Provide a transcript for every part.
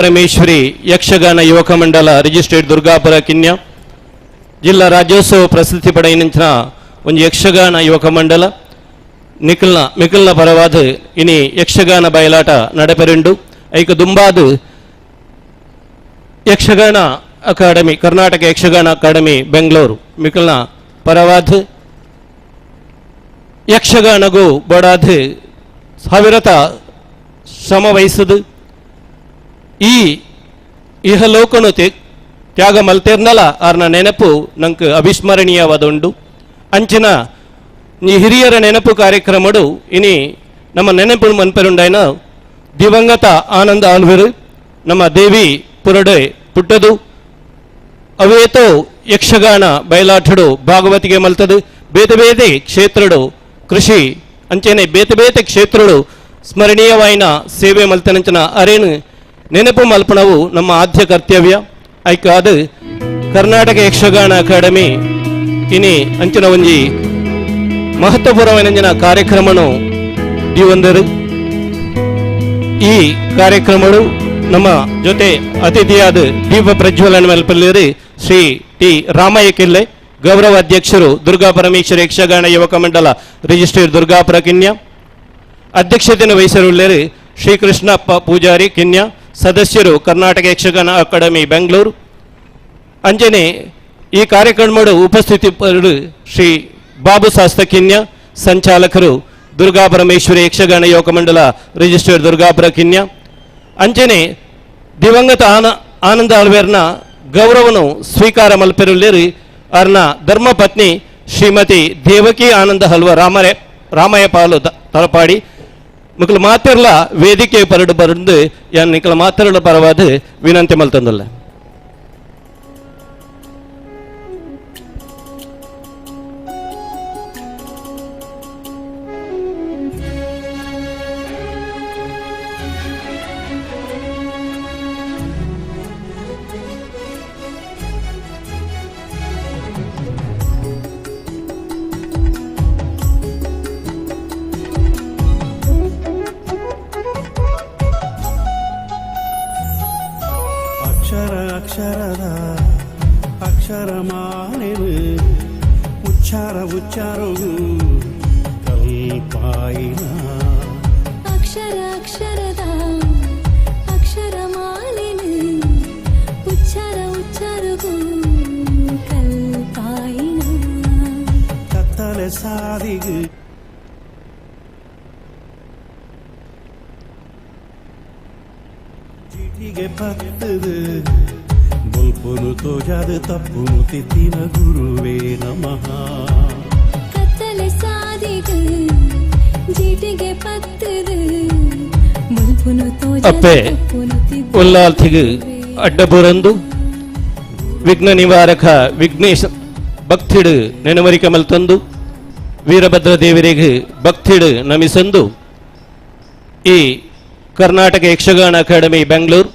ಪರಮೇಶ್ವರಿ ಯಕ್ಷಗಾನ ಯುವಕ ಮಂಡಲ ರಿಜಿಸ್ಟ್ರೇಡ್ ದುರ್ಗಾಪುರ ಕಿನ್ಯ ಜಿಲ್ಲಾ ರಾಜ್ಯೋತ್ಸವ ಪ್ರಸಿದ್ಧಿ ಪಡೆಯಿನ ಒಂದು ಯಕ್ಷಗಾನ ಯುವಕ ಮಂಡಲ ಮಿಕಲ್ನ ಪರವಾದ ಇನಿ ಯಕ್ಷಗಾನ ಬಯಲಾಟ ನಡೆಪೆರೆಂಡು ಐಕ ದುಂಬಾದು ಯಕ್ಷಗಾನ ಅಕಾಡೆಮಿ ಕರ್ನಾಟಕ ಯಕ್ಷಗಾನ ಅಕಾಡೆಮಿ ಬೆಂಗಳೂರು ಮಿಕಲ್ನ ಪರವಾದ ಯಕ್ಷಗಾನಗೂ ಬಡಾದ ಸಾವಿರತ ಶ್ರಮ ವಹಿಸದು ಈ ಇಹಲೋಕನು ತ್ಯಾಗ ಮಲ್ತಿರ್ನಲ ಆರ್ನ ನೆನಪು ನಂಗೆ ಅವಿಸ್ಮರಣೀಯವಾದುಂಡು ಅಂಚಿನ ಈ ಹಿರಿಯರ ನೆನಪು ಕಾರ್ಯಕ್ರಮಡು ಇನಿ ನಮ್ಮ ನೆನಪು ಮನ್ಪೆರುಂಡಾಯ್ನ ದಿವಂಗತ ಆನಂದ ಆಳ್ವೆರು ನಮ್ಮ ದೇವಿ ಪುರಡೆ ಪುಟ್ಟದು ಅವೇತೋ ಯಕ್ಷಗಾನ ಬಯಲಾಟಡು ಭಾಗವತಿಗೆ ಮಲ್ತದು ಬೇತೆ ಬೇತೆ ಕ್ಷೇತ್ರಡು ಕೃಷಿ ಅಂಚೆನೆ ಬೇತೆ ಬೇತೆ ಕ್ಷೇತ್ರಡು ಸ್ಮರಣೀಯವಾಯಿನ ಸೇವೆ ಮಲ್ತನಂಚನ ಅರೇನು ನೆನಪು ಮಲ್ಪಣವು ನಮ್ಮ ಆದ್ಯ ಕರ್ತವ್ಯ ಐಕಾದ ಕರ್ನಾಟಕ ಯಕ್ಷಗಾನ ಅಕಾಡೆಮಿ ಇನಿ ಅಂಚಿನ ಒಂಜಿ ಮಹತ್ವಪೂರ್ಣವಾದ ಕಾರ್ಯಕ್ರಮನು ದಿವಂದರು ಈ ಕಾರ್ಯಕ್ರಮಗಳು ನಮ್ಮ ಜೊತೆ ಅತಿಥಿಯಾದ ದೀಪ ಪ್ರಜ್ವಲನ ಮಲ್ಪಲ್ಲಿರು ಶ್ರೀ ಟಿ ರಾಮಯ್ಯ ಕಿಲ್ಲೆ ಗೌರವ ಅಧ್ಯಕ್ಷರು ದುರ್ಗಾ ಪರಮೇಶ್ವರಿ ಯಕ್ಷಗಾನ ಯುವಕ ಮಂಡಲ ರಿಜಿಸ್ಟ್ರೇಡ್ ದುರ್ಗಾಪುರ ಕಿನ್ಯ ಅಧ್ಯಕ್ಷತೆಯನ್ನು ವಹಿಸಿರುಳ್ಳರು ಶ್ರೀಕೃಷ್ಣಪ್ಪ ಪೂಜಾರಿ ಕಿನ್ಯ ಸದಸ್ಯರು ಕರ್ನಾಟಕ ಯಕ್ಷಗಾನ ಅಕಾಡೆಮಿ ಬೆಂಗಳೂರು ಅಂಜನೆ ಈ ಕಾರ್ಯಕ್ರಮದ ಉಪಸ್ಥಿತಿ ಶ್ರೀ ಬಾಬು ಶಾಸ್ತ್ರ ಕಿನ್ಯ ಸಂಚಾಲಕರು ದುರ್ಗಾ ಪರಮೇಶ್ವರಿ ಯಕ್ಷಗಾನ ಯುವಕ ಮಂಡಲ ರಿಜಿಸ್ಟರ್ಡ್ ದುರ್ಗಾಪುರ ಕಿನ್ಯ ಅಂಚನೆ ದಿವಂಗತ ಆನಂದ ಆಳ್ವೇರ್ನ ಗೌರವನು ಸ್ವೀಕಾರ ಮಲ್ಪೆರುಳ್ಳೇರಿ ಅವ್ರನ್ನ ಧರ್ಮಪತ್ನಿ ಶ್ರೀಮತಿ ದೇವಕಿ ಆನಂದ ಹಲ್ವ ರಾಮಯ್ಯ ಪಾಲು ತಲಪಾಡಿ ಮಕ್ಕಳು ಮಾತಿರಲ ವೇದಿಕೆ ಪರಡು ಬರೆದು ಯಾನ್ ನಿಕ್ಕಲ ಮಾತಿರಲ ಪರವಾದ ವಿನಂತಿ ಮಲ್ತಂದಲ್ಲ ಅಕ್ಷರದ ಅಕ್ಷರಮಾನೆನು ಉಚ್ಚಾರವು ಕಲ್ಪಾಯಿನ ಅಕ್ಷರದ ಅಕ್ಷರಮಾಲೆನು ಉಚ್ಚಾರವು ಕಲ್ಪಾಯಿನ ಕತ್ತಲೆ ಸಾದಿಗು ಚೀಟಿಗೆ ಪತ್ತದು ಬಲ್ಪುನು ತೋಜಾದ ತಪ್ಪುನು ತಿತ್ತಿನ ಗುರುವೇ ನಮಃ ಕತ್ತಲೆ ಸಾದಿಗು ಚೀಟಿಗೆ ಪತ್ತದು ಬಲ್ಪುನು ಅಪ್ಪೆ ಉಲ್ಲಾಲ್ತಿಗು ಅಡ್ಡಬುರಂದು ವಿಘ್ನ ನಿವಾರಕ ವಿಘ್ನೇಶ ಭಕ್ತಿಡು ನೆನವರಿಕೆ ಮಲ್ತಂದು ವೀರಭದ್ರ ದೇವರಿಗೆ ಭಕ್ತಿಡು ನಮಿಸಂದು ಈ ಕರ್ನಾಟಕ ಯಕ್ಷಗಾನ ಅಕಾಡೆಮಿ ಬೆಂಗಳೂರು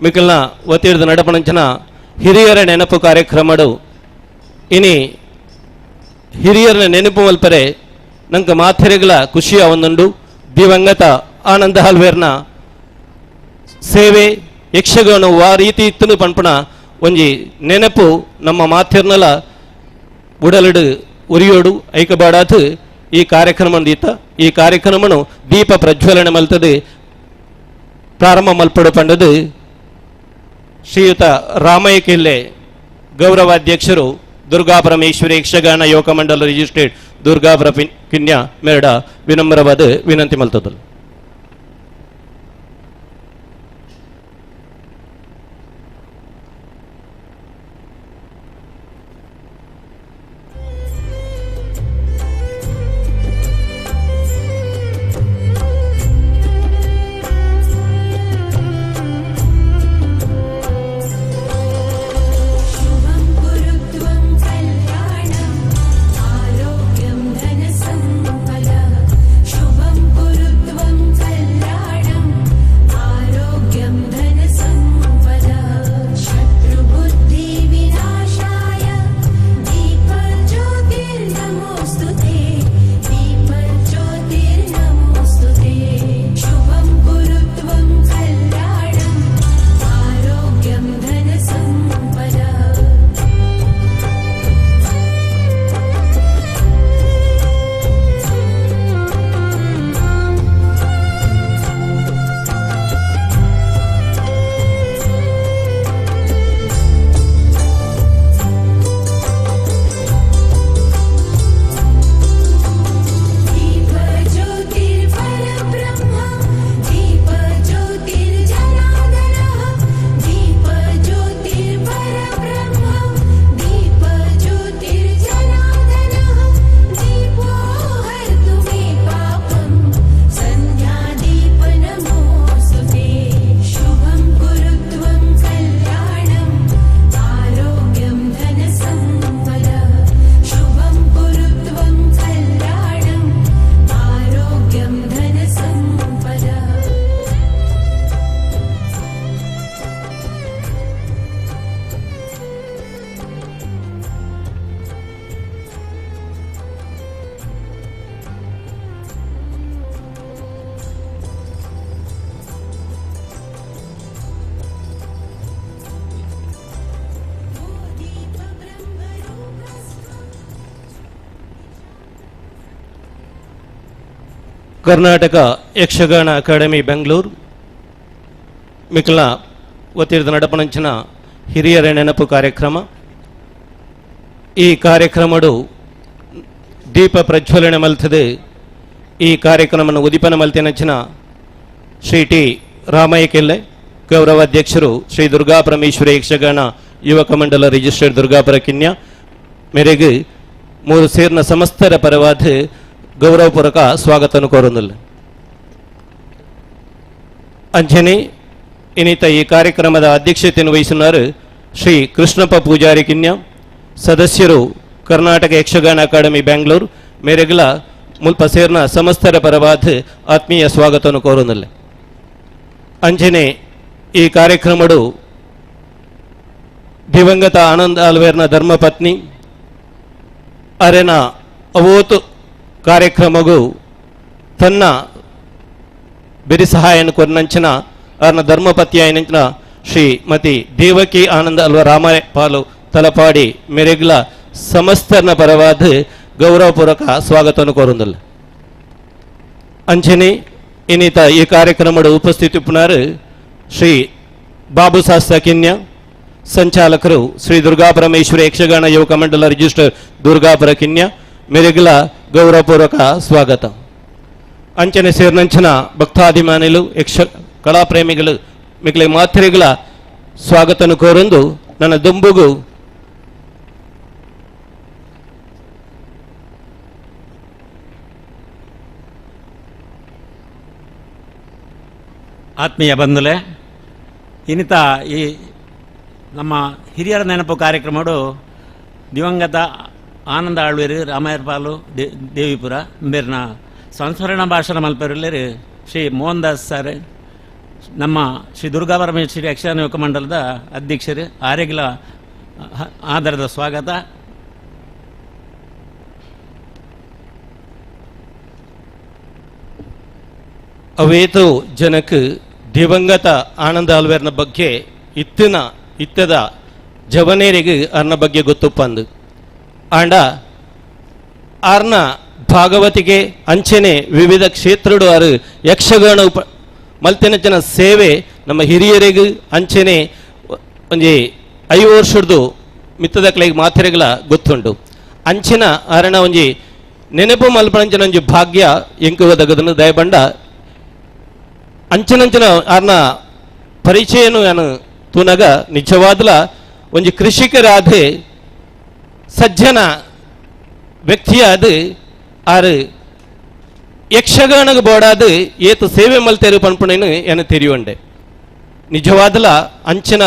ಮಿಕಲ್ನ ಒತ್ತಿರದ ನಡಪಣಂಚನ ಹಿರಿಯರ ನೆನಪು ಕಾರ್ಯಕ್ರಮಡು ಇನಿ ಹಿರಿಯರ ನೆನಪು ಮಲ್ಪರೆ ನಂಗೆ ಮಾಥೆರೆಗಳ ಖುಷಿಯ ಒಂದುಂಡು ದಿವಂಗತ ಆನಂದ ಹಲ್ವೇರ್ನ ಸೇವೆ ಯಕ್ಷಗಾನ ಆ ರೀತಿ ಇತ್ತನು ಪಂಪಣ ಒಂಜಿ ನೆನಪು ನಮ್ಮ ಮಾಥೆರ್ನಲ ಉಡಲಡು ಉರಿಯೋಡು ಐಕಬಾಡಾತು ಈ ಕಾರ್ಯಕ್ರಮ ದೀತ ಈ ಕಾರ್ಯಕ್ರಮನು ದೀಪ ಪ್ರಜ್ವಲನೆ ಮಲ್ತದೆ ಪ್ರಾರಂಭ ಮಲ್ಪಡು ಪಂಡದು ಶ್ರೀಯುತ ರಾಮಯ್ಯ ಕಿಲ್ಲೆ ಗೌರವಾಧ್ಯಕ್ಷರು ದುರ್ಗಾ ಪರಮೇಶ್ವರಿ ಯಕ್ಷಗಾನ ಯುವಕ ಮಂಡಲ ರಿಜಿಸ್ಟ್ರೇಡ್ ದುರ್ಗಾಪುರ ಕಿನ್ಯ ಮೇರಡ ವಿನಮ್ರವಾದ ವಿನಂತಿ ಮಲ್ತದಲು शुभं कुरुत्वं ಕರ್ನಾಟಕ ಯಕ್ಷಗಾನ ಅಕಾಡೆಮಿ ಬೆಂಗಳೂರು ಮಿಕ್ಲ ಒತ್ತಿರದ ನಡಪಣಂಚಿನ ಹಿರಿಯರ ನೆನಪು ಕಾರ್ಯಕ್ರಮ. ಈ ಕಾರ್ಯಕ್ರಮಡು ದೀಪ ಪ್ರಜ್ವಲನೆ ಮಲ್ತದೆ. ಈ ಕಾರ್ಯಕ್ರಮವನ್ನು ಉದಿಪನ ಮಲ್ತಿನಂಚಿನ ಶ್ರೀ ಟಿ ರಾಮಯ್ಯ ಕೆಲ್ಲೆ ಗೌರವಾಧ್ಯಕ್ಷರು, ಶ್ರೀ ದುರ್ಗಾ ಪರಮೇಶ್ವರಿ ಯಕ್ಷಗಾನ ಯುವಕ ಮಂಡಲ ರಿಜಿಸ್ಟರ್ಡ್ ದುರ್ಗಾಪುರ ಕಿನ್ಯ ಮೇರೆಗೆ ಮೂರು ಸೇರ್ನ ಸಮಸ್ತರ ಪರವಾದ ಗೌರವಪೂರ್ವಕ ಸ್ವಾಗತವನ್ನು ಕೋರುವುದಿಲ್ಲ. ಅಂಜನೆ ಇನ್ನಿತ ಈ ಕಾರ್ಯಕ್ರಮದ ಅಧ್ಯಕ್ಷತೆಯನ್ನು ವಹಿಸಿದ್ದಾರೆ ಶ್ರೀ ಕೃಷ್ಣಪ್ಪ ಪೂಜಾರಿ ಕಿನ್ಯ, ಸದಸ್ಯರು ಕರ್ನಾಟಕ ಯಕ್ಷಗಾನ ಅಕಾಡೆಮಿ ಬೆಂಗಳೂರು ಮೇರೆಗಳ ಮುಲ್ಪ ಸೇರ್ನ ಸಮಸ್ತರ ಪರವಾದ ಆತ್ಮೀಯ ಸ್ವಾಗತವನ್ನು ಕೋರುವುದಿಲ್ಲ. ಅಂಜನೆ ಈ ಕಾರ್ಯಕ್ರಮಡು ದಿವಂಗತ ಆನಂದ್ ಆಲ್ವೇರ್ನ ಧರ್ಮಪತ್ನಿ ಅರೆನ ಅವೋತು ಕಾರ್ಯಕ್ರಮಗೂ ತನ್ನ ಬೆರಿ ಸಹಾಯನ ಕೊರ್ನಂಚಿನ ಅವರ ಧರ್ಮಪತಿ ಆಯ್ನಂಚಿನ ಶ್ರೀಮತಿ ದೇವಕಿ ಆನಂದ ಅಲ್ವ ರಾಮಪಾಲು ತಲಪಾಡಿ ಮೆರೆಗ್ಲ ಸಮಸ್ತರ್ನ ಪರವಾದ ಗೌರವಪೂರ್ವಕ ಸ್ವಾಗತವನ್ನು ಕೋರುವುದಿಲ್ಲ. ಅಂಜನೆ ಇನ್ನಿತ ಈ ಕಾರ್ಯಕ್ರಮದ ಉಪಸ್ಥಿತಿ ಪುನರ್ ಶ್ರೀ ಬಾಬು ಶಾಸ್ತ್ರ ಕಿನ್ಯ, ಸಂಚಾಲಕರು ಶ್ರೀ ದುರ್ಗಾ ಪರಮೇಶ್ವರಿ ಯಕ್ಷಗಾನ ಯುವಕ ಮಂಡಲ ರಿಜಿಸ್ಟರ್ ದುರ್ಗಾಪುರ ಕಿನ್ಯ ಮೇರೆಗಳ ಗೌರವಪೂರ್ವಕ ಸ್ವಾಗತ. ಅಂಚನೆ ಸೇರ್ನಂಚಿನ ಭಕ್ತಾಭಿಮಾನಿಗಳು, ಯಕ್ಷ ಕಲಾಪ್ರೇಮಿಗಳು ಮಿಕ್ಲೆ ಮಾತ್ರೆಗಳ ಸ್ವಾಗತವನ್ನು ಕೋರೊಂದು ನನ್ನ ದುಂಬುಗು ಆತ್ಮೀಯ ಬಂಧುಲೆ, ಇನ್ನಿತ ಈ ನಮ್ಮ ಹಿರಿಯರ ನೆನಪು ಕಾರ್ಯಕ್ರಮಗಳು ದಿವಂಗತ ಆನಂದ ಆಳ್ವೇರು ರಾಮಾಯರ್ಪಾಲು ದೇವಿಪುರ ಬೇರ್ನ ಸಂಸ್ಮರಣ ಭಾಷಣ ಮಲ್ಪೆರಲ್ಲರು ಶ್ರೀ ಮೋಹನ್ ದಾಸ್ ಸರ್, ನಮ್ಮ ಶ್ರೀ ದುರ್ಗಾ ಪರಮೇಶ್ವರಿ ಯಕ್ಷಗಾನ ಯುವಕ ಮಂಡಲದ ಅಧ್ಯಕ್ಷರು ಆರೆಗಿಲ ಆಧಾರದ ಸ್ವಾಗತ. ಅವೇತು ಜನಕ್ಕೆ ದಿವಂಗತ ಆನಂದ ಆಲ್ವೇರ್ನ ಬಗ್ಗೆ ಇತ್ತದ ಜವನೇರಿಗೆ ಅರ್ನ ಬಗ್ಗೆ ಗೊತ್ತುಪ್ಪಂದು ಆಂಡ ಆರ್ನ ಭಾಗವತಿಗೆ ಅಂಚನೆ ವಿವಿಧ ಕ್ಷೇತ್ರಡು ಆರು ಯಕ್ಷಗಾನ ಮಲ್ತಿನ ಸೇವೆ ನಮ್ಮ ಹಿರಿಯರಿಗೂ ಅಂಚನೆ ಒಂಜಿ 5 ವರ್ಷದ್ದು ಮಿತ್ತದ ಕ್ಲೈಗೆ ಮಾತ್ರೆಗಳ ಗೊತ್ತುಂಟು. ಅಂಚಿನ ಅರಣ ಒಂಜಿ ನೆನಪು ಮಲ್ಪಣಂಚಿನ ಒಂಜಿ ಭಾಗ್ಯ ಎಂಕು ಒದಗದನ್ನು ದಯಬಂಡ ಅಂಚನಂಚಿನ ಆರ್ನ ಪರಿಚಯನು ನಾನು ತುನಗ ನಿಜವಾದ್ಲ ಒಂಜಿ ಕೃಷಿಕರಾದ ಸಜ್ಜನ ವ್ಯಕ್ತಿಯಾದ ಆರು ಯಕ್ಷಗಾನಗ ಬೋಡಾದ ಏತು ಸೇವೆ ಮಲ್ತೇರು ಪನ್ಪುಣೇನು ಏನು ತೆರಿಯುಂಡೆ. ನಿಜವಾದಲ ಅಂಚಿನ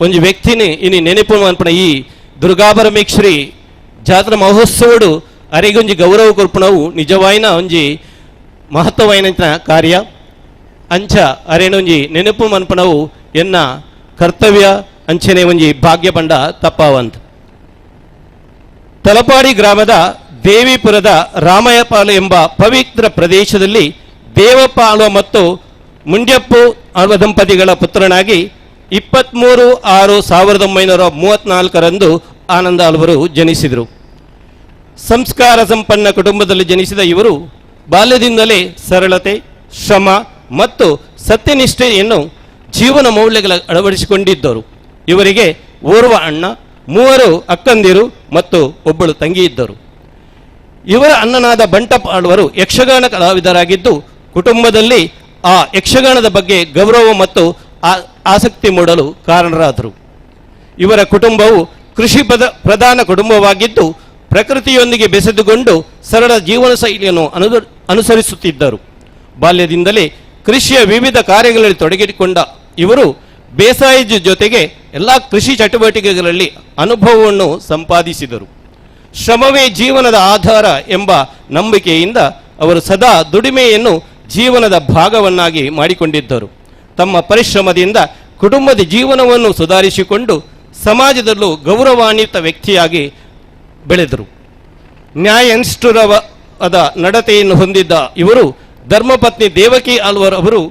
ಒಂಜಿ ವ್ಯಕ್ತಿನಿ ಇನಿ ನೆನಪು ಮನ್ಪುಣ ಈ ದುರ್ಗಾಪರಮೇಶ್ವರಿ ಜಾತ್ರಾ ಮಹೋತ್ಸವಡು ಅರಿಗೊಂಜಿ ಗೌರವ ಕೊರ್ಪುಣವು ನಿಜವಾಯಿನ ಒಂಜಿ ಮಹತ್ವವಾಯಿನ ಕಾರ್ಯ. ಅಂಚ ಅರೇನೊಂಜಿ ನೆನಪು ಮನ್ಪುಣವು ಎನ್ನ ಕರ್ತವ್ಯ ಅಂಚನೆ ಒಂಜಿ ಭಾಗ್ಯ ಪಂಡ ತಪ್ಪಾವಂತ. ತಲಪಾಡಿ ಗ್ರಾಮದ ದೇವಿಪುರದ ರಾಮಯ್ಯಪಾಲು ಎಂಬ ಪವಿತ್ರ ಪ್ರದೇಶದಲ್ಲಿ ದೇವಪ್ಪ ಆಳ್ವ ಮತ್ತು ಮುಂಡ್ಯಪ್ಪು ಆಳ್ವ ದಂಪತಿಗಳ ಪುತ್ರನಾಗಿ 23/6/1934 ಆನಂದ ಆಳ್ವರು ಜನಿಸಿದರು. ಸಂಸ್ಕಾರ ಸಂಪನ್ನ ಕುಟುಂಬದಲ್ಲಿ ಜನಿಸಿದ ಇವರು ಬಾಲ್ಯದಿಂದಲೇ ಸರಳತೆ, ಶ್ರಮ ಮತ್ತು ಸತ್ಯನಿಷ್ಠೆಯನ್ನು ಜೀವನ ಮೌಲ್ಯಗಳ ಅಳವಡಿಸಿಕೊಂಡಿದ್ದರು. ಇವರಿಗೆ ಓರ್ವ ಅಣ್ಣ, 3 ಅಕ್ಕಂದಿರು ಮತ್ತು ಒಬ್ಬಳು ತಂಗಿ ಇದ್ದರು. ಇವರ ಅಣ್ಣನಾದ ಬಂಟಪ್ಪ ಆಳ್ವರು ಯಕ್ಷಗಾನ ಕಲಾವಿದರಾಗಿದ್ದು ಕುಟುಂಬದಲ್ಲಿ ಆ ಯಕ್ಷಗಾನದ ಬಗ್ಗೆ ಗೌರವ ಮತ್ತು ಆಸಕ್ತಿ ಮೂಡಲು ಕಾರಣರಾದರು. ಇವರ ಕುಟುಂಬವು ಕೃಷಿ ಪ್ರಧಾನ ಕುಟುಂಬವಾಗಿದ್ದು ಪ್ರಕೃತಿಯೊಂದಿಗೆ ಬೆಸೆದುಕೊಂಡು ಸರಳ ಜೀವನ ಶೈಲಿಯನ್ನು ಅನುಸರಿಸುತ್ತಿದ್ದರು. ಬಾಲ್ಯದಿಂದಲೇ ಕೃಷಿಯ ವಿವಿಧ ಕಾರ್ಯಗಳಲ್ಲಿ ತೊಡಗಿಕೊಂಡ ಇವರು ಬೇಸಾಯದ ಜೊತೆಗೆ ಎಲ್ಲ ಕೃಷಿ ಚಟುವಟಿಕೆಗಳಲ್ಲಿ ಅನುಭವವನ್ನು ಸಂಪಾದಿಸಿದರು. ಶ್ರಮವೇ ಜೀವನದ ಆಧಾರ ಎಂಬ ನಂಬಿಕೆಯಿಂದ ಅವರು ಸದಾ ದುಡಿಮೆಯನ್ನು ಜೀವನದ ಭಾಗವನ್ನಾಗಿ ಮಾಡಿಕೊಂಡಿದ್ದರು. ತಮ್ಮ ಪರಿಶ್ರಮದಿಂದ ಕುಟುಂಬದ ಜೀವನವನ್ನು ಸುಧಾರಿಸಿಕೊಂಡು ಸಮಾಜದಲ್ಲೂ ಗೌರವಾನ್ವಿತ ವ್ಯಕ್ತಿಯಾಗಿ ಬೆಳೆದರು. ನ್ಯಾಯನಿಷ್ಠುರವಾದ ನಡತೆಯನ್ನು ಹೊಂದಿದ್ದ ಇವರು ಧರ್ಮಪತ್ನಿ ದೇವಕಿ ಆಳ್ವರ್ ಅವರು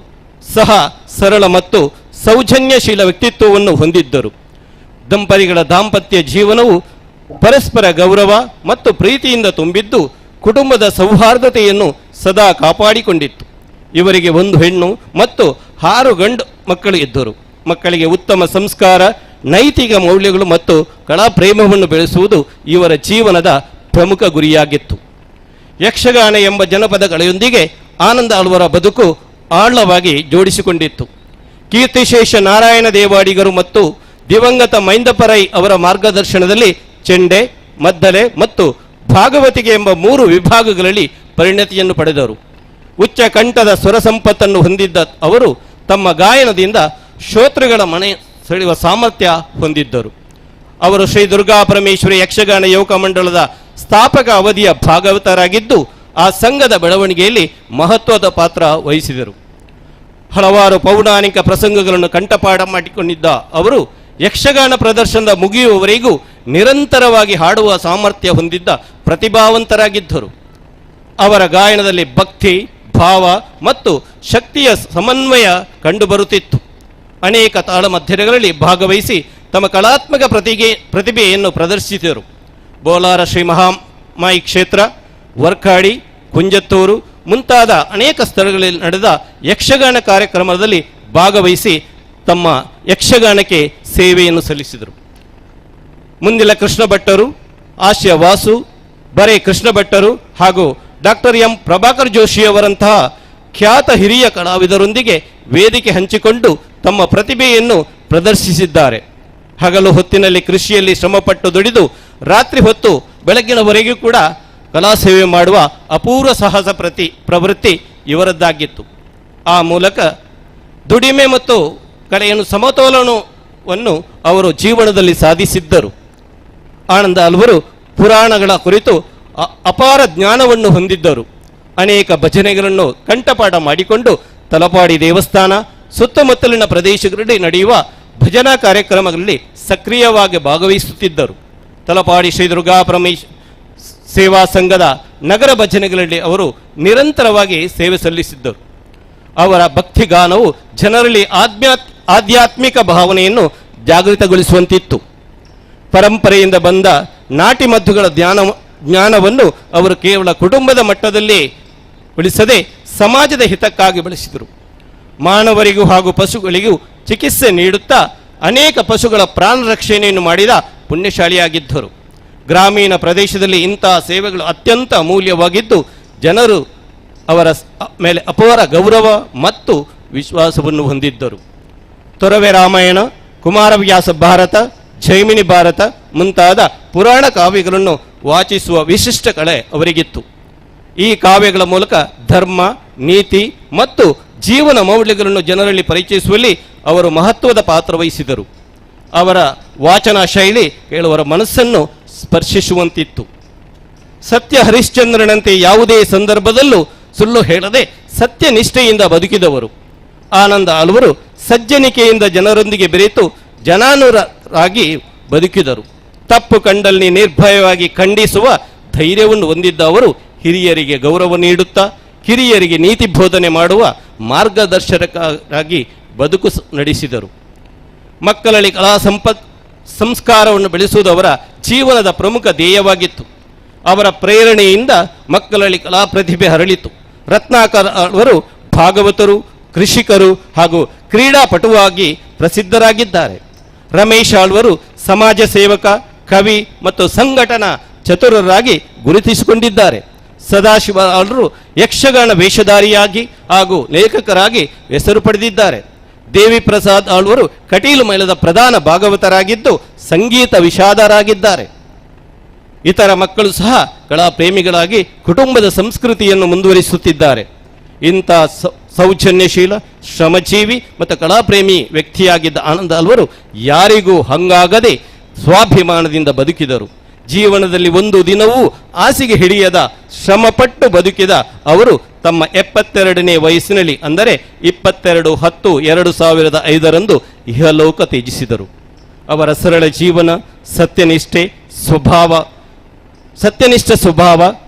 ಸಹ ಸರಳ ಮತ್ತು ಸೌಜನ್ಯಶೀಲ ವ್ಯಕ್ತಿತ್ವವನ್ನು ಹೊಂದಿದ್ದರು. ದಂಪತಿಗಳ ದಾಂಪತ್ಯ ಜೀವನವು ಪರಸ್ಪರ ಗೌರವ ಮತ್ತು ಪ್ರೀತಿಯಿಂದ ತುಂಬಿದ್ದು ಕುಟುಂಬದ ಸೌಹಾರ್ದತೆಯನ್ನು ಸದಾ ಕಾಪಾಡಿಕೊಂಡಿತ್ತು. ಇವರಿಗೆ 1 ಹೆಣ್ಣು ಮತ್ತು 6 ಗಂಡು ಮಕ್ಕಳು ಇದ್ದರು. ಮಕ್ಕಳಿಗೆ ಉತ್ತಮ ಸಂಸ್ಕಾರ, ನೈತಿಕ ಮೌಲ್ಯಗಳು ಮತ್ತು ಕಲಾ ಪ್ರೇಮವನ್ನು ಬೆಳೆಸುವುದು ಇವರ ಜೀವನದ ಪ್ರಮುಖ ಗುರಿಯಾಗಿತ್ತು. ಯಕ್ಷಗಾನ ಎಂಬ ಜನಪದ ಕಲೆಯೊಂದಿಗೆ ಆನಂದ ಆಳ್ವರ ಬದುಕು ಆಳವಾಗಿ ಜೋಡಿಸಿಕೊಂಡಿತ್ತು. ಕೀರ್ತಿಶೇಷ ನಾರಾಯಣ ದೇವಾಡಿಗರು ಮತ್ತು ದಿವಂಗತ ಮೈಂದಪರೈ ಅವರ ಮಾರ್ಗದರ್ಶನದಲ್ಲಿ ಚೆಂಡೆ, ಮದ್ದಲೆ ಮತ್ತು ಭಾಗವತಿಗೆ ಎಂಬ 3 ವಿಭಾಗಗಳಲ್ಲಿ ಪರಿಣತಿಯನ್ನು ಪಡೆದರು. ಉಚ್ಚ ಕಂಠದ ಸ್ವರ ಸಂಪತ್ತನ್ನು ಹೊಂದಿದ್ದ ಅವರು ತಮ್ಮ ಗಾಯನದಿಂದ ಶ್ರೋತೃಗಳ ಮನೆ ಸೆಳೆಯುವ ಸಾಮರ್ಥ್ಯ ಹೊಂದಿದ್ದರು. ಅವರು ಶ್ರೀ ದುರ್ಗಾ ಪರಮೇಶ್ವರಿ ಯಕ್ಷಗಾನ ಯುವಕ ಮಂಡಳದ ಸ್ಥಾಪಕ ಅವಧಿಯ ಭಾಗವತರಾಗಿದ್ದು ಆ ಸಂಘದ ಬೆಳವಣಿಗೆಯಲ್ಲಿ ಮಹತ್ವದ ಪಾತ್ರ ವಹಿಸಿದರು. ಹಲವಾರು ಪೌರಾಣಿಕ ಪ್ರಸಂಗಗಳನ್ನು ಕಂಠಪಾಠ ಮಾಡಿಕೊಂಡಿದ್ದ ಅವರು ಯಕ್ಷಗಾನ ಪ್ರದರ್ಶನದ ಮುಗಿಯುವವರೆಗೂ ನಿರಂತರವಾಗಿ ಹಾಡುವ ಸಾಮರ್ಥ್ಯ ಹೊಂದಿದ್ದ ಪ್ರತಿಭಾವಂತರಾಗಿದ್ದರು. ಅವರ ಗಾಯನದಲ್ಲಿ ಭಕ್ತಿ, ಭಾವ ಮತ್ತು ಶಕ್ತಿಯ ಸಮನ್ವಯ ಕಂಡುಬರುತ್ತಿತ್ತು. ಅನೇಕ ತಾಳಮಧ್ಯಗಳಲ್ಲಿ ಭಾಗವಹಿಸಿ ತಮ್ಮ ಕಲಾತ್ಮಕ ಪ್ರತಿಭೆಯನ್ನು ಪ್ರದರ್ಶಿಸಿದರು. ಬೋಲಾರ ಶ್ರೀ ಮಹಾಮಾಯಿ ಕ್ಷೇತ್ರ, ವರ್ಕಾಡಿ, ಕುಂಜತ್ತೂರು ಮುಂತಾದ ಅನೇಕ ಸ್ಥಳಗಳಲ್ಲಿ ನಡೆದ ಯಕ್ಷಗಾನ ಕಾರ್ಯಕ್ರಮದಲ್ಲಿ ಭಾಗವಹಿಸಿ ತಮ್ಮ ಯಕ್ಷಗಾನಕ್ಕೆ ಸೇವೆಯನ್ನು ಸಲ್ಲಿಸಿದರು. ಮುಂದಿಲ ಕೃಷ್ಣ ಭಟ್ಟರು, ಆಶ್ಯ ವಾಸು, ಬರೆ ಕೃಷ್ಣ ಭಟ್ಟರು ಹಾಗೂ ಡಾಕ್ಟರ್ ಎಂ ಪ್ರಭಾಕರ್ ಜೋಶಿಯವರಂತಹ ಖ್ಯಾತ ಹಿರಿಯ ಕಲಾವಿದರೊಂದಿಗೆ ವೇದಿಕೆ ಹಂಚಿಕೊಂಡು ತಮ್ಮ ಪ್ರತಿಭೆಯನ್ನು ಪ್ರದರ್ಶಿಸಿದ್ದಾರೆ. ಹಗಲು ಹೊತ್ತಿನಲ್ಲಿ ಕೃಷಿಯಲ್ಲಿ ಶ್ರಮಪಟ್ಟು ದುಡಿದು ರಾತ್ರಿ ಹೊತ್ತು ಬೆಳಗ್ಗಿನವರೆಗೂ ಕೂಡ ಕಲಾ ಸೇವೆ ಮಾಡುವ ಅಪೂರ್ವ ಸಾಹಸ ಪ್ರವೃತ್ತಿ ಇವರದ್ದಾಗಿತ್ತು. ಆ ಮೂಲಕ ದುಡಿಮೆ ಮತ್ತು ಕಲೆಯನ್ನು ಸಮತೋಲನವನ್ನು ಅವರು ಜೀವನದಲ್ಲಿ ಸಾಧಿಸಿದ್ದರು. ಆನಂದ ಆಳ್ವರು ಪುರಾಣಗಳ ಕುರಿತು ಅಪಾರ ಜ್ಞಾನವನ್ನು ಹೊಂದಿದ್ದರು. ಅನೇಕ ಭಜನೆಗಳನ್ನು ಕಂಠಪಾಠ ಮಾಡಿಕೊಂಡು ತಲಪಾಡಿ ದೇವಸ್ಥಾನ ಸುತ್ತಮುತ್ತಲಿನ ಪ್ರದೇಶಗಳಲ್ಲಿ ನಡೆಯುವ ಭಜನಾ ಕಾರ್ಯಕ್ರಮಗಳಲ್ಲಿ ಸಕ್ರಿಯವಾಗಿ ಭಾಗವಹಿಸುತ್ತಿದ್ದರು. ತಲಪಾಡಿ ಶ್ರೀ ದುರ್ಗಾ ಸೇವಾ ಸಂಘದ ನಗರ ಭಜನೆಗಳಲ್ಲಿ ಅವರು ನಿರಂತರವಾಗಿ ಸೇವೆ ಸಲ್ಲಿಸಿದ್ದರು. ಅವರ ಭಕ್ತಿಗಾನವು ಜನರಲ್ಲಿ ಆಧ್ಯಾತ್ಮಿಕ ಭಾವನೆಯನ್ನು ಜಾಗೃತಗೊಳಿಸುವಂತಿತ್ತು. ಪರಂಪರೆಯಿಂದ ಬಂದ ನಾಟಿ ಮದ್ದುಗಳ ಜ್ಞಾನವನ್ನು ಅವರು ಕೇವಲ ಕುಟುಂಬದ ಮಟ್ಟದಲ್ಲಿ ಉಳಿಸದೆ ಸಮಾಜದ ಹಿತಕ್ಕಾಗಿ ಬಳಸಿದರು. ಮಾನವರಿಗೂ ಹಾಗೂ ಪಶುಗಳಿಗೂ ಚಿಕಿತ್ಸೆ ನೀಡುತ್ತಾ ಅನೇಕ ಪಶುಗಳ ಪ್ರಾಣ ರಕ್ಷಣೆಯನ್ನು ಮಾಡಿದ ಪುಣ್ಯಶಾಲಿಯಾಗಿದ್ದರು. ಗ್ರಾಮೀಣ ಪ್ರದೇಶದಲ್ಲಿ ಇಂತಹ ಸೇವೆಗಳು ಅತ್ಯಂತ ಅಮೂಲ್ಯವಾಗಿದ್ದು ಜನರು ಅವರ ಮೇಲೆ ಅಪಾರ ಗೌರವ ಮತ್ತು ವಿಶ್ವಾಸವನ್ನು ಹೊಂದಿದ್ದರು. ತೊರವೆ ರಾಮಾಯಣ, ಕುಮಾರವ್ಯಾಸ ಭಾರತ, ಜೈಮಿನಿ ಭಾರತ ಮುಂತಾದ ಪುರಾಣ ಕಾವ್ಯಗಳನ್ನು ವಾಚಿಸುವ ವಿಶಿಷ್ಟ ಕಲೆ ಅವರಿಗಿತ್ತು. ಈ ಕಾವ್ಯಗಳ ಮೂಲಕ ಧರ್ಮ, ನೀತಿ ಮತ್ತು ಜೀವನ ಮೌಲ್ಯಗಳನ್ನು ಜನರಲ್ಲಿ ಪರಿಚಯಿಸುವಲ್ಲಿ ಅವರು ಮಹತ್ವದ ಪಾತ್ರ ವಹಿಸಿದರು. ಅವರ ವಾಚನ ಶೈಲಿ ಕೇಳುವರ ಮನಸ್ಸನ್ನು ಸ್ಪರ್ಶಿಸುವಂತಿತ್ತು. ಸತ್ಯ ಹರಿಶ್ಚಂದ್ರನಂತೆ ಯಾವುದೇ ಸಂದರ್ಭದಲ್ಲೂ ಸುಳ್ಳು ಹೇಳದೆ ಸತ್ಯನಿಷ್ಠೆಯಿಂದ ಬದುಕಿದವರು. ಆನಂದ ಆಳ್ವರು ಸಜ್ಜನಿಕೆಯಿಂದ ಜನರೊಂದಿಗೆ ಬೆರೆತು ಜನಾನುರಾಗಿ ಬದುಕಿದರು. ತಪ್ಪು ಕಂಡಲ್ಲಿ ನಿರ್ಭಯವಾಗಿ ಖಂಡಿಸುವ ಧೈರ್ಯವನ್ನು ಹೊಂದಿದ್ದ ಅವರು ಹಿರಿಯರಿಗೆ ಗೌರವ ನೀಡುತ್ತಾ ಕಿರಿಯರಿಗೆ ನೀತಿ ಬೋಧನೆ ಮಾಡುವ ಮಾರ್ಗದರ್ಶಕರಾಗಿ ಬದುಕು ನಡೆಸಿದರು. ಮಕ್ಕಳಲ್ಲಿ ಕಲಾ ಸಂಸ್ಕಾರವನ್ನು ಬೆಳೆಸುವುದು ಅವರ ಜೀವನದ ಪ್ರಮುಖ ಧ್ಯೇಯವಾಗಿತ್ತು. ಅವರ ಪ್ರೇರಣೆಯಿಂದ ಮಕ್ಕಳಲ್ಲಿ ಕಲಾ ಪ್ರತಿಭೆ ಹರಳಿತು. ರತ್ನಾಕರ್ ಅವರು ಭಾಗವತರು, ಕೃಷಿಕರು ಹಾಗೂ ಕ್ರೀಡಾಪಟುವಾಗಿ ಪ್ರಸಿದ್ಧರಾಗಿದ್ದಾರೆ. ರಮೇಶ್ ಆಳ್ವರು ಸಮಾಜ ಸೇವಕ, ಕವಿ ಮತ್ತು ಸಂಘಟನಾ ಚತುರರಾಗಿ ಗುರುತಿಸಿಕೊಂಡಿದ್ದಾರೆ. ಸದಾಶಿವ ಆಳ್ವರು ಯಕ್ಷಗಾನ ವೇಷಧಾರಿಯಾಗಿ ಹಾಗೂ ಲೇಖಕರಾಗಿ ಹೆಸರು ಪಡೆದಿದ್ದಾರೆ. ದೇವಿ ಪ್ರಸಾದ್ ಆಳ್ವರು ಕಟೀಲು ಮೇಳದ ಪ್ರಧಾನ ಭಾಗವತರಾಗಿದ್ದು ಸಂಗೀತ ವಿಷಾದರಾಗಿದ್ದಾರೆ. ಇತರ ಮಕ್ಕಳು ಸಹ ಕಲಾ ಪ್ರೇಮಿಗಳಾಗಿ ಕುಟುಂಬದ ಸಂಸ್ಕೃತಿಯನ್ನು ಮುಂದುವರಿಸುತ್ತಿದ್ದಾರೆ. ಇಂಥ ಸೌಜನ್ಯಶೀಲ, ಶ್ರಮಜೀವಿ ಮತ್ತು ಕಲಾಪ್ರೇಮಿ ವ್ಯಕ್ತಿಯಾಗಿದ್ದ ಆನಂದ ಆಳ್ವರು ಯಾರಿಗೂ ಹಂಗಾಗದೆ ಸ್ವಾಭಿಮಾನದಿಂದ ಬದುಕಿದರು. ಜೀವನದಲ್ಲಿ ಒಂದು ದಿನವೂ ಹಾಸಿಗೆ ಹಿಡಿಯದ ಶ್ರಮಪಟ್ಟು ಬದುಕಿದ ಅವರು ತಮ್ಮ 72ನೇ ವಯಸ್ಸಿನಲ್ಲಿ ಅಂದರೆ 22/10/2005 ಇಹಲೋಕ ತ್ಯಜಿಸಿದರು. ಅವರ ಸರಳ ಜೀವನ, ಸತ್ಯನಿಷ್ಠ ಸ್ವಭಾವ,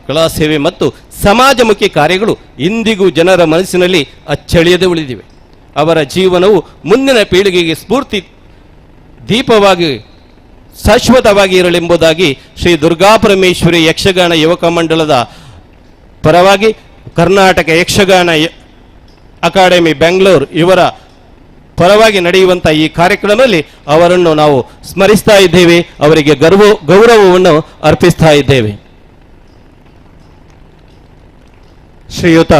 ಕಲಾ ಸೇವೆ ಮತ್ತು ಸಮಾಜಮುಖಿ ಕಾರ್ಯಗಳು ಇಂದಿಗೂ ಜನರ ಮನಸ್ಸಿನಲ್ಲಿ ಅಚ್ಚಳಿಯದೆ ಉಳಿದಿವೆ. ಅವರ ಜೀವನವು ಮುಂದಿನ ಪೀಳಿಗೆಗೆ ಸ್ಫೂರ್ತಿ ದೀಪವಾಗಿ ಶಾಶ್ವತವಾಗಿ ಇರಲೆಂಬುದಾಗಿ ಶ್ರೀ ದುರ್ಗಾ ಪರಮೇಶ್ವರಿ ಯಕ್ಷಗಾನ ಯುವಕ ಮಂಡಳದ ಪರವಾಗಿ ಕರ್ನಾಟಕ ಯಕ್ಷಗಾನ ಅಕಾಡೆಮಿ ಬೆಂಗಳೂರು ಇವರ ಪರವಾಗಿ ನಡೆಯುವಂಥ ಈ ಕಾರ್ಯಕ್ರಮದಲ್ಲಿ ಅವರನ್ನು ನಾವು ಸ್ಮರಿಸ್ತಾ ಇದ್ದೇವೆ, ಅವರಿಗೆ ಗೌರವವನ್ನು ಅರ್ಪಿಸ್ತಾ ಇದ್ದೇವೆ. ಶ್ರೀಯುತ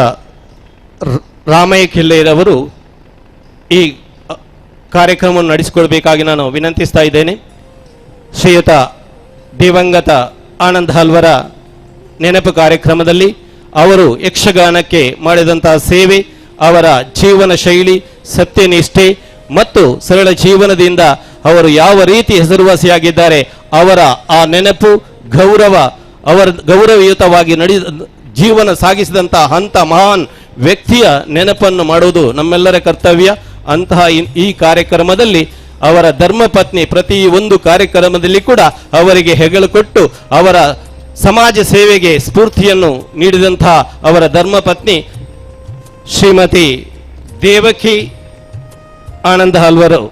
ರಾಮಯ್ಯ ಕಿಲ್ಲೆರವರು ಈ ಕಾರ್ಯಕ್ರಮವನ್ನು ನಡೆಸಿಕೊಳ್ಬೇಕಾಗಿ ನಾನು ವಿನಂತಿಸ್ತಾ ಇದ್ದೇನೆ. ಶ್ರೀಯುತ ದಿವಂಗತ ಆನಂದ್ ಹಲ್ವರ ನೆನಪು ಕಾರ್ಯಕ್ರಮದಲ್ಲಿ ಅವರು ಯಕ್ಷಗಾನಕ್ಕೆ ಮಾಡಿದಂತಹ ಸೇವೆ, ಅವರ ಜೀವನ ಶೈಲಿ, ಸತ್ಯನಿಷ್ಠೆ ಮತ್ತು ಸರಳ ಜೀವನದಿಂದ ಅವರು ಯಾವ ರೀತಿ ಹೆಸರುವಾಸಿಯಾಗಿದ್ದಾರೆ, ಅವರ ಆ ನೆನಪು, ಗೌರವಯುತವಾಗಿ ಜೀವನ ಸಾಗಿಸಿದಂತಹ ಹಂತ ಮಹಾನ್ ವ್ಯಕ್ತಿಯ ನೆನಪನ್ನು ಮಾಡುವುದು ನಮ್ಮೆಲ್ಲರ ಕರ್ತವ್ಯ. ಅಂತಹ ಈ ಕಾರ್ಯಕ್ರಮದಲ್ಲಿ ಅವರ ಧರ್ಮಪತ್ನಿ ಪ್ರತಿ ಒಂದು ಕಾರ್ಯಕ್ರಮದಲ್ಲಿ ಕೂಡ ಅವರಿಗೆ ಹೆಗಲು ಕೊಟ್ಟು ಅವರ ಸಮಾಜ ಸೇವೆಗೆ ಸ್ಫೂರ್ತಿಯನ್ನು ನೀಡಿದಂತಹ ಅವರ ಧರ್ಮಪತ್ನಿ ಶ್ರೀಮತಿ ದೇವಕಿ ಆನಂದ ಹಲ್ವರು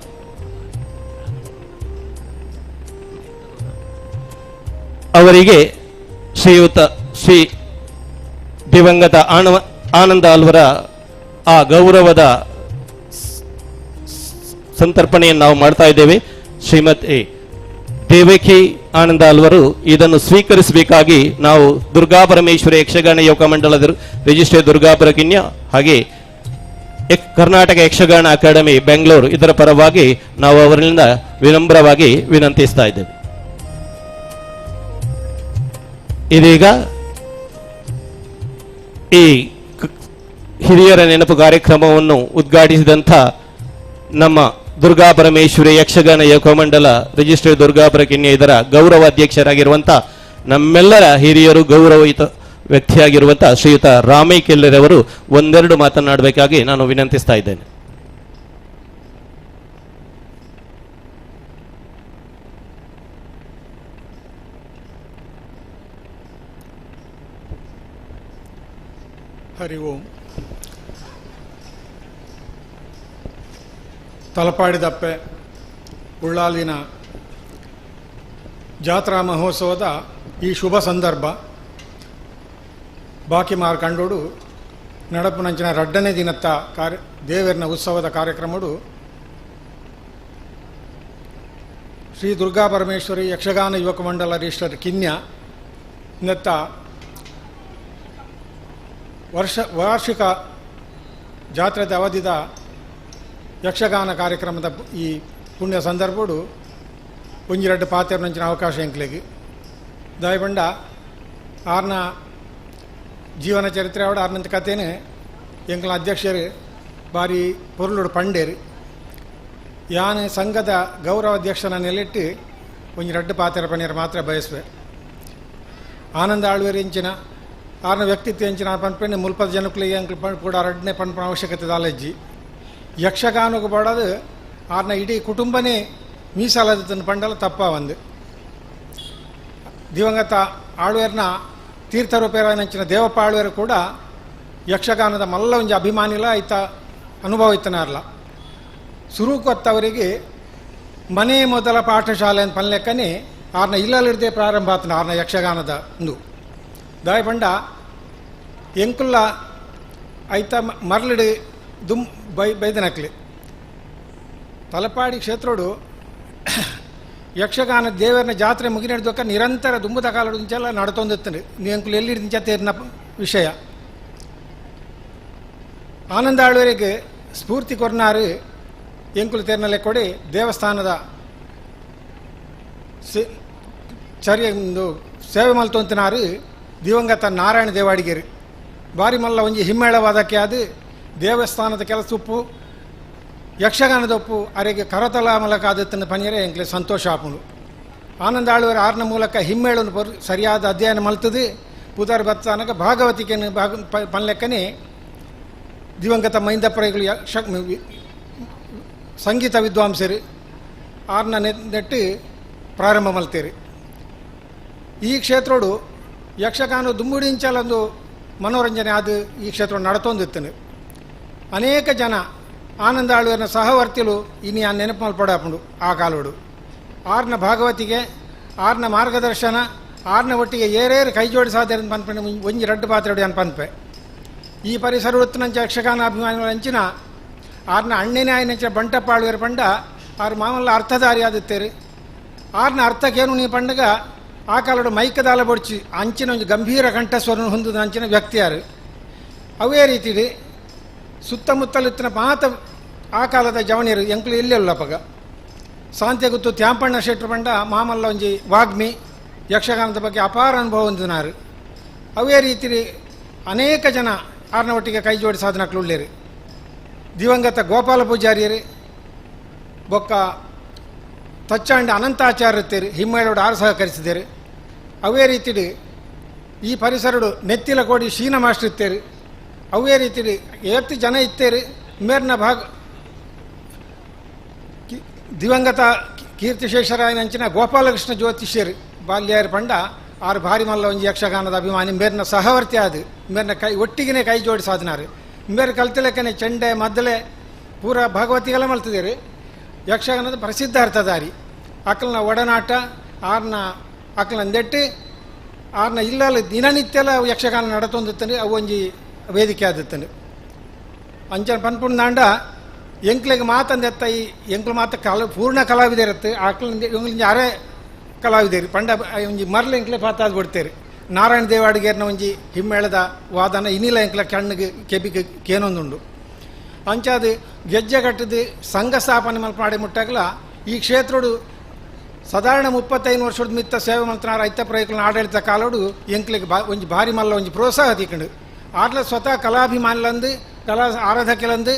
ಅವರಿಗೆ ಶ್ರೀ ದಿವಂಗತ ಆನಂದ ಹಲ್ವರ ಆ ಗೌರವದ ಸಂತರ್ಪಣೆಯನ್ನು ನಾವು ಮಾಡ್ತಾ ಇದ್ದೇವೆ. ಶ್ರೀಮತಿ ದೇವಕಿ ಆನಂದ ಹಲ್ವರು ಇದನ್ನು ಸ್ವೀಕರಿಸಬೇಕಾಗಿ ನಾವು ದುರ್ಗಾಪರಮೇಶ್ವರಿ ಯಕ್ಷಗಾನ ಯುವಕ ಮಂಡಲದ ರಿಜಿಸ್ಟ್ರೇರ್ ದುರ್ಗಾಪುರ ಕಿನ್ಯ ಹಾಗೆ ಕರ್ನಾಟಕ ಯಕ್ಷಗಾನ ಅಕಾಡೆಮಿ ಬೆಂಗಳೂರು ಇದರ ಪರವಾಗಿ ನಾವು ಅವರಿಂದ ವಿನಮ್ರವಾಗಿ ವಿನಂತಿಸ್ತಾ ಇದ್ದೇವೆ. ಇದೀಗ ಈ ಹಿರಿಯರ ನೆನಪು ಕಾರ್ಯಕ್ರಮವನ್ನು ಉದ್ಘಾಟಿಸಿದಂಥ ನಮ್ಮ ದುರ್ಗಾಪರಮೇಶ್ವರಿ ಯಕ್ಷಗಾನ ಯುವಕ ಮಂಡಲ ರಿಜಿಸ್ಟ್ರೇರ್ ದುರ್ಗಾಪುರ ಕಿನ್ಯ ಇದರ ಗೌರವ ಅಧ್ಯಕ್ಷರಾಗಿರುವಂಥ ನಮ್ಮೆಲ್ಲರ ಹಿರಿಯರು ಗೌರವಯುತ ವ್ಯಕ್ತಿಯಾಗಿರುವಂಥ ಶ್ರೀಯುತ ರಾಮಯ್ಯ ಕೆಲ್ಲರವರು ಒಂದೆರಡು ಮಾತನಾಡಬೇಕಾಗಿ ನಾನು ವಿನಂತಿಸ್ತಾ ಇದ್ದೇನೆ. ಹರಿ ಓಂ. ತಲಪಾಡಿದಪ್ಪೆ ಉಳ್ಳಾಲಿನ ಜಾತ್ರಾ ಮಹೋತ್ಸವದ ಈ ಶುಭ ಸಂದರ್ಭ ಬಾಕಿ ಮಾರ್ಕಂಡೋಡು ನಡಪುನಂಚಿನ ರಡ್ಡನೇ ದಿನತ್ತ ದೇವರಿನ ಉತ್ಸವದ ಕಾರ್ಯಕ್ರಮಡು ಶ್ರೀ ದುರ್ಗಾಪರಮೇಶ್ವರಿ ಯಕ್ಷಗಾನ ಯುವಕ ಮಂಡಲ ರಿಜಿಸ್ಟರ್ ಕಿನ್ಯ ನೆತ್ತ ವಾರ್ಷಿಕ ಜಾತ್ರೆದ ಅವಧಿದ ಯಕ್ಷಗಾನ ಕಾರ್ಯಕ್ರಮದ ಈ ಪುಣ್ಯ ಸಂದರ್ಭಡು ಒಂಜೆರಡು ಪಾತ್ರ ನಂಚಿನ ಅವಕಾಶ ಎಂಕ್ಲೆಗೆ ದಾಯಬಂಡ ಆರ್ನ ಜೀವನ ಚರಿತ್ರೆ ಅವಡ ಆರ್ನಂತ ಕಥೆನೇ ಎಂಕ್ಲ ಅಧ್ಯಕ್ಷರು ಬಾರಿ ಪೊರ್ಲುಡು ಪಂಡೇರು ಯಾನ್ ಸಂಘದ ಗೌರವ ಅಧ್ಯಕ್ಷನ ನೆಲೆಟ್ಟು ಒಂಜೆರಡು ಪಾತ್ರ ಪಣಿಯರು ಮಾತ್ರ ಬಯಸುವೆ. ಆನಂದ ಆಳ್ವೇರು ಎಂಚಿನ ಆರ್ನ ವ್ಯಕ್ತಿತ್ವ ಎಂಚಿನ ಪನ್ಪೆಣ್ಣೆ ಮುಲ್ಪದ ಜನಕ್ಕಲಿಗೆ ಅಂಕಲ್ ಕೂಡ ರಡ್ಡನೇ ಪನ್ಪನ ಅವಶ್ಯಕತೆ ದಾಲಜ್ಜಿ ಯಕ್ಷಗಾನಕ್ಕೆ ಬಡದು ಆರ್ನ ಇಡೀ ಕುಟುಂಬನೇ ಮೀಸಲಾದ ಪಂಡಲ ತಪ್ಪ ಒಂದು ದಿವಂಗತ ಆಳ್ವೇರ್ನ ತೀರ್ಥರೂಪೇರ ನಂಚಿನ ದೇವಪ್ಪ ಆಳ್ವೇರು ಕೂಡ ಯಕ್ಷಗಾನದ ಮಲ್ಲ ಒಂಜಿ ಅಭಿಮಾನಿಲ ಐತ ಅನುಭವ ಇತ್ತನಾರಲ್ಲ ಸುರುಕೊತ್ತವರಿಗೆ ಮನೆ ಮೊದಲ ಪಾಠಶಾಲೆ ಅಂತ ಪನ್ಲೆಕ್ಕನೆ ಆರ್ನ ಇಲ್ಲಲಿಡ್ದೆ ಪ್ರಾರಂಭ ಆತನ ಆರ್ನ ಯಕ್ಷಗಾನದ ಒಂದು ದಾಯಪಂಡ ಎಂಕುಲ್ಲ ಐತ ಮರಳಿಡು ದುಮ್ ಬೈದನಕ್ಲಿ ತಲಪಾಡಿ ಕ್ಷೇತ್ರೋಡು ಯಕ್ಷಗಾನ ದೇವರನ ಜಾತ್ರೆ ಮುಗಿನೆಡ್ದೊಕ್ಕ ನಿರಂತರ ದುಂಬುದ ಕಾಲದಿಂಚೆಲ್ಲ ನಡ್ತೊಂದಿತ್ತಂಡು ಎಂಕುಲು ಎಲ್ಲಿಡ್ದಿಂಚ ತೇರಿನ ವಿಷಯ ಆನಂದ ಆಳ್ವರಿಗೆ ಸ್ಫೂರ್ತಿ ಕೊರ್ನಾರು ಎಂಕುಲು ತೇರಿನಲ್ಲೇ ಕೊಡಿ ದೇವಸ್ಥಾನದ ಒಂದು ಸೇವೆ ಮಲ್ತೊಂತಿನಾರು ದಿವಂಗತ ನಾರಾಯಣ ದೇವಾಡಿಗೇರಿ ಬಾರಿ ಮಲ್ಲ ಒಂಜಿ ಹಿಮ್ಮೇಳವಾದಕ್ಕೆ ಅದು ದೇವಸ್ಥಾನದ ಕೆಲಸ ಉಪ್ಪು ಯಕ್ಷಗಾನದ ಉಪ್ಪು ಅರೆಗೆ ಕರತಲ ಮೂಲಕ ಆದತ್ತನ್ನು ಪನಿಯರೇ ಎಂಕ್ಲೆ ಸಂತೋಷ ಆಪುಂಡು. ಆನಂದ ಆಳ್ವರ ಆರ್ನ ಮೂಲಕ ಹಿಮ್ಮೇಳನ್ನು ಸರಿಯಾದ ಅಧ್ಯಯನ ಮಲ್ತದೆ ಪುದರ್ ಬತ್ತಾನಗ ಭಾಗವತಿಕೆಯನ್ನು ಪನ್ಲೆಕ್ಕನೆ ದಿವಂಗತ ಮೈಂದಪ್ಪರೆಗಳು ಸಂಗೀತ ವಿದ್ವಾಂಸರು ಆರ್ನ ನೆಟ್ಟು ಪ್ರಾರಂಭ ಮಲ್ತೇರಿ. ಈ ಕ್ಷೇತ್ರೋಡು ಯಕ್ಷಗಾನ ದುಂಬುಡಿಂಚಲೊಂದು ಮನೋರಂಜನೆ ಅದು ಈ ಕ್ಷೇತ್ರ ನಡತೊಂದಿತ್ತನು. ಅನೇಕ ಜನ ಆನಂದ ಆಳ್ವರ್ನ ಸಹವರ್ತಿಲು ಇನ್ನು ಆ ನೆನಪು ಮಲ್ಪಡಾಪುಂಡು ಆ ಕಾಲೋಡು ಆರ್ನ ಭಾಗವತಿಗೆ ಆರ್ನ ಮಾರ್ಗದರ್ಶನ ಆರ್ನ ಒಟ್ಟಿಗೆ ಏರೇರು ಕೈ ಜೋಡಿಸಾದ ಪನ್ಪೆ ಒಂಜಿ ರಡ್ಡು ಪಾತ್ರೆ ಅನ್ ಪನ್ಪೆ ಈ ಪರಿಸರ ಹೊತ್ತಿನಂಚ ಯಕ್ಷಗಾನ ಅಭಿಮಾನಿಗಳು ಅಂಚಿನ ಆರ್ನ ಅಣ್ಣನೇ ಆಯ್ನಂಚ ಬಂಟಪ್ಪಾಳುವೇರು ಪಂಡ ಆರು ಮಾಮಲ್ಲ ಅರ್ಥಧಾರಿ ಆದಿತ್ತೇರು ಆರ್ನ ಅರ್ಥಕ್ಕೇನು ನೀ ಪಂಡಗ ಆ ಕಾಲದ ಮೈಕದಾಲ ಬೊಡ್ಚಿ ಅಂಚಿನ ಒಂದು ಗಂಭೀರ ಕಂಠಸ್ವರನ್ನು ಹೊಂದಿದ ಅಂಚಿನ ವ್ಯಕ್ತಿಯಾರು ಅವೇ ರೀತಿಲಿ ಸುತ್ತಮುತ್ತಲಿತ್ತಿನ ಮಾತ ಆ ಕಾಲದ ಜವಣಿಯರು ಎಂಕ್ಲು ಇಲ್ಲೆಲ್ಲಪ್ಪಗ ಸಾಂತ್ಯಗುತ್ತು ತ್ಯಾಂಪಣ್ಣ ಶೆಟ್ರು ಪಂಡ ಮಾಮಲ್ಲ ಒಂಜಿ ವಾಗ್ಮಿ ಯಕ್ಷಗಾನದ ಬಗ್ಗೆ ಅಪಾರ ಅನುಭವ ಹೊಂದಿನಾರು ಅವೇ ರೀತಿ ಅನೇಕ ಜನ ಆರ್ನ ಒಟ್ಟಿಗೆ ಕೈ ಜೋಡಿ ಸಾಧನಕ್ಲು ಉಳ್ಳೇರು ದಿವಂಗತ ಗೋಪಾಲ ಪೂಜಾರಿಯರು ಬೊಕ್ಕ ತಚ್ಚಾಂಡ ಅನಂತಾಚಾರ್ಯರು ಹಿಮ್ಮೇಳೋಡು ಆರು ಸಹಕರಿಸಿದ್ದೇರು ಅವೇ ರೀತಿ ಈ ಪರಿಸರಡು ನೆತ್ತಿಲ ಕೋಡಿ ಶೀನ ಮಾಸ್ಟರ್ ಇತ್ತೇರು ಅವೇ ರೀತಿ ಎಷ್ಟು ಜನ ಇತ್ತೇರು ಮೇರ್ನ ಭಾಗ ದಿವಂಗತ ಕೀರ್ತಿಶೇಷರಾಯನಂಚಿನ ಗೋಪಾಲಕೃಷ್ಣ ಜ್ಯೋತಿಷ್ಯರು ಬಾಲ್ಯಾರು ಪಂಡ ಆರು ಭಾರಿ ಮಲ್ಲ ಒಂಜಿ ಯಕ್ಷಗಾನದ ಅಭಿಮಾನಿ ಮೇರ್ನ ಸಹವರ್ತಿ ಆದು ಮೇರ್ನ ಕೈ ಒಟ್ಟಿಗೆ ಕೈ ಜೋಡಿ ಸಾಧನಾರು ಮೇರೆ ಕಲ್ತಿಲೆಕ್ಕನೆ ಚೆಂಡೆ ಮದ್ದಲೆ ಪೂರ ಭಾಗವತಿಗೆಲ್ಲ ಮಲ್ತಿದ್ದೇರು ಯಕ್ಷಗಾನದ ಪ್ರಸಿದ್ಧ ಅರ್ಥಧಾರಿ ಅಕ್ಕಲ್ನ ಒಡನಾಟ ಆರ್ನ ಅಕ್ಕಲ್ನ ನೆಟ್ಟು ಆರ್ನ ಇಲ್ಲಲ್ಲ ದಿನನಿತ್ಯಲ ಯಕ್ಷಗಾನ ನಡತೊಂದಿತ್ತಂದ್ರೆ ಅವು ಒಂಜಿ ವೇದಿಕೆ ಆದಿತ್ತಂಡು ಅಂಚನ ಪನ್ಪುಂಡಾಂಡ ಎಂಕ್ಲಿಗೆ ಮಾತಂದೆತ್ತ ಈ ಎಂಕ್ಲು ಮಾತ ಪೂರ್ಣ ಕಲಾವಿದರಿರುತ್ತೆ ಆಕಲಿಂದ ಇವಂಗ್ಲಿಂದ ಯಾರೇ ಕಲಾವಿದರು ಪಂಡ ಒಂಜಿ ಮರ್ಲ ಎಂಕ್ಲೆ ಪಾತಾದ್ ಬಿಡ್ತೇರಿ ನಾರಾಯಣ ದೇವಾಡಿಗೇರ್ನ ಒಂಜಿ ಹಿಮ್ಮೇಳದ ವಾದನ ಇನ್ನಿಲ ಎಂಕ್ಲ ಕಣ್ಣಿಗೆ ಕೆಬಿಗೆ ಕೇನೊಂದುಂಡು ಅಂಚಾದು ಗೆಜ್ಜೆ ಕಟ್ಟದು ಸಂಘ ಸ್ಥಾಪನೆ ಮಾಡಿ ಮುಟ್ಟಾಗಲ ಈ ಕ್ಷೇತ್ರಡು ಸಾಧಾರಣ 35 ವರ್ಷದ ಮಿತ್ತ ಸೇವೆ ಮಲ್ತನಾರ ಐತ ಪ್ರಯತ್ನ ಆಡಳಿತ ಕಾಲೋಡು ಎಂಕ್ಲಿಗೆ ಒಂಜಿ ಭಾರಿ ಮಲ್ಲ ಒಂಜಿ ಪ್ರೋತ್ಸಾಹ ತಿಕ್ಕಂಡು ಆಡ್ಲ ಸ್ವತಃ ಕಲಾಭಿಮಾನಿಲಂದು ಕಲಾ ಆರಾಧಕಲಂದು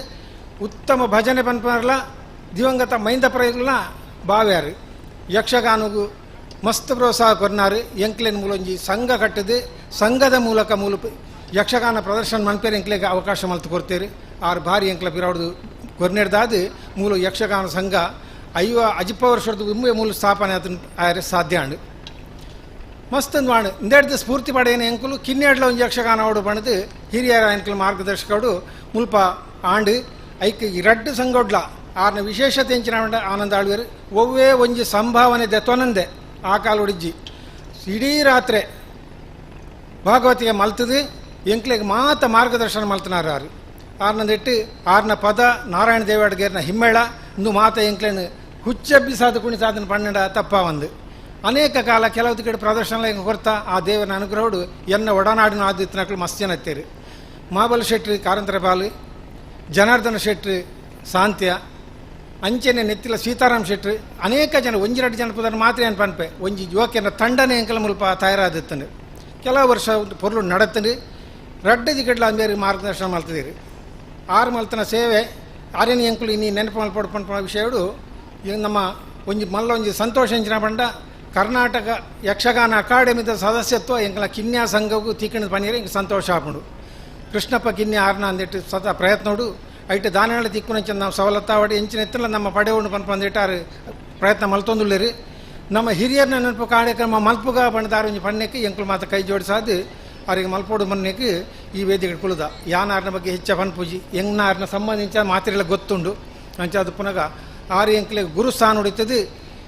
ಉತ್ತಮ ಭಜನೆ ಪನ್ಪರ್ಲ ದಿವಂಗತ ಮೈಂದ ಪ್ರಯತ್ನ ಬಾವ್ಯಾರು ಯಕ್ಷಗಾನಗೂ ಮಸ್ತ್ ಪ್ರೋತ್ಸಾಹ ಕೊರ್ನಾರು ಎಂಕ್ಲೆನ ಮೂಲೊಂಜಿ ಸಂಘ ಕಟ್ಟದು ಸಂಘದ ಮೂಲಕ ಯಕ್ಷಗಾನ ಪ್ರದರ್ಶನ ಮನ್ಪೇರು ಎಂಕ್ಲೆಗೆ ಅವಕಾಶ ಮಲ್ತು ಕೊಡ್ತೇರು ಆರು ಭಾರಿ ಎಂಕ್ಲ ಪಿರಾಡ್ದು ಕೊರ್ನೆಡ್ದಾದು ಮೂಲ ಯಕ್ಷಗಾನ ಸಂಘ ಅಜಿಪ್ಪ ವರ್ಷದ ಮೂಲ ಸ್ಥಾಪನೆ ಅದನ್ನು ಸಾಧ್ಯ ಅಂಡು ಮಸ್ತಂದು ಮಾಡು ಇಂದೆಡ್ದು ಸ್ಫೂರ್ತಿ ಪಡೆಯನ ಎಂಕುಲು ಕಿನ್ನೆಡ್ಲ ಒಂದು ಯಕ್ಷಗಾನ ಆಡು ಬಣದು ಹಿರಿಯರ ಎಂಕಲು ಮಾರ್ಗದರ್ಶಕರು ಮುಲ್ಪ ಆಂಡು ಐಕ್ ರಡ್ಡು ಸಂಗೊಡ್ಲ ಆರ್ನ ವಿಶೇಷತೆ ಎಂಚಿನ ಆನಂದ ಆಳ್ವೇರು ಒವ್ವೇ ಒಂಜಿ ಸಂಭಾವನೆ ದೆತ್ತೊನಂದೆ ಆ ಕಾಲ ಹೊಡಿಜ್ಜಿ ಇಡೀ ರಾತ್ರಿ ಭಾಗವತಿಗೆ ಮಲ್ತದು ಎಂಕ್ಲೆಗೆ ಮಾತ ಮಾರ್ಗದರ್ಶನ ಮಲ್ತನಾರು ಆರು ಆರ್ನಂದಿಟ್ಟು ಆರ್ನ ಪದ ನಾರಾಯಣ ದೇವಾಡ್ಗೇರ್ನ ಹಿಮ್ಮೇಳ ಇಂದು ಮಾತ ಎಂಕ್ಲೆನು ಹುಚ್ಚೆಬ್ಬಿಸಾದ ಕುಣಿಸಾದನ ಪನ್ನೆಂಡ ತಪ್ಪ ಒಂದು ಅನೇಕ ಕಾಲ ಕೆಲವು ಕಡೆ ಪ್ರದರ್ಶನ ಕೊಡ್ತಾ ಆ ದೇವನ ಅನುಗ್ರಹಡು ಎನ್ನ ಒಡನಾಡಿನ ಆದಿತ್ಯನಕ್ಳು ಮಸ್ತ್ ಜನ ಎತ್ತೇರು ಮಾಬಲ್ ಶೆಟ್ಟಿ ಕಾರಂತರ ಬಾಲು ಜನಾರ್ದನ ಶೆಟ್ಟಿ ಸಾಂತ್ಯ ಅಂಚೆನೆ ನೆತ್ತಿಲ ಸೀತಾರಾಮ್ ಶೆಟ್ಟಿ ಅನೇಕ ಜನ ಒಂಜಿ ಜನ ಪುದರ್ ಮಾತ್ರ ಏನು ಪನ್ಪೆ ಒಂಜಿ ಯುವಕನ ತಂಡನೆ ಎಂಕಲ ಮುಲ್ಪ ತಯಾರಾದಿತ್ತಂಡು ಕೆಲವು ವರ್ಷ ಪೊರ್ಲು ನಡತ್ತಂಡು ರಡ್ಡದಿ ಕಡ್ಲ ಅಂಬೇರಿ ಮಾರ್ಗದರ್ಶನ ಮಲ್ತಿದ್ದೀರಿ ಆರು ಮಲ್ತನ ಸೇವೆ ಆರ್ಯನ ಎಂಕುಲು ಇನ್ನಿ ನೆನಪು ಮಲ್ಪಡ್ಪಣ ವಿಷಯಡು ನಮ್ಮ ಒಂಜಿ ಮಲ್ಲ ಒಂಜಿ ಸಂತೋಷ ಎಂಚಿನ ಪಂಡ ಕರ್ನಾಟಕ ಯಕ್ಷಗಾನ ಅಕಾಡೆಮಿದ ಸದಸ್ಯತ್ವ ಎಂಕಲ ಕಿನ್ಯಾ ಸಂಘಗೂ ತೀಕಣದ ಪನೀರು ಇಂಕ ಸಂತೋಷ ಆಪುಂಡು ಕೃಷ್ಣಪ್ಪ ಕಿನ್ಯಾ ಆರ್ನ ಅಂದಿಟ್ಟು ಸತ ಪ್ರಯತ್ನೋಡು ಐಟು ದಾನಗಳ ತಿಕ್ಕುನಂಚ ನಾವು ಸವಲತ್ತಾವಡಿ ಎಂಚಿನ ಎತ್ತಲ ನಮ್ಮ ಪಡೆಯೋಡು ಪಂದಿಟ್ಟಾರು ಪ್ರಯತ್ನ ಮಲ್ತೊಂದುಳ್ಳೇರು ನಮ್ಮ ಹಿರಿಯರನ್ನ ನೆನಪು ಕಾರ್ಯಕ್ರಮ ಮಲ್ಪುಗ ಬಣ್ಣದಾರು ಒಂಜಿ ಪಣ್ಣಕ್ಕೆ ಎಂಕುಲು ಮಾತ ಕೈ ಜೋಡಿಸಾದು ಅವರಿಗೆ ಮಲ್ಪೋಡು ಮನ್ನಕ್ಕೆ ಈ ವೇದಿಕೆ ಕುಲುದ ಯಾನಾರ್ನ ಬಗ್ಗೆ ಹೆಚ್ಚ ಪನ್ಪೂಜಿ ಎಂಗ್ನಾರ್ನ ಸಂಬಂಧಿಂಚ ಮಾತ್ರೆಲ್ಲ ಗೊತ್ತುಂಡು ಅಂಚ ಅದು ಪುನಃ ಆರು ಎಂಕ್ಲೆಗೆ ಗುರುಸ್ಥಾನ ಹೊಡಿತದೆ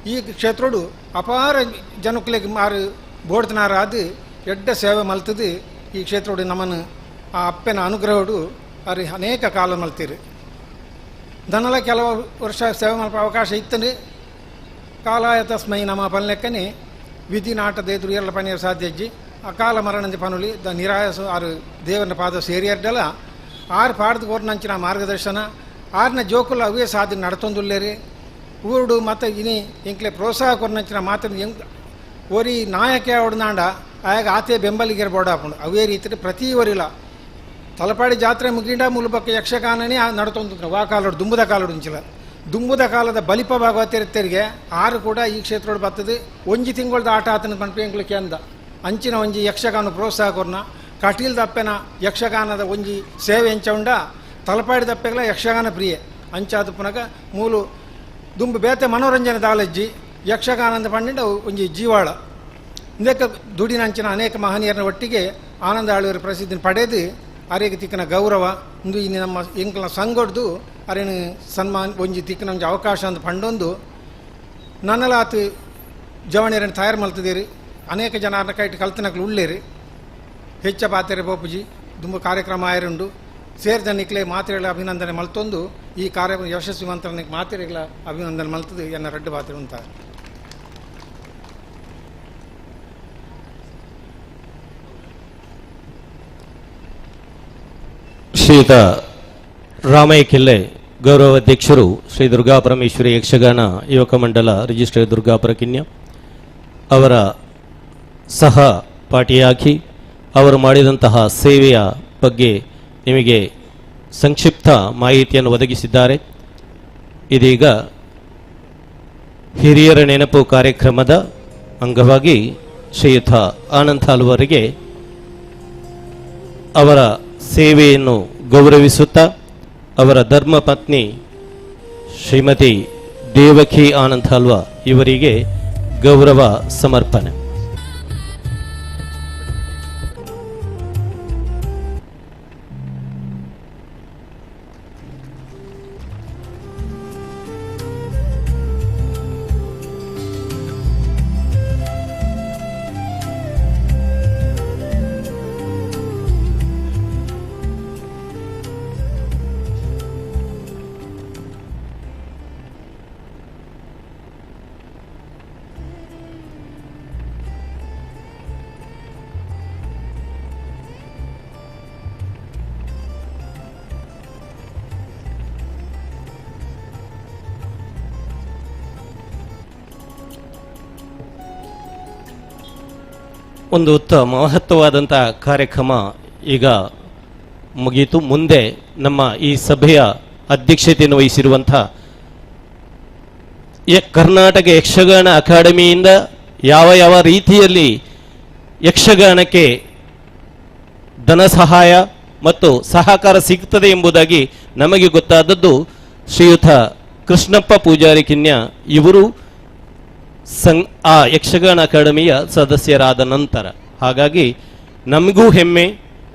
ಈ ಕ್ಷೇತ್ರಡು ಅಪಾರ ಜನಕ್ಲೆಗೆ ಮಾರು ಬೋಡ್ತನಾರ ಅದು ಎಡ್ಡ ಸೇವೆ ಮಲ್ತದು ಈ ಕ್ಷೇತ್ರಡು ನಮ್ಮನ್ನು ಆ ಅಪ್ಪನ ಅನುಗ್ರಹಡು ಅವ್ರಿಗೆ ಅನೇಕ ಕಾಲ ಮಲ್ತೀರಿ ದನಲ ಕೆಲವು ವರ್ಷ ಸೇವೆ ಮಲ್ಪ ಅವಕಾಶ ಇತ್ತಂದು ಕಾಲಾಯ ತಸ್ಮೈ ನಮ್ಮ ಪನ್ಲೆಕ್ಕನೆ ವಿಧಿ ನಾಟದ ಎದುರು ಎಲ್ಲ ಪನಿಯರು ಸಾಧ್ಯಜ್ಜಿ ಅಕಾಲ ಮರಣಂದಿ ಪನುಲಿ ದ ನಿರಾಯಸು ಆರು ದೇವರ ಪಾದ ಸೇರಿಯರ್ಡಲ್ಲ ಆರು ಪಾಡ್ದು ಕೋರ್ನಂಚಿನ ಮಾರ್ಗದರ್ಶನ ಆರ್ನ ಜೋಕುಲ ಅವೇ ಸಾಧನೆ ನಡತೊಂದುಲ್ಲೇರಿ ಊರುಡು ಮತ್ತು ಇನಿ ಎಂಕ್ಲೆ ಪ್ರೋತ್ಸಾಹ ಕೊರ್ನಂಚಿನ ಮಾತ್ರ ಎಂಗ್ ಒರಿ ನಾಯಕ ಹೊಡ್ನಾಂಡ ಆಗ ಆತೆ ಬೆಂಬಲಿಗೆರ ಬೋಡಾಪುಂಡು ಅವೇ ರೀತಿ ಪ್ರತಿ ಒರಿಲ ತಲಪಾಡಿ ಜಾತ್ರೆ ಮುಗಿಂಡ ಮೂಲಬಕ್ಕ ಯಕ್ಷಗಾನನೇ ನಡತೊಂದು ವಾ ಕಾಲೋಡು ದುಂಬುದ ಕಾಲೋಡು ಇಂಚಿಲ ದುಂಬುದ ಕಾಲದ ಬಲಿಪ ಭಾಗವತರಿಗೆ ಆರು ಕೂಡ ಈ ಕ್ಷೇತ್ರಡು ಬರ್ತದೆ ಒಂಜಿ ತಿಂಗಳದ ಆಟ ಆತನ ಪನ್ಪೆ ಎಂಕ್ಲಿಕ್ಕೆ ಅಂದ ಅಂಚಿನ ಒಂಜಿ ಯಕ್ಷಗಾನ ಪ್ರೋತ್ಸಾಹ ಕೊರ್ನ ಕಟೀಲ್ ದಪ್ಪೆನ ಯಕ್ಷಗಾನದ ಒಂಜಿ ಸೇವೆ ಎಂಚ ತಲಪಾಡಿ ದಪ್ಪೆಗಳ ಯಕ್ಷಗಾನ ಪ್ರಿಯೆ ಅಂಚಾದ ಪುನಃ ಮೂಲು ದುಂಬು ಬೇತೆ ಮನೋರಂಜನೆ ದಾಲಜ್ಜಿ ಯಕ್ಷಗಾನದ ಪಂಡಿಂಡ ಒಂಜಿ ಜೀವಾಳ ಇಂದಕ್ಕೆ ದುಡಿನಂಚಿನ ಅನೇಕ ಮಹನೀಯರನ್ನ ಒಟ್ಟಿಗೆ ಆನಂದ ಆಳ್ವರ ಪ್ರಸಿದ್ಧಿ ಪಡೆದು ಅರೆಗೆ ತಿಕ್ಕನ ಗೌರವ ಇಂದು ಇನ್ನು ನಮ್ಮ ಎಂಕಲ ಸಂಗೊಡ್ದು ಅರೇನು ಸನ್ಮಾನ ಒಂಜಿ ತಿಕ್ಕನ ಒಂಜಿ ಅವಕಾಶ ಅಂತ ಪಂಡೊಂದು ನನ್ನಲಾತು ಜವಣಿಯರನ್ನು ತಯಾರು ಮಲ್ತಿದ್ದೀರಿ ಅನೇಕ ಜನ ಕೈಟ್ ಕಲ್ತನಕ್ಲು ಉಳ್ಳೇರಿ ಹೆಚ್ಚ ಪಾತೆರೆ ಬೋಪುಜಿ ದುಂಬು ಕಾರ್ಯಕ್ರಮ ಆಯರುಂಡು ಸೇರಿದ ನಿಕ್ಲೆ ಮಾತ್ರೆಗಳ ಅಭಿನಂದನೆ ಮಲ್ತೊಂದು ಈ ಕಾರ್ಯಕ್ರಮ ಯಶಸ್ವಿವಂತನಿಗೆ ಮಾತ್ರೆಗಳ ಅಭಿನಂದನೆ ಮಲ್ತದು ಎನ್ನ ರಡ್ಡು ಪಾತ್ರೆ ಉಂಟಾರೆ. ಶ್ರೀಯುತ ರಾಮಯ್ಯ ಕೆಲ್ಲೆ ಗೌರವಾಧ್ಯಕ್ಷರು ಶ್ರೀ ದುರ್ಗಾಪರಮೇಶ್ವರಿ ಯಕ್ಷಗಾನ ಯುವಕ ಮಂಡಲ ರಿಜಿಸ್ಟರ್ ದುರ್ಗಾಪುರ ಕಿನ್ಯ ಅವರ ಸಹ ಪಾಠಿಯಾಗಿ ಅವರು ಮಾಡಿದಂತಹ ಸೇವೆಯ ಬಗ್ಗೆ ನಿಮಗೆ ಸಂಕ್ಷಿಪ್ತ ಮಾಹಿತಿಯನ್ನು ಒದಗಿಸಿದ್ದಾರೆ. ಇದೀಗ ಹಿರಿಯರ ನೆನಪು ಕಾರ್ಯಕ್ರಮದ ಅಂಗವಾಗಿ ಶ್ರೀಯುತ ಆನಂದ್ ಹಾಲ್ವರಿಗೆ ಅವರ ಸೇವೆಯನ್ನು ಗೌರವಿಸುತ್ತಾ ಅವರ ಧರ್ಮಪತ್ನಿ ಶ್ರೀಮತಿ ದೇವಕಿ ಆನಂದ್ ಹಾಲ್ವ ಇವರಿಗೆ ಗೌರವ ಸಮರ್ಪಣೆ. ಒಂದು ಮಹತ್ವವಾದಂಥ ಕಾರ್ಯಕ್ರಮ ಈಗ ಮುಗಿಯಿತು. ಮುಂದೆ ನಮ್ಮ ಈ ಸಭೆಯ ಅಧ್ಯಕ್ಷತೆಯನ್ನು ವಹಿಸಿರುವಂಥ ಕರ್ನಾಟಕ ಯಕ್ಷಗಾನ ಅಕಾಡೆಮಿಯಿಂದ ಯಾವ ರೀತಿಯಲ್ಲಿ ಯಕ್ಷಗಾನಕ್ಕೆ ಧನ ಸಹಾಯ ಮತ್ತು ಸಹಕಾರ ಸಿಗ್ತದೆ ಎಂಬುದಾಗಿ ನಮಗೆ ಗೊತ್ತಾದದ್ದು ಶ್ರೀಯುತ ಕೃಷ್ಣಪ್ಪ ಪೂಜಾರಿ ಕಿನ್ಯ ಇವರು ಆ ಯಕ್ಷಗಾನ ಅಕಾಡೆಮಿಯ ಸದಸ್ಯರಾದ ನಂತರ. ಹಾಗಾಗಿ ನಮಗೂ ಹೆಮ್ಮೆ,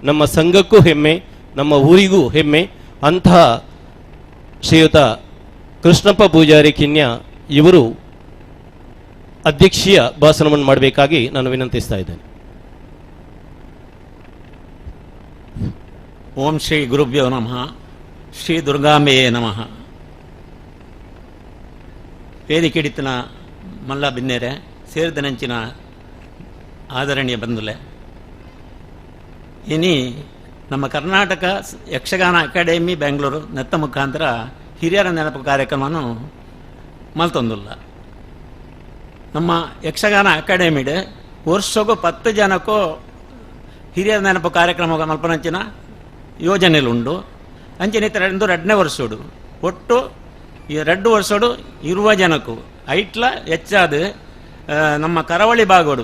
ನಮ್ಮ ಸಂಘಕ್ಕೂ ಹೆಮ್ಮೆ, ನಮ್ಮ ಊರಿಗೂ ಹೆಮ್ಮೆ. ಅಂತಹ ಶ್ರೀಯುತ ಕೃಷ್ಣಪ್ಪ ಪೂಜಾರಿ ಕಿನ್ಯ ಇವರು ಅಧ್ಯಕ್ಷೀಯ ಭಾಷಣವನ್ನು ಮಾಡಬೇಕಾಗಿ ನಾನು ವಿನಂತಿಸ್ತಾ ಇದ್ದೇನೆ. ಓಂ ಶ್ರೀ ಗುರುಭ್ಯೋ ನಮಃ. ಶ್ರೀ ದುರ್ಗಾಂಬೆಯೇ ನಮಃ. ವೇದಿಕೆಡಿತನ ಮಲ್ಲ ಬಿನ್ನೆರೆ ಸೇರಿದ ನೆಂಚಿನ ಆದರಣೀಯ ಬಂಧುಲೆ, ಇನಿ ನಮ್ಮ ಕರ್ನಾಟಕ ಯಕ್ಷಗಾನ ಅಕಾಡೆಮಿ ಬೆಂಗಳೂರು ನೆತ್ತ ಮುಖಾಂತರ ಹಿರಿಯರ ನೆನಪು ಕಾರ್ಯಕ್ರಮವನ್ನು ಮಲ್ತೊಂದುಲ್ಲ. ನಮ್ಮ ಯಕ್ಷಗಾನ ಅಕಾಡೆಮಿಡ್ ವರ್ಷಗೂ 10 ಜನಕ್ಕೂ ಹಿರಿಯರ ನೆನಪು ಕಾರ್ಯಕ್ರಮ ಮಲ್ಪನಂಚಿನ ಯೋಜನೆಲುಂಡು. ಅಂಚಿನ ಇಂದು 2ನೇ ವರ್ಷೋಡು ಒಟ್ಟು 2 ವರ್ಷೋಡು 20 ಜನಕ್ಕೂ ಐಟ್ಲ ಹೆಚ್ಚಾದ ನಮ್ಮ ಕರಾವಳಿ ಭಾಗೋಡು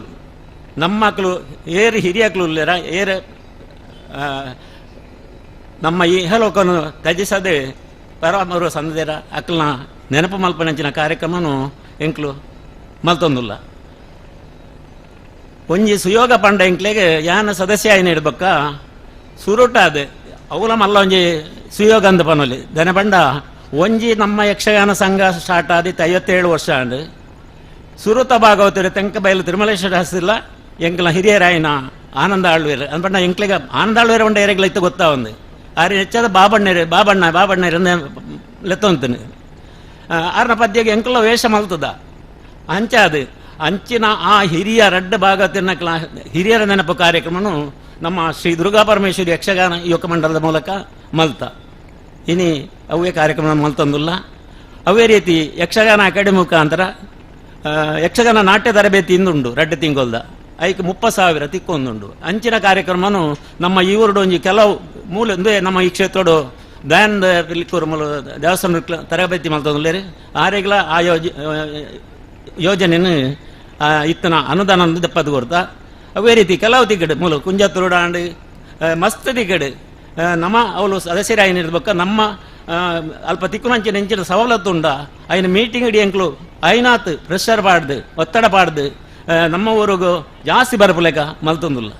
ನಮ್ಮ ಮಕ್ಕಳು ಏರು ಹಿರಿಯಕ್ಕಳು ಇಲ್ಲರ ಏರು ನಮ್ಮ ಈ ಇಹಲೋಕನು ತ್ಯಜಿಸದೆ ಪರಮರು ಸಂದೇರ ಅಕ್ಕಲ್ನ ನೆನಪು ಮಲ್ಪನಂಚಿನ ಕಾರ್ಯಕ್ರಮನು ಎಂಕ್ಲು ಮಲ್ತೊಂದುಲ್ಲ. ಒಂಜಿ ಸುಯೋಗ ಪಂಡ ಎಂಕ್ಲೆಗೆ ಯಾನ ಸದಸ್ಯ ಆಯ್ನ ಇಡ್ಬೇಕ ಸುರುಟಾದ ಅವಲ ಮಲ್ಲ ಒಂಜಿ ಸುಯೋಗ ಅಂದ ಪನೊಲಿ ದನ ಪಂಡ ಒಂಜಿ ನಮ್ಮ ಯಕ್ಷಗಾನ ಸಂಘ ಸ್ಟಾರ್ಟ್ ಆದಿ 57 ವರ್ಷ ಅಂಡ್ ಸುರುತ ಭಾಗವತರು ತೆಂಕ ಬಯಲು ತಿರುಮಲೇಶ್ವರ ಹಸ್ತಿಲ್ಲ ಎಂಕ್ಲ ಹಿರಿಯರಾಯಿನ ಆನಂದ ಆಳ್ವೇರು ಅಂದ್ಪಂಡ ಎಂಕ್ಲಿಗ ಆನಂದ ಆಳ್ವೇರು ಒಂಡ ಏರೆಗ್ಲ ಇತ್ತು ಗೊತ್ತಾ ಒಂದು ಆರು ಹೆಚ್ಚಾದ ಬಾಬಣ್ಣ ಲೆತ್ತೊಂತನು ಆರ್ನ ಪದ್ಯಗೆ ಎಂಕ್ಲ ವೇಷ ಮಲ್ತದ ಅಂಚಾದು ಅಂಚಿನ ಆ ಹಿರಿಯ ರಡ್ಡ ಭಾಗವತಿನ ಹಿರಿಯರ ನೆನಪು ಕಾರ್ಯಕ್ರಮನು ನಮ್ಮ ಶ್ರೀ ದುರ್ಗಾಪರಮೇಶ್ವರಿ ಯಕ್ಷಗಾನ ಯುವಕ ಮಂಡಲದ ಮೂಲಕ ಮಲ್ತ. ಇನಿ ಅವೇ ಕಾರ್ಯಕ್ರಮ ಮಲ್ತೊಂದುಲ್ಲ. ಅವೇ ರೀತಿ ಯಕ್ಷಗಾನ ಅಕಾಡೆಮಿ ಮುಖಾಂತರ ಯಕ್ಷಗಾನ ನಾಟ್ಯ ತರಬೇತಿ ಇಂದುಂಡು 2 ತಿಂಗೊಲ್ದ ಐಕ್ 30,000 ತಿಕ್ಕೊಂದುಂಡು. ಅಂಚಿನ ಕಾರ್ಯಕ್ರಮನು ನಮ್ಮ ಈ ಊರುಡು ಒಂಜಿ ಕೆಲವು ಮೂಲ ನಮ್ಮ ಈ ಕ್ಷೇತ್ರಡು ದಯಾನಂದ ಪಿಲಿಕೂರು ಮೂಲ ದೇವಸ್ಥಾನ ತರಬೇತಿ ಮಲ್ತೊಂದುಲ್ಲೇರಿ ಆರೆಗ್ಲ ಆ ಯೋಜನೆಯನ್ನು ಇತ್ತನ ಅನುದಾನ ದಪ್ಪದು ಕೊಡ್ತಾ. ಅವೇ ರೀತಿ ಕೆಲವು ತಿಕ್ಕಡು ಮೂಲ ಕುಂಜತ್ತುರುಡಾಂಡ್ ಮಸ್ತ್ ತಿಕ್ಕಡು ನಮ್ಮ ಅವಳು ಸದಸ್ಯರಾಯಿನಿರ್ಬೇಕ ನಮ್ಮ ಅಲ್ಪ ತಿಕ್ಕುನಂಚಿನ ಹೆಂಚಿನ ಸವಲತ್ತು ಉಂಡ ಐನ ಮೀಟಿಂಗ್ ಇಡಿ ಎಂಕ್ಲು ಐನಾತ್ ಪ್ರೆಷರ್ ಪಾಡ್ದು ಒತ್ತಡ ಪಾಡ್ದು ನಮ್ಮ ಊರಿಗೂ ಜಾಸ್ತಿ ಬರಪುಲೆಕ ಮಲ್ತೊಂದುಲ್ಲ.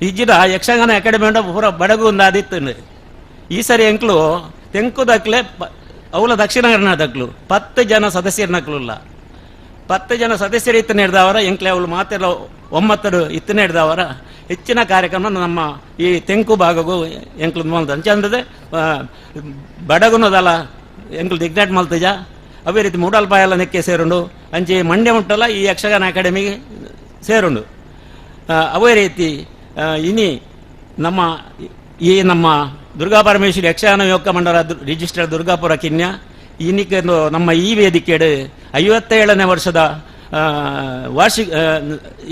ಇಜ್ಜಿದ ಯಕ್ಷಗಾನ ಅಕಾಡೆಮಿ ಉಂಡ ಪೂರ ಬಡಗು ಒಂದು ಆದಿತ್ತು. ಈ ಸರಿ ಎಂಕ್ಲು ತೆಂಕು ದಕ್ಲೆ ಅವಳ ದಕ್ಷಿಣ ಕರ್ನಾಟಕಲು 10 ಜನ ಸದಸ್ಯರನಕ್ಲಿಲ್ಲ. 10 ಜನ ಸದಸ್ಯರು ಇತ್ತನೆ ಹಿಡ್ದವರ ಎಂಕ್ಲೆ ಅವಳು ಮಾತೆಲ್ಲ 9 ಇತ್ತನೆ ಹಿಡ್ದವರ ಹೆಚ್ಚಿನ ಕಾರ್ಯಕ್ರಮ ನಮ್ಮ ಈ ತೆಂಕು ಭಾಗಗೂ ಎಂಕ್ಲು ಮಲ್ತ ಅಂಚಂದ್ರೆ ಬಡಗುನದಲ್ಲ ಎಂಕ್ಲು ದಿಗ್ನಾಟ್ ಮಲ್ತಜ ಅವೇ ರೀತಿ ಮೂಡಲ್ಪಾಯಲ್ಲ ನೆಕ್ಕೆ ಸೇರುಂಡು ಅಂಚೆ ಮಂಡ್ಯ ಮುಟ್ಟಲ್ಲ ಈ ಯಕ್ಷಗಾನ ಅಕಾಡೆಮಿಗೆ ಸೇರುಂಡು ಅವೇ ರೀತಿ ಇನಿ ನಮ್ಮ ದುರ್ಗಾ ಪರಮೇಶ್ವರಿ ಯಕ್ಷಗಾನ ಯೋಗ ಮಂಡಲ ರಿಜಿಸ್ಟರ್ ದುರ್ಗಾಪುರ ಕಿನ್ಯ ಇನ್ನಿಕ್ಕೆ ನಮ್ಮ ಈ ವೇದಿಕೆಡು 57ನೇ ವರ್ಷದ ವಾರ್ಷಿಕ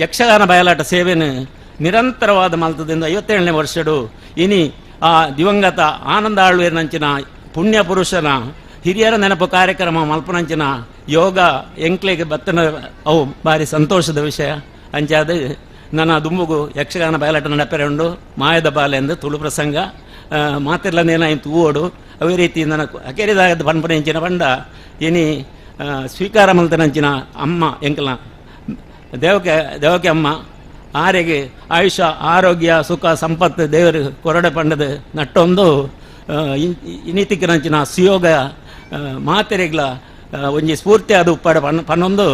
ಯಕ್ಷಗಾನ ಬಯಲಾಟ ಸೇವೆಯನ್ನು ನಿರಂತರವಾದ ಮಲ್ತದಿಂದ 57ನೇ ವರ್ಷಡು ಇನಿ ಆ ದಿವಂಗತ ಆನಂದ ಆಳ್ವೇರ್ನಂಚಿನ ಪುಣ್ಯ ಪುರುಷನ ಹಿರಿಯರ ನೆನಪು ಕಾರ್ಯಕ್ರಮ ಮಲ್ಪನಂಚಿನ ಯೋಗ ಎಂಕ್ಲೆಗೆ ಬತ್ತನ ಅವು ಭಾರಿ ಸಂತೋಷದ ವಿಷಯ ಅಂಚಾದ ನನ್ನ ದುಂಬುಗು ಯಕ್ಷಗಾನ ಬಯಲಾಟ ನಡಪೆರೆ ಉಂಡು ಮಾಯದ ಬಾಲೆ ಎಂದು ತುಳು ಪ್ರಸಂಗ ಮಾತಿರ್ಲನೇನಾಯ್ತು ಹೂವೋಡು ಅವೇ ರೀತಿ ನನ್ನ ಅಕೆರಿದಾಗದ ಪನ್ಪನೆಂಚಿನ ಪಂಡ ಇನಿ ಸ್ವೀಕಾರ ಮಲ್ತನಂಚಿನ ಅಮ್ಮ ಎಂಕಲ ದೇವಕ್ಕೆ ಅಮ್ಮ ಆರೆಗೆ ಆಯುಷ್ಯ ಆರೋಗ್ಯ ಸುಖ ಸಂಪತ್ತು ದೇವರು ಕೊರಡೆ ಪಂಡದ ನಟ್ಟೊಂದು ಇನಿತಿಕ್ಕನಂಚಿನ ಸುಯೋಗ ಮಾತೆರೆಗ್ಲ ಒಂಜಿ ಸ್ಫೂರ್ತಿ ಅದು ಉಪ್ಪಾಡ ಪನ್ನೊಂದು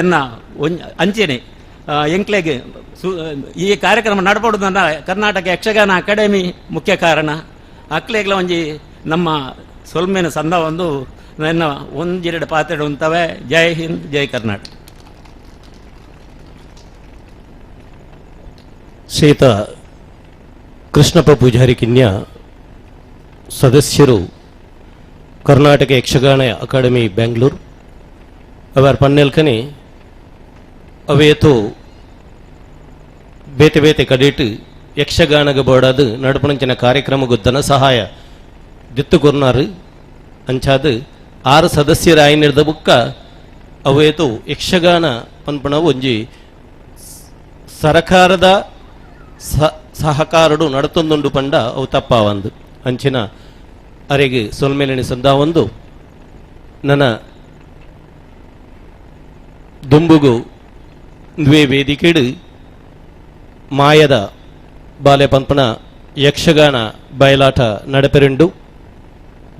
ಎನ್ನ ಅಂಚೆನೆ ಎಂಕ್ಲೆಗೆ ಈ ಕಾರ್ಯಕ್ರಮ ನಡಪಡುವುದನ್ನ ಕರ್ನಾಟಕ ಯಕ್ಷಗಾನ ಅಕಾಡೆಮಿ ಮುಖ್ಯ ಕಾರಣ ಅಕ್ಲೆಗ್ಲ ಒಂಜಿ ನಮ್ಮ ಸೊಲ್ಮೇನ ಸಂದ ಒಂದು ನನ್ನ ಒಂದೆರಡು ಪಾತ್ರೆ ಉಂತವೆ. ಜೈ ಹಿಂದ್, ಜೈ ಕರ್ನಾಟಕ. ಶ್ರೀಯುತ ಕೃಷ್ಣಪ್ಪ ಪೂಜಾರಿ ಕಿನ್ಯ ಸದಸ್ಯರು ಕರ್ನಾಟಕ ಯಕ್ಷಗಾನ ಅಕಾಡೆಮಿ ಬೆಂಗಳೂರು ಅವರ ಪನ್ನೆಲ್ಕನೆ ಅವೇತು ಬೇತೆ ಬೇತೆ ಕಡೆಟ್ ಯಕ್ಷಗಾನಗ ಬೋಡಾದು ನಡುಪಣಂಚಿನ ಕಾರ್ಯಕ್ರಮಗೂ ಧನ ಸಹಾಯ ದಿತ್ತು ಕೊರ್ನಾರು ಅಂಚಾದ 6 ಸದಸ್ಯರ ಆಯ್ನಿಡ್ದ ಬುಕ್ಕ ಅವೇತು ಯಕ್ಷಗಾನ ಪನ್ಪಣ ಒಂಜಿ ಸರಕಾರದ ಸಹಕಾರಡು ನಡತೊಂದುಂಡು ಪಂಡ ಅವು ತಪ್ಪಾವಂದು ಅಂಚಿನ ಅರೆಗೆ ಸೊಲ್ಮೇಲಣಿ ಸಂದ ಒಂದು ನನ್ನ ದುಂಬುಗು ದ್ವೇ ವೇದಿಕೆಡು ಮಾಯದ ಬಾಲೆ ಪಂಪನ ಯಕ್ಷಗಾನ ಬಯಲಾಟ ನಡಪೆರೆಂಡು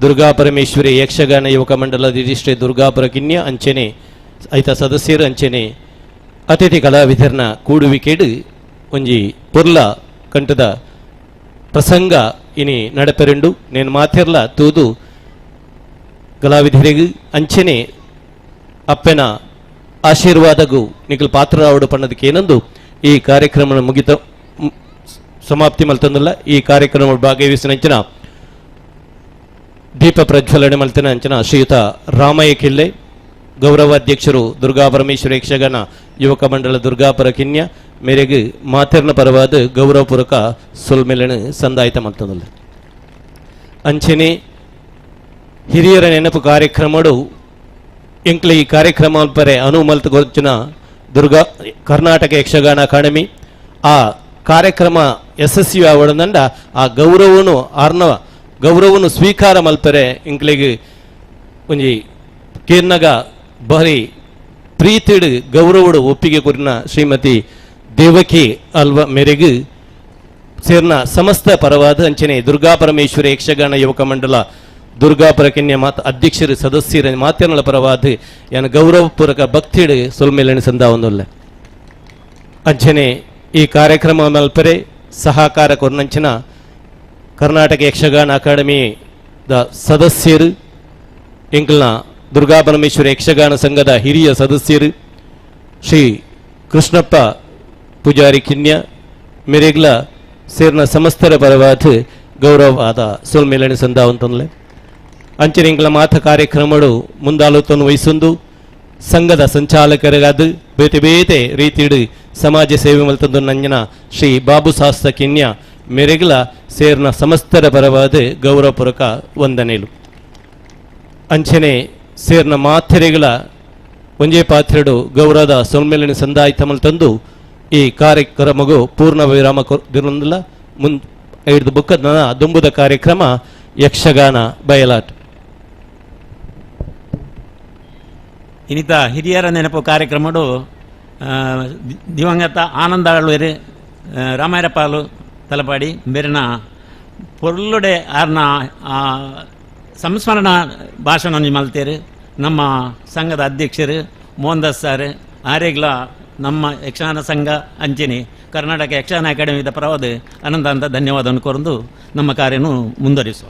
ದುರ್ಗಾ ಪರಮೇಶ್ವರಿ ಯಕ್ಷಗಾನ ಯುವಕ ಮಂಡಲ ರಿಜಿಸ್ಟ್ರೇ ದುರ್ಗಾಪುರ ಕಿನ್ಯ ಅಂಚೆನೆ ಐತ ಸದಸ್ಯರು ಅಂಚೆನೆ ಅತಿಥಿ ಕಲಾವಿದರ್ನ ಕೂಡುವಿಕೆಡು ಒಂಜಿ ಪುರ್ಲ ಕಂಠದ ಪ್ರಸಂಗ ಇನಿ ನಡಪೆರೆಂಡು ನೇನು ಮಾತಿರ್ಲ ತೂದು ಕಲಾವಿದರಿಗೆ ಅಂಚೆನೆ ಅಪ್ಪೆನ ಆಶೀರ್ವಾದಗೂ ನಿಖಲ್ ಪಾತ್ರರಾವಡು ಪಣ್ಣದಕ್ಕೆ ಏನೊಂದು ಈ ಕಾರ್ಯಕ್ರಮ ಮುಗಿತ ಸಮಾಪ್ತಿ ಮಲ್ತಂದಲ್ಲ. ಈ ಕಾರ್ಯಕ್ರಮ ಭಾಗವಹಿಸಿನ ದೀಪ ಪ್ರಜ್ವಲನೆ ಮಲ್ತಿನ ಅಂಚನ ಶ್ರೀಯುತ ರಾಮಯ್ಯ ಕಿಲ್ಲೆ ಗೌರವಾಧ್ಯಕ್ಷರು ದುರ್ಗಾ ಪರಮೇಶ್ವರಿ ಯಕ್ಷಗಾನ ಯುವಕ ಮಂಡಲ ದುರ್ಗಾಪುರ ಕಿನ್ಯ ಮೇರೆಗೆ ಮಾತೆರ್ನ ಪರವಾದ ಗೌರವಪೂರ್ವಕ ಸೊಲ್ಮೇಲನ ಸಂದಾಯಿತ ಮಲ್ತಂದಲ್ಲ. ಅಂಚನೆ ಹಿರಿಯರ ನೆನಪು ಕಾರ್ಯಕ್ರಮಗಳು ಎಂಕ್ಲೆ ಈ ಕಾರ್ಯಕ್ರಮ ಪರೆ ಅನುಮಲ್ತ ಗೊಚ್ಚಿನ ದುರ್ಗಾ ಕರ್ನಾಟಕ ಯಕ್ಷಗಾನ ಅಕಾಡೆಮಿ ಆ ಕಾರ್ಯಕ್ರಮ ಯಶಸ್ವಿ ಆವಡಂದ ಆ ಗೌರವನು ಸ್ವೀಕಾರ ಮಲ್ಪರೆ ಇಂಕ್ಲೆಗೆ ಒಂಜಿ ಕೇರ್ನಗ ಬಹರಿ ಪ್ರೀತಿಡು ಗೌರವಡು ಒಪ್ಪಿಗೆ ಕೊರಿನ ಶ್ರೀಮತಿ ದೇವಕಿ ಅಲ್ವ ಮೇರೆಗೆ ಸೇರ್ನ ಸಮಸ್ತ ಪರವಾದ ಅಂಚನೆ ದುರ್ಗಾ ಪರಮೇಶ್ವರಿ ಯಕ್ಷಗಾನ ಯುವಕ ಮಂಡಲ ದುರ್ಗಾಪುರ ಕಿನ್ಯ ಅಧ್ಯಕ್ಷರು ಸದಸ್ಯರ ಮಾತೇನಲ ಪರವಾದ ಯಾನ ಗೌರವಪೂರ್ವಕ ಭಕ್ತಿಡು ಸೊಲ್ಮೇಲಣಿ ಸಂದ ಒಂದೊಲ್ಲೆ ಅಂಚನೆ ಈ ಕಾರ್ಯಕ್ರಮ ಮಲ್ಪರೆ ಸಹಕಾರ ಕೊರ್ನಂಚಿನ ಕರ್ನಾಟಕ ಯಕ್ಷಗಾನ ಅಕಾಡೆಮಿ ಸದಸ್ಯರು ಎಂಕಲ್ನ ದುರ್ಗಾ ಪರಮೇಶ್ವರಿ ಯಕ್ಷಗಾನ ಸಂಘದ ಹಿರಿಯ ಸದಸ್ಯರು ಶ್ರೀ ಕೃಷ್ಣಪ್ಪ ಪೂಜಾರಿ ಕಿನ್ಯ ಮೆರೆಗ್ಲ ಸೇರ್ನ ಸಮಸ್ತರ ಪರವಾದ ಗೌರವವಾದ ಸೊಲ್ಮೇಲಣಿ ಸಂದ ಅಂತಂದ್ಲೆ ಅಂಚನೆ ಎಂಕಲ ಮಾತ ಕಾರ್ಯಕ್ರಮಗಳು ಮುಂದಾಲೋತನ್ನು ವಹಿಸೊಂದು ಸಂಘದ ಸಂಚಾಲಕರಿಗಾದ ಬೇತೆ ಬೇತೆ ರೀತಿಡು ಸಮಾಜ ಸೇವೆ ಮಲ್ತಂದು ನಂಜನ ಶ್ರೀ ಬಾಬು ಶಾಸ್ತ್ರ ಕಿನ್ಯ ಮೆರೆಗ್ಲ ಸೇರ್ನ ಸಮಸ್ತರ ಪರವಾದ ಗೌರವಪೂರ್ವಕ ವಂದನೆಲು ಅಂಚನೆ ಸೇರ್ನ ಮಾತೆರೆಗಳ ಒಂಜೇ ಪಾತ್ರೆಡು ಗೌರವದ ಸೊಲ್ಮೇಲಣಿ ಸಂದಾಯಿತ ಮಲ್ತಂದು ಈ ಕಾರ್ಯಕ್ರಮಗೂ ಪೂರ್ಣ ವಿರಾಮ ಕೊರದಿರಲಿಲ್ಲ. ಐದು ಬುಕ್ಕದ ದುಂಬುದ ಕಾರ್ಯಕ್ರಮ ಯಕ್ಷಗಾನ ಬಯಲಾಟ. ಇನ್ನಿತ ಹಿರಿಯರ ನೆನಪು ಕಾರ್ಯಕ್ರಮಡು ದಿವಂಗತ ಆನಂದ ಆಳ್ವೇರು ರಾಮಾಯರಪಾಲು ತಲಪಾಡಿ ಬೇರೆನ ಪೊರ್ಲುಡೆ ಆರ್ನ ಸಂಸ್ಮರಣ ಭಾಷಣ ಮಲ್ತೇರು ನಮ್ಮ ಸಂಘದ ಅಧ್ಯಕ್ಷರು ಮೋಹನ್ ದಾಸ್ ಸಾರ್ ಆರೇಗ್ಲ ನಮ್ಮ ಯಕ್ಷಗಾನ ಸಂಘ ಅಂಚನೆ ಕರ್ನಾಟಕ ಯಕ್ಷಗಾನ ಅಕಾಡೆಮಿದ ಪರವಾದ ಅನಂತ ಧನ್ಯವಾದವನ್ನು ಕೋರ್ದು ನಮ್ಮ ಕಾರ್ಯನು ಮುಂದುವರಿಸುವ.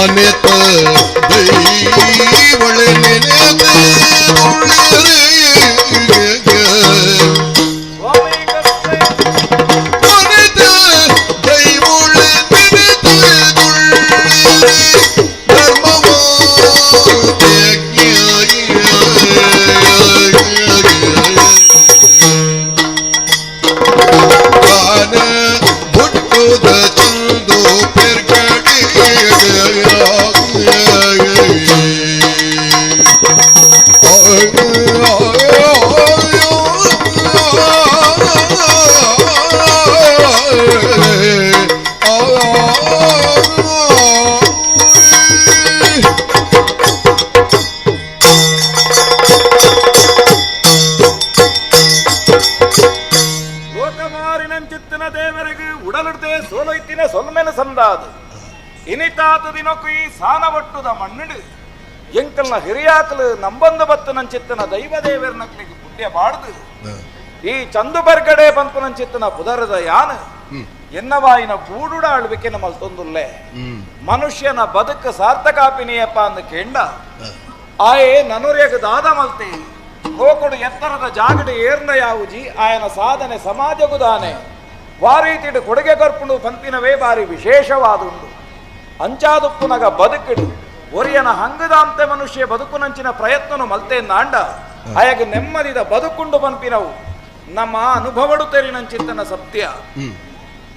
ಅನೆತ ದೈವಳೆ ನೆನೆದೆ ಅನೆತ ದೈವಳೆ ನೆನೆದೆ ಧರ್ಮವ ಬುಟ್ಟುದ ಚಂದು ಪೆರ್ಗಡೆ ಲೋಕಮಾರಿನಂಚಿತ್ತಿನ ದೇವರಿಗೆ ಉಡಲಿಡ್ದೆ ಸೋಲೊಯ್ತಿನ ಸೊಲ್ಮೆನ ಸಂದಾದು ಇನಿತಾತ ದಿನಕ್ಕೂ ಈ ಸಾನ ಒಟ್ಟುದ ಮಣ್ಣಿಡು ಎಂಕಲ್ನ ಹಿರಿಯಾಕಲು ನಂಬಂದು ಬತ್ತು ನಂಚಿತ್ತನ ದೈವ ದೇವರ ನಕ್ಲಿಗೆ ಪುಣ್ಯ ಬಾಡ್ದು ಈ ಚಂದು ಬರ್ಗಡೆ ಬಂತು ನಂಚಿತ್ತನ ಪುದರದ ಯಾನ ಎನ್ನವಾಯಿನ ಗೂಡುಡ ಆಳ್ವಿಕೆ ನಮ್ಮಲ್ಲಿ ತೊಂದುಲ್ಲೆ ಮನುಷ್ಯನ ಬದುಕ ಸಾರ್ಥಕಾಪಿನಿಯಪ್ಪ ಅಂದ ಕೇಂಡ ಆಯೆ ನನುರ್ಯಗ ದಾದ ಮಲ್ತೆ ಲೋಕಡು ಎತ್ತರದ ಜಾಗಡೆ ಏರ್ನ ಯಾವುಜಿ ಆಯನ ಸಾಧನೆ ಸಮಾಜಗುದಾನೆ ವಾರೀತಿಡು ಕೊಡುಗೆ ಕೊರ್ಪುಂಡು ಪಂಪಿನವೇ ಬಾರಿ ವಿಶೇಷವಾದುಂಡು ಅಂಚಾದುಪ್ಪುನಗ ಬದುಕಿಡು ಒರಿಯನ ಹಂಗದಾಂತೆ ಮನುಷ್ಯ ಬದುಕುನಂಚಿನ ಪ್ರಯತ್ನನು ಮಲ್ತೆಂದಾಂಡ ಆಯಗ ನೆಮ್ಮದಿದ ಬದುಕುಂಡು ಪಂಪಿನವು ನಮ್ಮ ಅನುಭವಡು ತೆರಿನಂಚಿತ್ತನ ಸತ್ಯ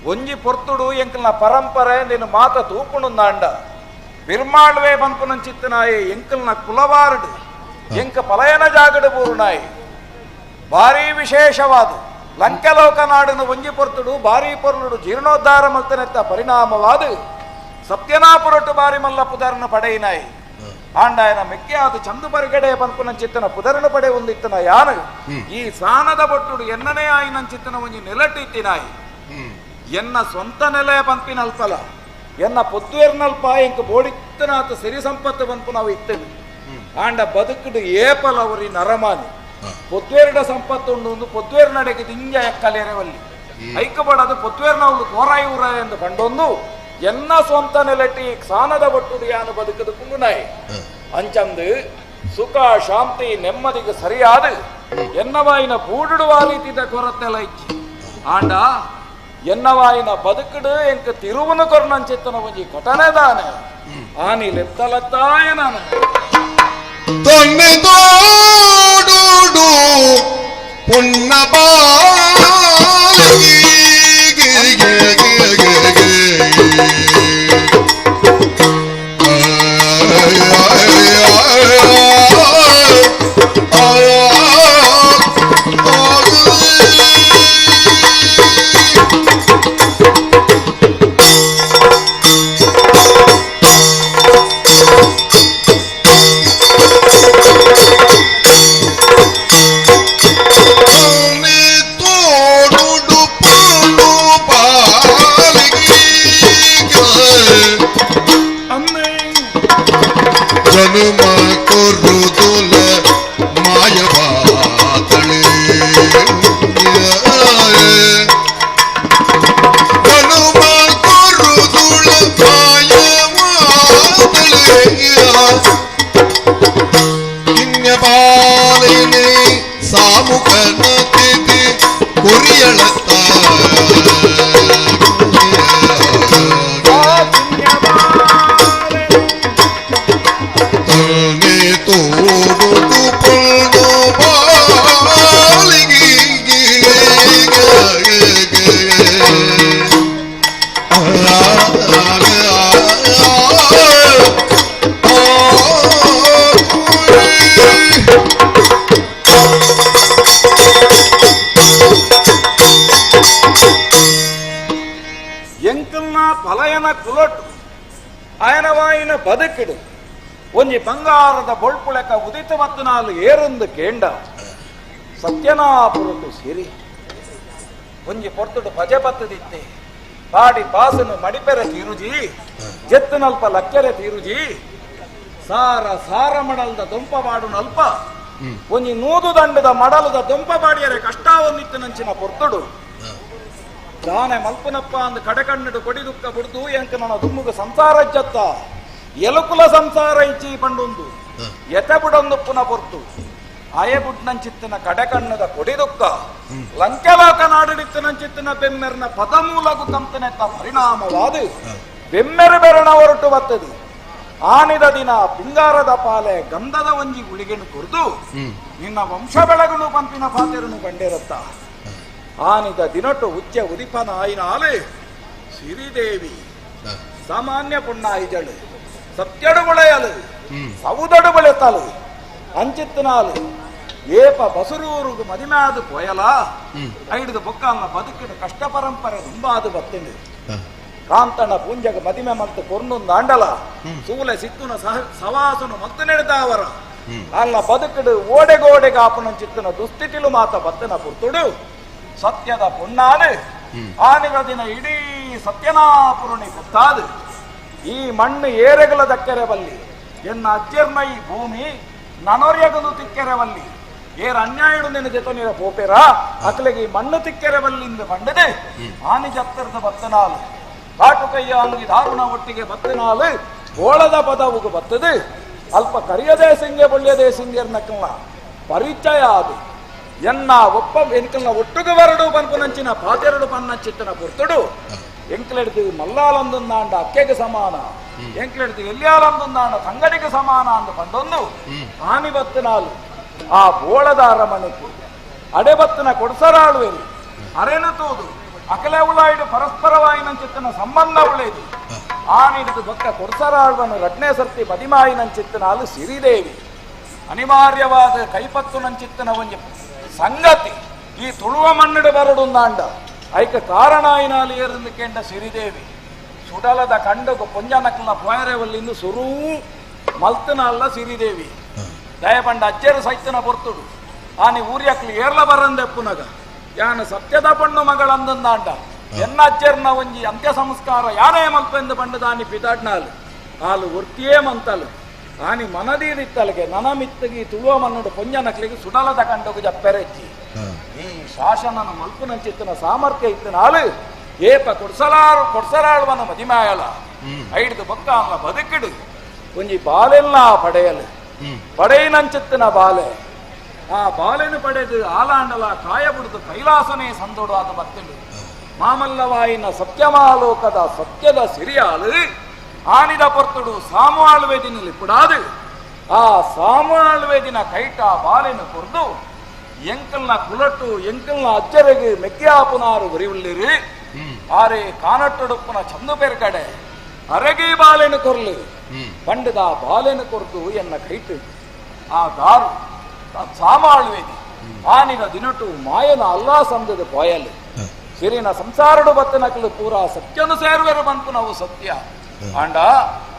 ಒಂಜಿ ಪೊರ್ತುಡು ಎಂಕಲ್ನ ಪರಂಪರೆ ನಿನ್ನ ಮಾತ ತೂಪುಂಡುಂದಾಂಡ ಬಿರ್ಮಾಳ್ವೇ ಬಂಪುನಂಚಿತ್ತನಾಯೆ ಎಂಕಲ್ನ ಕುಲವಾರಡು ಎಂಕ ಪಲಯನ ಜಾಗಡು ಬೂರುನಾಯಿ ಭಾರಿ ವಿಶೇಷವಾದ ಲಂಕಲೋಕ ನಾಡಿನ ಒಂಜಿ ಪೊರ್ತುಡು ಭಾರಿ ಪೊರ್ಲುಡು ಜೀರ್ಣೋದ್ಧಾರ ಮಲ್ತನೆತ್ತ ಪರಿಣಾಮವಾದ ಸತ್ಯನಾಪುರಟ್ಟು ಬಾರಿ ಮಲ್ಲ ಪುದರನ ಪಡೆಯಿನಾಯಿ ಆಂಡಾಯನ ಮೆಕ್ಕೆ ಅದು ಚಂದು ಬರಿಗಡೆ ಪಂಪುನಂಚಿತ್ತನ ಪುದರನ ಪಡೆ ಒಂದಿತ್ತನ ಯಾನು ಈ ಸಾನದ ಬೊಟ್ಟುಡು ಎನ್ನನೇ ಆಯಿನಂಚಿತ್ತನ ಒಂಜಿ ನೆಲಟ್ಟಿತ್ತಿನಾಯಿ ಎನ್ನ ಸ್ವಂತ ನೆಲೆ ಪಂಪಿನಲ್ಪಲ ಎನ್ನ ಪೊತ್ತುವೆರ್ನಲ್ಪ ಎಂಕ ಬೋಡಿತ್ತನಾತ ಸಿರಿ ಸಂಪತ್ತು ಪಂಪು ನಾವು ಇತ್ತೇವೆ ಆಂಡ ಬದುಕುಡು ಏಪಲ ಅವರಿ ನರಮಾನಿ ಪೊತ್ತುವೆರಡ ಸಂಪತ್ತು ಉಂಡು ಪೊತ್ತುವೇರ್ ನಡೆಗೆ ದಿಂಜ ಎಕ್ಕಲೇರವಲ್ಲಿ ಐಕಬಡದು ಪೊತ್ತುವೇರ್ನ ಒಂದು ಕೋರಾಯಿ ಊರ ಎಂದು ಕಂಡೊಂದು ಎನ್ನ ಸ್ವಂತ ನೆಲಟಿ ಸಾನದ ಬಟ್ಟುಡು ಯಾನು ಬದುಕದು ಕುಂಗುನಾಯಿ ಅಂಚಂದು ಸುಖ ಶಾಂತಿ ನೆಮ್ಮದಿಗೆ ಸರಿಯಾದ ಎನ್ನವಾಯಿನ ಬೂಡುಡುವ ರೀತಿದ ಕೊರತೆಲ್ಲ ಇಚ್ಚಿ ಆಂಡ ಎನ್ನವಾಯಿನ ಬದುಕುಡು ಎಂಕ ತಿರುವನು ಕೊರ್ನಂಚಿತ್ತನ ಒಂಜಿ ಘಟನೆದಾನೆ ಆನಿ ಲೆತ್ತಲತ್ತಾಯ ನಾನು ತೊನ್ನೆ ತೋಡುಡು ಪುಣ್ಣ ಬಾಲಗಿ ಜನುಮ ಕೊರುದುಲ ಮಾಯವಾದಳೆ ಜನುಮ ಕೊರುದುಳ ಮಾಯವಾದಳೆ ಕಿನ್ಯಪಾಲಿನಿ ಸಾಮುಖನ ತಿಥಿ ಕೊರಿಯಳತ್ತ ಎಂಕಲ್ನ ಪಲಯನ ಕುಲೊಟ್ಟು ಆಯನವಾಯಿನ ಬದುಕಿಡು ಒಂಜಿ ಬಂಗಾರದ ಬೊಳ್ಪುಳೆಕ ಉದಿತ ಮತ್ತು ನಾಲು ಏರೊಂದು ಕೇಂಡ ಸತ್ಯನಾಪುರಟ್ಟು ಸಿರಿ ಒಂಜಿ ಪೊರ್ತುಡು ಪಜೆ ಬತ್ತದಿತ್ತೆ ಪಾಡಿ ಪಾಸನು ಮಡಿಪೆರೆ ತೀರುಜಿ ಜೆತ್ತನಲ್ಪ ಲಕ್ಕೆರೆ ತೀರುಜಿ ಸಾರ ಸಾರ ಮಡಲ್ದ ದೊಂಪ ಬಾಡು ನಲ್ಪ ಒಂಜಿ ನೂದು ದಂಡದ ಮಡಲದ ದೊಂಪ ಬಾಡಿಯರೆ ಕಷ್ಟ ಒಂದಿತ್ತು ನಂಚಿನ ಪೊರ್ತುಡು ದಾನೆ ಮಲ್ಪನಪ್ಪ ಅಂದು ಕಡೆ ಕಣ್ಣಡು ಕೊಡಿ ದುಃಖ ಬಿಡ್ದು ಎಂಕ ನನ್ನ ದುಮ್ಮುಗ ಸಂಸಾರ ಜತ್ತ ಎಲುಕುಲ ಸಂಸಾರ ಇಚ್ಚಿ ಪಂಡೊಂದು ಎತೆಬುಡೊಂದು ಪುನಃ ಪೊರ್ತು ಅಯಬುಡ್ನಂಚಿತ್ತಿನ ಕಡೆಕಣ್ಣದ ಕೊಡಿದುಕ್ಕ ಲಂಕೆಲೋಕ ನಾಡಿಡಿತ್ತಿನಂಚಿತ್ತಿನ ಬೆಮ್ಮೆರ್ನ ಪದಮೂಲಗು ಕಂತನೆತ್ತ ಪರಿಣಾಮವಾದ ಬೆಮ್ಮೆರು ಬೆರಣ ಹೊರಟು ಬತ್ತದು ಆನಿದ ದಿನ ಪಿಂಗಾರದ ಪಾಲೆ ಗಂಧದ ಒಂಜಿ ಗುಳಿಗೆನು ಕುರಿದು ನಿನ್ನ ವಂಶ ಬೆಳಗುನು ಪಂಪಿನ ಪಾತೆರನು ಕಂಡಿರುತ್ತ ಆನಿದ ದಿನಟ್ಟು ಉಚ್ಚ ಉದಿಪನ ಆಯಿನ ಆಲೆ ಸಿರಿದೇವಿ ಸಾಮಾನ್ಯ ಪುಣ್ಣಾಯಿಜಳು ಸತ್ಯಡು ಬಳೆಯಲು ಸೌದಡು ಬಳೆತಲು ಅಂಚಿತ್ತನಾಲು ಏಪ ಬಸುರೂರುಗು ಮದಿಮಾದು ಪೋಯಲ ಐಡಿದ ಬೊಕ್ಕಲ್ನ ಬದುಕಿನ ಕಷ್ಟ ಪರಂಪರೆ ದುಂಬಾದು ಬತ್ತಿಂಡು ಕಾಂತನ ಪುಂಜಗ ಮದಿಮೆ ಮತ್ತು ಕೊರ್ನೊಂದು ಅಂಡಲ ಸೂಲೆ ಸಿತ್ತುನ ಸವಾಸನು ಮತ್ತು ನೆಡೆದವರ ಅಲ್ಲ ಬದುಕಿಡು ಓಡೆಗೋಡೆಗ ಆಪನ ಚಿತ್ತನ ದುಸ್ಥಿತಿಲು ಮಾತ ಬತ್ತನ ಪುರ್ತುಡು ಸತ್ಯದ ಪುಣ್ಣಾನು ಆನಿಗ ದಿನ ಇಡೀ ಸತ್ಯನಾಪುರುಣಿ ಗೊತ್ತಾದು ಈ ಮಣ್ಣು ಏರೆಗಲ ದಕ್ಕೆರೆವಲ್ಲಿ ಎನ್ನ ಅಜ್ಜರ್ನ ಈ ಭೂಮಿ ನನೊರ್ಯಗದು ತಿಕ್ಕೆರೆವಲ್ಲಿ ಏರ ಅನ್ಯಾಯಡು ನೆನೆದೆತ ನೀರ ಪೋಪೆರ ಅಕ್ಲೆಗೆ ಈ ಮಣ್ಣು ತಿಕ್ಕೆರೆವಲ್ಲಿಂದ ಬಂಡದೆ ಆನಿ ಜತ್ತರದ ಬತ್ತನಾಲು ಕಾಟು ಕೈಯ ಅಂಗಿ ದಾರುಣ ಒಟ್ಟಿಗೆ ಬತ್ತನಾಲು ಗೋಳದ ಪದವುಗು ಬತ್ತದು ಅಲ್ಪ ಕರಿಯದೇ ಸಿಂಗೆ ಬೊಳ್ಯದೇ ಸಿಂಗೆರ್ನಕ್ಕಲ್ಲ ಪರಿಚಯ ಅದು ಎನ್ನ ಒಪ್ಪ ಎನ್ಕಲ್ನ ಒಟ್ಟುಗೆ ಬರಡು ಪನ್ಪುನಂಚಿನ ಪಾತೆರಡು ಪನ್ನಚ್ಚಿತ್ತನ ಪುರ್ತುಡು ಎಂಕ್ಲೆಡ್ದು ಮಲ್ಲಾಲಂದುಂದಾಂಡ ಅಕ್ಕೆಗೆ ಸಮಾನ ಎಂಕ್ಲೆಡ್ದು ಎಲ್ಲಿಯಾಲಂದುಂದಾಂಡ ಸಂಗಡಿಗೆ ಸಮಾನ ಅಂದು ಬಂದೊಂದು ಆನಿ ಬತ್ತನಾಲು ಆ ಬೋಳದ ಅರಮನೆಗೆ ಅಡೆಬತ್ತನ ಕೊಡಸರಾಳುವೆರು ಅರೆನು ತೂದು ಅಕಲೆ ಉಳಾಯಿಡು ಪರಸ್ಪರವಾಯಿನಂಚಿತ್ತನ ಸಂಬಂಧ ಉಳೇದು ಆನಿಡಿದು ಬೊಕ್ಕ ಕೊಡಸರಾಳುವನು ರಡ್ನೇ ಸರ್ತಿ ಬದಿಮಾಯಿನಂಚಿತ್ತನಾಲು ಸಿರಿದೇವಿ ಅನಿವಾರ್ಯವಾದ ಕೈಪತ್ತು ನಂಚಿತ್ತನ ಒಂಜಿ ಸಂಗತಿ ಈ ತುಳುವ ಮಣ್ಣಿಡು ಬರಡುಂದಾಂಡ ಐಕ ಕಾರಣಾಯಿನಾಲು ಏರಿಂದ ಕೆಂಡ ಸಿರಿದೇವಿ ಸುಡಲದ ಕಂಡಗು ಪೊಂಜನಕ್ಲ ಪೋಯರೆವಲ್ಲಿಂದ ಸುರೂ ಮಲ್ತನ ಅಲ್ಲ ಸಿರಿದೇವಿ ದಯಪಂಡ ಅಜ್ಜರು ಸೈತನ ಪೊರ್ತುಡು ಆನಿ ಊರ್ಯಕ್ಲು ಏರ್ಲ ಬರಂದೆ ಪುನಗ ಯಾನ ಸತ್ಯದ ಪಣ್ಣು ಮಗಳಂದಂದಾಂಡ ಎನ್ನ ಅಜ್ಜರ್ನ ಒಂಜಿ ಅಂತ್ಯ ಸಂಸ್ಕಾರ ಯಾನೇ ಮಲ್ಪೆಂದು ಪಂಡದಾನಿ ಪಿತಾಡ್ನಾಲು ಹಾಲು ಒರ್ತಿಯೇ ಮಂತಲು ಆನಿ ಮನದೀದಿತ್ತಲ್ಗೆ ನನ ಮಿತ್ತಗಿ ತುಳುವ ಮನ್ನಡು ಪೊಂಜನಕ್ಲಿಗೆ ಸುಡಲದ ಕಂಡಗು ಜಪ್ಪೆರೆಚ್ಚಿ ಈ ಶಾಸನನ ಮಲ್ಪುನಂಚಿತ್ತನ ಸಾಮರ್ಥ್ಯ ಇತ್ತನಾಲು ಏಪ ಕೊಡ್ಸಲಾಳುವನ ಮದಿಮಾಯಳ ಐಡ್ದು ಬೊಕ್ಕ ಅಲ್ಲ ಬದುಕಿಡು ಒಂಜಿ ಬಾಲೆಲ್ಲ ಪಡೆಯಲು ಪಡೆಯಿನಂಚಿತ್ತಿನ ಬಾಲೆ ಆ ಬಾಲೆನು ಪಡೆದು ಆಲಾಂಡಲ ಕಾಯಬಿಡುದು ಕೈಲಾಸನೇ ಸಂದೋಡು ಆದ ಬತ್ತಿಡು ಮಾಮಲ್ಲವಾಯಿನ ಸತ್ಯಮಾಲೋಕದ ಸತ್ಯದ ಸಿರಿಯಾಳು ಆನಿದ ಪೊರ್ತುಡು ಸಾಮುವಾಳುವೆದಿನಲ್ಲಿ ಪುಡಾದು ಆ ಸಾಮುವಾಳುವೆದಿನ ಕೈಟ ಬಾಲೆನು ಕೊರ್ದು ಎಂಕಲ್ನ ಕುಲಟ್ಟು ಎಂಕಲ್ನ ಅಜ್ಜರೆಗೆ ಮೆಕ್ಕಿಯಾಪುನಾರು ಉರಿವುಳ್ಳಿರಿ ಆರೆ ಕಾನಟ್ಟುಡುಪ್ಪನ ಚಂದು ಪೆರ್ಕಡೆ ಅರಗಿ ಬಾಲೆನು ಕೊರ್ಲು ಪಂಡದ ಬಾಲೆನು ಕೊರ್ದು ಎನ್ನ ಕೈಟು ಆ ದಾರು ಸಾಮಾಳುವೆದಿ ಆನಿನ ದಿನಟು ಮಾಯನ ಅಲ್ಲಾ ಸಂದದ ಪೋಯಲು ಸಿರಿನ ಸಂಸಾರಡು ಬತ್ತನಕಲು ಪೂರಾ ಸತ್ಯನು ಸೇರುವೆರು ಬಂತು ನಾವು ಸತ್ಯ ಅಂಡ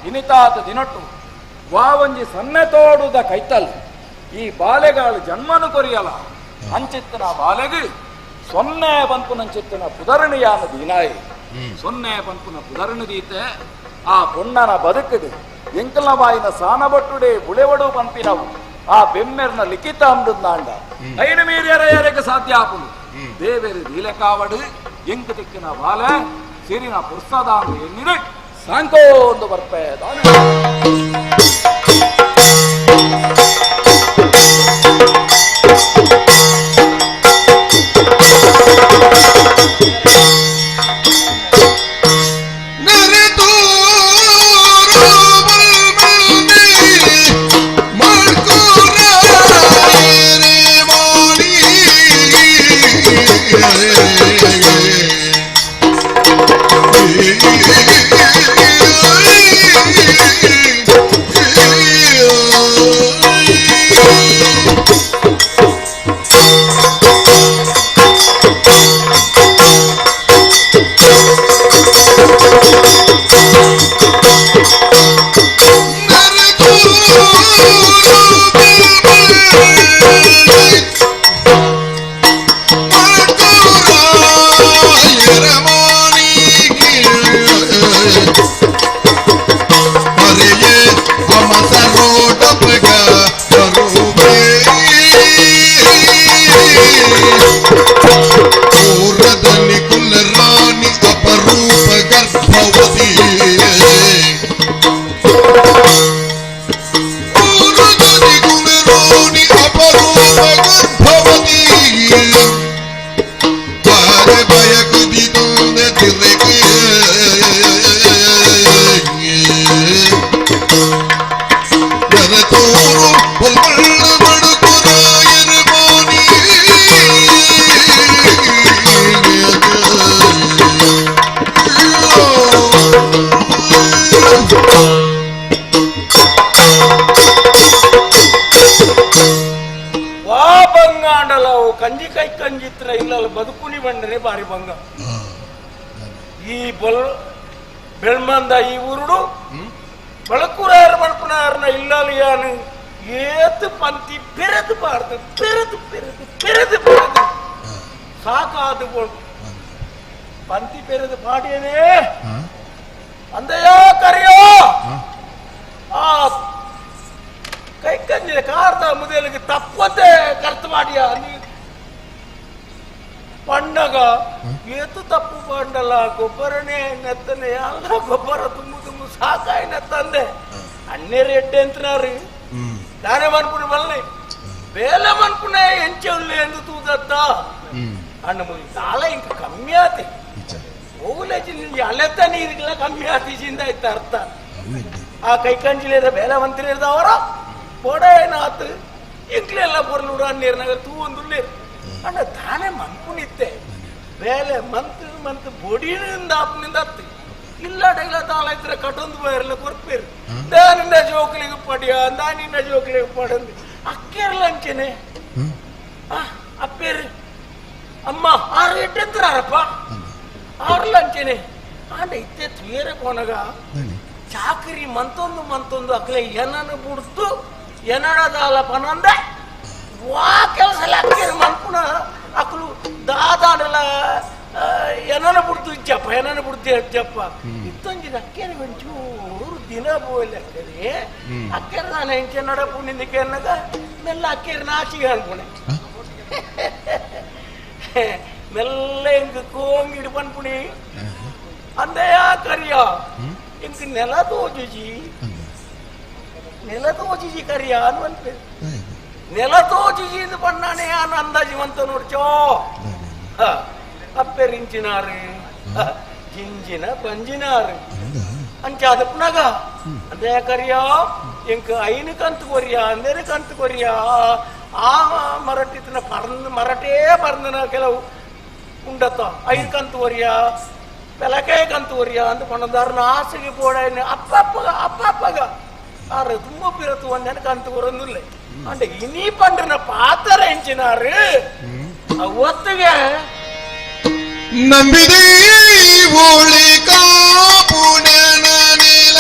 ಇನಿತಾತ ದಿನಟು ವಾವಂಜಿ ಸನ್ನೆ ತೋಡುದ ಕೈತಲ್ ಈ ಬಾಲೆಗಾಳು ಜನ್ಮನು ಕೊರಿಯಲ ಅಂಚಿತ್ತನ ಬಾಲೆಗೆ ಸೊನ್ನೆ ಪಂಪುನಂಚಿತ್ತನ ಪುದರಣಿಯಾನ ದೀನಾಯಿ ಸೊನ್ನೆ ಪಂಪುನ ಪುದರಣಿ ದೀತೆ ಆ ಪೊಣ್ಣನ ಬದುಕದು ಎಂಕಲ್ನ ಬಾಯಿನ ಸಾನಬಟ್ಟುಡೆ ಬುಳೆವಡು ಪಂಪಿನವು ಆ ಬೆಮ್ಮೆರ್ನ ಲಿಖಿತ ಅಂದುಂದಾಂಡ ಐನು ಮೀರಿಯರೆಯರೆಗೆ ಸಾಧ್ಯ ಆಪುನು ದೇವೇರು ದೀಲೆ ಕಾವಡು ಎಂಕು ತಿಕ್ಕಿನ ಬಾಲ ಸಿರಿನ ಪುರ್ಸದಾಂಗ ಎನ್ನಿರು ಸಾಂಕೋಂದು ಬರ್ಪೇದ ವಾ ಬಂಗಾಂಡಲ ಕಂಜಿ ಕೈ ಕಂಜಿತ್ರ ಇಲ್ಲ ಬದುಕುನಿ ಬಂಡ್ರೆ ಬಾರಿ ಬಂಗ ಈ ಬೆಳ್ಮಂದ ಈ ಊರುಡು ಬಳಕೂರಾರ ಮಣಪನಾರನ ಇಲ್ಲಲಿಯಾನು ಏತು ಪಂತಿ ಪೆರೆದು ಬಾರ್ದು ಪೆರೆದು ಸಾಕಾದು ಪಂತಿ ಪೆರೆದು ಪಾಡಿಯನೇ ಅಂದಯ್ಯ ಕರಿಯೋ ಆ ಕೈ ಕಂಜಿನ ಕಾರ್ದ ಮುದೇಲಿಗೆ ತಪ್ಪತ್ತೆ ಖರ್ಚು ಮಾಡಿಯ ಪಂಡಗ ಏತು ತಪ್ಪು ಪಂಡಲ್ಲ ಗೊಬ್ಬರನೇ ನೆತ್ತನೆ ಅಲ್ಲ ಗೊಬ್ಬರ ತುಂಬು ಸಾಕಾಯಿನ ತಂದೆ ಅಣ್ಣೇರು ಎಡ್ಡೆ ಅಂತನಾರು ನಾನೇ ಮನ್ಪುಣೆ ಮಲ್ಲೆ ಬೇಲೆ ಮನ್ಪುಣೆ ಎಂಚೆ ಉಳ್ಳೆ ಎಂದು ತೂದತ್ತ ಅಣ್ಣ ಮುಗಿ ತಾಳ ಇಂಕ ಕಮ್ಮಿ ಆತಿ ಹೋಗ್ಲೇಜಿ ನಿನ್ಗೆ ಅಲೆತ್ತ ನೀರಿಗೆಲ್ಲ ಕಮ್ಮಿ ಆತಿಜಿಂದ ಆಯ್ತು ಅರ್ಥ ಆ ಕೈ ಕಂಜಿಲೇದ ಬೇಲೆ ಮಂತ್ರಿ ಇರ್ದವರ ಪೊಡೇನಾತು ಇಂಕ್ಲೆಲ್ಲ ಪೊರ್ಲುಡು ಅನ್ನೀರ್ನಾಗ ತೂ ಒಂದು ಅಣ್ಣ ತಾನೇ ಮನ್ಪುಣಿತ್ತೆ ಬೇಲೆ ಮಂತ್ ಬೊಡಿನಿಂದ ಆಪ್ನಿಂದ ಹತ್ತಿ ಇಲ್ಲ ಡೈಲ ತಾಳೈತ್ರ ಕಟೊಂದು ಬಯರ್ಲ ಕೊರ್ಪೇರು ನಿನ್ನ ಜೋಕ್ಲಿಗೆ ಪಡಿಯ ನಿನ್ನ ಜೋಕ್ಲಿಗೆ ಪಡಂದು ಅಕ್ಕೇರ್ಲ ಅಂಚೆನೆ ಅಪ್ಪೇರು ಅಮ್ಮ ಆರು ಎಟ್ಟೆಂತಾರಪ್ಪ ಆರ್ಲ ಅಂಚೆನೆ ಆಂಡ ಇತ್ತೆ ತುಯರೆ ಪೋನಗ ಚಾಕರಿ ಮಂತೊಂದು ಅಕ್ಲೆ ಏನನ್ನು ಬಿಡ್ತು ಏನಡದಾಲ ಪನಂದ ವಾ ಕೆಲಸ ಅಕ್ಕೇರು ಮನ್ಪುಣ ಅಕ್ಕಲು ದಾದಾಡಲ್ಲ ಏನನ್ನ ಬಿಡ್ತು ಇಜ್ಜಪ್ಪ ಇತ್ತೊಂಜಿದ ಅಕ್ಕೇರಿ ಒಂಚೂರು ದಿನ ಬೋಯ್ಲಿ ಅಕ್ಕೇರಿ ಅಕ್ಕೇರಿ ನಾನು ಹೆಂಚೆ ನಡಪು ನಿಂದಕ್ಕೆ ಅನ್ನಗ ಮೆಲ್ಲ ಅಕ್ಕೇರಿ ನಾಚಿಗೆ ಅನ್ಪುಣೆ ಮೆಲ್ಲ ಹಿಂಗ ಕೋಂಗಿಡು ಪನ್ಪುಣಿ ಅಂದೆಯ ಕರಿಯ ಇಂಕ ನೆಲ ತೋಜುಜಿ ಕರಿಯ ಅನ್ವಂತೆ ನೆಲ ತೋಜುಜಿ ಇದು ಪಣ್ಣಾನೆ ಅನ್ನ ಅಂದಾಜಿ ಮಂತ ನೋಡ್ಚೋ ಅಪ್ಪೆರಿಂಚಿನಾರು ಜಿಂಜಿನ ಪಂಜಿನಾರು ಅಂಚಾದ ಪುನಗ ಅಂದೇ ಕರಿಯ ಇಂಕ ಐನು ಕಂತು ಕೊರಿಯ ಅಂದೇನು ಕಂತು ಕೊರಿಯ ಆ ಮರಟಿನ ಮರಟೇ ಪರಂದನ ಕೆಲವು ಉಂಡತ್ತ ಐದು ಕಂತು ಕೊರಿಯ ಬೆಲಕೆ ಕಂತು ಕೊರಿಯ ಅಂತ ಪಣ್ಣದಾರನ ಆಸೆಗೆ ಪೋಡ ಅಪ್ಪಪ್ಪಗ ಆರು ತುಂಬ ಪಿರತು ಒಂದೇನು ಕಂತು ಕೊರೊಂದಿಲ್ಲ అంటే ఇని పండిన పాత్ర ఎంచినారు ఒత్తుగా ನಂಬಿದೆ ಓಳಿ ಕಾಪುಣನ ನೀಲ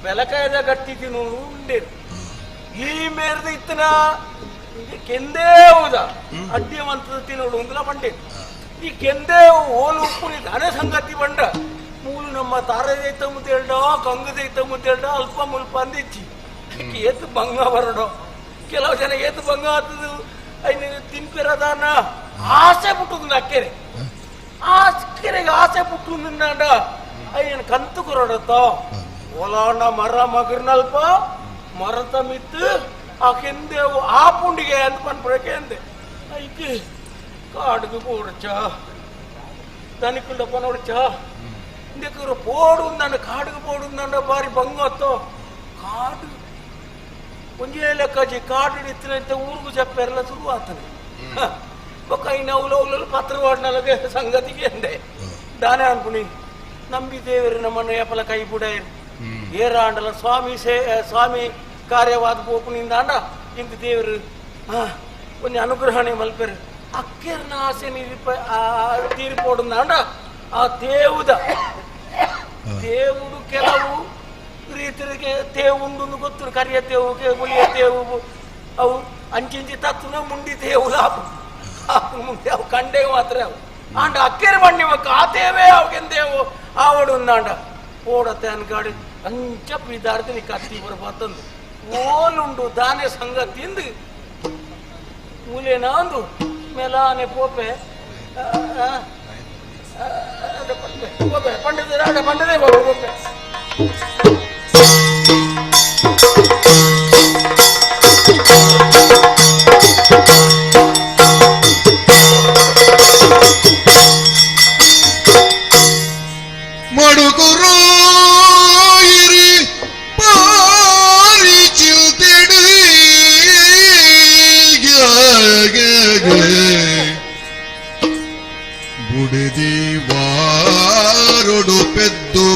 ಬೆಲಕಾಯದ ಗಟ್ಟಿ ತಿನ್ನು ಉಂಡೇರು ಈ ಮೇರ್ದ ಇತ್ತನ ಕೆಂದೇ ಹೌದ ಅಡ್ಡಿಯವಂತದ ತಿನ್ನೋಡು ಒಂದಲ ಬಂಡೆ ಈ ಕೆಂದೆ ಓಲು ಉಪ್ಪುನಿ ದಾನೆ ಸಂಗತಿ ಬಂಡ ಮೂಲು ನಮ್ಮ ತಾರದೈತ ಮುದ್ದೇಳ್ಡ ಕಂಗದೈತ ಮುದ್ದೇಳ್ಡ ಅಲ್ಪ ಮುಲ್ಪ ಅಂದಿಚ್ಚಿ ಏತು ಭಂಗ ಬರಡೋ ಕೆಲವು ಜನ ಏತು ಭಂಗ ಆತದು ಐನ ತಿನ್ಪಿರದಾನ ಆಸೆ ಪುಟ್ಟುದು ಅಕ್ಕೆರೆ ಆ ಕೆರೆಗೆ ಆಸೆ ಪುಟ್ಟು ನಿನ್ನಾಡ ಐನ ಕಂತು ಕೊರಡತ್ತ ಓಲಾಂಡ ಮರ ಮಗರ್ನಲ್ಪ ಮರತ ಮಿತ್ತು ಆ ಕೆಂದೇವು ಆ ಪುಂಡಿಗೆ ಅಂತ ಪನ್ಪಡಕ್ಕೆ ಅಂದೆ ಐಕೆ ಕಾಡುಗೆ போடுச்சா தனிக்குள்ள போனோடுச்சா ఇందుకు పోడు ఉందండి కాడుకు పోడు ఉందండి బారి బంగొత్తో కాడు కొంచెం లెక్కచి కాడు ఎత్తినైతే ఊరుకు చెప్పారుల శురువాతని ఒక నవ్వులు పత్ర వాడినలాగే సంగతికి అందే దానే అనుకుని ನಂಬಿ ದೇವರು ನಮ್ಮನ್ನು ಎಪ್ಪಲ ಕೈ ಬಿಡಾರು ಏರಾಂಡಲ ಸ್ವಾಮಿ ಕಾರ್ಯವಾದ ಪೋಪುನಿಂದ ಅಂಡ ಇಂತ ದೇವರು ಒಂದು ಅನುಗ್ರಹಣೆ ಮಲ್ಪೇರು ಅಕ್ಕೆರ್ನ ಆಸೆ ತೀರಿಪೋಡುಂದ ಅಂಡ ಆ దేవుడు ಕೆಲವು ರೀತಿಗೆ ತೇವು ಉಂಡು ಗೊತ್ತು ಕರಿಯ ತೇವು ಮುಳಿಯ ತೇವು ಅವು ಅಂಚಿಂಚಿ ತತ್ತುನ ಮುಂಡಿ ತೇವುಲ ಮುಂದೆ ಅವು ಕಂಡೆ ಮಾತ್ರ ಅವು ಆಂಡ ಅಕ್ಕೆರೆ ಬಂಡಿ ಆ ತೇವೇ ಅವಗೆಂದೇವು ಆವಡು ఉందాండ పోడతే అన్కాడు అంచప్ విదార్థని కత్తి బరబోతుంది ఓలుండు దానే సంగతింది మూలేనాందు మెలానే పోపే పోపే పండితే రాడ పండితే పోపే బుడిదివారుడు పెద్దు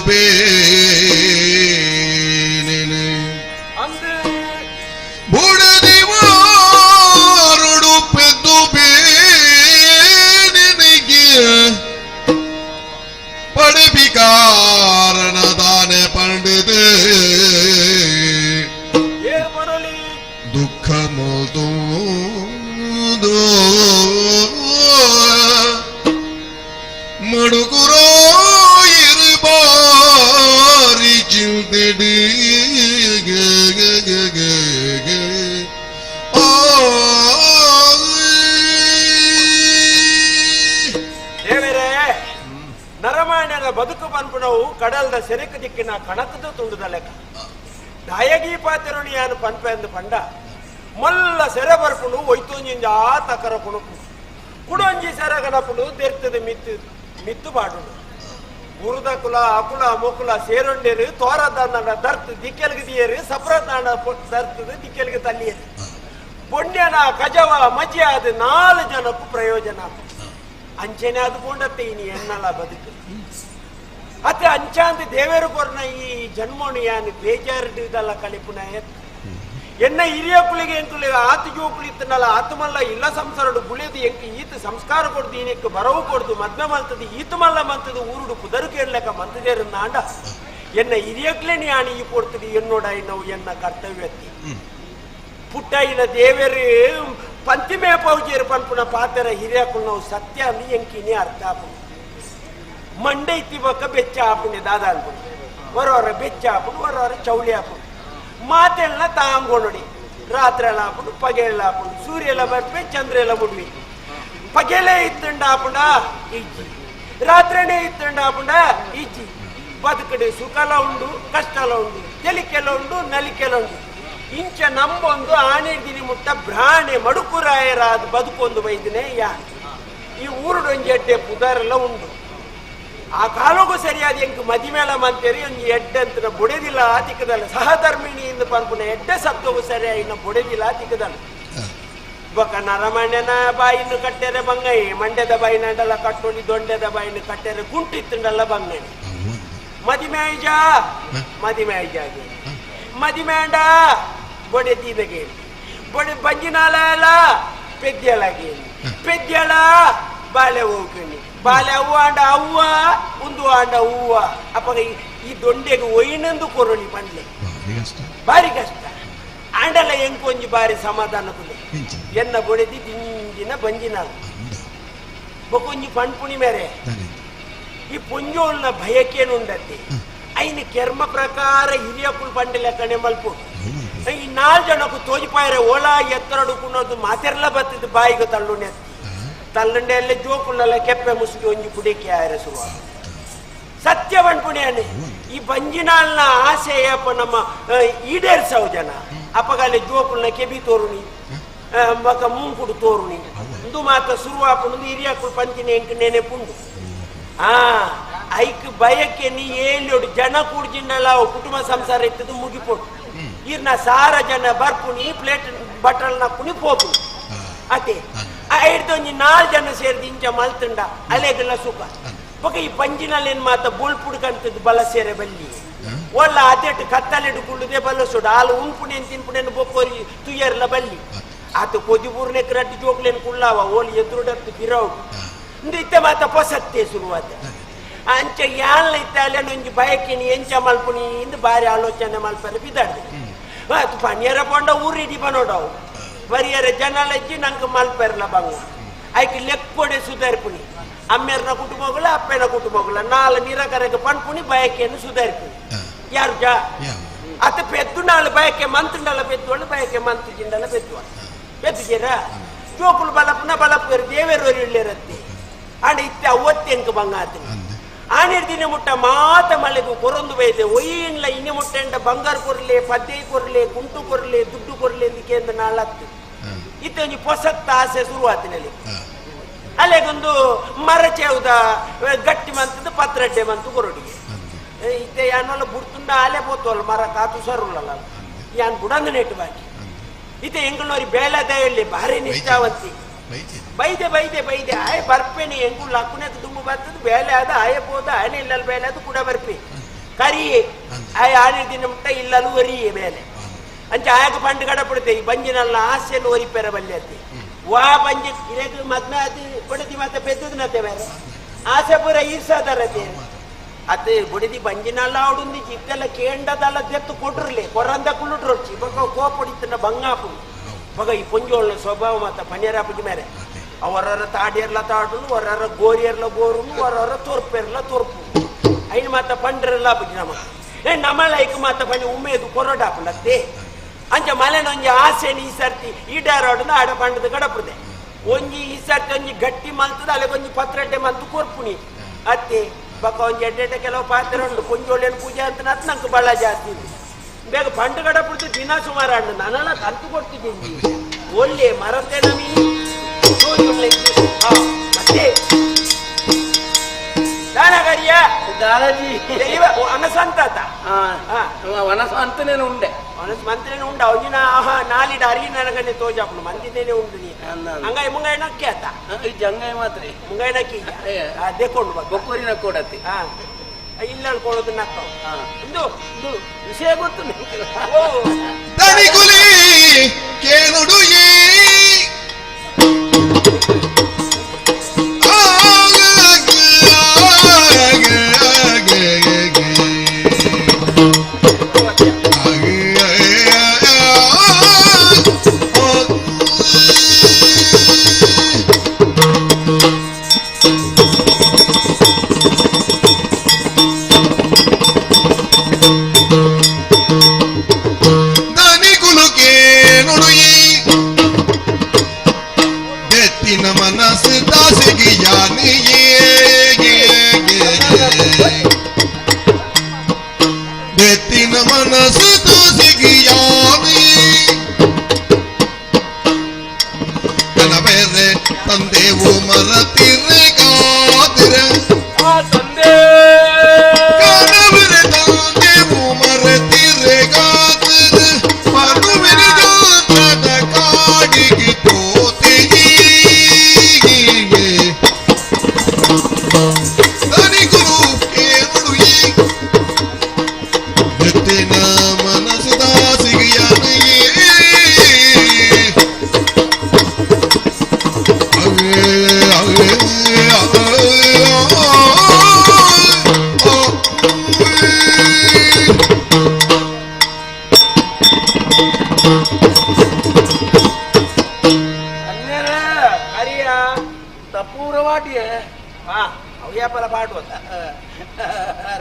బుడిదివారుడు పెద్దు బేనికి పడిపి కారణదానే పండితే దుఃఖముతో మడుకురో ఇరుబారి చింతడి ನರಮಾಯಣದ ಬದುಕು ಪನ್ಪುಣವು ಕಡಲ್ದ ಸೆರೆಕು ದಿಕ್ಕಿನ ಕಣಕದ ತುಂಡುದ ಲೆಕ್ಕ ದಯಗೀ ಪಾತಿರುಣಿಯಾನು ಪನ್ಪೆ ಎಂದು ಪಂಡ ಮಲ್ಲ ಸೆರೆ ಬರ್ಪುಣು ಒಯ್ತುಂಜಿಂಜ ತಕರ ಕುಣುಕು ಕುಡೊಂಜಿ ಸೆರಗನಪುಡು ತೆರ್ತದ ಮಿತ್ತು ಬಾಡುಡು ಗುರುದ ಕುಲ ಅಕುಲ ಮೊಕುಲ ಸೇರೊಂಡೇರು ತೋರದಾನ ದರ್ತ್ ದಿಕ್ಕೆಲ್ಗೆ ದಿಯರು ಸಪ್ರದಾನ ದರ್ತದ ದಿಕ್ಕೆಲ್ಗೆ ತಲ್ಲಿಯರು ಪುಣ್ಯನ ಕಜವ ಮಜೆ ಅದು 4 ಜನಕ್ಕೂ ಪ್ರಯೋಜನ ಅಂಚೆನೆ ಅದು ಕೊಂಡತ್ತೆ ಇನಿ ಎನ್ನಲ ಬದುಕು ಅತ್ತೆ ಅಂಚಾಂತ ದೇವೇರು ಕೊರ್ನ ಈ ಜನ್ಮೋಣಿಯಾನು ಬೇಜಾರಿದಲ್ಲ ಕಲಿಪುನ ಎನ್ನ ಹಿರಿಯ ಕುಳಿಗೆ ಎಂಕುಲಿ ಆತು ಜೋಕುಲಿ ಇತ್ತನಲ್ಲ ಆತು ಮಲ್ಲ ಇಲ್ಲ ಸಂಸಾರಡು ಗುಳಿದು ಎಂಕ ಈತ ಸಂಸ್ಕಾರ ಕೊಡ್ದು ಈನಕ್ಕೆ ಬರವು ಕೊಡ್ದು ಮದ್ಮೆ ಮಲ್ತದು ಈತ ಮಲ್ಲ ಮಂತದು ಊರುಡು ಕುದರು ಕೇಳಲೆಕ್ಕ ಮಂತದೇರನ್ನ ಆಂಡ ಎನ್ನ ಹಿರಿಯಕ್ಲೆ ನೀ ಈ ಕೊಡ್ತದೆ ಎನ್ನೋಡ ನಾವು ಎನ್ನ ಕರ್ತವ್ಯತ್ತಿ ಪುಟ್ಟ ಇಲ್ಲ ದೇವೇರು ಪಂತಿಮೇ ಪೌಜೇರು ಪನ್ಪುನ ಪಾತೆರ ಹಿರಿಯಕ್ಕಳು ನಾವು ಸತ್ಯ ಅಂದು ಎಂಕಿನಿ ಅರ್ಥ ಆಪುಣಿ ಮಂಡೆ ಇತ್ತಿ ಬಕ್ಕ ಬೆಚ್ಚ ಆಪುಣಿ ದಾದ ಅನ್ಪುಣಿ ವರವರ ಬೆಚ್ಚ ಆಪುಣಿ ವರವರ ಚೌಳಿ ಆಪುಣಿ ಮಾತೆಲ್ಲ ತಾಂಗೊಂಡಿ ರಾತ್ರಿ ಎಲ್ಲ ಹಾಕೊಂಡು ಪಗೆಲ್ಲ ಹಾಕೊಂಡು ಸೂರ್ಯ ಎಲ್ಲ ಬರ್ಪೆ ಚಂದ್ರ ಎಲ್ಲ ಮುಡ್ವಿ ಪಗೆಲೆ ಇತ್ತಂಡ ಹಾಕೊಂಡ ಇಜ್ಜಿ ರಾತ್ರಿನೇ ಇತ್ತಂಡ ಹಾಕೊಂಡ ಇಜ್ಜಿ ಬದುಕಡೆ ಸುಖಲ ಉಂಡು ಕಷ್ಟಲ ಉಂಡು ತೆಲಿಕೆಲ್ಲ ಉಂಡು ನಲಿಕೆಲ್ಲ ಉಂಡು ಇಂಚ ನಂಬೊಂದು ಆನೆ ದಿನಿ ಮುಟ್ಟ ಭ್ರಾಣೆ ಮಡುಕುರಾಯರಾದ ಬದುಕೊಂದು ಬೈದನೆ ಈ ಊರುಡೊಂಜಿ ಎಡ್ಡೆ ಪುದಾರೆಲ್ಲ ಉಂಡು ಆ ಕಾಲಗೂ ಸರಿಯಾದ ಎಂಕ್ ಮದಿಮೇಳ ಮಂತೇರಿ ಒಂದು ಎಡ್ಡಂತ ಬುಡೆದಿಲ್ಲ ತಿಕ್ಕದಲ್ಲ ಸಹಧರ್ಮಿಣಿಯಿಂದ ಪನ್ಪುನ ಎಡ್ಡೆ ಸತ್ವವು ಸರಿಯಾಗಿ ಬುಡೆದಿಲ್ಲ ತಿಕ್ಕದಲ್ಲ ಬೊಕ್ಕ ನರಮಣ್ಯನ ಬಾಯಿನ ಕಟ್ಟೆರೆ ಬಂಗೈ ಮಂಡ್ಯದ ಬಾಯಿನಂಡಲ್ಲ ಕಟ್ಟೊಂಡಿ ದೊಂಡೆದ ಬಾಯಿನ ಕಟ್ಟೆರೆ ಗುಂಟಿತ್ತಂಡಲ್ಲ ಬಂಗೈ ಮದಿಮೇಜ ಮದಿಮೇಂಡ ಬೊಡೆ ತೀದಗೆ ಬೊಡೆ ಬಂಜಿನಾಲ ಎಲ್ಲ ಪೆದ್ಯಳ ಬಾಳೆ ಹೋಗ್ಕಣಿ ಬಾಲೆ ಅವ್ವ ಅಂಡ ಅವ್ವ ಒಂದು ಅಂಡ ಹೂವ ಅಪ್ಪ ಈ ದೊಂಡೆಗೆ ಒಯ್ನಂದು ಕೊರೋಣಿ ಬಂಡ್ಲೆ ಬಾರಿ ಕಷ್ಟ ಆಂಡಲ ಎಂಕೊಂಜಿ ಬಾರಿ ಸಮಾಧಾನ ಕುಲೆ ಎನ್ನ ಬೊಡೆದಿ ದಿಂಜಿನ ಬಂಜಿನಾಲ ಬೊಕೊಂಜಿ ಪಣ್ಪುಣಿ ಮೇರೆ ಈ ಪುಂಜೋಳ್ನ ಭಯಕ್ಕೇನುಂಡತ್ತೆ ಐನ ಕೆರ್ಮ ಪ್ರಕಾರ ಹಿರಿಯಕ್ಕುಳು ಪಂಡಿಲ ಕಣೆ ಮಲ್ಪು ಈ 4 ಜನಕ್ಕೂ ತೋಜಿಪಾಯರೆ ಓಲಾ ಎತ್ತರಡುకున్నದು ಮಾತೆರ್ಲ ಬತ್ತಿದ್ದು ಬಾಯಿಗೆ ತಳ್ಳುಂಡೆ ತಳ್ಳುಂಡೆಲ್ಲ ಜೋಕುಳ್ಳೆಲ್ಲ ಕೆಪ್ಪೆ ಮುಸುಗಿ ಒಂಜಿ ಕುಡಿಕೆ ಆಯರೆ ಶುರು ಸತ್ಯ ಪಣ್ಪುಣಿಯಾನೆ ಈ ಬಂಜಿನಾಲ್ನ ಆಸೆಯಪ್ಪ ನಮ್ಮ ಈಡೇರ್ಸವು ಜನ ಅಪ್ಪಗಾಲೆ ಜೋಕುಳ್ನ ಕೆಬಿ ತೋರುಣಿ ಮಕ ಮುಂಕುಡು ತೋರುಣಿ ಇಂದು ಮಾತ ಶುರುವಾಪುಂಡು ಹಿರಿಯಕ್ಕುಳು ಪಂಚಿನ ಎಂಕ್ ನೆನೆ ಪುಂಡು ಐಕ್ ಭಯಕ್ಕೆ ನೀ ಏಳೋಡು ಜನ ಕೂಡ್ಜಿಂಡಲ್ಲ ಕುಟುಂಬ ಸಂಸಾರ ಇತ್ತದು ಮುಗಿಪೋಡು ಇರ್ನ ಸಾರ ಜನ ಬರ್ಪುಣಿ ಪ್ಲೇಟ್ ಬಟಲ್ನ ಕುಣಿ ಪೋಪು ಅದೇ ಹಿಡ್ದೊಂಜಿ 4 ಜನ ಸೇರಿದ ಇಂಚ ಮಲ್ತಂಡ ಅಲೆಗೆಲ್ಲ ಸುಖ ಬೊಕ ಈ ಪಂಜಿನಲ್ಲಿ ಏನ್ ಮಾತ ಬುಳ್ಪುಡ್ ಕಂತದ್ದು ಬಲ ಸೇರೆ ಬಲ್ಲಿ ಒಳ್ಳ ಅದೇಟ್ ಕತ್ತಲೆಡುಕೊಳ್ಳುದೇ ಬಲ್ಲಸೋಡು ಹಾಲು ಉಂಪುಣೆ ತಿನ್ಪುಣೆನ್ ಬೊಕ್ಕೋರಿ ತುಯ್ಯರ್ಲ ಬಲ್ಲಿ ಆತ ಕೊದಿಬೂರ್ನೆ ರಡ್ಡಿ ಜೋಕ್ಲೇನ್ ಕುಳ್ಳಾವ ಓಲಿ ಎದುರುಡತ್ತು ಗಿರವು ಇತ್ತೆ ಮಾತ ಪೊಸತ್ತೆ ಶುರುವಾದ ಅಂಚ ಯಾಳ ಇತ್ತಲ್ಲ ಒಂಜಿ ಬಯಕೆನಿ ಎಂಚ ಮಲ್ಪುನಿ ಇಂದು ಬಾರಿ ಆಲೋಚನೆ ಮಲ್ಪರೆ ಬಿದ್ದಾಡ್ದೆ ಪನ್ಯರ ಪೊಂಡ ಊರಿಡಿ ಬನೋಡವು ಬರಿಯರ ಜನಲ ಇಜ್ಜಿ ನಂಗೆ ಮಲ್ಪೆರ್ಲ ಬಂಗ ಆಯ್ಕೆ ಲೆಕ್ಕೊಡೆ ಸುಧಾರಿಪುನಿ ಅಮ್ಮೆರ್ನ ಕುಟುಂಬಗಳ ಅಪ್ಪನ ಕುಟುಂಬಗಳ 4 ನಿರಕರೆಗೆ ಪಣ್ಪುನಿ ಬಯಕೆಯನ್ನು ಸುಧಾರಿಪುನಿ ಯಾರು ಜಾ ಅತ ಪೆದ್ದು 4 ಬಯಕೆ ಮಂತ್ರಿಂಡಲ ಪೆದ್ದೋಳು ಬಯಕೆ ಮಂತ್ರಿಜಿಂಡಲ ಪೆದ್ದೋಳು ಪೆದ್ದುಜೇರ ಜೋಕುಲು ಬಲಪುನ ಬಲಪೇರು ದೇವೇರೋರು ಇಳ್ಳಿರತ್ತೆ ಆಡ ಇತ್ತೆ ಅವತ್ತೆಂಕ ಬಂಗ ಆತನಿ ಆನಿರ್ದಿನ ಮುಟ್ಟ ಮಾತ ಮಳೆಗೂ ಕೊರೊಂದು ಬೈದೆ ಒಯ್ಯಿನ್ಲ ಇನಿ ಮುಟ್ಟೆಂಡ ಬಂಗಾರ ಕೊರ್ಲೆ ಪದ್ದೆ ಕೊರ್ಲೆ ಕುಂಟು ಕೊರ್ಲೆ ದುಡ್ಡು ಕೊರ್ಲೆ ಎಂದಿಕೆಂದು ನಾಳತ್ತು ಇತ್ತೆ ಒಂಜಿ ಪೊಸತ್ತ ಆಸೆ ಶುರುವಾತಿನಲ್ಲಿ ಅಲ್ಲೆಗೊಂದು ಮರ ಚೇವುದ ಗಟ್ಟಿ ಮಂತದ್ದು ಪತ್ರಡ್ಡೆ ಮಂತು ಕೊರಡಿಗೆ ಇತ್ತೆ ಯಾನೊಲ್ಲ ಬುಡ್ತುಂಡ ಆಲೆ ಪೋತೋಲ್ಲ ಮರ ಕಾತು ಸರುಲ್ಲ ಯಾನ್ ಬುಡಂಗ ನೆಟ್ಟು ಬಾಕಿ ಇತ್ತೆ ಎಂಗಳೋರಿ ಬೇಲದಯಲ್ಲಿ ಭಾರಿ ನಿಷ್ಠಾವಂತಿ ಬೈದೆ ಬೈದೆ ಬೈದೆ ಆಯ್ ಬರ್ಪೇನಿ ಎಂಗು ಲಕ್ಕುನಕ್ಕೆ ದುಂಬು ಬರ್ತದ ಬೇಲೆ ಆದ ಆಯ ಹೋದ ಆನೆ ಇಲ್ಲಲ್ ಬೇಲೆ ಅದು ಕೂಡ ಬರ್ಪಿ ಕರಿಯೇ ಆಯ ಆನೆ ದಿನ ಮುಟ್ಟ ಇಲ್ಲಲು ಒರಿಯೇ ಬೇಲೆ ಅಂಚ ಆಯಕ ಪಂಡು ಗಡಪಡುತ್ತೆ ಈ ಬಂಜಿನಲ್ಲ ಆಸೆಯನ್ನು ಒರಿಪೆರ ಬಲ್ಯತ್ತೆ ವಾ ಬಂಜಿ ಇದಕ್ಕೆ ಮದ್ನ ಅದು ಬಡದಿ ಮತ್ತೆ ಪೆದ್ದನತ್ತೆ ಬೇರೆ ಆಸೆ ಪೂರ ಈರ್ಸಾದರತೆ ಅತ್ತೆ ಬುಡದಿ ಬಂಜಿನಲ್ಲ ಆಡುಂದಿ ಚಿಕ್ಕೆಲ್ಲ ಕೇಂಡದಲ್ಲ ತೆತ್ತು ಕೊಟ್ರಲಿ ಕೊರಂದ ಕುಳ್ಳುಟ್ರೊಚ್ಚಿ ಬೊಕ್ಕ ಕೋಪಡಿತನ ಬಂಗಾಪು ಮಗ ಈ ಪುಂಜೋಳ ಸ್ವಭಾವ ಮತ್ತ ಪನ್ಯರಾಪುಜಿ ಮೇರೆ ಅವರರ ತಾಡಿಯರ್ಲ ತಾಡು ಅವರರ ಗೋರಿಯರ್ಲ ಗೋರುನು ಅವರರ ತೋರ್ಪೆರ್ಲ ತೋರ್ಪು ಐನ್ ಮಾತ ಪಂಡ್ರೆಲ್ಲ ಪುಜಿ ನಮ್ಮ ಲೈಕ್ ಮಾತ ಪಂಡಿ ಉಮೇದು ಕೊರಡಾಪುಲತ್ತೆ ಅಂಚ ಮಲೆನೊಂಜಿ ಆಸೆನಿ ಈ ಸರ್ತಿ ಈಡಾರಾಡುನ ಆಡ ಪಂಡದ ಗಡಪುದೆ ಒಂಜಿ ಈ ಸರ್ತಿ ಒಂಜಿ ಗಟ್ಟಿ ಮಲ್ತದ ಅಲ್ಲಿಗೊಂಜಿ ಪತ್ರಡ್ಡೆ ಮಂತು ಕೊರ್ಪುನಿ ಅತ್ತೆ ಬಕ್ಕ ಒಂಜಿ ಎಡ್ಡೆ ಕೆಲವು ಪಾತ್ರ ಉಂಡು ಪುಂಜೋಳಿನ ಪೂಜೆ ಅಂತ ನಂಗೆ ಬಹಳ ಜಾಸ್ತಿ ಇದೆ ಬೇಗ ಪಂಡು ಗಡಪುಡ್ತು ದಿನ ಸುಮಾರು ಹಣ್ಣು ನಾನೆಲ್ಲ ಕಲ್ತು ಕೊಡ್ತಿದ್ದೀನಿ ಒಳ್ಳೆ ಮರತೆ ನಮಿ ಮತ್ತೆ ದಾನಗಾರಿಯ ದಾದಾಜಿ ಅನಸಂತಾತ ವನಸ ಅಂತನೇನು ಉಂಡೆ ವನಸ್ ಮಂತ್ರೇನು ಉಂಡ ಅವಜಿನ ನಾಲಿಡ ಅರಿ ನನಗನೆ ತೋಜಾಪುನು ಮಂದಿನೇನೆ ಉಂಡು ನೀ ಹಂಗಾಯಿ ಮುಂಗಾಯಿ ನಕ್ಕಿ ಆತ ಜಂಗಾಯಿ ಮಾತ್ರ ಮುಂಗಾಯಿ ನಕ್ಕಿ ದೇಕೊಂಡು ಬೊಕ್ಕೂರಿನ ಕೊಡತಿ ಇಲ್ಲ ಕೊಡೋದು ನಕ್ಕ ಇದು ವಿಷಯ ಗೊತ್ತು ದನಿಗುಲಿ ಕೇಳುಡು ತಂದೆವು ಮರತಿರೆ ಕಾದಿರ ಕನವರೆ ತಂದೆವು ಮರತಿರೆ ಕಾದಿರ ಪರುವಿನ ಜೋತ್ರದ ಕಾಡಿಗೆ ತೋತೆಯೇ ದನಿಗುಲು ಏಪಲ ಪಾಡುವಂತ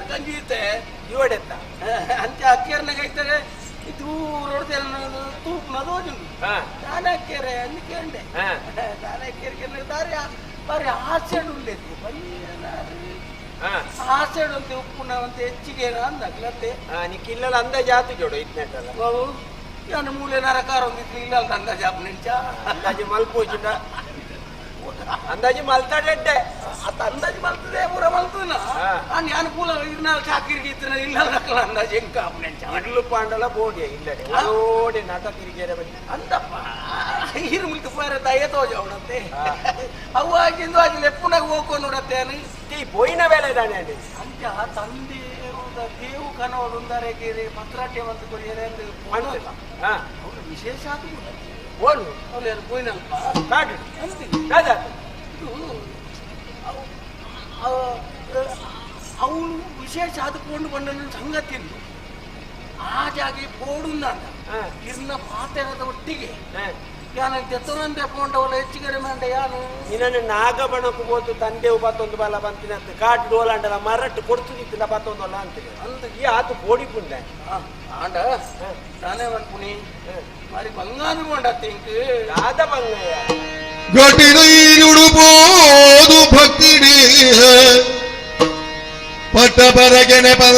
ಗಂಜೀತೆ ಇವಡೆತ್ತ ಅಂಚ ಅಕ್ಕಿಯರ್ನಾಗ ಐತಾರೆ ದೂರ ತೂಪು ನದೋಜುಂಡು ತಾನೇ ಅಕ್ಕಿಯರೆ ಅಂದು ಕೇಂಡೆ ತಾನೇ ಅಕ್ಕಿಯರಿಗೆ ದಾರಿ ಬಾರಿ ಆಸೆಡು ಉಂಡೆತ್ತು ಆಸೆಡು ಅಂತ ಉಪ್ಪುನವಂತೆ ಹೆಚ್ಚಿಗೆ ಅಂದಾಗ್ಲತ್ತೆ ನಿಕ್ಕಿಲ್ಲ ಅಂದಾಜು ಆತು ಜೋಡು ಇದ್ನೆಟ್ಟಲ್ಲ ನಾನು ಮೂಲೆ ನರಕಾರ ಒಂದಿತ್ತು ಇಲ್ಲ ಅಂದಾಜು ಆಪ್ ನಿಂಚ ಅಂದಾಜು ಮಲ್ಪೋಜಿನ ಅಂದಾಜು ಮಲ್ತಾಡೆಡ್ಡೆ ಅತ್ತ ಅಂದಾಜು ಮಲ್ತದೆ ಪೂರ ಮಲ್ತನ ನಾನು ಪೂಲ ಇರ್ನ ಚಾಕಿರಿಗೆ ಇತ್ತಿನ ಇಲ್ಲ ನಕ್ಕಲ ಅಂದಾಜು ಎಂಕ ನೆಂಚ ಇರ್ಲು ಪಾಂಡಲ ಬೋಡಿಯ ಇಲ್ಲಡೆ ಓಡಿ ನಟ ತಿರುಗೇರೆ ಬನ್ನಿ ಅಂತಪ್ಪ ಹಿರು ಮುಲ್ತು ಪೋರೆ ದಯ ತೋಜ ಅವಡತ್ತೆ ಅವು ಆಗಿಂದು ಆಗಿ ಲೆಪ್ಪುನಾಗ ಹೋಗ್ಕೊಂಡು ನೋಡತ್ತೆ ಈ ಬೋಯಿನ ವೇಳೆ ಇದ್ದಾನೆ ಅಲ್ಲಿ ಅಂಚ ತಂದೆ ದೇವು ಕನೋಡುಂದರೆ ಪತ್ರಾಟೆ ಒಂದು ಕೊರಿಯರೆ ಮಾಡ್ತಿಲ್ಲ ಅವನು ವಿಶೇಷ ಆಗಿ ಓಡು ಅವಳು ಯಾರು ಬೋಯಿನಲ್ಪ ಕಾಡು ಅಂತೀನಿ ಅವಳು ವಿಶೇಷ ಆದುಕೊಂಡು ಬಂದ ಸಂಗತಿ ಆ ಜಾಗೆ ಪೋಡುಂದಾಂಡ ಇರ್ನ ಪಾತೆರದ ಒಟ್ಟಿಗೆ ಯಾನು ತೆತ್ತುರಂತೆ ಪೋಂಡವಲ್ಲ ಹೆಚ್ಚಿಗೆ ಮಂಡ ಯಾನು ನಿನ್ನ ನಾಗಬಣಕ್ಕೂ ಹೋದು ತಂದೆ ಬತ್ತೊಂದು ಬಲ ಬಂತಿನಂತೆ ಕಾಡು ಡೋಲಾಂಡಲ ಮರಟ್ಟು ಕೊಡ್ತಿದ್ದಿಲ್ಲ ಬತ್ತೊಂದಲ್ಲ ಅಂತೀನಿ ಅಂದ ಈ ಆತು ಬೋಡಿ ಪುಂಡೆ ಆಂಡ ನಾನೇ ಮನ್ಪುನಿ మరి బంగారు ఉండత్తింకు రాధ బంగయ్య గటినైరుడు పోదు భక్తిడి పట్టపరగన పద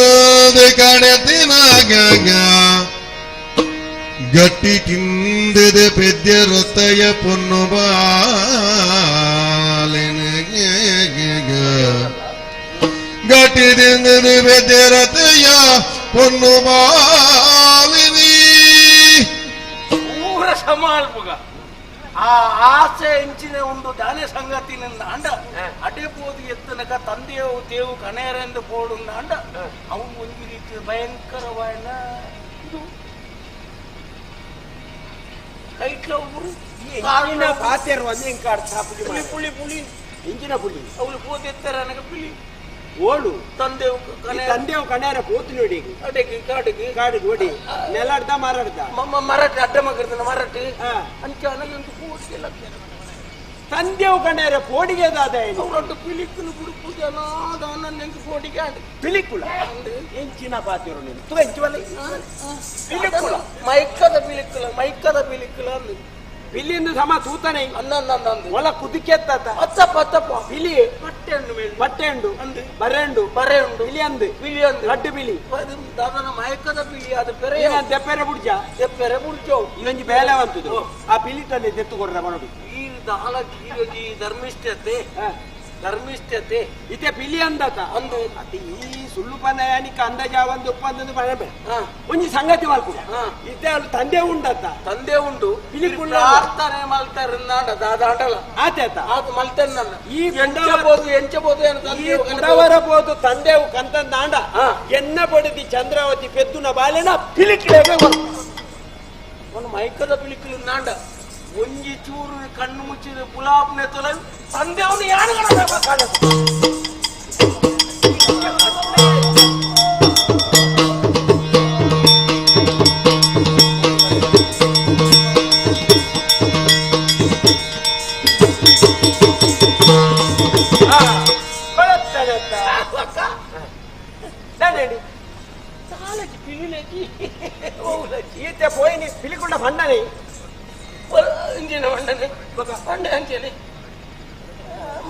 కడతినాగ గట్టి కిందద పెద్ద రొత్తయ పొన్ను బాలెన గట్టి దిందద పెద్ద రొత్తయ పొన్ను బాలెని ಸಮಾಲ್ಪುಗ ಆ ಆಸೆ ಹೆಂಚಿನ ಒಂದು ದಾನೆ ಸಂಗತಿ ನಿಂದ ಅಂಡ ಅಡೆ ಪೋದು ಎತ್ತನಕ ತಂದೆಯು ದೇವು ಕಣೇರೆಂದು ಪೋಡುಂದ ಅಂಡ ಅವನು ಒಂದು ರೀತಿ ಭಯಂಕರವಾದ ಇದು ಕೈಟ್ಲ ಒಬ್ಬರು ಪಾತ್ಯರು ಒಂದೇ ಪುಳಿ ಪುಳಿ ಪುಳಿ ಇಂಚಿನ ಪುಳಿ ಅವಳು ಪೋದೆತ್ತಾರೆ ನನಗೆ ಪುಳಿ ಓಡು ತಂದೆವು ಕಣ್ಯಾರ ಪೋತು ನೋಡಿ ಅಡೆಗೆ ಕಾಡಿಗೆ ಕಾಡಿಗೆ ಓಡಿ ನೆಲಾಡ್ದ ಮಾರಾಡ್ದ ಮರಾಠಿ ಅಡ್ಡ ಮಗರ್ದ ಮರಾಠಿ ಅಂಚ ನನಗೊಂದು ಪೋಟಿಗೆ ತಂದೆವು ಕಣ್ಯಾರ ಪೋಡಿಗೆ ಅವರೊಟ್ಟು ಪಿಲಿಕ್ಕಲು ಬಿಡುಪು ಜನ ನೆಂಕು ಪೋಟಿಗೆ ಪಿಲಿಕ್ಕುಳ ಎಂಚಿನ ಪಾತಿರು ನೀನು ತು ಎಂಚುವಲ್ಲ ಪಿಲಿಕ್ಕುಳ ಮೈಕ್ಕದ ಪಿಲಿಕ್ಕುಳ ಅಂದು ಬಿಲ್ಲಿಂದು ಸಮ ತೂತಾನೆ ಒಳ ಕುದಿಕೆತ್ತ ಅತ್ತಪ್ಪ ಬಿಲಿ ಬಟ್ಟೆಂಡು ಬರೆಂಡು ಬಿಲಿ ಅಂದು ಲಡ್ಡು ಬಿಲಿ ದಾದನ ಮಯಕದ ಬಿಲಿ ಅದು ದೆಪ್ಪೆರೆ ಬುಡ್ಜೋ ಇದೊಂದು ಬೇಲೆ ಅಂತದ್ದು ಆ ಬಿಲಿ ತಂದೆ ತೆತ್ತು ಕೊಡ್ರ ಮನೋಡಿ ಈ ದಾಲ ಗೀರಜಿ ಧರ್ಮಿಷ್ಠತೆ ಇತ್ತೆ ಪಿಲಿ ಅಂದತ ಅಂದು ಅತಿ ಈ ಸುಳ್ಳು ಪಂದಯಾನಿಕ ಅಂದಾಜ ಒಂದು ಒಪ್ಪಂದೊಂದು ಬರಬೇ ಒಂಜಿ ಸಂಗತಿ ಮಲ್ಪುಗ ಇತ್ತೆ ಅವಳು ತಂದೆ ಉಂಡು ಪಿಲಿ ಪ್ರಾರ್ಥನೆ ಮಲ್ತಾರೆ ದಾದಾಟಲ್ಲ ಆತೇತ ಅದು ಮಲ್ತೇನೆ ಈ ಎಂಚಬಹುದು ಬರಬಹುದು ತಂದೆವು ಕಂತಂದಾಂಡ ಎನ್ನ ಪಡೆದಿ ಚಂದ್ರಾವತಿ ಪೆದ್ದುನ ಬಾಲೆನ ಪಿಲಿಕ್ಲೇಬೇ ಒಂದು ಮೈಕದ ಪಿಲಿಕ್ಲು ನಾಂಡ ಒಂಜಿ ಚೂರು ಕಣ್ಣು ಮುಚ್ಚಿದ ಪುಲಾಪ್ನೆ ತೊಲ ತಂದೆಯವನು ಯಾರು ಈತೆ ಪೋಯಿನಿ ಪಿಲಿಕುಂಡ ಭಂಡನೆ ಇಂಜಿನ ಭಂಡನೆ ಭಂಡೆ ಅಂಚನೆ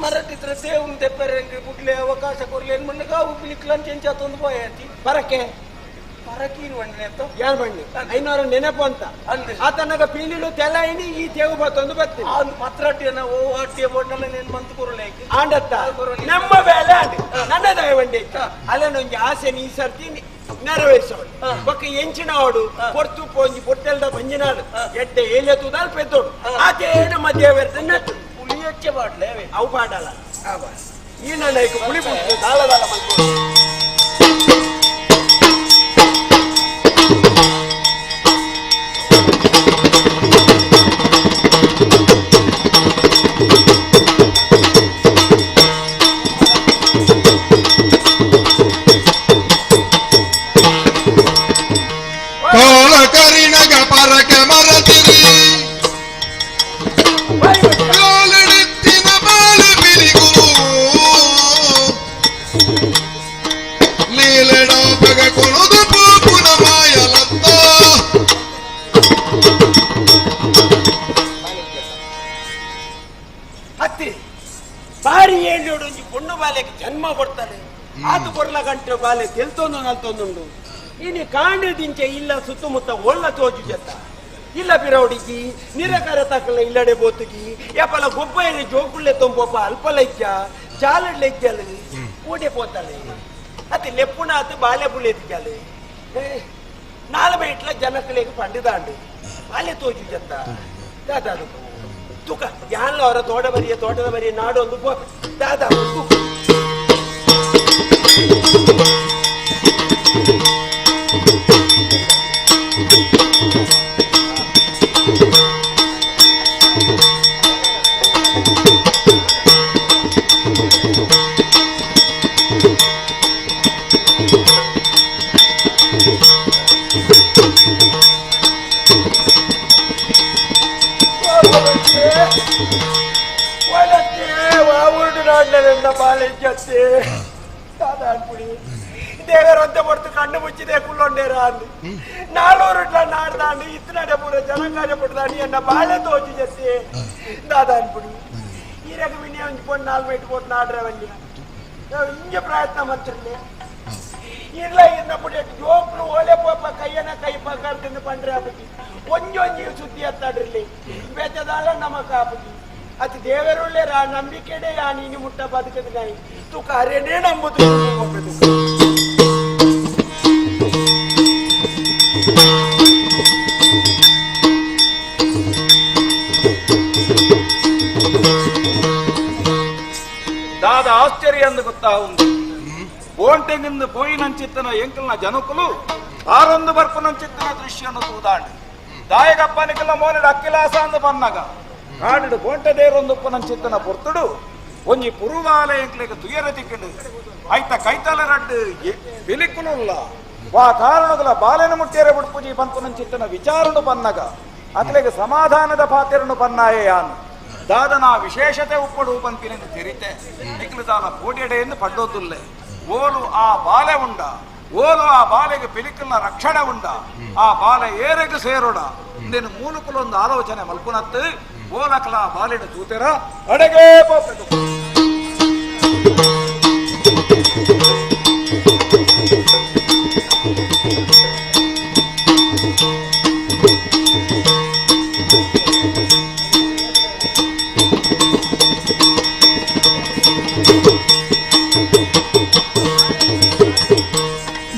ಮರಟ್ಟಿದ್ರೆ ದೇವ್ನ ತೆಪ್ಪರೆ ಬುಡ್ಲೆ ಅವಕಾಶ ಕೊರ್ಲಿ ಏನ್ ಮಣ್ಣಗ ಅವು ಪಿಲಿಕ್ಲಂಚ ಎಂಚಾತೊಂದು ಪೋಯತಿ ಪರಕೆ ಪರಕೀನು ಬಂಡನೆ ಅಂತ ಯಾರು ಬಂಡಿ 500 ನೆನಪು ಅಂತ ಅಂದ್ರೆ ಆತನಗ ಪೀಲಿಲು ತೆಲ ಇನಿ ಈ ತೇವು ಬತ್ತೊಂದು ಬತ್ತಿ ಆ ಪತ್ರಟ್ಟಿಯನ್ನ ಓ ಅಟ್ಟಿಯ ಬೋಟಲ್ಲ ನೆನ್ ಮಂತು ಕೊರಲೆ ಆಂಡತ್ತ ನಮ್ಮ ಬೇಲೆ ಆಂಡಿ ನನ್ನ ದಯ ಬಂಡಿ ಅಲ್ಲನೊಂಜಿ ಆಸೆ ನೀ ಸರ್ತಿ ನೆರವೇರಿಸೋಳು ಬೊಕ್ಕ ಎಂಚಿನ ಅವಡು ಪೊರ್ತು ಪೋಂಜಿ ಪೊಟ್ಟೆಲ್ದ ಬಂಜಿನಾಡು ಎಡ್ಡೆ ಏಲೆತುದಾಲ್ ಪೆದ್ದೋಡು ಆತೇನ ಮಧ್ಯ ಬೆರ್ತ ಪುಳಿ ಹೆಚ್ಚೆ ಬಾಡ್ಲೆ ಅವು ಪಾಡಲ್ಲ ಈ ನನ್ನ ಪುಳಿ ಪುಳಿ ದಾಲ ದಾಲ ಮಲ್ಕೊಂಡು ಕರಿನಗ ಪರಕೆ ಮರತಿರಿ ಕಾಲೆತ್ತಿನ ಬಾಲ ಬಿಲಿಗುರು ಬಾಲೆಗೆ ಜನ್ಮ ಕೊಡ್ತಾನೆ. ಅದು ಕೊರ್ಲ ಗಂಟೆ ಬಾಲೆ ತೆಲ್ತೊಂದು ನಲ್ತೊಂದುಂಡು. ಇನ್ನು ಕಾಂಡದಿಂಚೆ ಇಲ್ಲ ಸುತ್ತಮುತ್ತ ಒಳ್ಳ ತೋಜು ಜತ್ತ ಇಲ್ಲ ಬಿರವಡಿಗಿ ನಿರಕರ ತಕ್ಕಲ ಇಲ್ಲಡೆ ಬೋತುಗಿ ಯಾಪಲ ಗೊಬ್ಬ ಜೋಕುಳ್ಳೆ ತೊಂಬೊಬ್ಬ ಅಲ್ಪಲೈಜ್ಜ ಜಾಲಡ್ಲೆಜ್ಜಲ್ ಕೂಡೆ పోతాಳೆ అది లెప్పున అది బాలే బులేదిగాలి నాలబై ఇట్లా జనకలేకి పండిదాండి బాలే తోజు జత్త దాదాదు ತುಕ ಯಾನ್ಲ ಅವರ ತೋಟದ ಬರಿಯ ನಾಡು ಒಂದು ದಾದಾ బాలించే దాదాపుడి దేవరంతా పడుతూ కన్ను ముచ్చిదే కుళ్ళొండేరా అంది నాలూరు ఇట్లా నాడదాండి ఇత్తనాడే పూర జనంగానే పడుదాండి అన్న బాల్యతో వచ్చి చేస్తే దాదాపుడి ఈ రకం వినియోగించుకొని 4 పెట్టుకోవచ్చు నాడరావల్లి ఇంజ ప్రయత్నం మంత్రులే ఇలా ఇన్నప్పుడు జోకులు ఓలే పోప కయ్యన కై పక్కడుతున్న పండ్రాపకి కొంచెం ಸುದ್ದಿ ಎತ್ತಾಡ್ರಲ್ಲಿ ಬೆಚ್ಚದಾಳ ನಮ್ಮ ಕಾಪುಗಿ ಅದು ದೇವರುಳ್ಳೇ ರಾ ನಂಬಿಕೆಡೆ ಯಾ ನೀನು ಮುಟ್ಟ ಬದುಕದ ನಾಯಿ ತು ಕಾರ್ಯನೇ ನಂಬುದು దాదా ఆశ్చర్యం గుత్తా ఉంది ఓంటెంగిందు పోయినంచిత్తన ఎంకల్న జనకులు ఆరొందు బర్పునంచిత్తన దృశ్యను చూదాండి దాయగప్పనికల మోనడు అక్కిలాసాందు పన్నగ కాడు బోంటదేరొందుಪ್ಪనంచిತ್ತನ ಪುರ್ತುಡು ಒಂಜಿ ಪುರುವಾಲ ಎಂಕ್ಲೆಗ ತುಯರ ತಿಕ್ಕಂಡು ಐತ ಕೈತಲ ರಡ್ಡು ಬಿಲಿಕುನುಲ್ಲ ವಾ ಕಾರಣಗಳ ಬಾಲೆನ ಮುಟ್ಟೇರ ಬುಡ್ಪುಜಿ ಪಂಪುನಂಚಿತ್ತನ ವಿಚಾರಣು ಪನ್ನಗ ಅಕ್ಲೆಗ ಸಮಾಧಾನದ ಪಾತೆರನು ಪನ್ನಾಯೆ ಯಾನು ದಾದನ ವಿಶೇಷತೆ ಉಪ್ಪಡು ಪಂಪಿನೆಂದು ತಿರಿತೆ ನಿಕ್ಲು ದಾನ ಕೋಡಿಯಡೆಯನ್ನು ಪಡ್ಡೋದುಲ್ಲೆ ಓಲು ಆ ಬಾಲೆ ಉಂಡ ಓಲು ಆ ಬಾಲೆಗೆ ಪಿಲಿಕಲ್ನ ರಕ್ಷಣೆ ಉಂಡ ಆ ಬಾಲೆ ಏರೆಗೆ ಸೇರೋಡ ಇಂದೇನು ಮೂಲಕುಲೊಂದು ಆಲೋಚನೆ ಮಲ್ಪುನತ್ತು ಓಲಕಲ ಬಾಲಿನ ತೂತೆರ ಅಡೆಗೆ ಪೋಪೆದು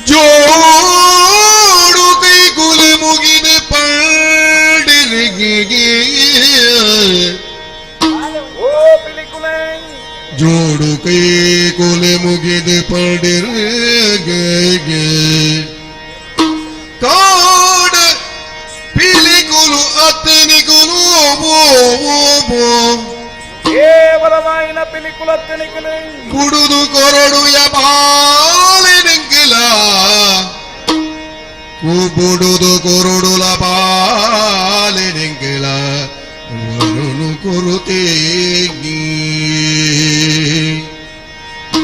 ಜೋಡು ಕೈ ಕುಲೆ ಮುಗಿದ ಪಂಡಿರಿಗೆ ಜೋಡು ಕೈ ಕೊಲೆ ಮುಗಿದ ಪಂಡಿರಿಗೆ ಕಾಡ ಪಿಲಿಕುಲು ಅತ್ತನಿಕುಲು ಕೇವಲವಾಯಿನ ಪಿಲಿಕುಲತ್ತನಿಕಲು ಕುಡುದು ಕೊರಡು ಬಾಲಿನಿಂಗಿಲ ಕುಬುಡುದು ಕೊರಡುಲ ಬಾಲಿನಿಂಗಿಲ ವರುಣು ಕೊರುತೇಗಿ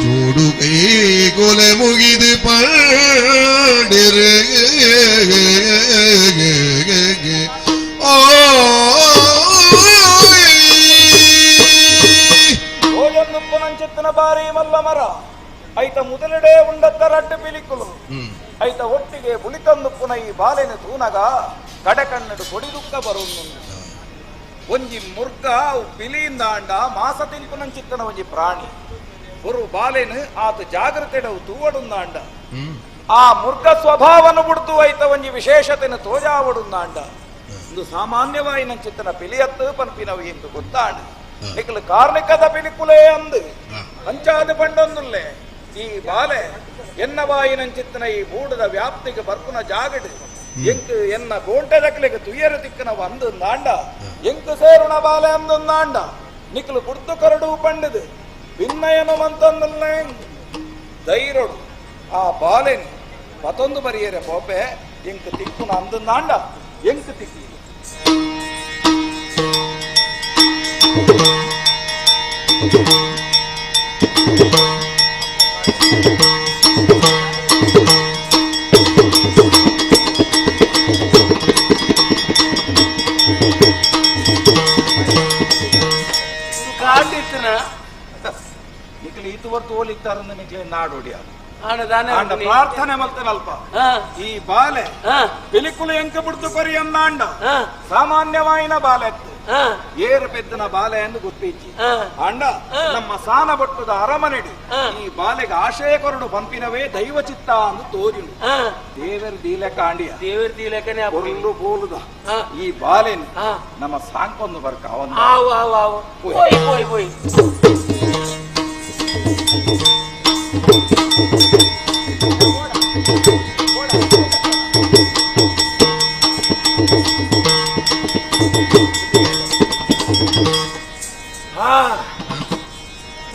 ಜೋಡು ಕೈ ಕೊಲೆ ಮುಗಿದು ಪಂಡಿರೆ ಓಯೊಂದುಪ್ಪನಂಚಿತ್ತನ ಬಾರಿ ಮಲ್ಲ ಮರ ಐತ ಮೊದಲಡೆ ಉಂಡತ್ತ ರಡ್ಡು ಪಿಲಿಕುಲು ಐತ ಒಟ್ಟಿಗೆ ಬುಳಿತಂದುಪ್ಪುನ ಈ ಬಾಲೆನ ತೂನಗ ಕಡೆಕಣ್ಣಡು ಕೊಡಿದುಕ್ಕ ಬರುವುದು ಒಂಜಿ ಮುರ್ಗ ಪಿಲಿಯಿಂದ ಅಂಡ ಮಾಸ ತಿನ್ಪುನಂಚಿತ್ತನ ಒಂಜಿ ಪ್ರಾಣಿ ஒரு ಬಾಲೆನು ಆತ ಜಾಗೃತೆಡವು ತೂವಡುಂದಾಂಡ ಆ ಮುರ್ಗ ಸ್ವಭಾವನು ಬಿಡ್ತು ಐತ ಒಂಜಿ ವಿಶೇಷತೆನ ತೋಜಾವಡುಂದಾಂಡ ಒಂದು ಸಾಮಾನ್ಯವಾಗಿ ನಂಚಿತ್ತನ ಪಿಲಿಯತ್ತು ಪನ್ಪಿನವು ಎಂದು ಗೊತ್ತಾಂಡ ನಿಕಲು ಕಾರ್ಣಿಕದ ಪಿಲಿಕುಲೇ ಅಂದು ಅಂಚಾದ ಪಂಡೊಂದುಲ್ಲೆ ಈ ಬಾಲೆ ಎನ್ನವಾಯಿ ನಂಚಿತ್ತನ ಈ ಬೂಡದ ವ್ಯಾಪ್ತಿಗೆ ಬರ್ಪುನ ಜಾಗಡು ಎಂಕು ಎನ್ನ ಗೋಂಟೆದಕ್ಲೆಗೆ ತುಯ್ಯರ ತಿಕ್ಕನ ಅಂದುಂದಾಂಡ ಎಂಕು ಸೇರುಣ ಬಾಲೆ ಅಂದುಂದಾಂಡ ನಿಕಲು ಕುರ್ತು ಕರಡು ಪಂಡದು ಭಿನ್ನಯನು ಮಂತೊಂದುಲ್ಲೆ ಧೈರ್ಯಡು ಆ ಬಾಲೆನು ಮತ್ತೊಂದು ಬರಿಯರೆ ಪೋಪೆ ಎಂಕು ತಿಕ್ಕುನ ಅಂದುಂದಾಂಡ ಎಂಕು ತಿಕ್ಕಿ ಕಾಂಡಿತ್ತನ ನಿಕಲು ಈತು ಬರ್ತು ಹೋಲಿಕ್ತಾರ ನಿಮಗೆ ನಾಡೋಡಿಯ ಆಂಡ ದಾನೆ ಆಂಡ ಪ್ರಾರ್ಥನೆ ಮಲ್ತನಲ್ಪ ಈ ಬಾಲೆ ಪಿಲಿಕುಲು ಎಂಕ ಬಿಡ್ತು ಪರಿ ಅನ್ನಾಂಡ ಸಾಮಾನ್ಯವಾಯಿನ ಬಾಲೆ ಏರು ಪೆದ್ದನ ಬಾಲೆ ಎಂದು ಗೊತ್ತಿಚ್ಚಿ ಅಂಡ ನಮ್ಮ ಸಾನ ಬಟ್ಟದ ಅರಮನೆಡು ಈ ಬಾಲೆಗೆ ಆಶಯ ಕೊರಡು ಪಂಪಿನವೇ ದೈವ ಚಿತ್ತ ಅಂದು ತೋರಿನು ದೇವರ ದೀಲೆ ಕಾಂಡಿಯ ದೇವರ ದೀಲೆಕನೆ ಒಳ್ಳು ಬೋಲುದ ಈ ಬಾಲೆನು ನಮ್ಮ ಸಾಂಕೊಂದು ಬರ್ಕ ಅವನು ಆವು ಆವು ಆವು ಹೋಯ್ ಹೋಯ್ ಹೋಯ್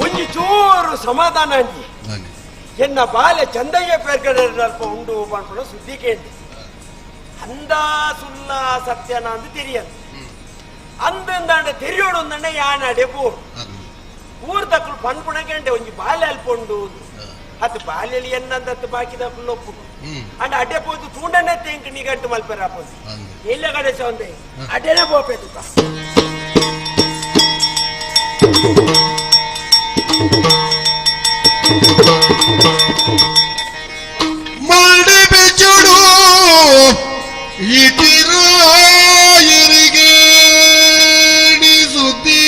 ಒಂಜಿ ಚೂರು ಸಮಾಧಾನ ಅಂಜಿ ಎನ್ನ ಬಾಲೆ ಚಂದಯ್ಯ ಪೇರ್ಕಡೆ ಅಲ್ಪ ಉಂಡು ಮಾಡ್ಕೊಂಡು ಸುದ್ದಿ ಕೇಳಿ ಅಂದ ಸುಲ್ಲ ಸತ್ಯನ ಅಂದು ತೆರಿಯದು ಅಂದಂದಾಂಡ ತೆರಿಯೋಡು ಒಂದಂಡ ಯಾನ ಅಡೆಪು ಊರ್ ತಕ್ಕಳು ಪಂಡ್ಪುಣಕ್ಕೆ ಒಂಜಿ ಬಾಲೆ ಅಲ್ಪೊಂಡು ಅದು ಬಾಲ್ಯಲಿ ಎನ್ನಂದತ್ತು ಬಾಕಿದ ಒಪ್ಪು ಅಂಡ್ ಅಡ್ಡೆ ಪೋದು ತೂಂಡನೆ ತೆಂಕ್ ನಿಗಂಟು ಮಲ್ಪೆರ ಪೋದು ಎಲ್ಲ ಕಡೆ ಸೌಂದೆ ಅಡ್ಡೆನೆ ಪೋಪೆ ತುಕ ಮಲ್ಡಿ ಬೆಚ್ಚುಡು ಇಟಿರಾಯರಿಗೆ ಸುದ್ದಿ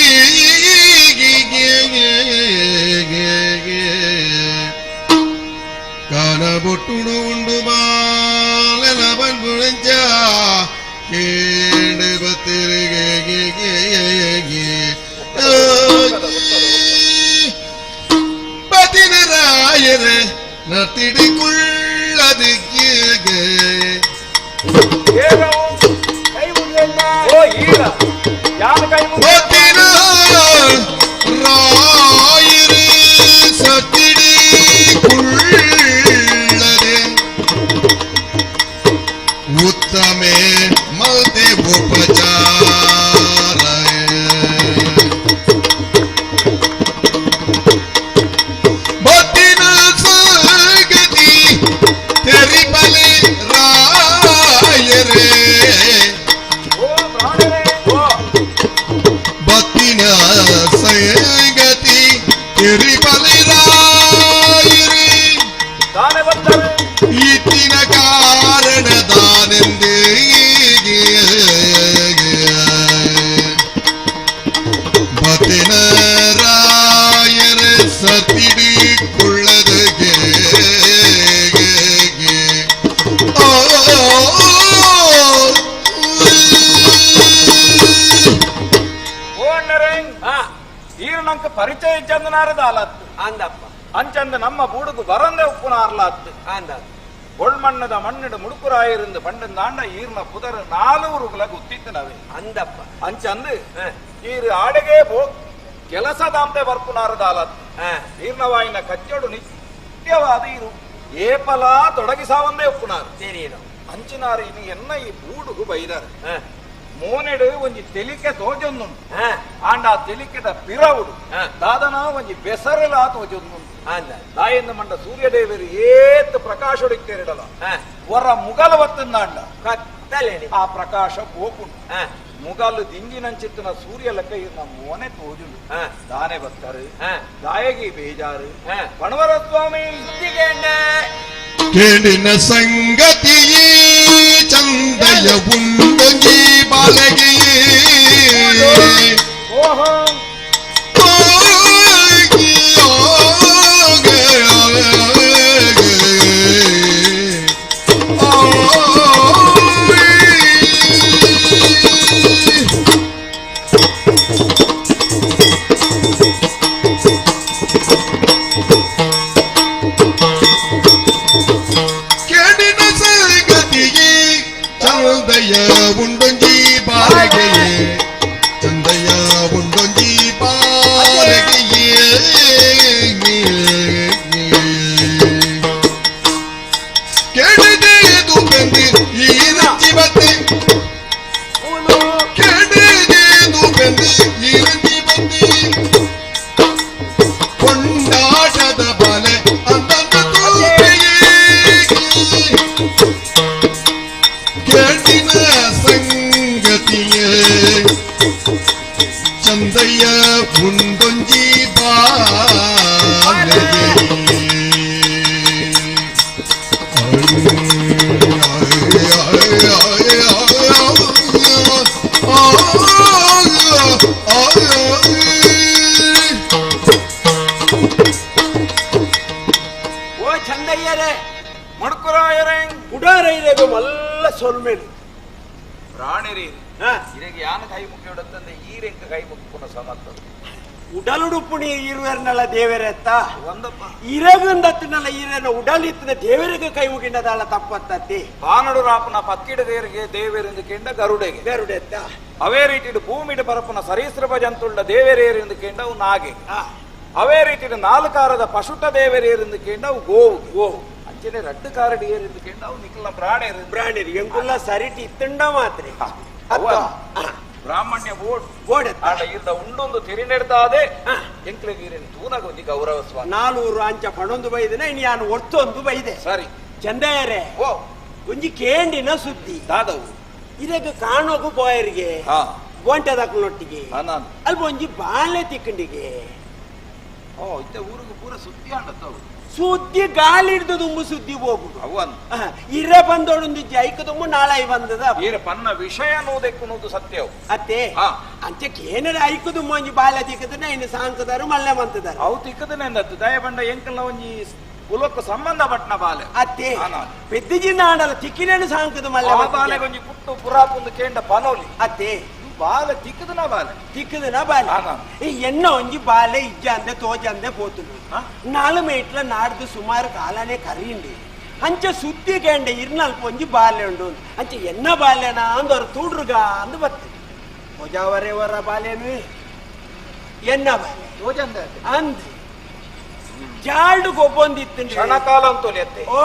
ಕಾಣಬೊಟ್ಟುಡು ಉಂಡು ಬಾಲೆನ ಬಂಗುಳಂಚ ಕೇಂಡ ಬತ್ತಿರಿಗೆ ಬದಿನರಾಯರೆ ನತಿಡಿಕೊಳ್ಳದೆ ಬದಿನ ರಾಯರೆ ಸತಿಡಿಕೊಳ್ಳದೆ ಉತ್ತಮೆ ಮಲ್ದೆ ಉಪಚಾರ ಬತ್ತಿನ ಸಂಗತಿ ತೆರಿಬಲೆ ರಾಯರೇ ಬತ್ತಿನ ಸಂಗತಿ ತೆರಿಬಲೆ ರಾಯರೇ ಇತ್ತಿನ ಕಾರಣ ದಾನೆಂದೇ ಬತ್ತಿನ ರಾಯರ ಸತಿಡಿಕೊಳ್ಳದಗೆ ಈರ್ನಂಕ ಪರಿಚಯ ಚಂದನಾರದ ಅಲತ್ತು ಅಂದಪ್ಪ ಅಂಚಂದ ನಮ್ಮ ಬೂಡುಗು ಬರಂದೆ ಉಪ್ಪುನಾರ್ಲಾತ್ತು ಅಂದ ಒಳ್ಮಣ್ಣದ ಮಣ್ಣಿಡ ಮುಡುಕುರಾಯರಿಂದ ಪಂಡಂದಾಂಡ ಈರ್ನ ಪುದರ 4 ಗೊತ್ತಿತ್ತನವೇ ಅಂದಪ್ಪ ಅಂಚಂದು ಈರು ಆಡೆಗೆ ಕೆಲಸದಾಂತೆ ಬರ್ಪುನಾರದ ಅಲತ್ತು ಈರ್ನವಾಯಿನ ಕಚ್ಚೋಡು ನಿತ್ಯವಾದ ಇರು ಏಪಲ ತೊಡಗಿಸಾವಂದೇ ಉಪ್ಪುನಾರು ಸರಿಯೇನು ಅಂಚಿನಾರು ಇನ್ನು ಎನ್ನ ಈ ಬೂಡುಗು ಬೈದಾರೆ ಮೋನೆಡು ಒಂಜಿ ತೆಲಿಕೆ ತೋಜೊಂದುಂಟು ಆಂಡ ಆ ತೆಲಿಕೆದ ಪಿರವುಡು ದಾದನ ಒಂಜಿ ಬೆಸರಲ ತೋಜೊಂದುಂಟು ದಾಯಿಂದ ಮಂಡ ಸೂರ್ಯದೇವರು ಏತ್ ಪ್ರಕಾಶ ಹೊಡಿತೇರಿಡಲ ವರ ಮುಗಲ ವತ್ತಂದಾಂಡ ಆ ಪ್ರಕಾಶ ಪೋಪುಂಡು ಮುಗಲು ದಿಂಜಿನಂಚಿತ್ತಿನ ಸೂರ್ಯ ಲೆಕ್ಕ ಇವ್ನ ಮೋನೆ ತೋಜುಂಡು ದಾನೆ ಬತ್ತರು ದಾಯಗಿ ಬೇಜಾರು ಪಣವರ ಸ್ವಾಮಿ ಕೇಳಿನ ಸಂಗತಿಯೇ ಚಂದಯ ಉಂಡಂಗಿ ಬಾಲಗಿಯೇ ಚಂದಯ ಉಂಡೊಂಜಿ ಬಾಲಗೆಯೇ ಚಂದಯ ಉಂಡೊಂಜಿ ಬಾಲಗೆಯೇ ಕೆಡದೇದು ಬೆಂದಿ ಈ ರಂಜಿ ಬತ್ತಿ ಕೆಡದೇದು ಬೆಂದಿ ಈ ರಂಜಿ ಬತ್ತಿ ಕೊಂಡಾಟದ ಬಾಲೆ ಅಂದಂತ ಕೇಳಿನ ಸಂಗತಿಯೇ ಚಂದಯ್ಯ ಉಂಡೊಂಜಿ ಬಾಲಗೆ ಚಂದಯ್ಯರೇ ಮಡ್ಕುರಾಯರೇ ಉಡಾರೈರೆಗೆ ಮಲ್ಲ ಸೊಲ್ಮೇನು ಪ್ರಾಣಿರಿ ಹಾ ಇದಕ್ಕೆ ಯಾನ ಕೈ ಮುಖಿ ಇಡುತ್ತಂದ್ರೆ ಈ ರೆಂಕ ಕೈ ಮುಖಿನ ಸಮರ್ಥ ಉಡಲುಡುಪುಣಿ ಇರುವರ್ನಲ್ಲ ದೇವರತ್ತ ಒಂದಪ್ಪ ಇರಗಂದತ್ತಿನಲ್ಲ ಇರನ ಉಡಲಿತ್ತಿನ ದೇವರಿಗೆ ಕೈ ಮುಗಿನದಾಳ ತಪ್ಪತ್ತತ್ತಿ ಪಾನಡು ರಾಪನ ಪಕ್ಕಿಡ ದೇವರಿಗೆ ದೇವರಿಂದ ಕೆಂಡ ಗರುಡೆಗೆ ಗರುಡೆತ್ತ ಅವೇ ರೀತಿ ಭೂಮಿಡ ಪರಪನ ಸರೀಸೃಪ ಜಂತುಳ್ಳ ದೇವರೇರಿಂದ ಕೆಂಡ ಅವು ನಾಗೆ ಅವೇ ರೀತಿ ನಾಲ್ಕಾರದ ಪಶುಟ ದೇವರೇರಿಂದ ಕೆಂಡ ಅವು ಗೋವು ಗೋವು ಅಂಚನೆ ರಡ್ಡು ಕಾರಡಿ ಏರಿಂದ ಕೆಂಡ ಅವು ನಿಖಲ ಪ್ರಾಣಿ ಪ್ರಾಣಿರಿ ಎಂಕುಲ್ಲ ಸರಿಟಿ ಇತ್ತಂಡ ಮಾತ್ರ ಬ್ರಾಹ್ಮಣ್ಯ ಬೋರ್ಡ್ ಗೋಡೆ ಆಡ ಇದ್ದ ಉಂಡೊಂದು ತಿರಿನೆಡ್ತಾದೆ ಎಂಕ್ಲೆಗೀರಿನ ತೂನಗ ಒಂದಿ ಗೌರವ ಸ್ವಾಮಿ 400 ಅಂಚ ಪಣೊಂದು ಬೈದಿನ ಇನ್ನು ನಾನು ಒತ್ತೊಂದು ಬೈದೆ ಸರಿ ಚಂದಯ್ಯರೇ ಓ ಒಂಜಿ ಕೇಂಡಿನ ಸುದ್ದಿ ದಾದವು ಇದಕ್ಕೆ ಕಾಣೋಕು ಬೋಯರಿಗೆ ಹಾ ಬೋಂಟದಕ್ನೊಟ್ಟಿಗೆ ನಾನು ಅಲ್ಪ ಒಂಜಿ ಬಾಳೆ ತಿಕ್ಕಂಡಿಗೆ ಓ ಇತ್ತ ಊರಿಗೆ ಪೂರ ಸುದ್ದಿ ಆಡತ್ತವು ಸುದ್ದಿ ಗಾಳಿ ಹಿಡ್ದು ತುಂಬು ಸುದ್ದಿ ಹೋಗುದು ಅವನ್ ಇರ ಬಂದೋಡೊಂದು ಜೈಕ ತುಂಬ ನಾಳೆ ಬಂದದ ಈರ ಪನ್ನ ವಿಷಯ ಅನ್ನೋದೆಕ್ಕುವುದು ಸತ್ಯವು ಅತ್ತೆ ಹಾ ಅಂಚಕ್ಕೆ ಏನಾರ ಐಕದು ಒಂಜಿ ಬಾಲ್ಯ ತಿಕ್ಕದನ್ನ ಇನ್ನು ಸಾಂಕದಾರು ಮಲ್ಲೆ ಮಂತದಾರು ಅವು ತಿಕ್ಕದನೆ ಅಂದತ್ತು ದಯಬಂಡ ಎಂಕಲ್ಲ ಒಂಜಿ ಕುಲಕ್ಕೆ ಸಂಬಂಧ ಪಟ್ನ ಬಾಲೆ ಅತ್ತೆ ಪೆದ್ದಿಜಿಂದ ಆಡಲ್ಲ ತಿಕ್ಕಿನೇನು ಸಾಂಕದ ಮಲ್ಲೆ ಬಾಲೆ ಒಂಜಿ ಪುಟ್ಟು ಪುರಾಪುಂದು ಕೇಂಡ ಪನೋಲಿ ಅತ್ತೆ ಬಾಲೆ ತಿಕ್ಕದನ ಬಾಲೆ ತಿಕ್ಕದನ ಬಾಲೆ ಈ ಎನ್ನ ಒಂಜಿ ಬಾಲೆ ಇಜ್ಜ ಅಂದೆ ತೋಜ ಅಂದೆ పోతును 4 మీట్ల నాడుದು సుమారు కాలానే కరిండి అంచె సుత్తి కేండ ఇర్నల్ పొంజి బాలే ఉండు అంచె ఎన్న బాలేనా అందరు తూడ్రుగా అందు బత్తి పోజావరేవర బాలేను ఎన్న బాలే ತೋಜಂದ ಅಂದ್ ಜಾಡು ಗೊಬ್ಬೊಂದಿತ್ತು ಕ್ಷಣಕಾಲ ಅಂತೋಲಿ ಅತ್ತೆ ಓ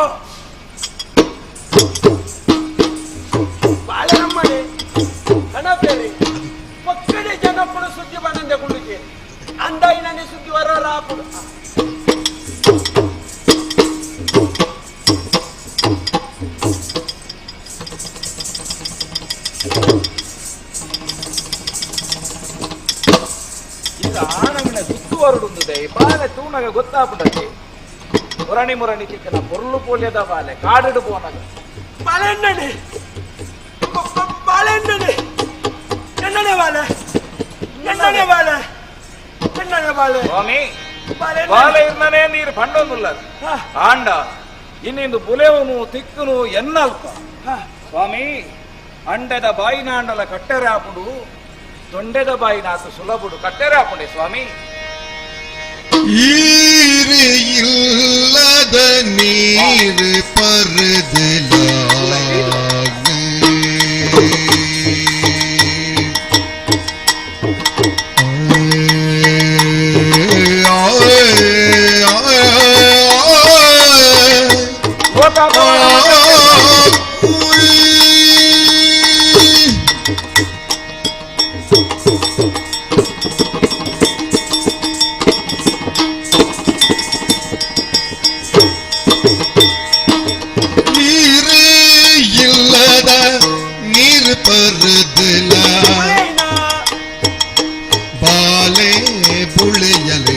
ಬಾಳೆ ನಮ್ಮನೆ ಕಣಪೇರಿ ಪಕ್ಕಡೆ ಜನಪುರ ಸುದ್ದಿ ಬಂದಂದೆ ಕುಳಿಗೆ ಅಂದಾಯಿನೇ ಸುದ್ದಿ ವರ ರಾಪುಡು ಇದು ಆಣವಿನ ಸುತ್ತು ಹೊರಡುತ್ತದೆ ಬಾಲೆ ತೂಣಗ ಗೊತ್ತಾಗ್ಬಿಟ್ಟೆ ಮುರಣಿ ಚಿಕ್ಕನ ಪೊರ್ಲು ಪೋಲ್ಯದ ಬಾಲೆ ಕಾಡಿಡು ಪೋನಗ ಬಾಳೆಣ್ಣೆ ಬಾಳೆಣ್ಣೆ ಎಣ್ಣೆ ಬಾಳೆ ಎಣ್ಣೆ ಬಾಳೆ ಎಣ್ಣೆ ಬಾಳೆ ಸ್ವಾಮಿ ಬಾಲೆ ಇರ್ನೇ ನೀರು ಪಂಡೊಂದುಲ್ಲ ಆಂಡ ಇನ್ನಿಂದು ಬುಲೆವನು ತಿಕ್ಕನು ಎನ್ನಲ್ಪ ಸ್ವಾಮಿ ಅಂಡೆದ ಬಾಯಿನಾಂಡಲ ಕಟ್ಟೆರೆ ಹಾಪುಡು ತೊಂಡೆದ ಬಾಯಿನಾತು ಸುಲಭುಡು ಕಟ್ಟೆರೆ ಹಾಪುಂಡೆ ಸ್ವಾಮಿ ஈரு இல்லாத நீர் பருதுல ಬಾಲೆ ಬುಳೆಯಲೆ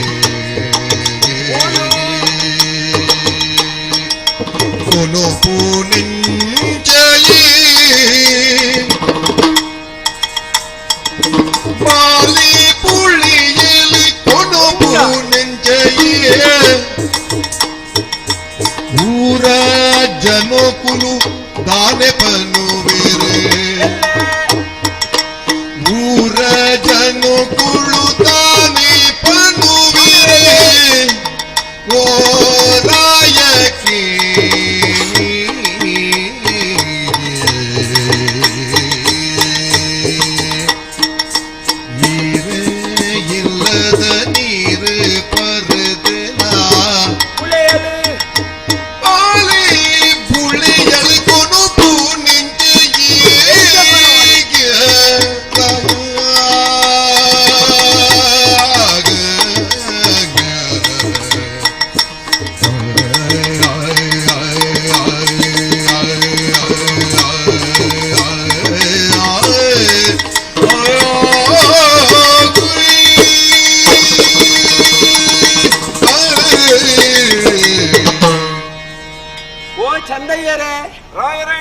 ಕೊನೋ ಪೂನಿಂಚಯಿ ಬಾಲೆ ಬುಳೆಯಲೆ ಕೊನೋ ಪೂನಿಂಚಯಿ ಊರ ಜನೋಕುಲು ದಾನೆ ಪನುವಿರೆ ಊರ ಜನೋಕುಲು ದಾನೆ ಪನುವಿರೆ ಓ ರಾಯಕಿ ನೀರೇ ಇಲ್ಲದ ನೀರು ಪರದನ ಬಾಲೆ ಬುಳಿಯಲು ಕೊನುಪು ಓ ಚಂದಯ್ಯರೇ ರಾಯರೇ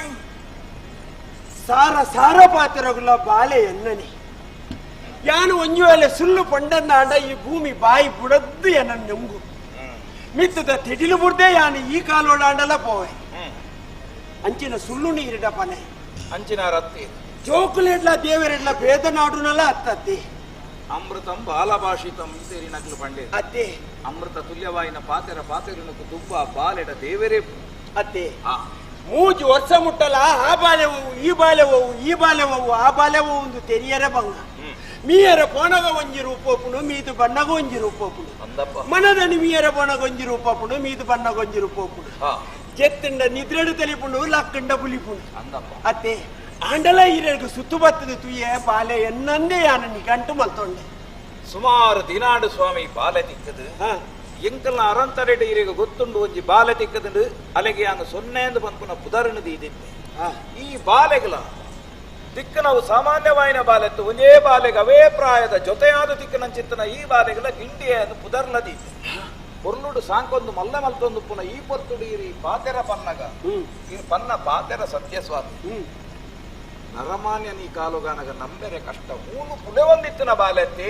ಸಾರ ಸಾರ ಪಾತ್ರಗುಲ ಬಾಲೆ ಎನ್ನನಿ ಯಾನು ಒಂಜು ವೇಳೆ ಸುಳ್ಳು ಪಂಡನ್ನಾಂಡ ಈ ಭೂಮಿ ಬಾಯಿ ಬುಡದ್ದು ಎನ್ನ ನೆಂಗು ಮಿತ್ತದ ತಿಡಿಲು ಬುಡ್ದೆ ಯಾನು ಈ ಕಾಲೋಡಾಂಡಲ ಪೋವೆ ಅಂಚಿನ ಸುಳ್ಳು ನೀರಿಡ ಪನೆ ಅಂಚಿನ ರತ್ತಿ ಜೋಕುಲೆಡ್ಲ ದೇವರೆಡ್ಲ ಭೇದ ನಾಡುನಲ್ಲ ಅತ್ತತ್ತಿ ಅಮೃತಂ ಬಾಲಭಾಷಿತಂ ಸೇರಿ ನಕಲು ಪಂಡೆ ಅತ್ತೆ ಅಮೃತ ತುಲ್ಯವಾಯಿನ ಪಾತೆರನಕು ದುಬ್ಬ ಬಾಲೆಡ ದೇವರೇ ಅತ್ತೆ ಮೂಜು ವರ್ಷ ಮುಟ್ಟಲ ಆ ಬಾಲ್ಯವು ಈ ಬಾಲ್ಯವು ಈ ಬಾಲ್ಯವು ಆ ಬಾಲ್ಯವು ಒಂದು ತೆರಿಯರ ಭಂಗ ಮೀಯರ ಪೋಣಗ ಒಂಜಿ ರೂಪೋಪುಡು ಮೀದು ಬಣ್ಣಗ ಒಂಜಿ ರೂಪೋಪುಡು ಮನದನಿ ಮೀಯರ ಪೋಣಗ ಒಂಜಿ ರೂಪೋಪುಡು ಮೀದು ಬಣ್ಣಗ ಒಂಜಿ ರೂಪೋಪುಡು ಚೆತ್ತಂಡ ನಿದ್ರೆಡು ತಲಿಪುಂಡು ಲಕ್ಕಂಡ ಬುಲಿಪುಂಡು ಅತ್ತೆ ಆಂಡಲ ಈರೆಗೂ ಸುತ್ತು ಬತ್ತದ ತುಯ್ಯ ಬಾಲೆ ಎನ್ನಂದೇ ಯಾನ ನಿಗಂಟು ಮಲ್ತೊಂಡೆ ಸುಮಾರು ದಿನಾಡು ಸ್ವಾಮಿ ಬಾಲೆ ತಿಕ್ಕದು ಎಂಕಲ್ನ ಅರಂತರೆಡೆ ಇರಿಗೆ ಗೊತ್ತುಂಡು ಒಂಜಿ ಬಾಲೆ ತಿಕ್ಕದು ಅಲೆಗೆ ಯಾನು ಸೊನ್ನೆ ಎಂದು ಬಂದ್ಪುನ ಪುದರ್ನದು ಇದಿತ್ತೆ ಈ ಬಾಲೆಗಳ ತಿಕ್ಕನವು ಸಾಮಾನ್ಯವಾಯಿನ ಬಾಲೆತ್ತು ಒಂದೇ ಬಾಲೆಗೆ ಅವೇ ಪ್ರಾಯದ ಜೊತೆಯಾದ ತಿಕ್ಕನ ಚಿತ್ತನ ಈ ಬಾಲೆಗಳ ಗಿಂಡಿಯ ಪುದರ್ನದಿ ಪೊರ್ಲುಡು ಸಾಂಕೊಂದು ಮಲ್ಲ ಮಲ್ತೊಂದು ಪುನಃ ಈ ಪೊರ್ತುಡು ಇರಿ ಪಾತೆರ ಪನ್ನಗ ಈ ಪನ್ನ ಪಾತೆರ ಸತ್ಯಸ್ವಾಮಿ ನರಮಾನ್ಯ ನೀ ಕಾಲುಗಾನಗ ನಂಬೆರೆ ಕಷ್ಟ ಮೂಲು ಪುಳೆ ಒಂದಿತ್ತಿನ ಬಾಲೆತ್ತಿ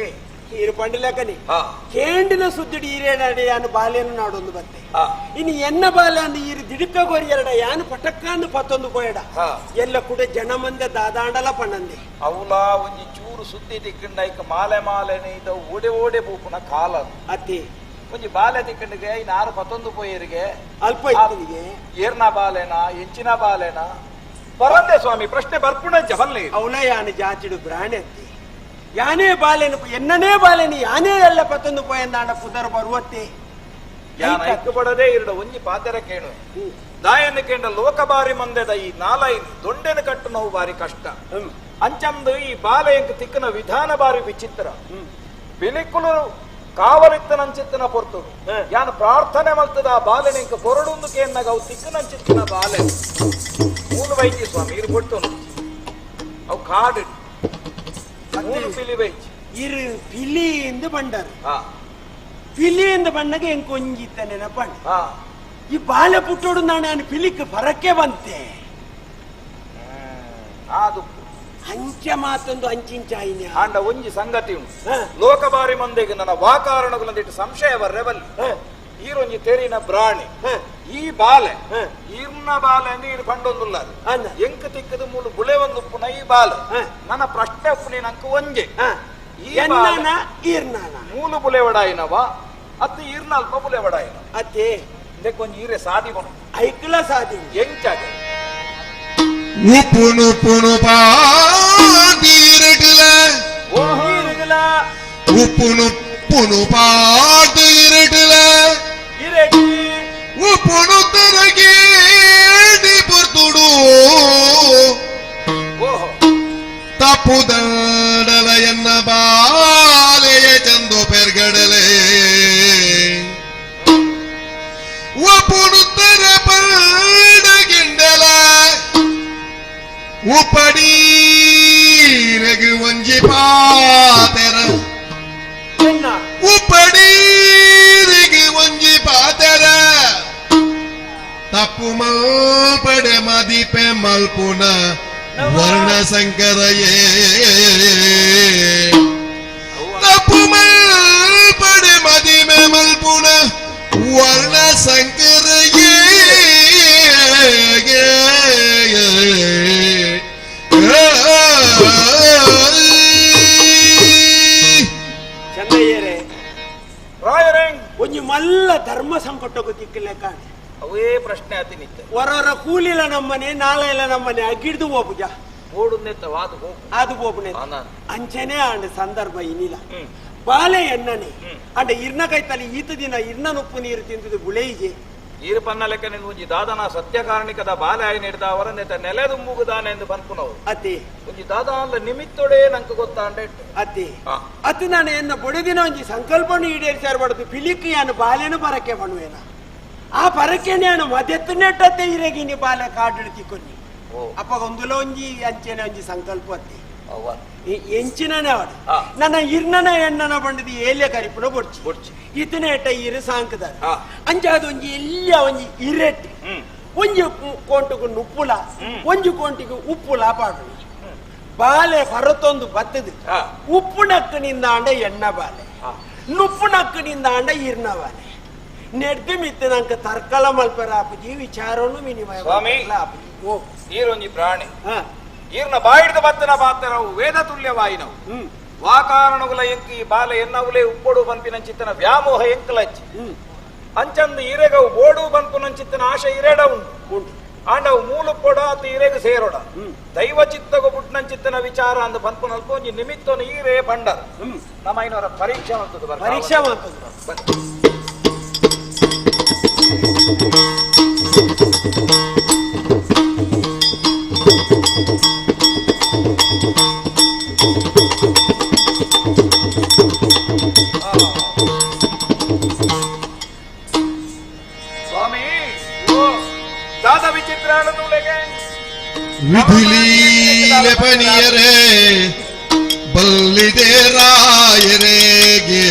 ಈರು ಪಂಡಿಲಕನಿ ಕೇಂಡಿನ ಸುದ್ದಿಡಿ ಈರೇನಾಡಿ ಯಾನು ಬಾಲ್ಯನು ನಾಡೊಂದು ಬತ್ತೆ ಇನ್ನು ಎನ್ನ ಬಾಲ್ಯ ಅಂದು ಈರು ದಿಡುಕ ಗೊರಿಯರಡ ಯಾನು ಪಟಕ್ಕಂದು ಪತ್ತೊಂದು ಕೋಯಡ ಎಲ್ಲ ಕೂಡ ಜನ ಮಂದೆ ದಾದಾಂಡಲ ಪಣ್ಣಂದೆ ಅವಲಾ ಒಂಜಿ ಚೂರು ಸುದ್ದಿ ತಿಕ್ಕಂಡೈಕ ಮಾಲೆ ಮಾಲೆನೆ ಇದ ಓಡೆ ಓಡೆ ಬೂಪುನ ಕಾಲ ಅತ್ತಿ ಒಂಜಿ ಬಾಲೆ ತಿಕ್ಕಂಡಿಗೆ ಇನ್ನಾರು ಪತ್ತೊಂದು ಪೋಯರಿಗೆ ಅಲ್ಪ ಇತ್ತಿಗೆ ಏರ್ನ ಬಾಲೆನಾ ಎಂಚಿನ ಬಾಲೆನಾ ಬರಂದೆ ಸ್ವಾಮಿ ಪ್ರಶ್ನೆ ಬರ್ಪುಣ ಜಬಲ್ಲೆ ಅವಳ ಯಾನು ಜಾಚಿಡು ಬ್ರಾಣೆ ಅತ್ತಿ ಯಾನೇ ಬಾಲೆನು ಎನ್ನನೇ ಬಾಲೆನಿ ಯಾನೇ ಎಲ್ಲ ಪತ್ತೊಂದು ಪೋಯಂದಾಂಡ ಪುದರ್ ಬರುವತ್ತೆ ಯಾನ ಇಕ್ಕಬಡದೆ ಇರಡ ಒಂಜಿ ಪಾತೆರ ಕೇಳು ದಾಯನ ಕೇಂದ್ರ ಲೋಕಬಾರಿ ಮಂದೆದ ಈ ನಾಲೈನ್ ದೊಂಡೆನ ಕಟ್ಟು ನಾವು ಬಾರಿ ಕಷ್ಟ ಅಂಚಂದು ಈ ಬಾಲೆ ಎಂಕ್ ತಿಕ್ಕನ ವಿಧಾನ ಬಾರಿ ವಿಚಿತ್ರ ಬಿಲಿಕುಲು ಕಾವಲಿತ್ತನಂಚಿತ್ತನ ಪೊರ್ತು ಯಾನು ಪ್ರಾರ್ಥನೆ ಮಲ್ತದ ಆ ಬಾಲೆನ ಎಂಕ್ ಬೊರಡುಂದು ಕೇಂದಾಗ ಅವು ತಿಕ್ಕನಂಚಿತ್ತಿನ ಬಾಲೆ ಮೂಲ ವೈದ್ಯ ಸ್ವಾಮಿ ಇರು ಕೊಟ್ಟು ಅವು ಕಾಡು ಮೂಲು ಪಿಲಿ ವೈದ್ಯ ಇರು ಪಿಲಿಯಿಂದ ಬಂಡರು ಪಿಲಿಯಿಂದ ಬಣ್ಣಗೆ ಹೆಂಗ್ ಕೊಂಜಿತ್ತ ನೆನಪಣ್ಣ ಈ ಬಾಲೆ ಪುಟ್ಟೋಡು ನಾನು ಪಿಲಿಕ್ ಬರಕ್ಕೆ ಬಂತೆ ಅದು ಅಂಚ ಮಾತೊಂದು ಅಂಚಿಂಚಾಯಿನ ಆಂಡ ಒಂಜಿ ಸಂಗತಿ ಉಂಟು ಲೋಕಬಾರಿ ಮಂದಿಗೆ ನನ್ನ ವಾಕಾರಣಗಳಂದಿಟ್ಟು ಸಂಶಯ ಬರ್ರೆ ಬಲ್ಲಿ ಈರೊಂಜಿ ತೆರಿನ ಬ್ರಾಣಿ ಈ ಬಾಲೆ ಈರ್ನ ಬಾಲೆ ಅಂದ್ರೆ ಇದು ಪಂಡೊಂದುಲ್ಲ ಎಂಕ ತಿಕ್ಕದ ಮೂಲು ಬುಳೆ ಒಂದು ಪುನ ಈ ಬಾಲೆ ನನ್ನ ಪ್ರಶ್ನೆ ಉಪ್ಪು ನಂಕ ಒಂಜೆ ಮೂಲು ಬುಲೆ ವಡಾಯಿನವ ಅತ್ತು ಈರ್ನ ಅಲ್ಪ ಬುಲೆ ವಡಾಯಿನ ಅತ್ತೆ ಇದಕ್ಕೊಂದು ಈರೆ ಸಾದಿ ಬಣ ಐಕ್ಲ ಸಾದಿ ಎಂಚಾಗೆ ಉಪ್ಪುನು ಪುನು ಪಾದಿರಟಲ ಉಪ್ಪುನು ಪುನು ಪಾದಿರಟಲ ಉಪ್ಪುನು ತರಗೆ ಪೊರ್ತುಡು ತಪ್ಪುದಂಡಲ ಎನ್ನ ಬಾಲೆಯ ಚಂದು ಪೆರ್ಗಡಲೆ ಒಪ್ಪುನು ತರ ಪರ್ಡಗಿಂಡಲ ಉಪ್ಪಡೀರಗು ಒಂಜಿ ಪಾತೆರ ಉಪ್ಪಡೀರಿಗೆ ಒಂಜಿ ಪಾತೆರ ತಪ್ಪು ಮಲ್ಪಡೆ ಮದಿಪೆ ಮಲ್ಪುನ ವರ್ಣ ಸಂಕರಯೇ ತಪ್ಪು ಮಲ್ಪಡೆ ಮದಿಮೆ ಮಲ್ಪುನ ವರ್ಣ ಸಂಕರಯೇ ಚಂದಯ್ಯರೇ ರಾಯರೇ ಒಂಜಿ ಮಲ್ಲ ಧರ್ಮ ಸಂಕಟಕ್ಕೂ ತಿಕ್ಕಲೆ ಕಾಣೆ ಅವೇ ಪ್ರಶ್ನೆ ಆತಿ ನಿಂತ ಹೊರವರ ಕೂಲಿಲ ನಮ್ಮನೆ ನಾಳೆಲ್ಲ ನಮ್ಮನೆ ಅಗಿಡ್ದು ಹೋಗುಜ ಓಡುನ್ನೆತ್ತ ವಾದು ಹೋಗು ಅದು ಹೋಗ್ನೆ ಅಂಚನೆ ಆಂಡ ಸಂದರ್ಭ ಇನ್ನಿಲ್ಲ ಬಾಲೆ ಎಣ್ಣನೆ ಅಂಡ ಇರ್ನ ಕೈತಲ್ಲಿ ಈತ ದಿನ ಇರ್ನ ಉಪ್ಪು ನೀರು ತಿಂದದು ಬುಳೆಯಿಗೆ ಈರು ಪನ್ನ ಲೆಕ್ಕ ನಿನ್ ಒಂಜಿ ದಾದನ ಸತ್ಯ ಕಾರಣಿಕದ ಬಾಲೆ ಆಯಿ ನೀಡಿದ ಅವರನ್ನೆತ್ತ ನೆಲೆದು ಮುಗುದಾನೆ ಎಂದು ಬಂದ್ಪುನವು ಅತಿ ಒಂಜಿ ದಾದ ನಿಮಿತ್ತೊಡೆ ನಂಗೆ ಗೊತ್ತಾಂಡ ಇಟ್ಟು ಅತಿ ಅತಿ ನಾನು ಎನ್ನ ಬುಡದಿನ ಒಂಜಿ ಸಂಕಲ್ಪನು ಈಡೇರಿಸಾರ್ಬಾರ್ದು ಪಿಲಿಕ್ ಯಾನು ಬಾಲೆನು ಬರಕೆ ಬಣ್ವೇನ ಆ ಪರಕೆ ನಾನು ಮದೆತ್ತು ನೆಟ್ಟತ್ತೆ ಇರಗಿನಿ ಬಾಲೆ ಕಾಡಿಡ್ತಿ ಕೊನ್ನಿ ಅಪ್ಪ ಒಂದುಲ ಒಂಜಿ ಅಂಚೆನೆ ಒಂಜಿ ಸಂಕಲ್ಪ ಅತ್ತಿ ಎಂಚಿನನೆ ಅವಡು ನನ್ನ ಇರ್ನನ ಎಣ್ಣನ ಬಂಡದಿ ಏಲೆ ಕರಿಪುನ ಬೊಡ್ಚಿ ಇತನೆ ಎಟ್ಟ ಇರು ಸಾಂಕದ ಅಂಚ ಅದು ಒಂಜಿ ಎಲ್ಲ ಒಂಜಿ ಇರೆಟ್ ಒಂಜಿ ಕೋಂಟುಗು ಉಪ್ಪುಲ ಒಂಜಿ ಕೋಂಟಿಗೆ ಉಪ್ಪುಲ ಪಾಡು ಬಾಲೆ ಹೊರತೊಂದು ಬತ್ತದು ಉಪ್ಪು ನಕ್ಕನಿಂದ ಆಂಡ ಎಣ್ಣ ಬಾಲೆ ನುಪ್ಪು ನಕ್ಕನಿಂದ ಆಂಡ ಇರ್ನ ಬಾಲೆ ನೆಡ್ದು ಮಿತ್ತೆ ನಂಗೆ ತರ್ಕಲ ಮಲ್ಪರ ಆಪುಜಿ ವಿಚಾರನು ವಿನಿಮಯ ಸ್ವಾಮಿ. ಆಪುಜಿ ಓ ಈರೊಂಜಿ ಪ್ರಾಣಿ ಹಾ ಈರ್ನ ಬಾಯಿಡ್ದ ಬತ್ತನ ಪಾತ್ರವು ವೇದ ತುಲ್ಯವಾಯಿನವು ವಾಕಾರಣಗುಲ ಎಂಕಿ ಬಾಲೆ ಎನ್ನವುಲೇ ಉಪ್ಪೊಡು ಪನ್ಪಿನಂಚಿತ್ತನ ವ್ಯಾಮೋಹ ಎಂಕಲಚ್ಚಿ ಅಂಚಂದು ಇರೆಗವು ಬೋಡು ಪನ್ಪುನಂಚಿತ್ತನ ಆಶೆ ಇರೆಡ ಉಂಟು ಆಂಡವು ಮೂಲು ಕೊಡ ಅತ್ತು ಇರೆಗು ಸೇರೋಡ ದೈವ ಚಿತ್ತಗು ಬುಟ್ನಂಚಿತ್ತನ ವಿಚಾರ ಅಂದ ಪನ್ಪುನಲ್ಪ ಒಂಜಿ ನಿಮಿತ್ತನು ಈರೇ ಪಂಡರ ನಮ್ಮ ಐನವರ ಪರೀಕ್ಷೆ ಮಾಡ್ತದೆ ಪರೀಕ್ಷೆ ಮಾಡ್ತದೆ ಸ್ವಾಮಿ ದಾದ ವಿಚಿತ್ರ ತುಳೆಗೆ ವಿಧಿಲೀಲೆ ಪನಿಯರೆ ಬಲ್ಲಿದೆ ರಾಯರೆಗೆ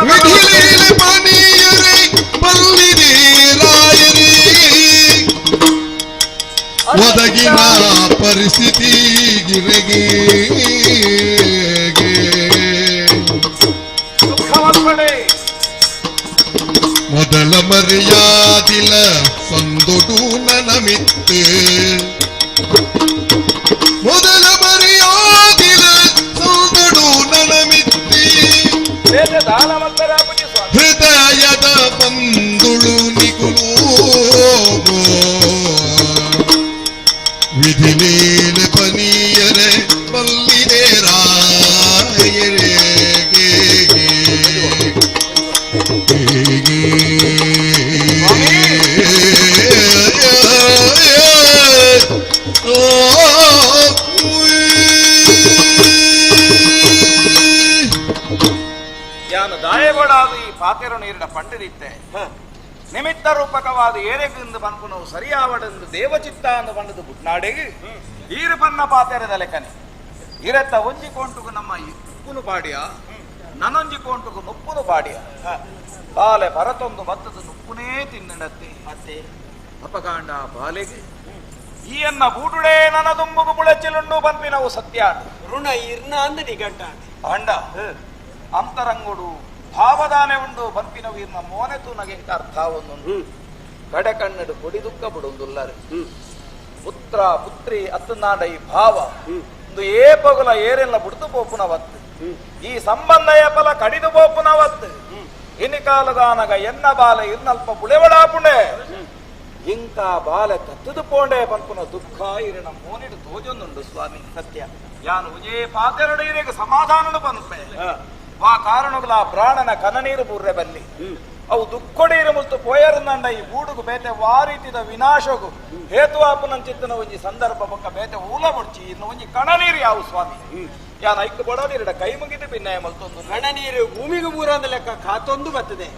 ವಿಧಿಲೀಲೆ ಪನಿಯರೆ ಬಲ್ಲಿದೆ ರಾಯರೇ ಒದಗಿನ ಪರಿಸ್ಥಿತಿ ಗಿರೆಗೆ ಮೊದಲ ಮರ್ಯಾದಿಲ ಸಂದೊಡು ನನಮಿತ್ತು ಮೊದಲ ಮರ್ಯಾದಿಲ ಸಂದೊಡು ನನಮಿತ್ತಿ ಹೃದಯದ ಬಂದುಳು ನಿಗುಲು ವಿಧಿಲೀಲ ಪನೀಯರೆ ಬಲ್ಲಿದೆ ರಾಯರೇ ಯಾನು ದಾಯಗೊಡಾದ ಈ ಪಾತೆರನು ಇರಡ ಪಂಡಿರಿತ್ತೆ ನಿಮಿತ್ತ ರೂಪಕವಾದ ಏರೆಗಿಂದು ಪನ್ಪುನವು ಸರಿಯಾವಡೆಂದು ದೇವಚಿತ್ತ ಅಂದು ಬಂದದು ಬುಟ್ನಾಡೆಗೆ ಈರು ಪನ್ನ ಪಾತೆರದ ಲೆಕ್ಕನೆ ಇರತ್ತ ಒಂಜಿ ಕೊಂಟುಗು ನಮ್ಮ ಉಪ್ಪುನು ಬಾಡಿಯ ನನೊಂಜಿ ಕೊಂಟುಗು ನುಪ್ಪುನು ಬಾಡಿಯ ಬಾಲೆ ಭರತೊಂದು ಭತ್ತದ ನುಪ್ಪುನೇ ತಿನ್ನಡತ್ತೆ ಮತ್ತೆ ಅಪಕಾಂಡ ಬಾಲೆಗೆ ಈ ಅನ್ನ ಬೂಟುಡೇ ನನ್ನ ದುಂಬುಗು ಬುಳೆಚಿಲುಂಡು ಪನ್ಪಿನವು ಸತ್ಯ ಋಣ ಇರ್ನ ಅಂದ ನಿಘಂಟ ಅಂಡ ಅಂತರಂಗುಡು ಭಾವದಾನೆ ಉಂಡು ಪನ್ಪಿನ ವೀರ್ನ ಮೋನೆತು ನಗೆಂಕ ಅರ್ಥ ಒಂದೊಂದು ಕಡೆ ಕಣ್ಣಡು ಕೊಡಿ ದುಃಖ ಬಿಡುವುದಿಲ್ಲರು ಪುತ್ರ ಪುತ್ರಿ ಅತ್ತನಾಡ ಈ ಭಾವ ಒಂದು ಏಪಗುಲ ಏರೆಲ್ಲ ಬಿಡ್ತು ಪೋಪುನವತ್ತು ಈ ಸಂಬಂಧ ಏಪಲ ಕಡಿದು ಪೋಪುನವತ್ತು ಇನಿ ಕಾಲದಾನಗ ಎನ್ನ ಬಾಲ ಇನ್ನಲ್ಪ ಬುಳೆವಳಾಪುಂಡೆ ಇಂಕ ಬಾಲ ಕತ್ತದು ಪೋಂಡೆ ಪನ್ಪುನ ದುಃಖ ಇರನ ಮೋನಿಡು ತೋಜೊಂದುಂಡು ಸ್ವಾಮಿ ಸತ್ಯ ಯಾನು ಉಜೇ ಪಾತೆರಡು ಇರೆಗೆ ಸಮಾಧಾನಡು ಪನ್ಪೆ ಆ ಕಾರಣಗಳ ಪ್ರಾಣನ ಕನನೀರು ಬುರ್ರೆ ಬಲ್ಲಿ ಅವು ದುಃಖೊಡೀರು ಮುಲ್ತು ಪೋಯರ್ನಂಡ ಈ ಬೂಡುಗು ಬೇತೆ ವಾರೀತಿದ ವಿನಾಶಗು ಹೇತುವಾಪುನಂಚಿತ್ತನ ಒಂಜಿ ಸಂದರ್ಭ ಬೊಕ್ಕ ಬೇತೆ ಊಲ ಮುಡ್ಚಿ ಇನ್ನು ಒಂಜಿ ಕಣನೀರು ಯಾವು ಸ್ವಾಮಿ ಯಾನ ಐಕ್ಕು ಬಡೋದಿರಡ ಕೈ ಮುಗಿದು ಭಿನ್ನಯ ಮಲ್ತೊಂದು ಕಣ ನೀರು ಭೂಮಿಗೆ ಮೂರಂದ ಲೆಕ್ಕ ಕಾತೊಂದು ಬರ್ತದೆ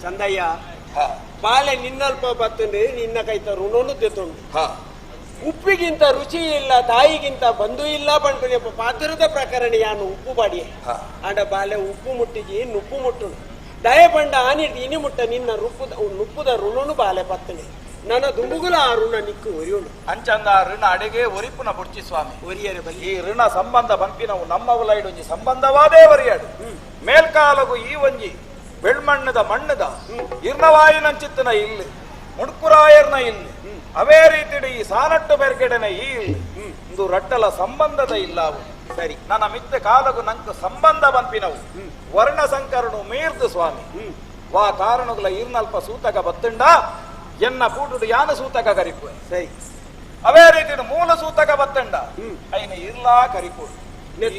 ಚಂದಯ್ಯ ಬಾಲೆ ನಿನ್ನಲ್ಪ ಬತ್ತಂದ್ರೆ ನಿನ್ನ ಕೈತ ಋಣನು ತೆತ್ತುಂಡು ಉಪ್ಪಿಗಿಂತ ರುಚಿ ಇಲ್ಲ ತಾಯಿಗಿಂತ ಬಂಧು ಇಲ್ಲ ಪಂಡು ಪಾತ್ರದ ಪ್ರಕರಣ ಯಾನು ಉಪ್ಪು ಬಾಡಿಯೇ ಆಡ ಬಾಲೆ ಉಪ್ಪು ಮುಟ್ಟಿಗಿ ನುಪ್ಪು ಮುಟ್ಟುನು ದಯ ಪಂಡ ಆನಿಟ್ಟು ಇನಿ ಮುಟ್ಟ ನಿನ್ನ ನುಪ್ಪುದ ಋಣನು ಬಾಲೆ ಪತ್ತನೆ ನನ್ನ ದುಂಬುಗುಲ ಆ ಋಣ ನಿಕ್ಕು ಒರಿಯೋಣ ಅಂಚಂದ ಋಣ ಅಡೆಗೆ ಒರಿಪುನ ಬುಡ್ಚಿ ಸ್ವಾಮಿ ಒರಿಯರೆ ಬಲ್ಲಿ ಈ ಋಣ ಸಂಬಂಧ ಬಂಪಿನವು ನಮ್ಮ ಉಲೈಡೊಂಜಿ ಸಂಬಂಧವಾದೇ ಒರಿಯಾಡು ಮೇಲ್ಕಾಲಗು ಈ ಒಂಜಿ ಬೆಳ್ಮಣ್ಣದ ಮಣ್ಣದ ಇರ್ನವಾಯಿನಂಚಿತ್ತನ ಇಲ್ಲಿ ಮುಡ್ಕುರಾಯರ್ನ ಇಲ್ಲಿ ಅವೇ ರೀತಿ ಈ ಸಾನಟ್ಟು ಬೆರ್ಗೆಡನ ಈ ಒಂದು ರಟ್ಟಲ ಸಂಬಂಧದ ಇಲ್ಲವು ಸರಿ ನನ್ನ ಮಿತ್ತ ಕಾಲಗು ನಂಕ ಸಂಬಂಧ ಬಂಪಿನವು ವರ್ಣ ಸಂಕರನು ಮೀರ್ದು ಸ್ವಾಮಿ ವಾ ಕಾರಣಗಳ ಇರ್ನಲ್ಪ ಸೂತಕ ಬತ್ತಂಡ ಎನ್ನ ಪೂಟುಡು ಯಾನ ಸೂತಕ ಕರಿಪುವೆ ಸರಿ ಅವೇ ರೀತಿ ಮೂಲ ಸೂತಕ ಬತ್ತಂಡ ಐನ ಇರ್ಲಾ ಕರಿಪುಡು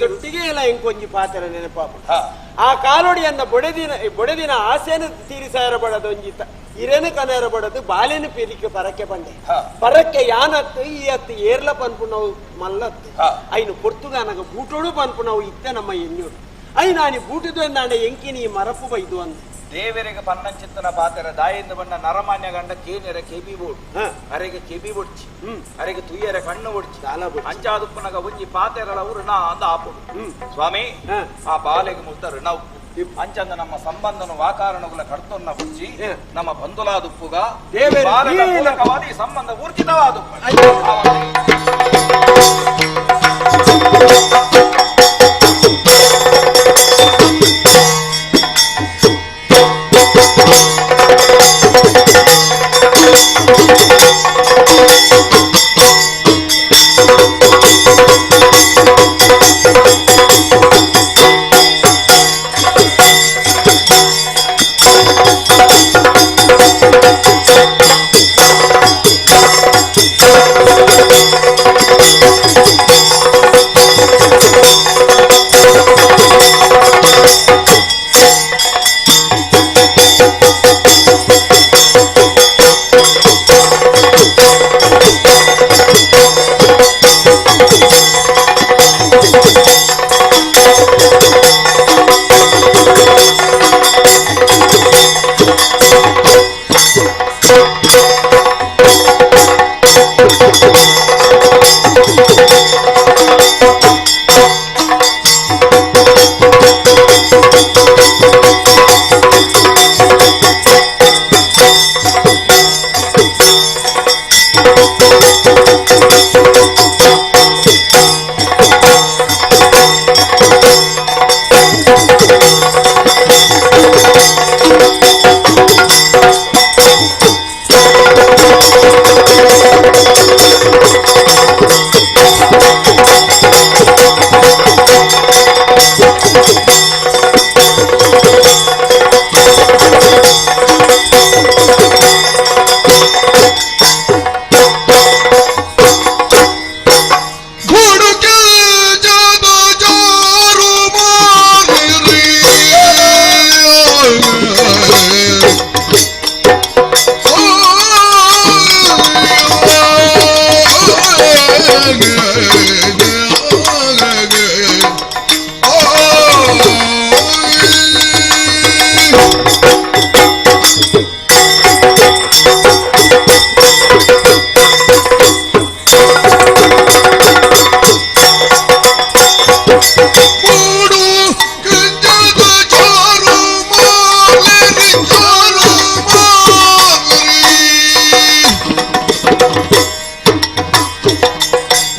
ತೊಟ್ಟಿಗೆ ಇಲ್ಲ ಇಂಕೊಂಜಿ ಪಾತ್ರ ನೆನಪಾಪ ಆ ಕಾಲೋಡಿಯನ್ನ ಬೊಡೆದಿನ ಆಸೆಯನ್ನು ತೀರಿಸಾರಬಡದೊಂಜಿ ಇರೇನು ಕನರಬಡದು ಬಾಲೆನು ಪೀರಿಕೆ ಪರಕ್ಕೆ ಬಂಡೆ ಪರಕ್ಕೆ ಯಾನತ್ತು ಈ ಅತ್ತು ಏರ್ಲ ಪನ್ಪು ನಾವು ಮಲ್ಲತ್ತು ಐನು ಪೊರ್ತುಗಾನಗ ಬೂಟೋಡು ಪನ್ಪು ನಾವು ಇತ್ತೆ ನಮ್ಮ ಎಣ್ಣೋಡು ಐ ನಾನು ಬೂಟದು ಅಂದಾಂಡ ಎಂಕಿನಿ ಮರಪು ಬೈದು ಅಂದ ದೇವರಿಗೆ ಪನ್ನಂಚಿತ್ತನ ಪಾತೆರ ದಾಯಿಂದ ಬಣ್ಣ ನರಮಾನ್ಯ ಗಂಡ ಕೇನೆರ ಕೆಬಿ ಬೋಡು ಅರೆಗೆ ಕೆಬಿ ಬೊಡ್ಚಿ ಅರೆಗೆ ತುಯ್ಯರೆ ಕಣ್ಣು ಬೊಡ್ಚಿ ಅಂಚಾದುಪ್ಪನಗ ಒಂಜಿ ಪಾತೆರಳ ಋಣ ಅಂದ ಆಪುಡು ಸ್ವಾಮಿ ಆ ಬಾಲೆಗೆ ಮುಲ್ತ ಋಣ ಅಂಚಂದ ನಮ್ಮ ಸಂಬಂಧನು ವಾಕಾರಣಗಳ ಕಡ್ತೊನ್ನ ಬುಚ್ಚಿ ನಮ್ಮ ಬಂಧುಲಾದುಪ್ಪುಗ ಮೂಲಕವಾದ ಈ ಸಂಬಂಧ ಊರ್ಜಿತವಾದುಪ್ಪು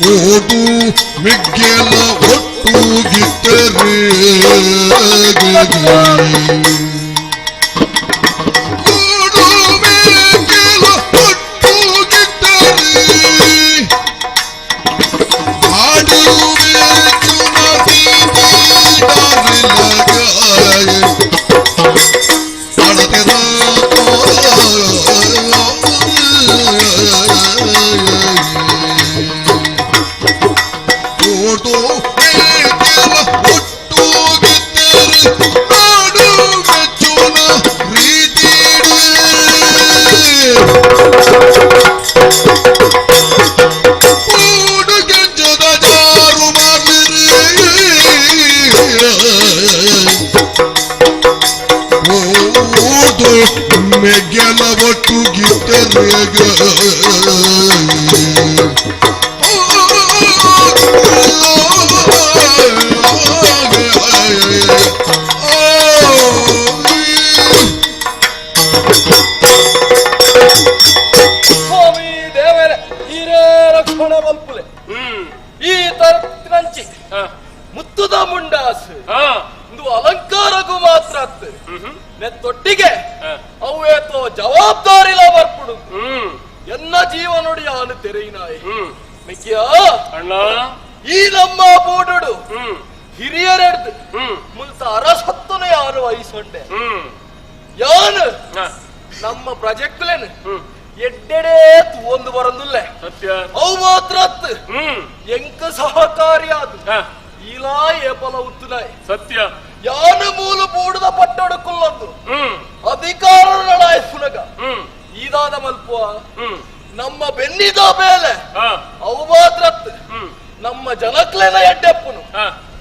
ಓದು ಮಿಗ್ಗೆಲ ಒಟ್ಟುಗಿಟ್ಟರೆ ಓಡು ಮಿಗ್ಗೆಲ ಒಟ್ಟುಗಿಟ್ಟರೆ ಆಡುವೆ ಮೆಗ್ಗೆಲ ಒಟ್ಟು ಗಿಟ್ಟರೆಗ ಸ್ವಾಮಿ ದೇವರ ಹೀರೇ ರಕ್ಷಣೆ ಮಲ್ಪುಲೆ ಈ ತರಂಚಿ ಮುತ್ತುದ ಮುಂಡಾಸ್ ಒಂದು ಅಲಂಕಾರಕ್ಕೂ ಮಾತ್ರ ನೆತ್ತೊಟ್ಟಿಗೆ ಅವೇತೋ ಜವಾಬ್ದಾರಿಲ ಬರ್ಪುಡು ಎನ್ನ ಜೀವನೊಡಿ ಆನು ತೆರೆಯಿನಾಯಿ ಮಿಕ್ಕಿಯ ಅಣ್ಣ ಈ ನಮ್ಮ ಬೋಡುಡು ಹಿರಿಯರೆಡ್ದು ಮುಲ್ತ ಅರಸತ್ತನೆ ಯಾರು ವಹಿಸೊಂಡೆ ಯಾನು ನಮ್ಮ ಪ್ರಾಜೆಕ್ಟ್ಲೇನು ಎಡ್ಡೆಡೆ ಒಂದು ಬರಂದುಲ್ಲೆ ಸತ್ಯ ಅವು ಮಾತ್ರ ಎಂಕ ಸಹಕಾರಿಯಾದ ಈಲಾ ಏಪಲ ಉತ್ತುನಾಯಿ ಸತ್ಯ ಯಾನ ಮೂಲ ಬೂಡದ ಪಟ್ಟೊಡಕ್ಕುಲ್ಲೊಂದು ಅಧಿಕಾರಗಳಾಯ ಸುನಗ ಈದಾದ ಮಲ್ಪುವ ನಮ್ಮ ಬೆನ್ನಿದ ಮೇಲೆ ಅವು ಮಾತ್ರ ನಮ್ಮ ಜನಕ್ಲೇನ ಎಡ್ಡೆಪ್ಪನು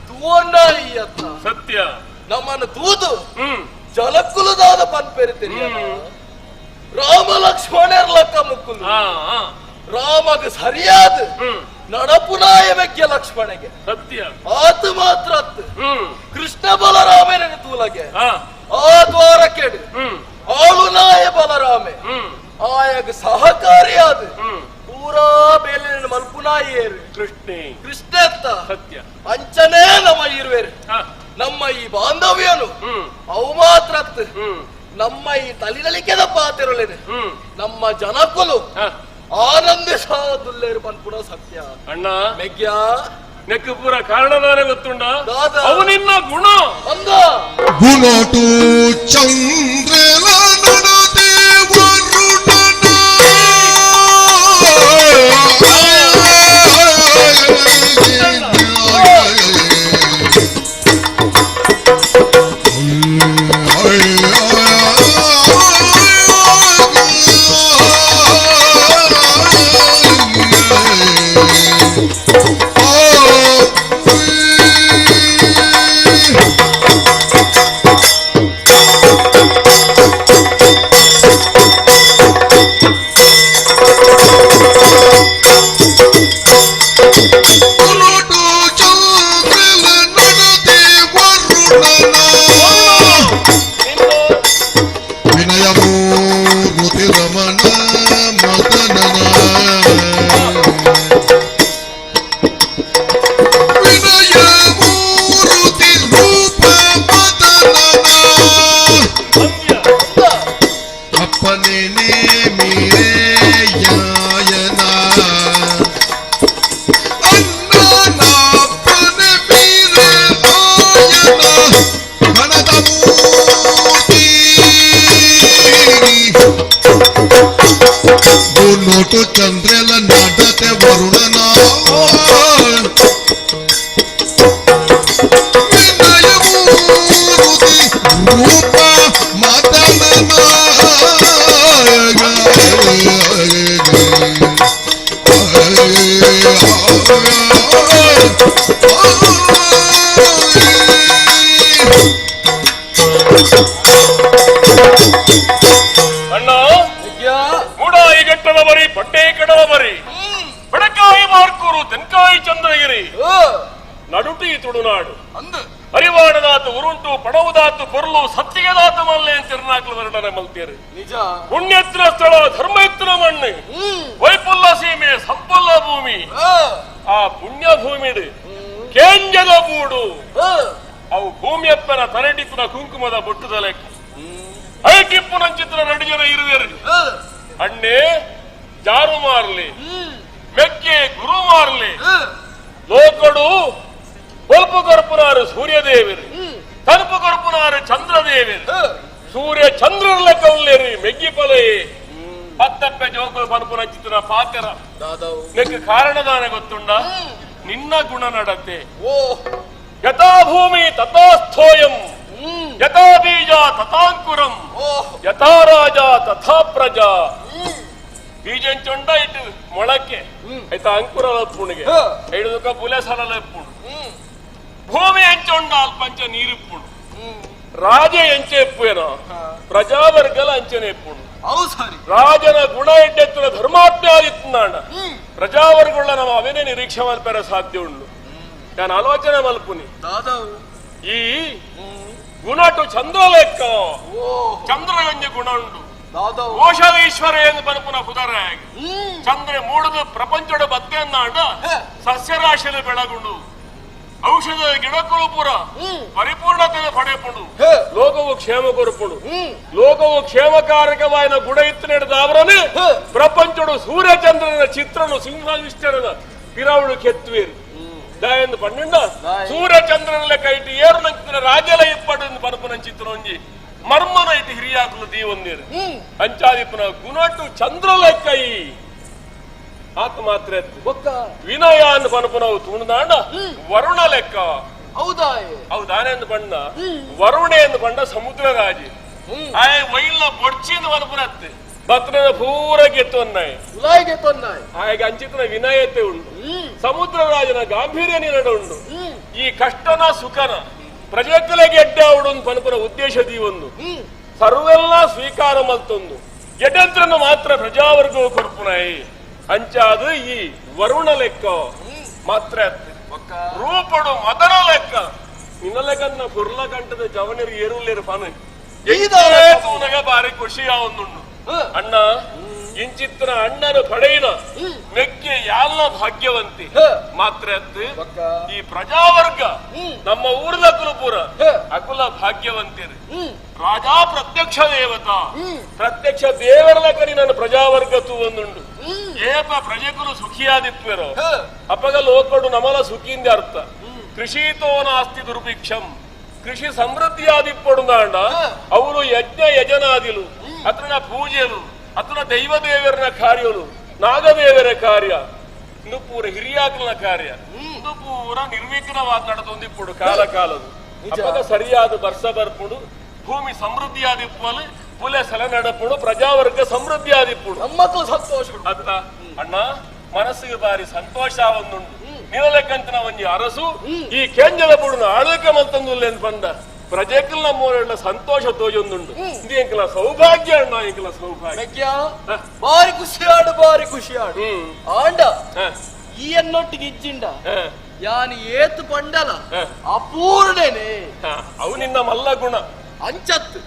ತೂವನ್ನಾಯಿ ಅತ್ತ ಸತ್ಯ ನಮ್ಮನ್ನು ತೂದು ಜನಕ್ಕುಲದಾದ ಪನ್ಪೆರಿತೀರಿ ರಾಮ ಲಕ್ಷ್ಮಣರ ಲಕ್ಕ ಮುಕ್ಕುಲು ರಾಮಗ ಸರಿಯಾದ ನಡಪುನಾಯ ವ್ಯಕ್ತಿಯ ಲಕ್ಷ್ಮಣಗೆ ಸತ್ಯ ಆತ ಮಾತ್ರ ಕೃಷ್ಣ ಬಲರಾಮನ ತೂಲಗೆ ಆ ದ್ವಾರ ಕೆಡು ಆಳುನಾಯ ಬಲರಾಮೆ ಆಯಗ ಸಹಕಾರಿಯಾದ ಪೂರಾ ಬೇಲಿನ ಮಲ್ಪುನಾಯೇರು ಕೃಷ್ಣ ಸತ್ಯ ಅಂಚನೇ ನಮ್ಮ ಇರುವೇರು ನಮ್ಮ ಈ ಬಾಂಧವ್ಯನು ಅವು ಮಾತ್ರ ನಮ್ಮ ಈ ತಲಿನಲಿಕೆದ ಪಾತಿರಲೇನೆ ನಮ್ಮ ಜನಕ್ಕಲು ಆನಂದಿಸಾದುಲ್ಲೇರು ಪನ್ಪುಣ ಸತ್ಯ ಅಣ್ಣ ಮೆಗ್ಯ ನೆಕ್ ಪೂರ ಕಾರಣದಾನೆ ಗೊತ್ತುಂಡ ಅವು ನಿನ್ನ ಗುಣ ಅಂದ ಗುಣಟು ಚಂದ್ರಲ ನಡದೆ ವರುಣನ ನೋಟು ಚಂದ್ರೆಲ ನಾಡತೆ ವರುಣನ ರೂಪ ಮತನ ಅಣ್ಣ ಮೂಡಾಯಿ ಘಟ್ಟದ ಬರಿ ಪಟ್ಟೆ ಕಡಲ ಬರಿ ಬೆಳಕಾಯಿ ಮಾರ್ಕೂರು ತೆನ್ಕಾಯಿ ಚಂದ್ರಗಿರಿ ನಡುಟಿ ತುಳುನಾಡು ಹರಿವಾಡದಾತು ಉರುಂಟು ಪಡವುದಾತು ಕೊರ್ಲು ಸತ್ತಿಗೆದಾತು ಮಲ್ಲೆ ತಿರುನಾಕ್ಲು ವರ್ಣನೆ ಮಲ್ತೀರಿ ನಿಜ ಪುಣ್ಯತ್ರ ಸ್ಥಳ ಧರ್ಮಯತ್ರ ಮಣ್ಣು ವೈಪುಲ್ಲ ಸೀಮೆ ಸಂಪಲ್ಲ ಭೂಮಿ ಆ ಪುಣ್ಯ ಭೂಮಿಡು ಕೇಂಜದ ಬೂಡು ಅವು ಭೂಮಿಯಪ್ಪನ ತಲೆಟಿಪ್ಪನ ಕುಂಕುಮದ ಬೊಟ್ಟುದ ಲೆಕ್ಕ ಐಟಿಪ್ಪುನ ಚಿತ್ರ ನಡಿಜನ ಇರುವೆರು ಅಣ್ಣೆ ಜಾರು ಮಾರ್ಲಿ ಮೆಕ್ಕೆ ಗುರು ಮಾರ್ಲಿ ಲೋಕಡು ಕೊಲ್ಪು ಕೊರ್ಪುನಾರು ಸೂರ್ಯದೇವರು ತನುಪು ಕೊರ್ಪುನಾರು ಚಂದ್ರದೇವರು ಸೂರ್ಯ ಚಂದ್ರನ ಲೆಕ್ಕ ಉಳ್ಳೇರಿ ಮೆಗ್ಗಿ ಪಲೆ ಪತ್ತಪ್ಪೆ ಜೋಗ ಪನುಪುನ ಚಿತ್ರ ಪಾತ್ರ ನೆಕ್ ಕಾರಣದಾನೆ ಗೊತ್ತುಂಡ ನಿನ್ನ ಗುಣ ನಡತೆ ಯಥಾ ಭೂಮಿ ತಥಾಸ್ಥೋಯಂ ಯಥಾ ಬೀಜ ತಥಾಂಕುರಂ ಯಥಾ ರಾಜ ತಥಾ ಪ್ರಜಾ ಬೀಜ ಎಂಚೊಂಡ ಇಟ್ಟು ಮೊಳಕೆ ಆಯ್ತಾ ಅಂಕುರ ಪುಣಿಗೆ ಐಡುಕ ಪುಲೆ ಸಲ ಪುಣು ಭೂಮಿ ಎಂಚೊಂಡ ಅಲ್ಪಂಚ ನೀರಿಪ್ಪುಣು ರಾಜ ಎಂಚೆ ಎಪ್ಪೇನೋ ಪ್ರಜಾವರ್ಗಲ ಅಂಚನೆ ಎಪ್ಪುಣು ರಾಜನ ಗುಣ ಎಡ್ಡೆತ್ತುನ ಧರ್ಮಾತ್ಮ್ಯಾದಿತ್ನಾಂಡ ಪ್ರಜಾವರ್ಗಳ ನಮ್ಮ ಅವೇನೇ ನಿರೀಕ್ಷೆ ಮಲ್ಪೆರ ಸಾಧ್ಯ ಉಂಡು ನಾನು ಆಲೋಚನೆ ಮಲ್ಪುನಿ ಈ ಗುಣಟು ಚಂದ್ರ ಲೆಕ್ಕ ಚಂದ್ರಗಂಜ ಗುಣ ಉಂಡು ಓಷಧೀಶ್ವರ ಎಂದು ಪನಪುನ ಪುದರ ಚಂದ್ರ ಮೂಡದು ಪ್ರಪಂಚದ ಬತ್ತೆ ಅನ್ನಾಂಡ ಸಸ್ಯರಾಶಿಯಲ್ಲಿ ಬೆಳಗುಂಡು ಔಷಧ ಗಿಡಕ್ಕೂ ಪೂರ ಪರಿಪೂರ್ಣತೆ ಪಡೆಪುಂಡು ಲೋಕವು ಕ್ಷೇಮ ಕೊರಪುಡು ಲೋಕವು ಕ್ಷೇಮಕಾರಕವಾದ ಗುಣ ಇತ್ತು ನಡೆದವರನ್ನು ಪ್ರಪಂಚಡು ಸೂರ್ಯಚಂದ್ರನ ಚಿತ್ರನು ಸಿಂಹನಿಷ್ಠರದ ಪಿರಾವಳು ಕೆತ್ತುವೇರು ದಯಂದು ಪನ್ನೆಂಡ ಸೂರ್ಯಚಂದ್ರನ ಕೈಟಿ ಏರು ನಂಚಿನ ರಾಜಲ ಇಪ್ಪಟ್ಟು ಪನಪುನ ಚಿತ್ರ ಒಂಜಿ ಮರ್ಮನ ಇಟ್ಟು ಹಿರಿಯಾಕಲು ದೀವೊಂದಿರು ಅಂಚಾದಿಪ್ಪನ ಗುಣಟ್ಟು ಚಂದ್ರ ಲೆಕ್ಕ ಈ ಆತ ಮಾತ್ರ ವಿನಯ ಅಂದ್ ಪನಪುನವು ತುಣದಾಂಡ ವರುಣ ಲೆಕ್ಕ ಹೌದಾನೆಂದು ಬಂಡ ವರುಣೆ ಎಂದು ಬಂಡ ಸಮುದ್ರ ರಾಜಿ ಆಯ ವೈಲ್ನ ಬೊಡ್ಚಿಂದ ಪನಪುನತ್ತೆ ಭಕ್ತನ ಪೂರ ಗೆತ್ತೊನ್ನಾಯ್ ಆಯಗೆ ಅಂಚಿತನ ವಿನಯತೆ ಉಂಟು ಸಮುದ್ರ ರಾಜನ ಗಾಂಭೀರ್ಯ ನಿರಡ ಉಂಟು ಈ ಕಷ್ಟನ ಸುಖನ ಪ್ರಜೆಗಳಿಗೆ ಎಡ್ಡೆ ಅವಡೊಂದು ಪನಪುನ ಉದ್ದೇಶ ದೀವೊಂದು ಸರ್ವೆಲ್ಲ ಸ್ವೀಕಾರ ಮಲ್ತೊಂದು ಎಡ್ಡೆಂತ್ರನ್ನು ಮಾತ್ರ ಪ್ರಜಾವರ್ಗವು ಕೊರ್ಪುನಾಯಿ ಅಂಚಾದು ಈ ವರುಣ ಲೆಕ್ಕ ಮಾತ್ರ ರೂಪಡು ಮದನ ಲೆಕ್ಕ ನಿನ್ನ ಲೆಕ್ಕನ್ನ ಪುರ್ಲ ಕಂಠದ ಜವನರು ಏರುಲ್ಲೇರು ಪನ ತೂನಗ ಬಾರಿ ಖುಷಿಯ ಒಂದುಂಡು ಅಣ್ಣ ಇಂಚಿತ್ತನ ಅಣ್ಣನ ಪಡೆಯಿನ ಮೆಕ್ಕೆ ಯಾಲ್ನ ಭಾಗ್ಯವಂತಿ ಮಾತ್ರ ಈ ಪ್ರಜಾವರ್ಗ ನಮ್ಮ ಊರ್ದ ಕುಲಪುರ ಅಕುಲ ಭಾಗ್ಯವಂತಿರು ರಾಜಾ ಪ್ರತ್ಯಕ್ಷ ದೇವತಾ ಪ್ರತ್ಯಕ್ಷ ದೇವರ ಲೆಕ್ಕನಿ ನನ್ನ ಪ್ರಜಾವರ್ಗ ತೂವೊಂದುಂಡು ಏಪ ಪ್ರಜೆಕುಲು ಸುಖಿಯಾದಿತ್ವೆರೋ ಅಪಗ ಲೋಕಡು ನಮಲ ಸುಖಿಂದ ಅರ್ಥ ಕೃಷಿತೋ ನಾಸ್ತಿ ದುರ್ಭಿಕ್ಷಂ ಕೃಷಿ ಸಮೃದ್ಧಿಯಾದಿಪ್ಪಡುಂದಾಂಡ ಅವರು ಯಜ್ಞ ಯಜನಾದಿಲು ಅತನ ಪೂಜೆಲು ಅತನ ದೈವ ದೇವರನ ಕಾರ್ಯಲು ನಾಗದೇವರ ಕಾರ್ಯ ಇಂದು ಪೂರ ಹಿರಿಯಾಕಲನ ಕಾರ್ಯ ಇಂದು ಪೂರ ನಿರ್ವಿಘ್ನವಾದ ನಡೆದೊಂದಿಪ್ಪುಡು ಕಾಲ ಕಾಲದು ಅಪಗ ಸರಿಯಾದ ಬರ್ಸ ಬರ್ಪುಡು ಭೂಮಿ ಸಮೃದ್ಧಿಯಾದಿಪ್ಪಲು ಪುಲೆ ಸಲ ನಡಪುಡು ಪ್ರಜಾವರ್ಗ ಸಮೃದ್ಧಿಯಾದಿಪ್ಪುಡು ನಮ್ಮಕ್ಕಳು ಸಂತೋಷ ಅತ್ತ ಅಣ್ಣ ಮನಸ್ಸಿಗೆ ಬಾರಿ ಸಂತೋಷ ಒಂದುಂಟು ನಿಲಲೆಕ್ಕಂತನ ಒಂಜಿ ಅರಸು ಈ ಕೆಂಜಲ ಬುಡುನ ಆಳ್ವಿಕೆ ಮಲ್ತಂದುಲ್ಲೆ ಅಂತ ಬಂದ ಪ್ರಜೆಕಲ್ ನಮ್ಮೂರ ಸಂತೋಷ ತೋಜೊಂದುಂಡು ಇದು ಎಂಕಲ ಸೌಭಾಗ್ಯ ಅಣ್ಣ ಎಂಕಲ ಸೌಭಾಗ್ಯ ಬಾರಿ ಖುಷಿ ಆಡು ಆಂಡ ಈ ಅನ್ನೊಟ್ಟಿಗೆ ಇಜ್ಜಿಂಡ ಯಾನಿ ಏತು ಪಂಡಲ ಅಪೂರ್ಣೇನೆ ಅವು ನಿನ್ನ ಮಲ್ಲ ಗುಣ ಅಂಚತ್ತು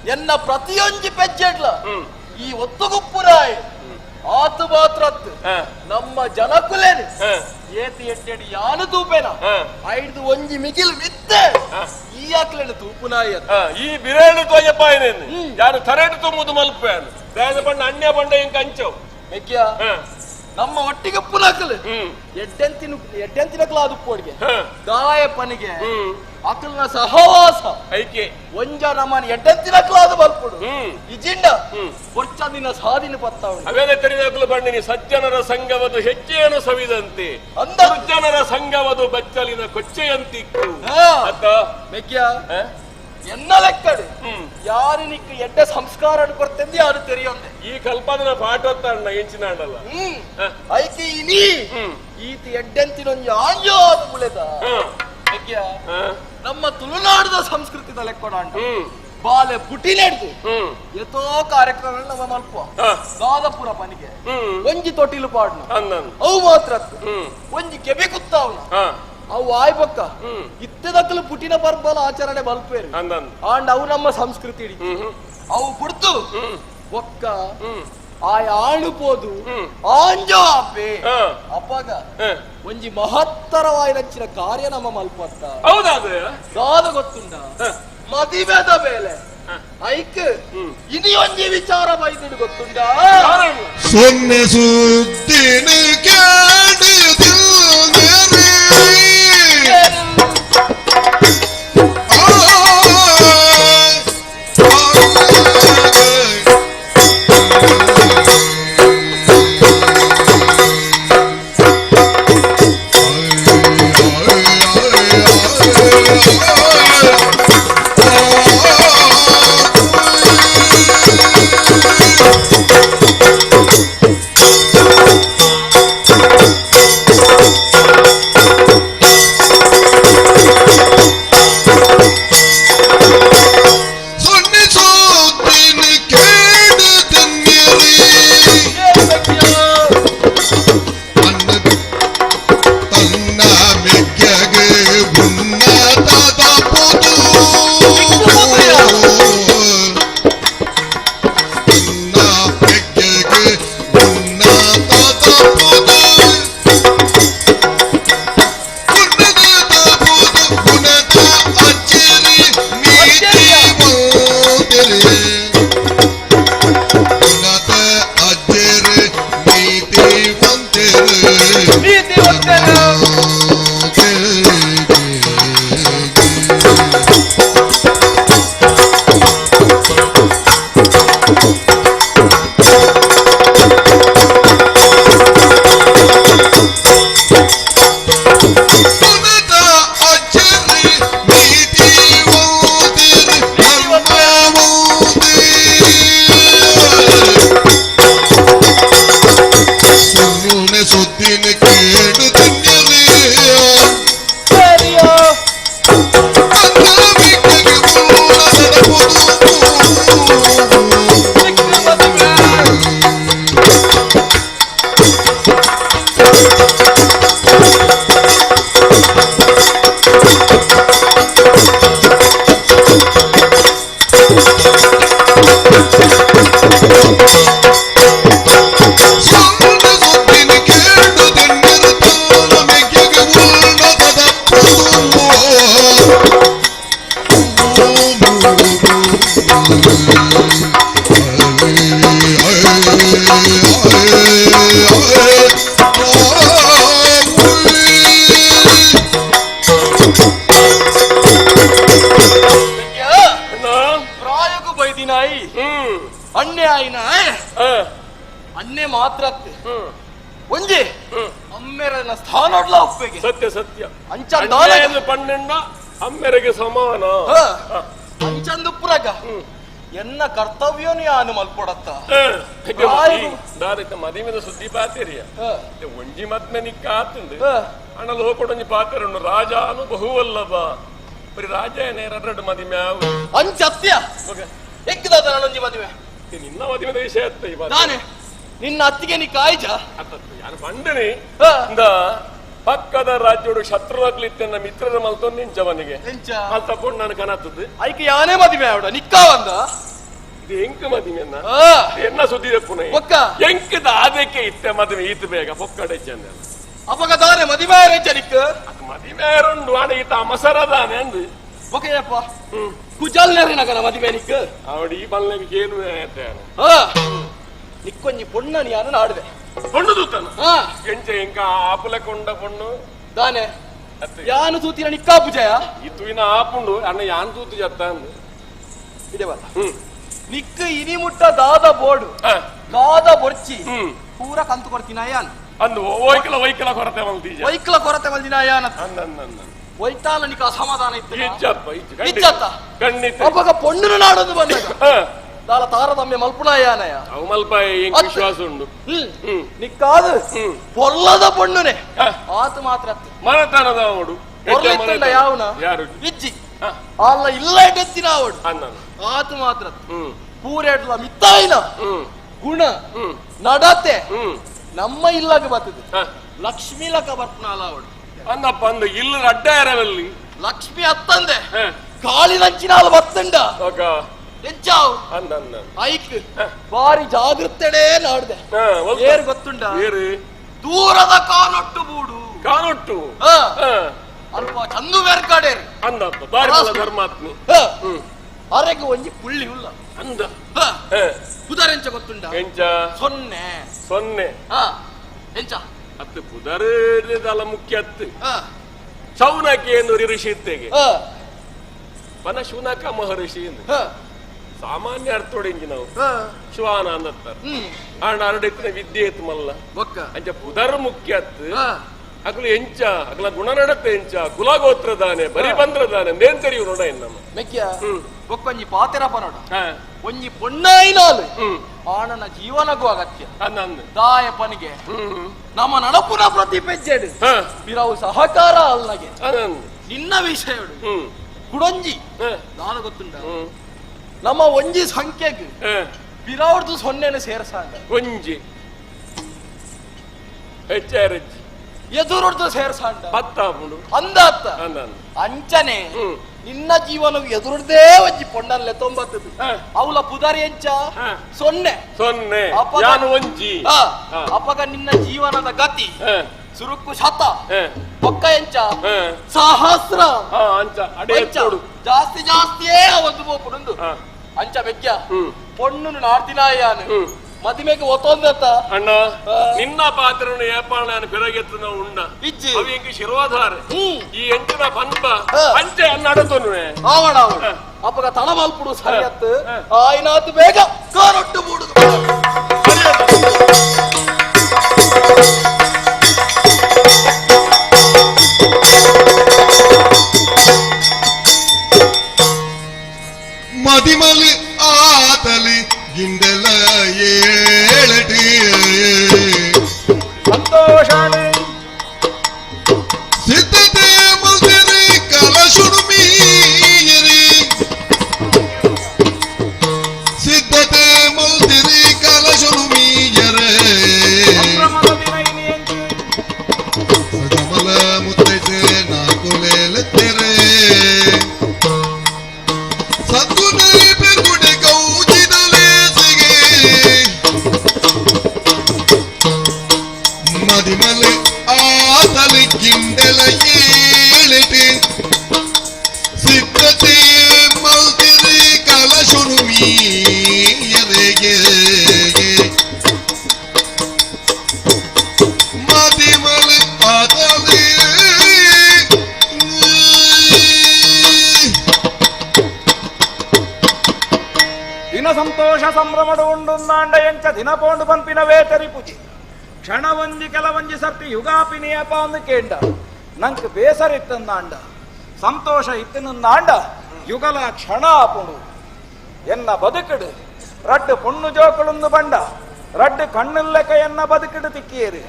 ಎನ್ನ ಪ್ರತಿಯೊಂಜಿ ಪೆಜ್ಜೆಡ್ಲ ಈ ಒತ್ತುಗುಪ್ಪುರಾಯ್ ಆತು ಮಾತ್ರತ್ತು ನಮ್ಮ ಜನಕುಲೇನು ಏತಿ ಎಟ್ಟೆಡಿ ಯಾನು ತೂಪೇನ ಐದು ಒಂಜಿ ಮಿಗಿಲ್ ವಿತ್ತೆ ಈ ಆಕ್ಲೇನು ತೂಪುನಾಯ ಈ ಬಿರೇಳು ತೋಯಪ್ಪಾಯನೇನು ಯಾರು ತರೇಟು ತುಂಬುದು ಮಲ್ಪೇನು ಬೇದ ಬಣ್ಣ ಅನ್ಯ ಬಂಡ ಇಂಕ ಅಂಚವು ಮೆಕ್ಯ ನಮ್ಮ ಒಟ್ಟಿಗೆ ಪುನಕಲು ಎಡ್ಡೆಂತಿನಕಲ ಅದುಪ್ಪೋಡಿಗೆ ಗಾಯಪ್ಪನಿಗೆ ಅಕಲ್ನ ಸಹವಾಸ ಐಕೆ ಒಂಜ ನಮ್ಮನ ಎಡ್ಡೆಂತಿನಕಲಾದ ಬಲ್ಪುಡು ಇಜಿಂಡ ಕೊಚ್ಚಂದಿನ ಸಾಧಿನ ಪತ್ತಾವು ಅವೇನೆ ತೆರಿದಕಲು ಬಂಡಿನಿ ಸಜ್ಜನರ ಸಂಘವದು ಹೆಜ್ಜೆಯನ್ನು ಸವಿದಂತೆ ದುರ್ಜನರ ಸಂಘವದು ಬಚ್ಚಲಿನ ಕೊಚ್ಚೆಯಂತಿಕ್ಕು ಅತ್ತ ಮೆಕ್ಯ ಎನ್ನ ಲೆಕ್ಕಡು ಯಾರು ನಿಕ್ಕ ಎಡ್ಡ ಸಂಸ್ಕಾರ ಕೊಡ್ತಂದು ಯಾರು ತೆರೆಯೊಂದೆ ಈ ಕಲ್ಪನ ಪಾಠೋತ್ತಣ್ಣ ಎಂಚಿನಾಡಲ್ಲ ಐಕಿ ಇನಿ ಈತಿ ಎಡ್ಡೆಂತಿನೊಂದು ಆಂಜೋ ಮುಳೆದ ನಮ್ಮ ತುಳುನಾಡದ ಸಂಸ್ಕೃತಿದ ಲೆಕ್ಕೊಡ ಬಾಲೆ ಪುಟಿನೆಡ್ದು ಹ್ಮ್ ಎತ್ತೋ ಕಾರ್ಯಕ್ರಮ ನಮ್ಮ ಮಲ್ಪ ಹಾ. ದಾದಪುರ ಪನಿಗೆ ಹ್ಮ್ ಒಂಜಿ ತೊಟ್ಟಿಲು ಪಾಡ್ನ ಅಂದನ್ ಅವು ಮಾತ್ರ ಅತ್ತು. ಹ್ಮ್ ಒಂಜಿ ಕೆಬೆ ಕುತ್ತಾವ್ನ ಹಾ ಅವು ಆಯ್ಬಕ್ಕ ಹ್ಮ್ ಇತ್ತದಕ್ಕಲು ಪುಟಿನ ಪರ್ಬಲ ಆಚರಣೆ ಮಲ್ಪೇರು ಅಂದನ್ ಆಂಡ್ ಅವು ನಮ್ಮ ಸಂಸ್ಕೃತಿ ಇಡಿ ಹ್ಮ್ ಅವು ಕುಡ್ತು ಹ್ಮ್ ಒಕ್ಕ ಹ್ಮ್ ಆಯ ಆಣುಪೋದು ಹ್ಮ್. ಆಂಜೋ ಅಪ್ಪೆ ಹಾ. ಅಪ್ಪಗ ಹಾ. ಒಂಜಿ ಮಹತ್ತರವಾಯಿನಂಚಿನ ಕಾರ್ಯ ನಮ್ಮ ಮಲ್ಪತ್ತ ಹೌದಾ ಅದು ದಾದ ಗೊತ್ತುಂಡ ಹಾ. ಮದಿವೆದ ಮೇಲೆ ಐಕ್ ಹ್ಮ್. ಇನಿ ಒಂಜಿ ವಿಚಾರ ಬೈದಿಡು ಗೊತ್ತುಂಡ ಸೊನ್ನೆ ಸುದ್ದಿನ ಕೇಳಿದಿಲ್ಲರೆ. ಸೊನ್ನೆ ಸುದ್ದಿನ ಕೇಳಿದಿಲ್ಲರೆ. ತನ್ನ ಮೆಗ್ಗೆಗೆ ಉನ್ನತದ ಪುದು. ತನ್ನ ಮೆಗ್ಗೆಗೆ ಉನ್ನತದ ಪುದು. ಉನ್ನತದ ಪುದು ಉನ್ನತ ಅಚ್ಚರಿ ನೀತಿ ವಂದಿರೆ. ಉನ್ನತ ಅಚ್ಚರಿ ನೀತಿ ವಂದಿರೆ. ನೀತಿ ಒತ್ತಡ ಉನ್ನತ ಅಚ್ಚರಿ ನೀತಿ ವಂದಿರೆ. ಧರ್ಮ ಸುಳ್ಳುನೆ ಸುದ್ದಿನ ಕೇಳು ತಿನ್ನಲಿ. ಸರಿಯೋ ಸಿಕ್ಕು ಮದುವೆ. ಪ್ರಾಯಗೂ ಬೈದಿನಾಯಿ ಹ್ಮ್ ಅಣ್ಣೆ ಆಯ್ನ ಹಾ. ಅಣ್ಣೆ ಮಾತ್ರ ಅತ್ತೆ. ಹ್ಮ್ ಒಂಜಿ ಹ್ಮ್ ಅಮ್ಮೆರನ ಸ್ಥಾನಡ್ಲ ಒಪ್ಪೆಗೆ ಸತ್ಯ ಸತ್ಯ ಅಂಚಂದ ಅಣ್ಣೇನು ಪಣ್ಣೆಣ್ಣ ಅಮ್ಮೆರೆಗೆ ಸಮಾನ ಅಂಚಂದುಪ್ಪುರಗ ಎನ್ನ ಕರ್ತವ್ಯನು ಯಾನು ಮಲ್ಪೊಡತ್ತ ದಾರಿತ ಮದಿಮೆದ ಸುದ್ದಿ ಪಾತೆರಿಯ ಒಂಜಿ ಮದ್ಮೆ ನಿಕ್ಕ ಆತುಂಡು ಅಣ್ಣಲು ಹೋಕೊಡೊಂಜಿ ಪಾತೆರನ್ನು ರಾಜಾನು ಬಹುವಲ್ಲಭ ಬರೀ ರಾಜ ಏನೇರಡು ಮದಿಮೆ ಆವು ಅಂಚತ್ಯ ಎಕ್ಕಿದಾದ ನಾನೊಂಜಿ ಮದುವೆ ನಿನ್ನ ಮದಿಮೆದ ವಿಷಯ ಅತ್ತ ಇವ ನಾನೇ ನಿನ್ನ ಅತ್ತಿಗೆ ನೀ ಕಾಯ್ಜ ಅತ್ತತ್ತು ಯಾನು ಪಂಡನಿ ಪಕ್ಕದ ರಾಜ್ಯೋಡು ಶತ್ರುವಾಗ್ಲಿತ್ತನ್ನ ಮಿತ್ರರ ಮಲ್ತೊಂದು ನಿಂಚವನಿಗೆ ಅಲ್ಲಿ ತಕೊಂಡು ನಾನು ಕನತ್ತದ್ದು ಐಕೆ ಯಾನೇ ಮದುವೆ ಆವಡ ನಿಕ್ಕಾವಂದ ಇದು ಎಂಕ ಮದುವೆಯನ್ನ ಎನ್ನ ಸುದ್ದಿ ಪುನಃ ಒಕ್ಕ ಎಂಕದ ಆದಕ್ಕೆ ಇತ್ತೆ ಮದುವೆ ಈತ ಬೇಗ ಪೊಕ್ಕಡೆ ಚಂದ ಅಪಗದಾನೆ ಮದುವೆ ರೆಂಚನಿಕ್ಕ ಮದುವೆ ರಂಡು ಆಡ ಈತ ಮಸರದಾನೆ ಅಂದು ಒಕೆಯಪ್ಪ ಕುಜಲ್ನರಿನಗನ ಮದುವೆ ನಿಕ್ಕ ಅವಡು ಈ ಬಲ್ಲೆಗೆ ಕೇಳು ನಿಕ್ಕೊಂಜಿ ಪೊಣ್ಣನಿ ಯಾನು ನಾಡಿದೆ ಪೊಣ್ಣು ತೂತನ ಎಂಚ ಎಂಕ ಆಪುಲ ಕೊಂಡ ಪೊಣ್ಣು ದಾನೆ ಯಾನು ತೂತಿನ ನಿಕ್ಕಾ ಪೂಜಯ ಇತ್ತು ಇನ್ನ ಆಪುಂಡು ಅಣ್ಣ ಯಾನ್ ತೂತು ಜತ್ತ ಅಂದು ಇದೆವಲ್ಲ ನಿಕ್ಕ ಇನಿ ಮುಟ್ಟ ದಾದ ಬೋರ್ಡು ದಾದ ಬೊರ್ಚಿ ಪೂರ ಕಂತು ಕೊಡ್ತೀನ ಯಾನ್ ಅಂದು ವೈಕಲ ಕೊರತೆ ಮಲ್ತೀಜ ವೈಕಲ ಕೊರತೆ ಮಲ್ದಿನ ಯಾನ್ ಅಂದ ವೈತಾಲ ನಿಕ್ಕ ಅಸಮಾಧಾನ ಇತ್ತು ಇಜ್ಜಪ್ಪ ಇಜ್ಜತ್ತ ಖಂಡಿತ ಅವಾಗ ಪೊಣ್ಣನ ನಾಡೋದು ಬಂದಾಗ ದಾಲ ತಾರತಮ್ಯ ಮಲ್ಪುನ ಯಾನಯ ಅವು ಮಲ್ಪ ವಿಶ್ವಾಸ ಉಂಡು ನಿಕ್ಕಾದು ಪೊಲ್ಲದ ಪೊಣ್ಣುನೆ ಆತು ಮಾತ್ರ ಮನತನದ ಅವಡು ಯಾವನ ಯಾರು ಇಜ್ಜಿ ಅಲ್ಲ ಇಲ್ಲ ಎತ್ತಿನ ಅವಡು ಆತು ಮಾತ್ರ ಪೂರೆಡ್ಲ ಮಿತ್ತಾಯಿನ ಗುಣ ನಡತೆ ನಮ್ಮ ಇಲ್ಲಾಗ ಬರ್ತದೆ ಲಕ್ಷ್ಮಿ ಲಕ ಬರ್ಪನಾಲ ಅವಡು ಅಂದಪ್ಪ ಅಂದ ಇಲ್ಲ ಅಡ್ಡ ಯಾರಲ್ಲಿ ಲಕ್ಷ್ಮಿ ಅತ್ತಂದೆ ಕಾಳಿನಂಚಿನ ಅಲ್ಲ ಬತ್ತಂಡ ಎಂಚಾವ್ ಐಕ್ ಬಾರಿ ಜಾಗೃತೆಡೇ ನಾಡ್ದೆ ಏರ್ ಗೊತ್ತುಂಡ ದೂರದ ಕಾನೊಟ್ಟು ಬೂಡು ಕಾನೊಟ್ಟು ಅಲ್ಪ ಚಂದು ಬೇರ್ಕಾಡೆ ಅಂದಪ್ಪ ಬಾರಿ ಧರ್ಮಾತ್ಮಿ ಅರೆಗೆ ಒಂಜಿ ಪುಳ್ಳಿ ಉಲ್ಲ ಅಂದ ಪುದರೆಂಚ ಗೊತ್ತುಂಡ ಎಂಚ ಸೊನ್ನೆ ಸೊನ್ನೆ ಎಂಚ ಅತ್ತು ಪುದರದಲ ಮುಖ್ಯ ಅತ್ತು ಶೌನಕಿ ಎಂದು ಋಷಿ ಇತ್ತೆಗೆ ಪನ ಶುನಕ ಮಹರ್ಷಿ ಸಾಮಾನ್ಯ ಅರ್ಥೋಡೆಂಜಿ ನಾವು ಶ್ವಾನ ಅಂದತ್ತಾರ ಆಂಡ ಅರಡೆತ್ತಿನ ವಿದ್ಯೆ ಎತ್ತು ಮಲ್ಲ ಅಂಚ ಪುದರ್ ಮುಖ್ಯ ಅತ್ತು ಅಗಲು ಎಂಚ ಅಗಲ ಗುಣ ನಡತೆ ಎಂಚ ಕುಲಗೋತ್ರದಾನೆ ಬರಿ ಬಂದ್ರದಾನೆ ನೇನ್ ತೆರಿಯು ನೋಡ ನಮ್ಮ ಮೆಕ್ಯ ಒಕ್ಕೊಂಜಿ ಪಾತೆರಪ್ಪ ನೋಡ ಒಂಜಿ ಪೊಣ್ಣಾಯಿನಾಲು ಆಣನ ಜೀವನಗೂ ಅಗತ್ಯ ದಾಯಪ್ಪನಿಗೆ ನಮ್ಮ ನಡಪುನ ಪ್ರತಿ ಪೆಜ್ಜೆಡು ಪಿರವು ಸಹಕಾರ ಅಲ್ಲಗೆ ನಿನ್ನ ವಿಷಯ ಕುಡೊಂಜಿ ನಾನು ಗೊತ್ತುಂಟ ನಮ್ಮ ಒಂಜಿ ಸಂಖ್ಯೆಗೆ ಪಿರವ್ರದ್ದು ಸೊನ್ನೆನ ಸೇರ್ಸಾಂಡ ಒಂಜಿ ಹೆಚ್ಚಿ ಎದುರುಡ್ದು ಸೇರ್ಸಾಂಡ ಅಂದ ಅಂಚನೆ ನಿನ್ನ ಜೀವನವು ಎದುರುಡ್ದೇ ಒಂಜಿ ಪೊಂಡಲ್ಲೇ 90 ಅವಳ ಪುದಾರಿ ಎಂಚ ಸೊನ್ನೆ ಸೊನ್ನೆ ಒಂಜಿ ಅಪಗ ನಿನ್ನ ಜೀವನದ ಗತಿ ಸುರುಕು ಶತ ಪಕ್ಕ ಎಂಚ ಸಹಸ್ರ ಜಾಸ್ತಿ ಜಾಸ್ತಿಯೇ ಒಂದು ಬೋಪುಡು ಅಂಚ ಬೆಕ್ಕ ಪೊಣ್ಣು ನಾಡ್ತಿನಾಯಾನು ಮದಿಮೆಗೆ ಒತ್ತೊಂದತ್ತ ಅಣ್ಣ ನಿನ್ನ ಪಾತ್ರನು ಏಪಾಣ ಬೆರಗೆತ್ತು ನಾವು ಉಂಡ ಇಜ್ಜಿ ಅವಿಗೆ ಶಿರೋಧಾರ ಈ ಎಂಟಿನ ಪಂಪ ಅಂಚೆ ಅನ್ನಡತನು ಆವಣ ಅಪ್ಪಗ ತಳ ಮಲ್ಪುಡು ಸರಿಯತ್ತು ಆಯ್ನಾತು ಬೇಗ ಕಾರೊಟ್ಟು ಬೂಡುದು ಮದಿಮಲಿ ಆತಲಿ ಗಿಂಡೆಲ ಏಳಟಿ ಸಂತೋಷ ಸಿದ್ಧತೆ ಮಲ್ದಿರಿ ಕಲಶುಡು ಮೀರಿ ಸಿದ್ಧತೆ ಮಲ್ದಿರಿ ಕಲಶುಡು ಮೀಯರೆ ಸಗಮಲ ಮುತ್ತೈತೆ ನಾಕುಲೇಲೆತ್ತೆರೆ ಸದ್ಗುಣೈ ಬೆರ್ಗುಡೆ ಗೌಜಿನಲೇಸಿಗೆ ಮದಿಮಲೆ ಆತಲಿ ಗಿಂಡೆಲ ಏಳಿಟಿ ಸಿದ್ಧತೆ ಮಲ್ತಿರಿ ಕಲಶುರು ಮೀಯರೆಗೆ ಮದಿಮಲೆ ಆತಲಿ ದಿನ ಸಂತೋಷ ಸಂಭ್ರಮಡು ಉಂಡುಂದಾಂಡ ಎಂಚ ದಿನ ಪೋಂಡು ಪಂಪಿನವೇ ತೆರಿಪುಜಿ ಕ್ಷಣ ಒಂಜಿ ಕೆಲವಂಜಿ ಸರ್ತಿ ಯುಗಾಪಿನಿಯಪ್ಪ ಅಂದು ಕೇಂಡ ನಂಕ್ ಬೇಸರ ಇತ್ತಂದಾಂಡ ಸಂತೋಷ ಇತ್ತಿನಂದಾಂಡ ಯುಗಲ ಕ್ಷಣ ಆಪುಂಡು ಎನ್ನ ಬದುಕುಡು ರಡ್ಡು ಪುಣ್ಣು ಜೋಕುಳುಂದು ಬಂಡ ರಡ್ಡು ಕಣ್ಣುಲ್ಲೆಕ ಎನ್ನ ಬದುಕುಡು ತಿಕ್ಕಿಯರು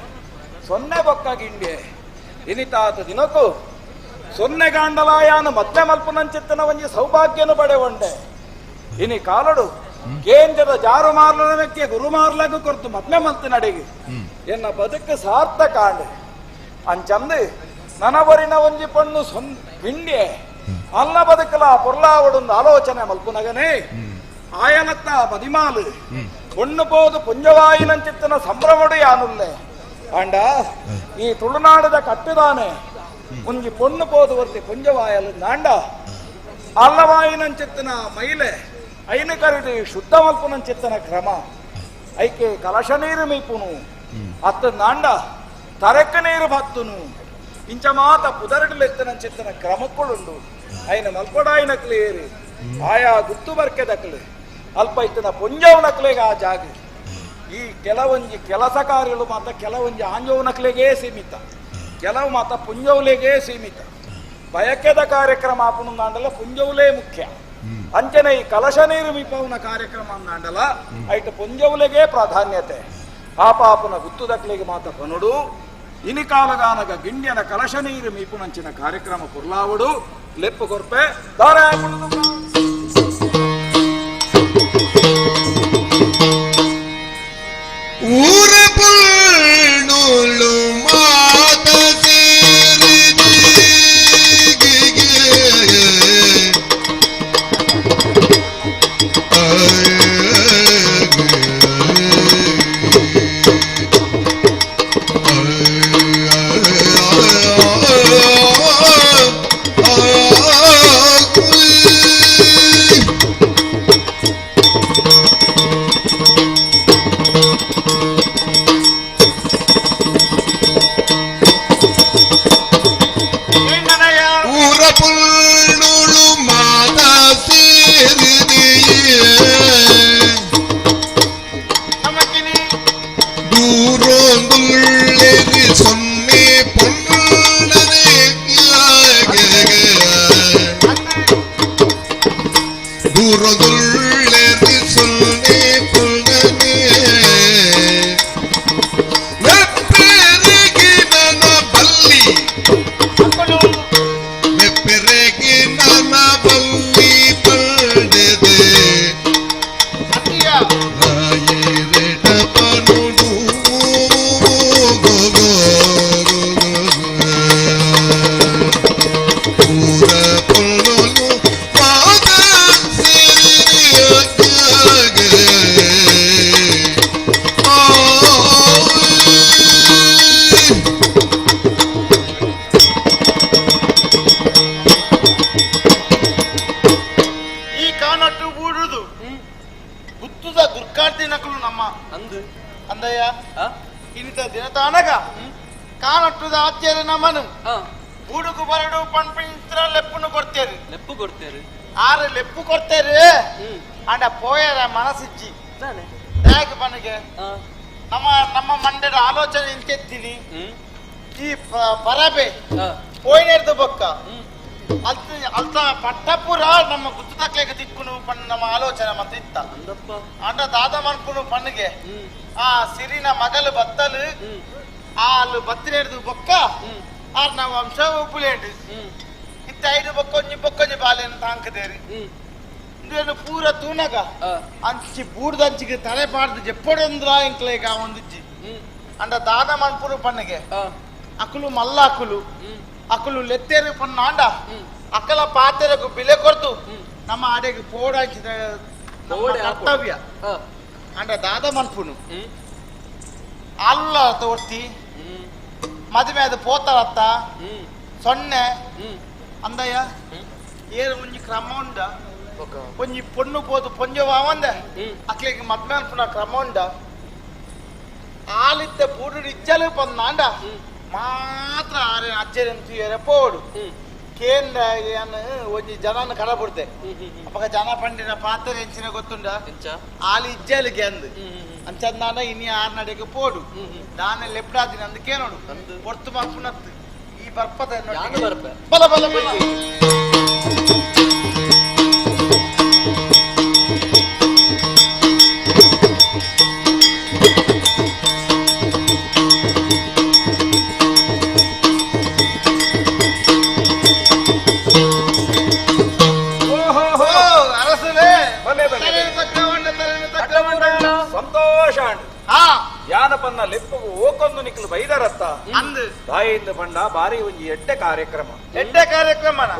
ಸೊನ್ನೆ ಬೊಕ್ಕ ಗಿಂಡ್ಯೆ ಇನಿತಾತ ದಿನಕ್ಕೂ ಸೊನ್ನೆ ಗಾಂಡಲಾಯಾನು ಮದ್ದೆ ಮಲ್ಪುನಂಚಿತ್ತನ ಒಂಜಿ ಸೌಭಾಗ್ಯನು ಪಡೆವಂಡೆ ಇನಿ ಕಾಲಡು ಕೇಂದ್ರದ ಜಾರು ಮಾರ್ಲಕ್ಕೆ ಗುರು ಮಾರ್ಲಗೂ ಕೊರ್ತು ಮದ್ಮೆ ಮಲ್ತು ನಡೆಗೆ ಎನ್ನ ಬದುಕು ಸಾರ್ಥಕ ಆಂಡೆ ಅಂಚಂದು ನನವರಿನ ಒಂಜಿ ಪಣ್ಣು ಪಿಂಡ್ಯೆ ಅಲ್ಲ ಬದುಕಲ ಪೊರ್ಲಾವಡೊಂದು ಆಲೋಚನೆ ಮಲ್ಪುನಗನೆ ಆಯನತ್ತ ಮದಿಮಾಲು ಪೊಣ್ಣು ಪೋದು ಪುಂಜವಾಯಿನಂಚಿತ್ತನ ಸಂಭ್ರಮಡು ಯಾನುಲ್ಲೆ ಅಂಡ ಈ ತುಳುನಾಡದ ಕಟ್ಟುದಾನೆ ಒಂಜಿ ಪೊಣ್ಣು ಪೋದು ವರ್ತಿ ಪುಂಜವಾಯಲು ನಾಂಡ ಅಲ್ಲವಾಯಿನಂಚಿತ್ತನ ಮೈಲೆ ಐನು ಕರಿದು ಶುದ್ಧ ಮಲ್ಪುನಂಚಿತ್ತನ ಕ್ರಮ ಐಕೆ ಕಲಶ ನೀರು ಮೀಪುನು ಅತ್ತ ನಾಂಡ ತರಕ ನೀರು ಭತ್ತುನು ಇಂಚ ಮಾತ ಪುದರಡ್ಲೆತ್ತನಂಚಿತ್ತನ ಕ್ರಮಕ್ಕಳುಂಡು ಐನ ಮಲ್ಪಡಾಯಿನಕ್ಲೆ ಏರಿ ಆಯಾ ಗುತ್ತು ಬರ್ಕೆದಕ್ಲೆ ಅಲ್ಪ ಇತ್ತನ ಪುಂಜವನಕ್ಲೆಗೆ ಆ ಜಾಗ ಈ ಕೆಲವೊಂಜಿ ಕೆಲಸ ಕಾರ್ಯಗಳು ಮಾತ ಕೆಲವೊಂಜಿ ಆಂಜವನಕ್ಲೆಗೆ ಸೀಮಿತ ಕೆಲವು ಮಾತ ಪುಂಜೌಲೆಗೆ ಸೀಮಿತ ಬಯಕೆದ ಕಾರ್ಯಕ್ರಮ ಆಪುನು ನಾಂಡಲ ಪುಂಜೌಲೇ ಮುಖ್ಯ ಅಂಚನೆ ಈ ಕಲಶ ನೀರು ಮೀಪವನ ಕಾರ್ಯಕ್ರಮ ನಾಂಡಲ ಐಟ್ ಪುಂಜೌಲೆಗೆ ಪ್ರಾಧಾನ್ಯತೆ ಆಪಾಪುನ ಗುತ್ತುದಕ್ಲೆಗೆ ಮಾತ ಪನುಡು ಇನಿ ಕಾಲಗಾನಗ ಗಿಂಡ್ಯನ ಕಲಶ ನೀರು ಮೀಪುನಂಚಿನ ಕಾರ್ಯಕ್ರಮ ಪುರ್ಲಾವಡು ಲೆಪ್ಪು ಕೊರ್ಪೆ ದಾರ ಊರ ಪುಳ್ಳು ಮಾತ ಊರ ಪುಳ್ಳು ಮಾತ ದೂರೊಂದುಳ್ಳೆರಿ ಸೊನ್ನೆ ಪೊಳ್ಳನೆ ದೂರದುಳ್ಳೆರಿ ಸೊನ್ನೆ ಪೊಳ್ಳನೆ ಮೆಪ್ಪೆರೆಗೆ ನನ್ನ ಬಲ್ಲಿ ಮೆಪ್ಪೆರೆಗೆ ನನ್ನ ಬಲ್ಲಿ ಪಡೆದೆ ಈ ಕಾನಟ್ಟು ಬೂಡುದು ಗುತ್ತುದ ದುರ್ಕಾರ್ತಿ ನಕಲು ನಮ್ಮ ಅಂದು ಅಂದಯ್ಯ ಇನ್ನಿತ ದಿನ ತಾನಗ ಕಾನಟ್ಟುದ ಆಚಾರ್ಯ ನಮ್ಮನು ಬೂಡುಕು ಬರಡು ಪಂಪಿಂತ್ರ ಲೆಪ್ಪುನು ಕೊಡ್ತೇರಿ ಲೆಪ್ಪು ಕೊಡ್ತೇರು ಆರು ಲೆಪ್ಪು ಕೊಡ್ತೇರಿ ಅಂಡ ಪೋಯರ ಮನಸ್ಸಿಜ್ಜಿ ಹೇಗೆ ಬನಗೆ ನಮ್ಮ ನಮ್ಮ ಮಂಡ್ಯದ ಆಲೋಚನೆ ಇಂತೆತ್ತೀನಿ ಈ ಪರಬೆ ಪೋಯ್ನೆರ್ದು ಬೊಕ್ಕ ಅಲ್ತ ಪಟ್ಟಪುರ ನಮ್ಮ ಗುತ್ತು ತಕ್ಲೆಗೆ ತಿಕ್ಕುನು ಪಣ್ಣ ನಮ್ಮ ಆಲೋಚನೆ ಮತ್ತೆ ಇತ್ತ ಅಂಡ ದಾದ ಮನ್ಪುನು ಪಣ್ಣಿಗೆ ಆ ಸಿರಿನ ಮಗಲು ಬತ್ತಲು ಆಲು ಬತ್ತಿನೇರ್ದು ಬೊಕ್ಕ ಆರ್ ನಾವು ವಂಶ ಉಪ್ಪುಲೇಂಡು ಇತ್ತ ಐದು ಬೊಕ್ಕೊಂಜಿ ಬಾಲೆಯನ್ನು ತಾಂಕದೇರಿ ಇಂದು ಪೂರ ತೂನಗ ಅಂಚಿ ಬೂಡ್ದಂಚಿಗೆ ತಲೆ ಪಾಡ್ದು ಜೆಪ್ಪಡೊಂದ್ರ ಇಂಕ್ಲೇಗ ಒಂದಿಜ್ಜಿ ಅಂಡ ದಾದ ಮನ್ಪುರು ಪಣ್ಣಿಗೆ ಅಕುಲು ಮಲ್ಲ ಅಕುಲು ಲೆತ್ತೇರು ಪನ್ನ ಆಂಡ ಅಕ್ಕಲ ಪಾತೆರಗು ಬಿಲೆ ಕೊರ್ತು ನಮ್ಮ ಆಡೆಗೆ ಪೋಡಾಂಚಿದ ಕರ್ತವ್ಯ ಅಂಡ ದಾದ ಮನ್ಪುನು ಅಲ್ಲ ತೋರ್ತಿ ಮದುವೆ ಅದು ಪೋತರತ್ತ ಸೊನ್ನೆ ಅಂದಯ್ಯ ಏರು ಒಂಜಿ ಕ್ರಮ ಉಂಡ ಒಂಜಿ ಪೊಣ್ಣು ಪೋದು ಪೊಂಜವಾವಂದ ಅಕ್ಲಿಗೆ ಮದ್ವೆ ಅನ್ಪುನ ಕ್ರಮ ಉಂಡ ಆಲಿತ್ತ ಪೂಡು ಇಚ್ಚಲು ಪಂದಾಂಡ ಮಾತ್ರ ಆರೆ ಅಜ್ಜರಂತು ಎರಪೋಡು ಕೇಂದ್ರ ಒಂಜಿ ಜನನ ಕಡಬಿಡ್ದೆ ಅಪ್ಪ ಜನ ಪಂಡಿನ ಪಾತ್ರ ಹೆಂಚಿನ ಗೊತ್ತುಂಡ ಆಲಿ ಇಜ್ಜಲಿಗೆ ಅಂದು ಅಂಚಂದಾನ ಇನಿ ಆರ್ ನಡೆಗೆ ಪೋಡು ದಾನೆ ಲೆಪ್ಡಾದಿನ ಅಂದಕ್ಕೆ ನೋಡು ಹೊರ್ತು ಮಲ್ಪುನತ್ತು ಈ ಬರ್ಪದ ಬಲ ಬಲ ಬಲ ಸಂತೋಷ ಯಾನಪನ್ನ ಲೆಪ್ಪುಗು ಓಕೊಂದು ನಿಕ್ಲು ಬೈದರತ್ತ ಅಂದು ದಾಯಿಂದ ಪಂಡ ಬಾರಿ ಒಂಜಿ ಎಡ್ಡೆ ಕಾರ್ಯಕ್ರಮ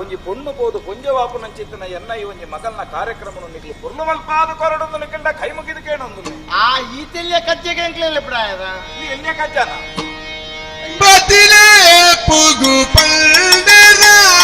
ಒಂಜಿ ಪೊಣ್ಣು ಪೋದು ಪೊಂಜವಾಪು ನಂಚಿತ್ತಿನ ಎನ್ನ ಈ ಒಂಜಿ ಮಗಲ್ನ ಕಾರ್ಯಕ್ರಮ ನಿಕ್ಲು ಪೊರ್ಲು ಮಲ್ಪಾದು ಕೊರಡೊಂದು ನಿಕ್ಕೊಂಡ ಕೈ ಮುಗಿದು ಕೇಳೊಂದು ಆ ಈತೆಲ್ಯ ಕಜ್ಜೆಗೆ ಎಂಕ್ಲೆಲ್ಲ ಬಿಡಾಯದ ಈ ಎಣ್ಣೆ ಕಜ್ಜನ ಬದಿಲೆ ಪುಗು ಪಲ್ಡರಾಗುಲು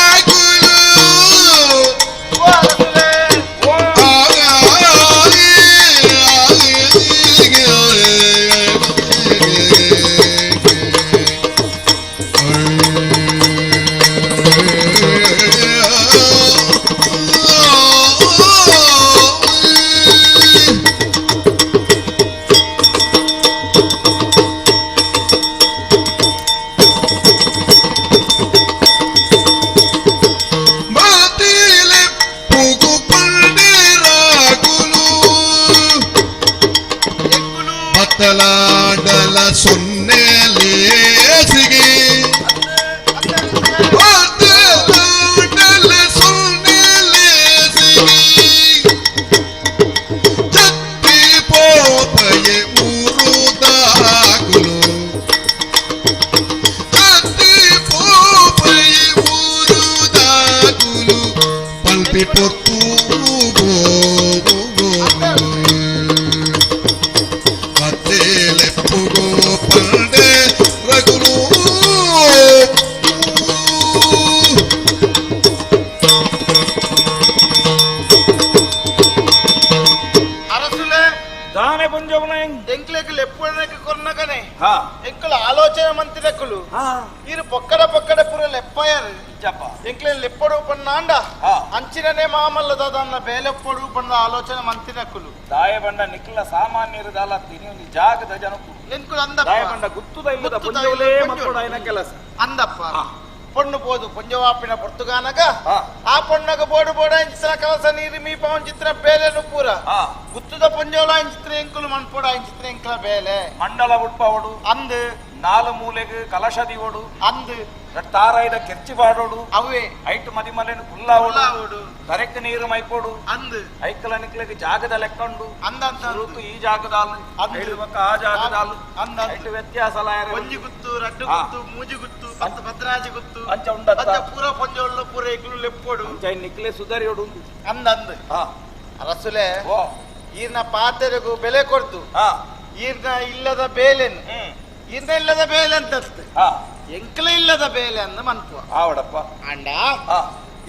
ದಾನೆ ಪುಂಜವನ ఎంకులకి ఎప్పుడైనా కొన్నగానే ಹಾ ఎంకుల ఆలోచన మంత్రికులు ಹಾ వీరు పొక్కడ పురలు ఎప్పారు చెప్ప ఎంకులు ఎప్పుడు పన్నాండ ಹಾ అంచిననే మామల్ల దాదన్న బేలెప్పుడు పన్న ఆలోచన మంత్రికులు ದಾಯಬಂಡ ನಿಖಿಲ ಸಾಮಾನ್ಯರು ದಾಲ ತಿನಿ ಜಾಗದ ಜನಕು ఎంకులు అందప్ప ದಾಯಬಂಡ ಗುತ್ತುದ ಇಲ್ಲದ ಪುಂಜವಲೇ ಮಕ್ಕಳು ಆಯ್ನ ಕೆಲಸ అందప్ప పొన్ను పోదు పుంజవాపిన పొర్తుగానగా ಹಾ ఆ పొన్నగ బోడు బోడాయించిన కలస నీరు మీ పవన్ చిత్ర బేలెను పూర ಹಾ గుత్తుద పుంజవలాయిన చిత్ర ఎంకులు మన్పోడాయిన చిత్ర ఎంకుల బేలే ಮಂಡಲ ಉಟ್ಪವಡು ಅಂದು ನಾಲು ಮೂಲೆಗೆ ಕಲಶ ದಿವಡು ಅಂದು ತಾರಾಯ್ದ ಕೆರ್ಚಿ ಬಾಡೋಡು అవే ಐಟು ಮದಿ ಮಲೆನು ಕುಲ್ಲಾವಡು ఉల్లావుడు ಕರೆಕ್ಟ್ ನೀರು ಮೈಕೋಡು ಅಂದು ಐಕಲ ನಿಕ್ಲಿಗೆ ಜಾಗದ ಲೆಕ್ಕೊಂಡು ಅಂದಂತ ಋತು ಈ ಜಾಗದಾಲು ಅಂದು. ಹೇಳುವಕ್ಕ ಆ ಜಾಗದಾಲು ಅಂದಂತ. ಐಟು ವ್ಯತ್ಯಾಸ కొంజి గుత్తు రడ్డు ఆ. గుత్తు మూజి గుత్తు పత్త భద్రాజి గుత్తు ಅಂಚ ಉಂಡತ್ತ పచ్చ పూర పొంజోళ్ళు పూర ఎగులు లెప్పోడు ಅಂಚ ನಿಕ್ಲೆ ಸುಧಾರಿಯೋಡು ಅಂದಂದು ಹಾ ಅರಸುಲೆ ಓ ಈರ್ನ ಪಾತೆರೆಗೂ ಬೆಲೆ ಕೊಡ್ತು ಹಾ ಈರ್ನ ಇಲ್ಲದ ಬೇಲೆನ್ ಹ್ಮ್ ಈರ್ನ ಇಲ್ಲದ ಬೇಲೆ ಅಂತ ಹಾ ಎಂಕಲ ಇಲ್ಲದ ಬೇಲೆ ಅಂದ ಮನ್ಪುವ ಆವಡಪ್ಪ ಅಂಡ ಹಾ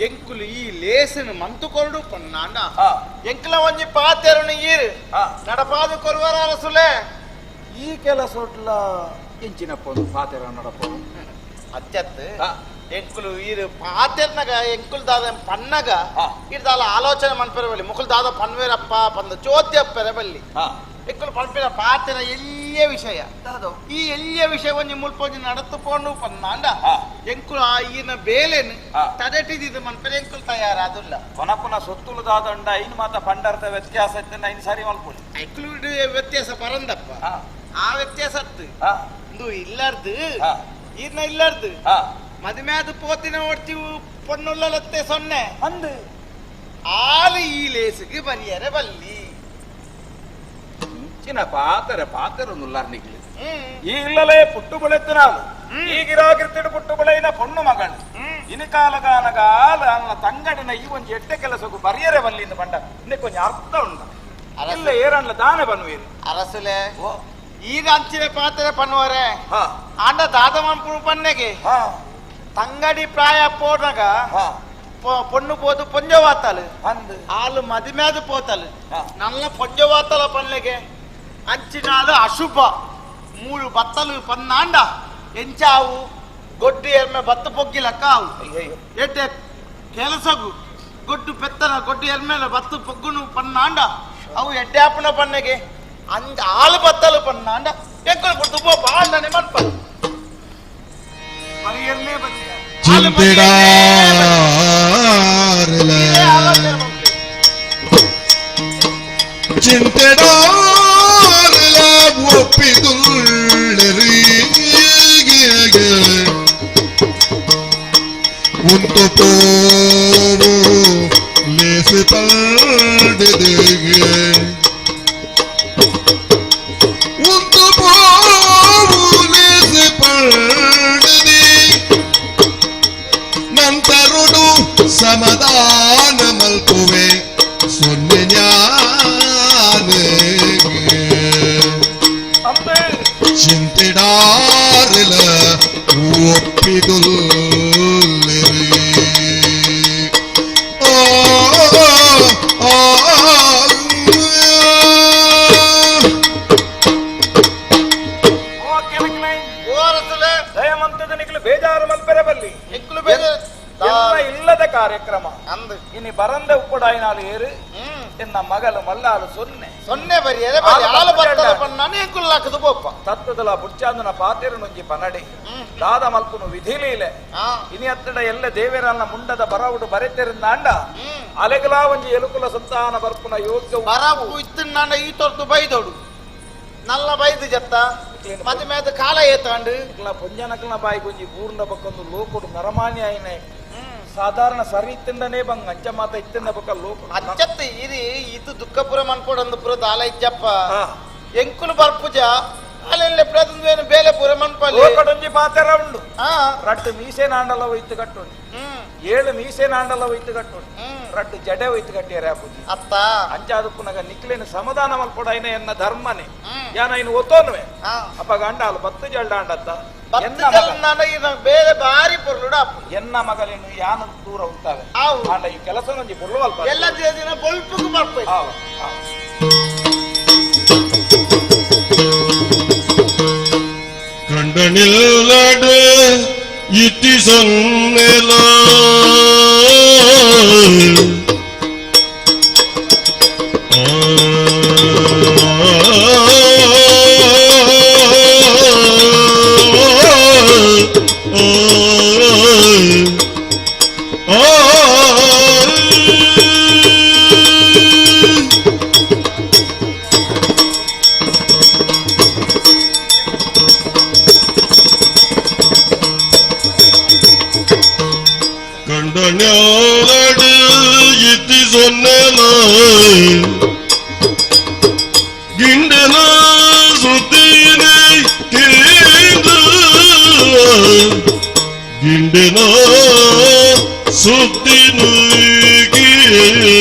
ಎಂಕುಲು ಈ ಲೇಸನು ಮಂತುಕೊಂಡು ಪನ್ನಾಂಡ ಹಾ ಎಂಕಲ ಒಂಜಿ ಪಾತೆರನು ಈರು ಹಾ ನಡಪಾದು ಕೊರುವರ ಅರಸುಲೆ ಈ ಕೆಲಸೊಟ್ಲ ಇಂಚಿನ ಪೊಂದು ಪಾತೆರ ನಡಪೋದು ಅತ್ಯತ್ ಹಾ ಎಂಕುಲು ಈರು ಪಾತೆರ್ನಗ ಎಂಕುಲು ದಾದ ಪನ್ನಗ ಹಾ. ಇದು ದಾದ ಆಲೋಚನೆ ಮನ್ಪೆರಬಲ್ಲಿ ಮುಕುಲು ದಾದ ಪನ್ವೇರಪ್ಪ ಪಂದ ಚೋದ್ಯ ಪೆರಬಲ್ಲಿ ಹಾ ಎಂಕುಲು ಪನ್ಪೆರ ಪಾತೆರ ಎಲ್ಲಿಯ ವಿಷಯ ಈ ಎಲ್ಲಿಯ ವಿಷಯ ಒಂಜಿ ಮುಲ್ಪೊಂಜಿ ನಡತುಕೊಂಡು ಪನ್ನಾಂಡ ಹಾ. ಎಂಕುಲು ಆ ಈನ ಬೇಲೆನ್ ಹಾ. ತಡೆಟಿದ್ದು ಮನ್ಪೆರ ಎಂಕುಲು ತಯಾರಾದುಲ್ಲ ಕೊನಪುನ ಸೊತ್ತುಲು ದಾದಂಡ ಐನು ಮಾತ ಪಂಡರ್ತ ವ್ಯತ್ಯಾಸ ಇತ್ತಂಡ ಐನು ಸರಿ ಮಲ್ಪೊಲಿ ಎಂಕುಲು ವ್ಯತ್ಯಾಸ ಬರಂದಪ್ಪ ಹಾ ಆ ವ್ಯತ್ಯಾಸ ಅತ್ತು ಹಾ ಇಂದು ಇಲ್ಲಾರ್ದು ಹಾ ಈರ್ನ ಇಲ್ಲಾರ್ದು ಹಾ ಮದುವೆಯಾದ ಪೋತಿನ ಓಡ್ತೀವಿ ಪೊನ್ನುಳ್ಳಲತ್ತೆ ಸೊನ್ನೆ ಅಂದು ಆಲು ಈ ಲೇಸಿಗೆ ಬರಿಯರೆ ಬಲ್ಲಿ ಇಂಚಿನ ಪಾತೆರ ನುಲ್ಲಾರ್ನಿಕ್ಲಿ ಹ್ಮ್ ಈ ಇಲ್ಲಲೇ ಪುಟ್ಟು ಬೆಳೆತ್ತು ನಾವು ಈಗಿರಾಗಿರ್ತಿಡು ಪುಟ್ಟು ಬೆಳೆಯಿನ ಪೊಣ್ಣು ಮಗಳು ಇನ್ನು ಕಾಲಗಾನಗಾಲ ಅನ್ನ ತಂಗಡಿನ ಈ ಒಂದು ಎಟ್ಟೆ ಕೆಲಸಕ್ಕೂ ಬರಿಯರೆ ಬಲ್ಲಿಂದ ಬಂಡ ಇನ್ನೇ ಕೊಂಚ ಅರ್ಥ ಉಂಡ ಇಲ್ಲ ಏರಣ್ಣ ದಾನೆ ಬನ್ನುವೇರಿ ಅರಸುಲೆ ಓ ಈಗ ಅಂಚಿನ ಪಾತ್ರೆ ಪನ್ನುವರೆ ಹಾ ಆಂಡ ದಾದ ಮನ್ಪುರು ಪನ್ನೆಗೆ ಹಾ ತಂಗಡಿ ಪ್ರಾಯ ಪೋರ್ನಗ ಹಾ పొన్ను పోతు పొంజవాతాలు ಅಂದು వాళ్ళు మది మీద పోతాలు ఆ. నల్ల పొంజవాతాల పనులకే అంచినాలు అశుభ 3 బత్తలు పన్నాండ ఎంచావు గొడ్డు ఎర్మె బత్త పొగ్గిల కావు ಅಯ್ಯಯ್ಯೋ ఎట్టే ಕೆಲಸగు గొడ్డు పెత్తన గొడ్డు ఎర్మెల బత్త పొగ్గును పన్నాండ అవు ఎట్టాపున పన్నెಗೆ ఆలు బత్తలు పన్నాండ ఎక్కడ గుర్తు పో బాండని మన్ప మరి ఎర్మే బత్త ಚಿಂತೆಡಾರಲ ಚಿಂತೆಡಾರಲ ಒಪ್ಪಿದುಳ್ಳರಿಗೆ ಉಂಟು ಪೋವು ಲೇಸು ಪಡೆದೆಗೆ ಉಂಟು ಪೋವು ಲೇಸು ಪಡೆದೆ ನಂತರುಡು ಸಮಾಧಾನ ಮಲ್ಪುವೆ ಸೊನ್ನೆ ಅಂಬೆ ಚಿಂತೆಡಾರಲ ಒಪ್ಪಿದುಲ್ಲಿರಿ ಓ ಓ ಓ ಕೆಲಕಲೈ ಓರಸಲೆ ದಯಮಂತದ ನಿಖಲು ಬೇಜಾರು ಮಲ್ಪೆರೆ ಬಲ್ಲಿ ఎక్కులు బేద ಎಲ್ಲ ಇಲ್ಲದ ಕಾರ್ಯಕ್ರಮ ಅಂದು ಇನ್ನು ಬರಂದೆ ಉಪ್ಪುಡಾಯಿನಾಲು ಏರು ಎನ್ನ ಮಗಲು ಮಲ್ಲಾಲು ಸೊನ್ನೆ ಸೊನ್ನೆ ಬರಿಯರೆ ಬರಿ ಆಲು ಬತ್ತದ ಪನ್ನಾನೆ ಎಂಕುಲು ಲಕ್ಕದು ಪೋಪ ತತ್ವದಲ ಬುಚ್ಚಾಂದನ ಪಾತೆರು ನುಂಜಿ ಪನಡಿ ದಾದ ಮಲ್ಪುನು ವಿಧಿಲೀಲೆ ಇನಿ ಹತ್ತಡ ಎಲ್ಲ ದೇವೇರನ್ನ ಮುಂಡದ ಬರವುಡು ಬರೆತೆರಿಂದಾಂಡ ಅಲೆಗಲಾ ಒಂಜಿ ಎಲುಕುಲ ಸಂತಾನ ಬರ್ಪುನ ಯೋಗ್ಯ ಬರವು ಇತ್ತಿನಾಂಡ ಈ ತೊರ್ದು ಬೈದೋಡು ನಲ್ಲ ಬೈದು ಜತ್ತ ಮದ ಮೇದ ಕಾಲ ಏತಾಂಡು ಪುಂಜನಕಲ್ನ ಬಾಯಿ ಕೊಂಜಿ ಪೂರ್ಣ ಬಕ್ಕೊಂದು ಲೋಕುಡು ನರಮಾನ್ಯ ಆಯ್ನೆ ಸಾಧಾರಣ ಸರಿ ಇತ್ತಿಂಡನೇ ಬಂಗ ಅಂಚ ಮಾತ ಇತ್ತಿಂದ ಬಕ್ಕ ಲೋಕ ಅಚ್ಚತ್ತ ಇರಿ ಇದು ದುಃಖಪುರ ಅನ್ಕೊಡಂದು ಪುರ ದಾಲ ಇಜ್ಜಪ್ಪ ಎಂಕುಲು ಬರ್ಪುಜ ಅಲ್ಲೆಲ್ಲ ಪ್ರತಿಂದು ಬೇಲೆ ಪುರ ಮನ್ಪಲ್ಲಿ ಲೋಕಡೊಂಜಿ ಪಾತೆರ ಉಂಡು ಹಾ ರಟ್ಟು ಮೀಸೆ ನಾಂಡಲ ಒಯ್ತು ಕಟ್ಟುಂಡು 7 ಮೀಸೆ ನಾಂಡಲ ಒಯ್ತು ಕಟ್ಟುಂಡು ರಟ್ಟು ಜಡೆ ಒಯ್ತು ಕಟ್ಟಿಯರೆ ಆಪುಜಿ ಅತ್ತ ಅಂಚಾದು ಪುನಗ ನಿಕ್ಲೇನ ಸಮಾಧಾನ ಮಲ್ಪೊಡಾಯ್ನ ಎನ್ನ ಧರ್ಮನೆ ಯಾನ ಇನ್ನು ಒತ್ತೋನ್ವೆ ಅಪ್ಪ ಗಂಡಾಲು ಬತ್ತು ಜಲ್ಡಾಂಡತ್ತ ಬೇರೆ ಬಾರಿ ಪೊರ್ಲುಡು ಅಪ್ಪು ಎನ್ನ ಮಗಲೇನು ಯಾನ ದೂರ ಉಂಟಾವೆ ಆವು ಆಂಡ ಈ ಕೆಲಸ ಒಂಜಿ ಪುರ್ಲು ಅಲ್ಪ ಎಲ್ಲ ದಿನ ಬೊಲ್ಪುಗು ಬರ್ಪೋಯ್ತು ಆವು, ಆವು. ಕಂಡನಿಲ್ಲಡ ಇತಿ ಸೊನ್ನೆಲ ಕಂಡನ್ಯಾಲಡ ಇತಿ ಸೊನ್ನೆಲ ಗಿಂಡನ ಸುತ್ತಿನ ಕೇಂದ್ರ ಗಿಂಡನ ಸುತ್ತಿನ ಕೇಂದ್ರ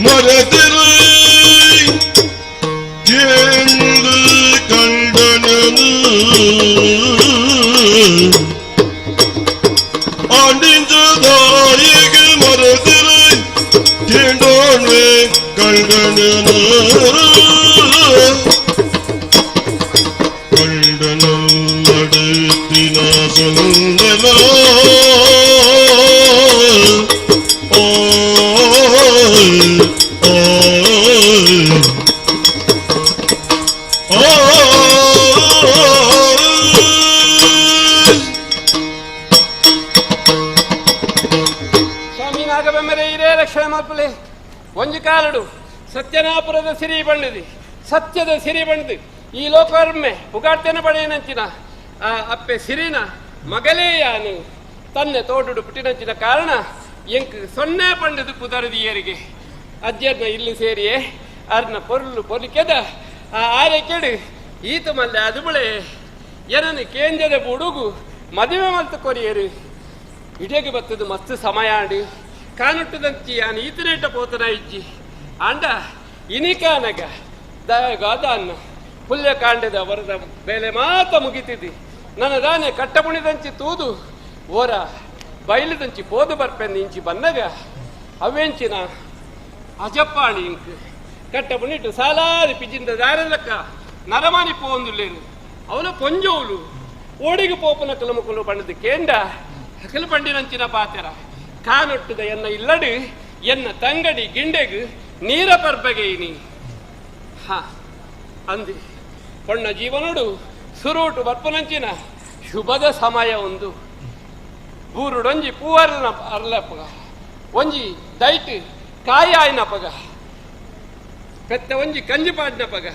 ಮರತಿರು ಕೇಂದ್ರ ಕಂಡನನು ಆಂಡಿಂಚದಾಯಿಗೆ ಮರತಿರು ಕೇಂಡೋಣ್ವೆ ಕಂಡನನು ಕಂಡನಲ್ಲಡುತ್ತಿನ ಸೊಂದನ ಮಲ್ಪಲೆ ಒಂಜಿ ಕಾಲಡು ಸತ್ಯನಾಪುರದ ಸಿರಿ ಬಣ್ಣದಿ ಸತ್ಯದ ಸಿರಿ ಬಣ್ಣದು ಈ ಲೋಕರ್ಮೆ ಪುಗಾಡ್ತೇನೆ ಪಡೆಯನಂಚಿನ ಆ ಅಪ್ಪೆ ಸಿರಿನ ಮಗಲೇ ಯಾನು ತನ್ನೆ ತೋಡುಡು ಪುಟ್ಟಿನಂಚಿನ ಕಾರಣ ಎಂಕ್ ಸೊನ್ನೆ ಪಂಡದು ಪುದರದಿಯರಿಗೆ ಅಜ್ಜರ್ನ ಇಲ್ಲಿ ಸೇರಿಯೇ ಅರ್ನ ಪೊರ್ಲು ಪೊಲಿಕೆದ ಆ ಆರೆ ಕೆಡು ಈತ ಮಲ್ಲೆ ಅದುಬಳೆ ಏನನ್ನು ಕೇಂದ್ರದ ಬುಡುಗು ಮದುವೆ ಮಲ್ತು ಕೊರಿಯರು ಇಡೆಗೆ ಬತ್ತದು ಮಸ್ತ್ ಸಮಯ ಆಡಿ ಕಾನುಟ್ಟದಂಚಿ ಯಾನು ಈತನೇಟ ಪೋತನ ಇಜ್ಜಿ ಅಂಡ ಇನಿಕಾನಗ ದಾಯಗಾದ ಪುಲ್ಯ ಕಾಂಡದ ವರದ ಬೇಲೆ ಮಾತ ಮುಗಿತಿದ್ದಿ ನನ್ನ ದಾನೆ ಕಟ್ಟಪುಣಿದಂಚಿ ತೂದು ಓರ ಬಯಲುದಂಚಿ ಪೋದು ಬರ್ಪೆಂದು ಇಂಚಿ ಬಂದಾಗ ಅವೆಂಚಿನ ಅಜಪ್ಪಾಣಿ ಇಂಕ್ ಕಟ್ಟಪುಣಿಟ್ಟು ಸಾಲಾರಿ ಪಿಜಿಂದ ದಾರಲಕ್ಕ ನರಮಾನಿ ಪೋಂದುಲ್ಲೇರು ಅವನ ಪೊಂಜೋಲು ಓಡಿಗೆ ಪೋಪನ ಕಲಮುಕಲು ಬಣ್ಣದ ಕೇಂಡ ಹಕಲು ಪಂಡಿನಂಚಿನ ಪಾತೆರ ಕಾನೊಟ್ಟದ ಎನ್ನ ಇಲ್ಲಡು ಎನ್ನ ತಂಗಡಿ ಗಿಂಡೆಗು ನೀರ ಪರ್ಬಗೆಯಿನಿ ಹ ಅಂದಿ ಪೊಣ್ಣ ಜೀವನೋಡು ಸುರೂಟು ಬರ್ಪನಂಚಿನ ಶುಭದ ಸಮಯ ಒಂದು ಬೂರುಡೊಂಜಿ ಪೂವರ್ನ ಅರ್ಲಪ್ಪಗ ಒಂಜಿ ದೈಟ್ ಕಾಯಿ ಆಯ್ನಪಗ ಪೆತ್ತ ಒಂಜಿ ಕಂಜಿ ಪಾಡ್ನಪಗ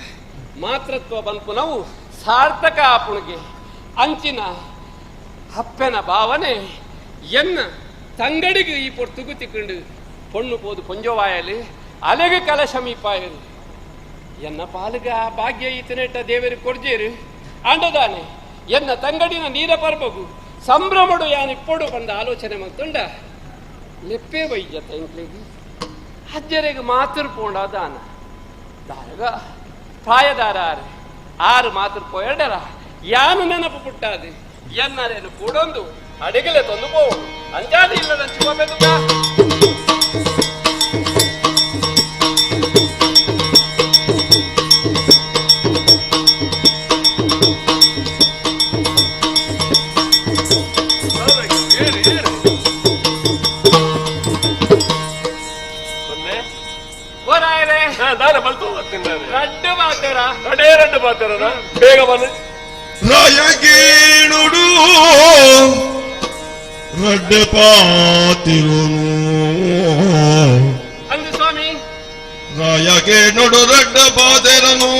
ಮಾತೃತ್ವ ಬಂಪು ನಾವು ಸಾರ್ಥಕ ಆಪುಣಿಗೆ ಅಂಚಿನ ಹಪ್ಪೆನ ಭಾವನೆ ಎನ್ನ ತಂಗಡಿಗೆ ಈ ಪೊರ್ತುಗು ತಿಕ್ಕೊಂಡು ಪೊಣ್ಣು ಪೋದು ಪೊಂಜವಾಯಲು ಅಲೆಗೆ ಕಲಶಮೀಪಾಯರು ಎನ್ನ ಪಾಲುಗ ಭಾಗ್ಯ ಈತನೇಟ ದೇವರು ಕೊಡ್ಜೇರು ಆಂಡದಾನೆ ಎನ್ನ ತಂಗಡಿನ ನೀರ ಪರ್ಬಗು ಸಂಭ್ರಮಡು ಯಾನಿಪ್ಪಡು ಬಂದ ಆಲೋಚನೆ ಮತ್ತೊಂಡ ಲೆಪ್ಪೆ ವೈದ್ಯತ ಇಂಕ್ಲಿಗೆ ಅಜ್ಜರೆಗೆ ಮಾತೃ ಪೋಂಡ ದಾನ ದಾರಗ ಪ್ರಾಯದಾರ ಆರು ಮಾತೃ ಪೋಯಡರ ಯಾನು ನೆನಪು ಪುಟ್ಟಾದು ಎನ್ನರೇನು ಕೂಡೊಂದು ಅಡಿಗಲೆ ತಂದು ಪೋವು ಅಂಜಾದಿ ಇಲ್ಲದ ಚಿಮ್ಮಬೇಕ ಓರಾಯರೆ ಪಾತೆರ ಕಡೆ 2 ಪಾತೆರನ ಬೇಗ ಬನ್ನಿ. ರಾಯಗೇಣುಡು ರಡ್ಡ ಪಾತಿರುನು ಅಂದು ಸ್ವಾಮಿ ರಾಯಗೇಣುಡು ರಡ್ಡ ಪಾತೆರನು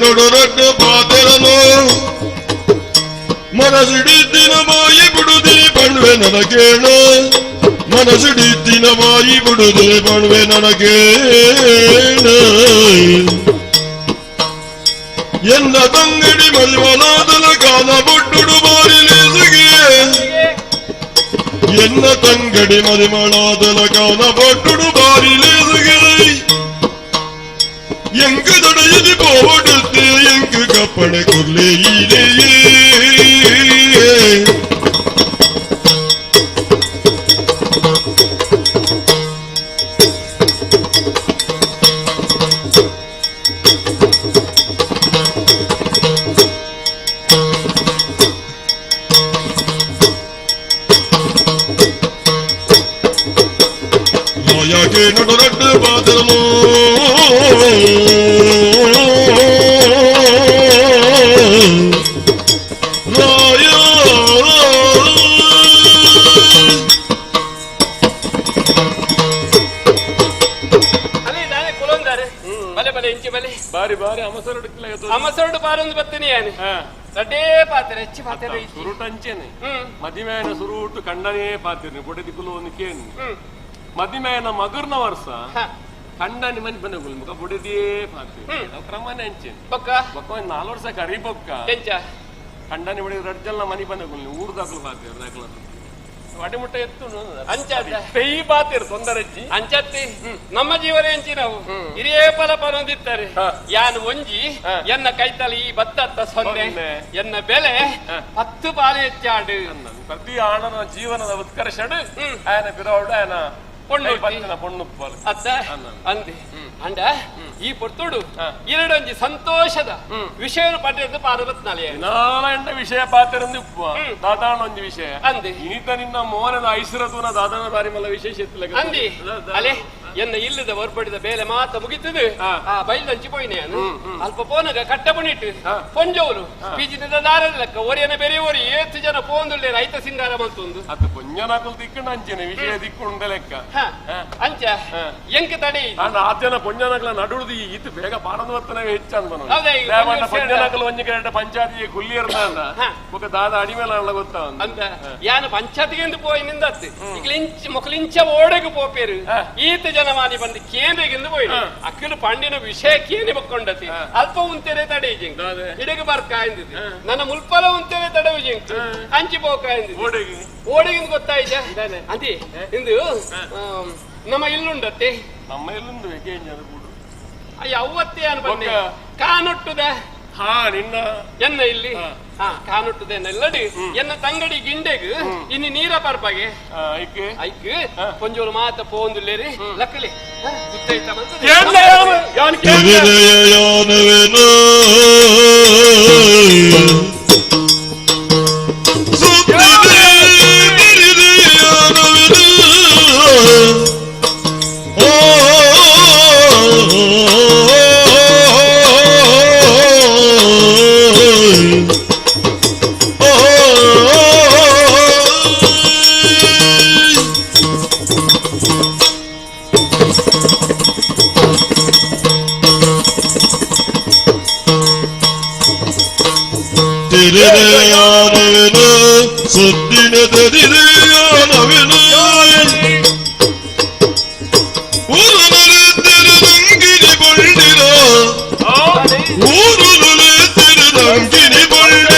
ನೋಡು ರಡ್ಡ ಪಾತೆರನು ಮನಸಿಡಿದ್ದಿನ ಬಾಯಿ ಬಿಡುದಿ ಬಣ್ವೆ ನನಗೇಣ ಮನಸಿಡಿದ್ದಿನ ಬಾಯಿ ಬಿಡುದಿ ಬಣ್ವೆ ನನಗೇಣ ಎನ್ನ ತಂಗಡಿ ಮಲ್ವನಾದಲ ಕಾಲ ಬೊಟ್ಟುಡು ಬಾರಿಲೇಸುಗೆ ಎನ್ನ ತಂಗಡಿ ಮರಿಮಳಾದಲ ಕಾಲ ಬೊಟ್ಟುಡು ಬಾರಿಲೇಸುಗೆ ಎಂಕು ತಡೆಯದಿ போடுத்து எங்கு கப்பட கொல்லையிலேயே ராயாகே நடுரட்டு பாதரமோ ಬಾರಿ ಬಾರಿ ಅಮಸರಡು ಪಾರೊಂದು ಬತ್ತನಿ ಯಾನು ರಡ್ಡೇ ಪಾತ್ರೆ ಹೆಚ್ಚು ಪಾತ್ರೆ ಸುರುಟು ಅಂಚೆನೆ ಮದಿಮೇನ ಸುರುಟು ಕಂಡನೇ ಪಾತಿರ್ನಿ ಬೊಡೆ ದಿಕ್ಕಲು ಒಂದು ಕೇಳಿ ಮದಿಮೇನ ಮಗರ್ನ ವರ್ಷ ಕಂಡನಿ ಮನಿ ಬಂದ ಮುಖ ಬೊಡೆದೇ ಪಾತ್ರೆ ಕ್ರಮನೇ ಅಂಚೆ ಪಕ್ಕ ಪಕ್ಕ 4 ವರ್ಷ ಕರಿ ಪಕ್ಕ ಎಂಚ ಕಂಡನಿ ಬೊಡೆ ರಡ್ಜಲ್ನ ಮನಿ ಬಂದ ಊರು ದಾಖಲು ಪಾತ್ರೆ ದಾಖಲ ಅಡಿಮುಟ್ಟ ಎತ್ತು ಅಂಚಾದ ಪೆಯಿ ಪಾತಿರು ತೊಂದರೆಜ್ಜಿ ಅಂಚತ್ತಿ ನಮ್ಮ ಜೀವನ ಎಂಚಿ ನಾವು ಹಿರಿಯೇ ಫಲ ಪರೊಂದಿತ್ತಾರೆ ಯಾನು ಒಂಜಿ ಎನ್ನ ಕೈತಲಿ ಈ ಬತ್ತತ್ತ ಸೊನ್ನೆ ಎನ್ನ ಬೆಲೆ 10 ಪಾಲು ಹೆಚ್ಚಾಡು ಪ್ರತಿ ಆಣನ ಜೀವನದ ಉತ್ಕರ್ಷಡು ಆಯನ ಬಿರವಡು ಆಯನ ಪೊಣ್ಣು ಅತ್ತ ಅಂದಿ ಅಂಡ ಈ ಪೊರ್ತುಡು ಎರಡೊಂಜಿ ಸಂತೋಷದ ವಿಷಯ ಪಟ್ಟಿದ್ದು ಪಾರ್ವತ್ನಾಲೆ ನಾಳೆಂಡ ವಿಷಯ ಪಾತಿರಂದು ದಾದಾಣ ಒಂಜಿ ವಿಷಯ ಅಂದಿ ಇನಿತ ನಿನ್ನ ಮೋನದ ಐಶ್ವರದೂನ ದಾದಾನ ಬಾರಿ ಮಲ್ಲ ವಿಶೇಷ ಅಂದಿ ಅಲೆ ಎನ್ನ ಇಲ್ಲದ ಹೊರ್ಪಡಿದ ಬೇಲೆ ಮಾತ ಮುಗಿತದು ಆ ಬೈಲಂಚಿ ಪೋಯ್ನೆಯನು ಅಲ್ಪ ಪೋನಗ ಕಟ್ಟ ಬುಣಿಟ್ಟು ಪೊಂಜೋಲು ಪೀಜಿದ ದಾರದ ಲೆಕ್ಕ ಒರಿಯನ ಬೇರೆ ಒರಿ 7 ಜನ ಪೋಂದುಳ್ಳೆ ರೈತ ಸಿಂಗಾರ ಮಲ್ತೊಂದು ಅದು ಪೊಂಜನಾಕಲ್ ದಿಕ್ಕಂಡು ಅಂಚೆನೆ ವಿಷಯ ದಿಕ್ಕುಂಡ ಲೆಕ್ಕ ಅಂಚ ಎಂಕ ತಡಿ ಆತನ ಪೊಂಜನಾಕಲ ನಡುವುದು ಈತ ಬೇಗ ಪಾರದು ವರ್ತನೆ ಹೆಚ್ಚಂದ ಪೊಂಜನಾಕಲ್ ಒಂಜಿ ಕಡೆ ಪಂಚಾಯತಿಗೆ ಕುಲ್ಲಿ ಇರ್ದ ఒక దాదా అడిమేల ಗೊತ್ತಾ ಅಂತ ಯಾನು ಪಂಚಾಯತಿಗೆ పోయి నిందత్తి ఇకలించి మొకలించ ఓడకు పోపేరు ఈత ಜನಮಾನಿ ಬಂದು ಕೇಂದ್ರಗಿಂದ పోయి ಅಕ್ಕಲು ಪಂಡಿನ ವಿಷಯ ಕೇಂದ್ರ ಬಕ್ಕೊಂಡತಿ ಅಲ್ಪ ಉಂತೆನೆ ತಡೆ ಜಿಂಕ್ ಇಡಗೆ ಬರ್ಕಾಯಿಂದಿದೆ ನನ್ನ ಮುಲ್ಪಲ ಉಂತೆನೆ ತಡೆ ಜಿಂಕ್ ಅಂಚಿ ಬೋಕಾಯಿಂದಿದೆ ಓಡಗಿಂದ ಗೊತ್ತಾಯ್ತಾ ಅಂತಿ ಇಂದು ನಮ್ಮ ಇಲ್ಲುಂಡತ್ತೆ ನಮ್ಮ ಇಲ್ಲುಂಡು ಅಯ್ಯ ಅವತ್ತೇ ಅನ್ಬಂದೆ ಕಾನೊಟ್ಟುದ ನಿನ್ನ ಎನ್ನ ಇಲ್ಲಿ ಕಾನೊಟ್ಟುದ ಎನ್ನಲ್ಲಡಿ ಎನ್ನ ತಂಗಡಿ ಗಿಂಡೆಗ್ ಇನ್ನು ನೀರ ಪರ್ಪಗೆ ಐಕ್ ಕೊಂಚೂರು ಮಾತ ಪೋಂದುಲ್ಲೇರಿ ಲಕ್ಕಲಿ ಗುತ್ತೈತ ಸುದ್ದಿನ ತದಿರೆಯಾನವೆನು ಊರುಲೆತ್ತಿರದಂಗಿನಿ ಬಳ್ಳಿರ ಊರುಲೆತ್ತಿರದಂಗಿನಿ ಬಳ್ಳಿರ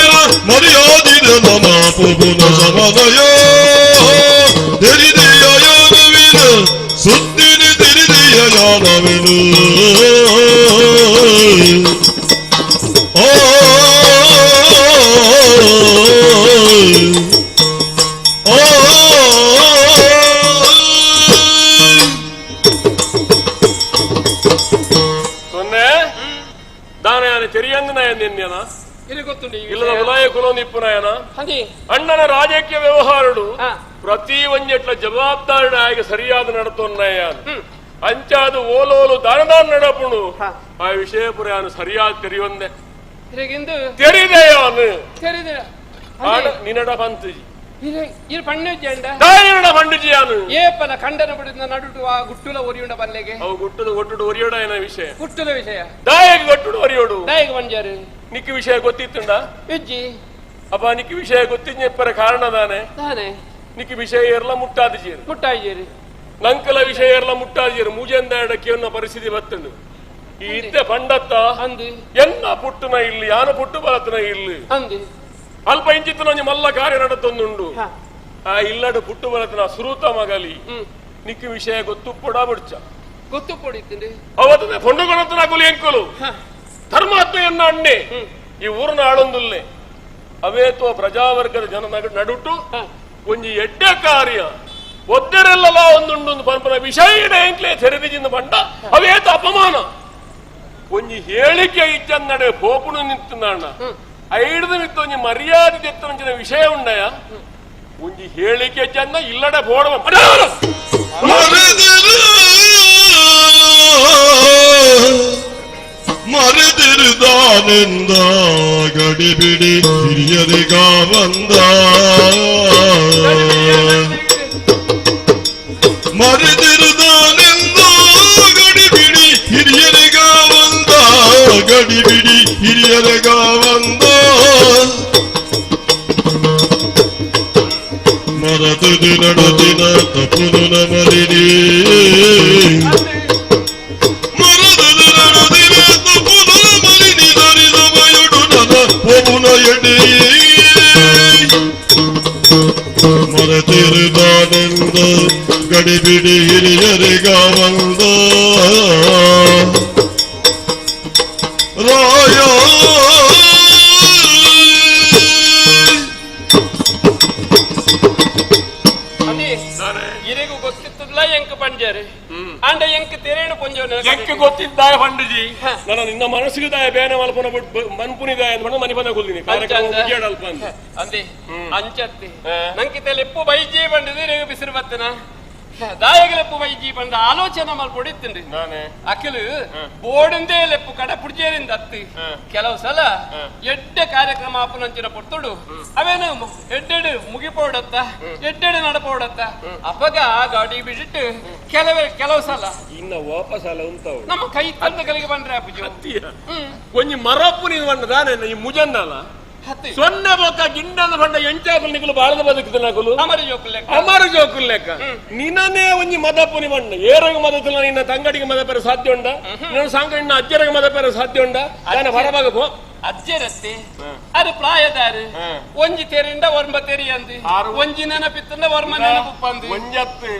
ಮರ್ಯಾದಿನ ನಮ ಪುಗುನ ಸಮದಯ ತೆರಿದೆಯ ಯಾನವಿನ ಸುದ್ದಿನ ತೆರಿದೆಯ ಯಾನವೆನು ತೆರಿಯಂದನ ಇದು ಗೊತ್ತು ಇಲ್ಲದ ಉಲಾಯ ಕುಲೋನಿಪ್ಪುನಾಯನ ಹಂಗೆ ಅಣ್ಣನ ರಾಜಕೀಯ ವ್ಯವಹಾರಡು ಹಾ. ಪ್ರತಿ ಒಂಜೆಟ್ಲ ಜವಾಬ್ದಾರಿ ಆಗಿ ಸರಿಯಾದ ನಡತೊನ್ನಯ್ಯ ಅಂಚಾದು ಓಲೋಲು ದಾನದಾನ ನಡಪುಣು ಆ ವಿಷಯ ಪುರ ಯಾನು ಸರಿಯಾಗಿ ತೆರಿಯೊಂದೆ ಇದಕ್ಕಿಂದು ತೆರಿದೆಯವನು ತೆರಿದ ನಿನ್ನಡ ಪಂತುಜಿ ಇದು ಪಣ್ಣಜ್ಜಂಡ ದಾಯನಡ ಪಂಡುಜಿಯಾನು ಏಪಲ ಖಂಡನ ಬಿಡಿದ ನಡುಟು ಆ ಗುಟ್ಟುಲ ಒರಿಯುಂಡ ಬಲ್ಲೆಗೆ ಅವು ಗುಟ್ಟುದು ಒಟ್ಟುಡು ಒರಿಯೋಡ ಏನ ವಿಷಯ ಗುಟ್ಟುಲ ವಿಷಯ ದಾಯಗೆ ಗೊಟ್ಟುಡು ಒರಿಯೋಡು ದಾಯಿಗೆ ಬಂಜಾರು ನಿಕ್ಕ ವಿಷಯ ಗೊತ್ತಿತ್ತುಂಡ ಇಜ್ಜಿ ಅಪ್ಪ ನಿಕ್ಕ ವಿಷಯ ಗೊತ್ತಿಜ್ಞಪ್ಪರ ಕಾರಣದಾನೆ ತಾನೆ ನಿಕ್ಕ ವಿಷಯ ಏರ್ಲ ಮುಟ್ಟಾದಿಜೀರು ಮುಟ್ಟಾಯ್ಜೇರಿ ನಂಕಲ ವಿಷಯ ಏರ್ಲ ಮುಟ್ಟಾದಿಜೀರು ಮೂಜೆಂದ ಎಡಕ್ಕೆ ಪರಿಸ್ಥಿತಿ ಬತ್ತುಂಡು ಈ ಇತ್ತೆ ಪಂಡತ್ತ ಅಂದು ಎನ್ನ ಪುಟ್ಟುನ ಇಲ್ಲಿ ಯಾನ ಪುಟ್ಟು ಬಲತನ ಇಲ್ಲಿ ಅಂದು ಅಲ್ಪ ಇಂಚಿತ್ತು ನಂಜಿ ಮಲ್ಲ ಕಾರ್ಯ ನಡತೊಂದುಂಡು ಆ ಇಲ್ಲಡು ಪುಟ್ಟು ಬಲತನ ಸುರೂತ ಮಗಲಿ ನಿಕ್ಕ ವಿಷಯ ಗೊತ್ತು ಪೊಡ ಬಿಡ್ಚ ಗೊತ್ತು ಪೊಡಿತೀನಿ ಅವತ್ತನೆ ಪೊಂಡುಗೊಳತನ ಕುಲಿ ಎಂಕುಲು ಧರ್ಮಾತ್ಮ ಎನ್ನ ಅಣ್ಣೆ ಈ ಊರಿನ ಆಳೊಂದುಲ್ಲೆ ಅವೇತೋ ಪ್ರಜಾವರ್ಗದ ಜನ ನಡುಟು ಒಂಜಿ ಎಡ್ಡೆ ಕಾರ್ಯ ಒದ್ದರೆಲ್ಲ ಒಂದುಂಡು ಪಂಪನ ವಿಷಯ ಎಂಕ್ಲೆ ತೆರೆದಿಜಿಂದ ಬಂಡ ಅವೇತ ಅಪಮಾನ ಒಂಜಿ ಹೇಳಿಕೆ ಇಜ್ಜನ್ನಡೆ ಪೋಪುನು ನಿಂತು ನಾಣ ಐಡ್ದು ನಿಂತು ಒಂಜಿ ಮರ್ಯಾದೆ ತೆತ್ತನ ವಿಷಯ ಉಂಡಯ ಒಂಜಿ ಹೇಳಿಕೆ ಜನ್ನ ಇಲ್ಲಡೆ ಪೋಡವ ಮರೆತಿರುತ್ತಾನೆಂದ ಗಡಿಬಿಡಿ ಹಿರಿಯರಿಗ ಬಂದ ಮರೆತಿರುತ್ತಾನೆಂದ ಗಡಿಬಿಡಿ ಹಿರಿಯರಿಗ ಬಂದ ಗಡಿಬಿಡಿ ಹಿರಿಯರಿಗ ಬಂದ ಮರತುದು ನಡುದಿನ ತಪ್ಪುನು ನಮರಿಡಿ ಮರತುದು ನಡುದಿನ ತಪ್ಪುನು ನಮರಿಡಿ ಧರಿದ ಬಯಡು ನನ್ನ ಪೋಪುನ ಎಡೆ ಮರತಿರುದಾನೆಂದ ಗಡಿಬಿಡಿ ಹಿರಿಯರಿಗ ಬಂದ ರಾಯ ಇರೆಗೂ ಗೊತ್ತಿತ್ತಲ್ಲ ಎಂಕ ಪಂಜಾರೆ ಅಂಡ ಎಂಕ ತೆರೇನು ಪೊಂಜೋನ ಎಂಕ ಗೊತ್ತಿದ್ದಾಯ ಪಂಡುಜಿ ನನ್ನ ನಿನ್ನ ಮನಸ್ಸಿಗೆ ದಾಯ ಬೇನೆ ಮಲ್ಪನ ಮನ್ಪುನಿದಾಯ ಅಂತ ಮನೆ ಬಂದ ಕೊಲ್ಲಿನಿ ಕಾರ್ಯಕ್ರಮ ಮುಗಿಯಡಲ್ಪ ಅಂತ ಅಂದೆ ಅಂಚತ್ತಿ ನಂಗೆ ತೆಲೆಪ್ಪು ಬೈಜಿ ಬಂದಿದೆ ರೇಗ ಬಿಸಿರು ಬತ್ತನ ದಾಯಗಲೆಪ್ಪು ಬೈಜಿ ಬಂದ ಆಲೋಚನೆ ಮಲ್ಪೊಡಿತೀನಿ ನಾನೇ ಅಕ್ಕಲು ಬೋರ್ಡಿಂದೇ ಲೆಪ್ಪು ಕಡೆ ಪುಡ್ಜೇರಿಂದ ಅತ್ತಿ ಕೆಲವು ಸಲ ಎಡ್ಡೆ ಕಾರ್ಯಕ್ರಮ ಆಪುನಂಚಿನ ಪೊತ್ತುಡು ಅವೇನು ಎಡ್ಡೆಡು ಮುಗಿಪೋಡತ್ತ ಎಡ್ಡೆಡು ನಡಪೋಡತ್ತ ಅಪಗ ಗಾಡಿ ಬಿಟ್ಟು ಕೆಲವು ಸಲ ಇನ್ನ ವಾಪಸ್ ಅಲ್ಲ ಉಂಟವು ನಮ್ಮ ಕೈ ತಂದಗಳಿಗೆ ಬಂದ್ರೆ ಅಪ್ಪಜಿ ಒಂಜಿ ಮರಪ್ಪು ನೀವು ಬಂದಾನೆ ಈ ಮುಜನ್ನಲ್ಲ ಸೊನ್ನೆ ಬೊಕ್ಕ ಗಿಂಡದ ಬಂಡ ಎಂಚಾಕಲು ನಿಕಲು ಬಾಳದ ಬದುಕಿದ ನಕಲು ಅಮರ ಜೋಕುಲ್ ಲೆಕ್ಕ ನಿನ್ನನೇ ಒಂಜಿ ಮದಪ್ಪುನಿ ಬಂಡ ಏರಂಗ ಮದತಲ ನಿನ್ನ ತಂಗಡಿಗೆ ಮದಪೆರ ಸಾಧ್ಯ ಉಂಡ ನಿನ್ನ ಸಾಂಗ ನಿನ್ನ ಅಜ್ಜರಂಗ ಮದಪೆರ ಸಾಧ್ಯ ಉಂಡ ನಾನು ಹೊರಭಾಗ ಪೋ ಅಜ್ಜರತ್ತೆ ಅದು ಪ್ರಾಯದಾರು ಒಂಜಿ ತೆರಿಂದ ವರ್ಮ ತೆರಿ ಅಂದು ಒಂಜಿ ನೆನಪಿತ್ತಂದ ವರ್ಮ ನೆನಪಂದು ಒಂಜತ್ತು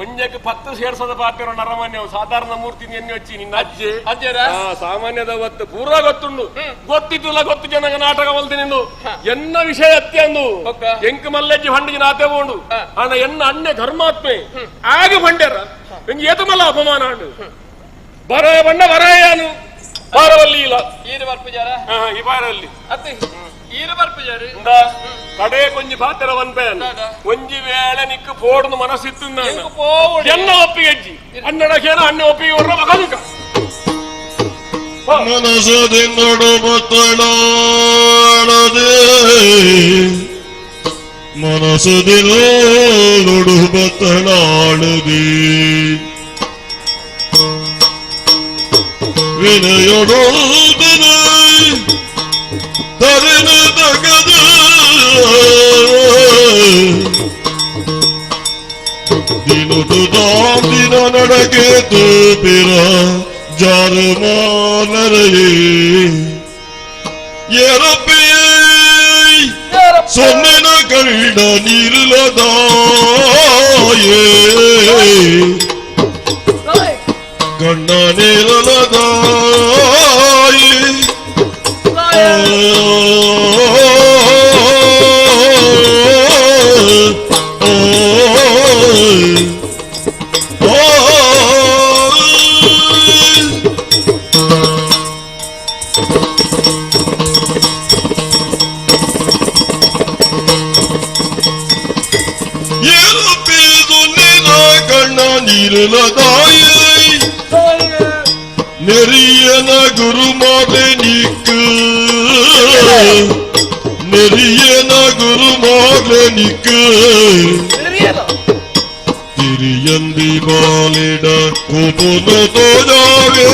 ಒಂಜಕ್ಕೆ 10 ಸೇರ್ಸದ ಪಾತ್ರ ನರಮಾನ್ಯ ಸಾಧಾರಣ ಮೂರ್ತಿ ಎಣ್ಣೆ ಹಚ್ಚಿ ನಿನ್ನ ಅಜ್ಜೆ ಅಜ್ಜರ ಸಾಮಾನ್ಯದ ಹೊತ್ತು ಪೂರ ಗೊತ್ತುಂಡು ಗೊತ್ತಿತ್ತುಲ್ಲ ಗೊತ್ತು ಜನಗ ನಾಟಕ ಹೊಲ್ದಿ ನಿಂದು ಎನ್ನ ವಿಷಯ ಅತ್ಯಂದು ಎಂಕ ಮಲ್ಲಜ್ಜಿ ಹಂಡಿಗೆ ನಾತೆ ಬೋಂಡು ಅಣ್ಣ ಎನ್ನ ಅಣ್ಣೆ ಧರ್ಮಾತ್ಮೆ ಆಗಿ ಬಂಡ್ಯಾರ ಎಂಗೆ ಏತಮಲ್ಲ ಅಪಮಾನ ಹಣ್ಣು ಬರ ಬಂಡ ಬರಾಯಾನು ಬಾರವಲ್ಲಿ ಇಲ್ಲ ಈರು ಬರ್ಪುಜಾರ ಈ ಬಾರಲ್ಲಿ ಅತ್ತೆ ಈರು ಬರ್ಪುಜಾರು ಕಡೆ ಕೊಂಜಿ ಪಾತ್ರ ವನ್ಪೇನ್ ಒಂಜಿ ವೇಳೆ ನಿಕ್ಕು ಪೋಡ್ದು ಮನಸ್ಸಿತ್ತು ಎನ್ನ ಒಪ್ಪಿಗೆ ಅಜ್ಜಿ ಅನ್ನಡಕೇನ ಅಣ್ಣ ಒಪ್ಪಿಗೆ ಹೊರ ಮಗನುಕ ಮನಸದಿ ನಡು ಬತ್ತಳಾಡದೆ ಮನಸದಿ ನೋಡು ಬತ್ತಳಾಡದೆ ವಿನಯೊಡೋದನ ತರನ ತಗದ ದಿನುಟು ದಾಂದಿನ ನಡಕೆ ತೂಪಿರ ಜಾರಮಾನರೇ ಎರಪ್ಪೇ ಸೊನ್ನೆನ ಕಂಡ ನೀರುಲದಾಯೇ ಕಣ್ಣ ನೀರಲದಾಯಿ ನೀರಲದಾಯ ನೆರಿಯನ ಗುರು ಮಾತೆ ನಿಕ್ಕು ನೆರಿಯನ ಗುರು ಮಾತೆ ನಿಕ್ಕು ತಿರಿಯಂದಿ ಬಾಲಿಡ ಕೋಪನು ತೋಜಾವೆ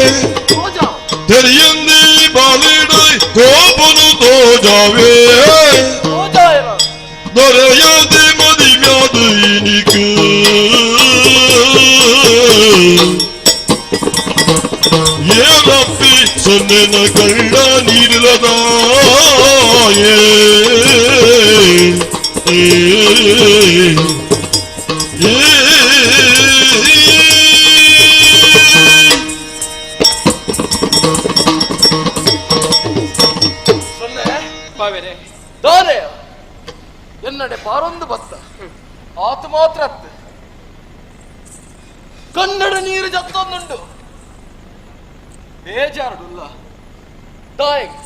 ತೆರಿಯಂದಿ ಬಾಲಿಡ ಕೋಪನು ತೋಜಾವೆ ದೊರೆಯದೆ ಮದಿಮ್ಯಾದ ಇನಿಕು ಏನಪ್ಪಿ ಸೊನ್ನೆನ ಕಳ್ಳ ನೀಡಲದಾಯೇ ಎನ್ನಡೆ ಪಾರೊಂದು ಬತ್ತ ಆತ ಮಾತ್ರ ಅತ್ತ ಕನ್ನಡ ನೀರು ಜತ್ತೊಂದುಂಡು ಬೇಜಾರುಡುಲ್ಲ ತಾಯಿಗೆ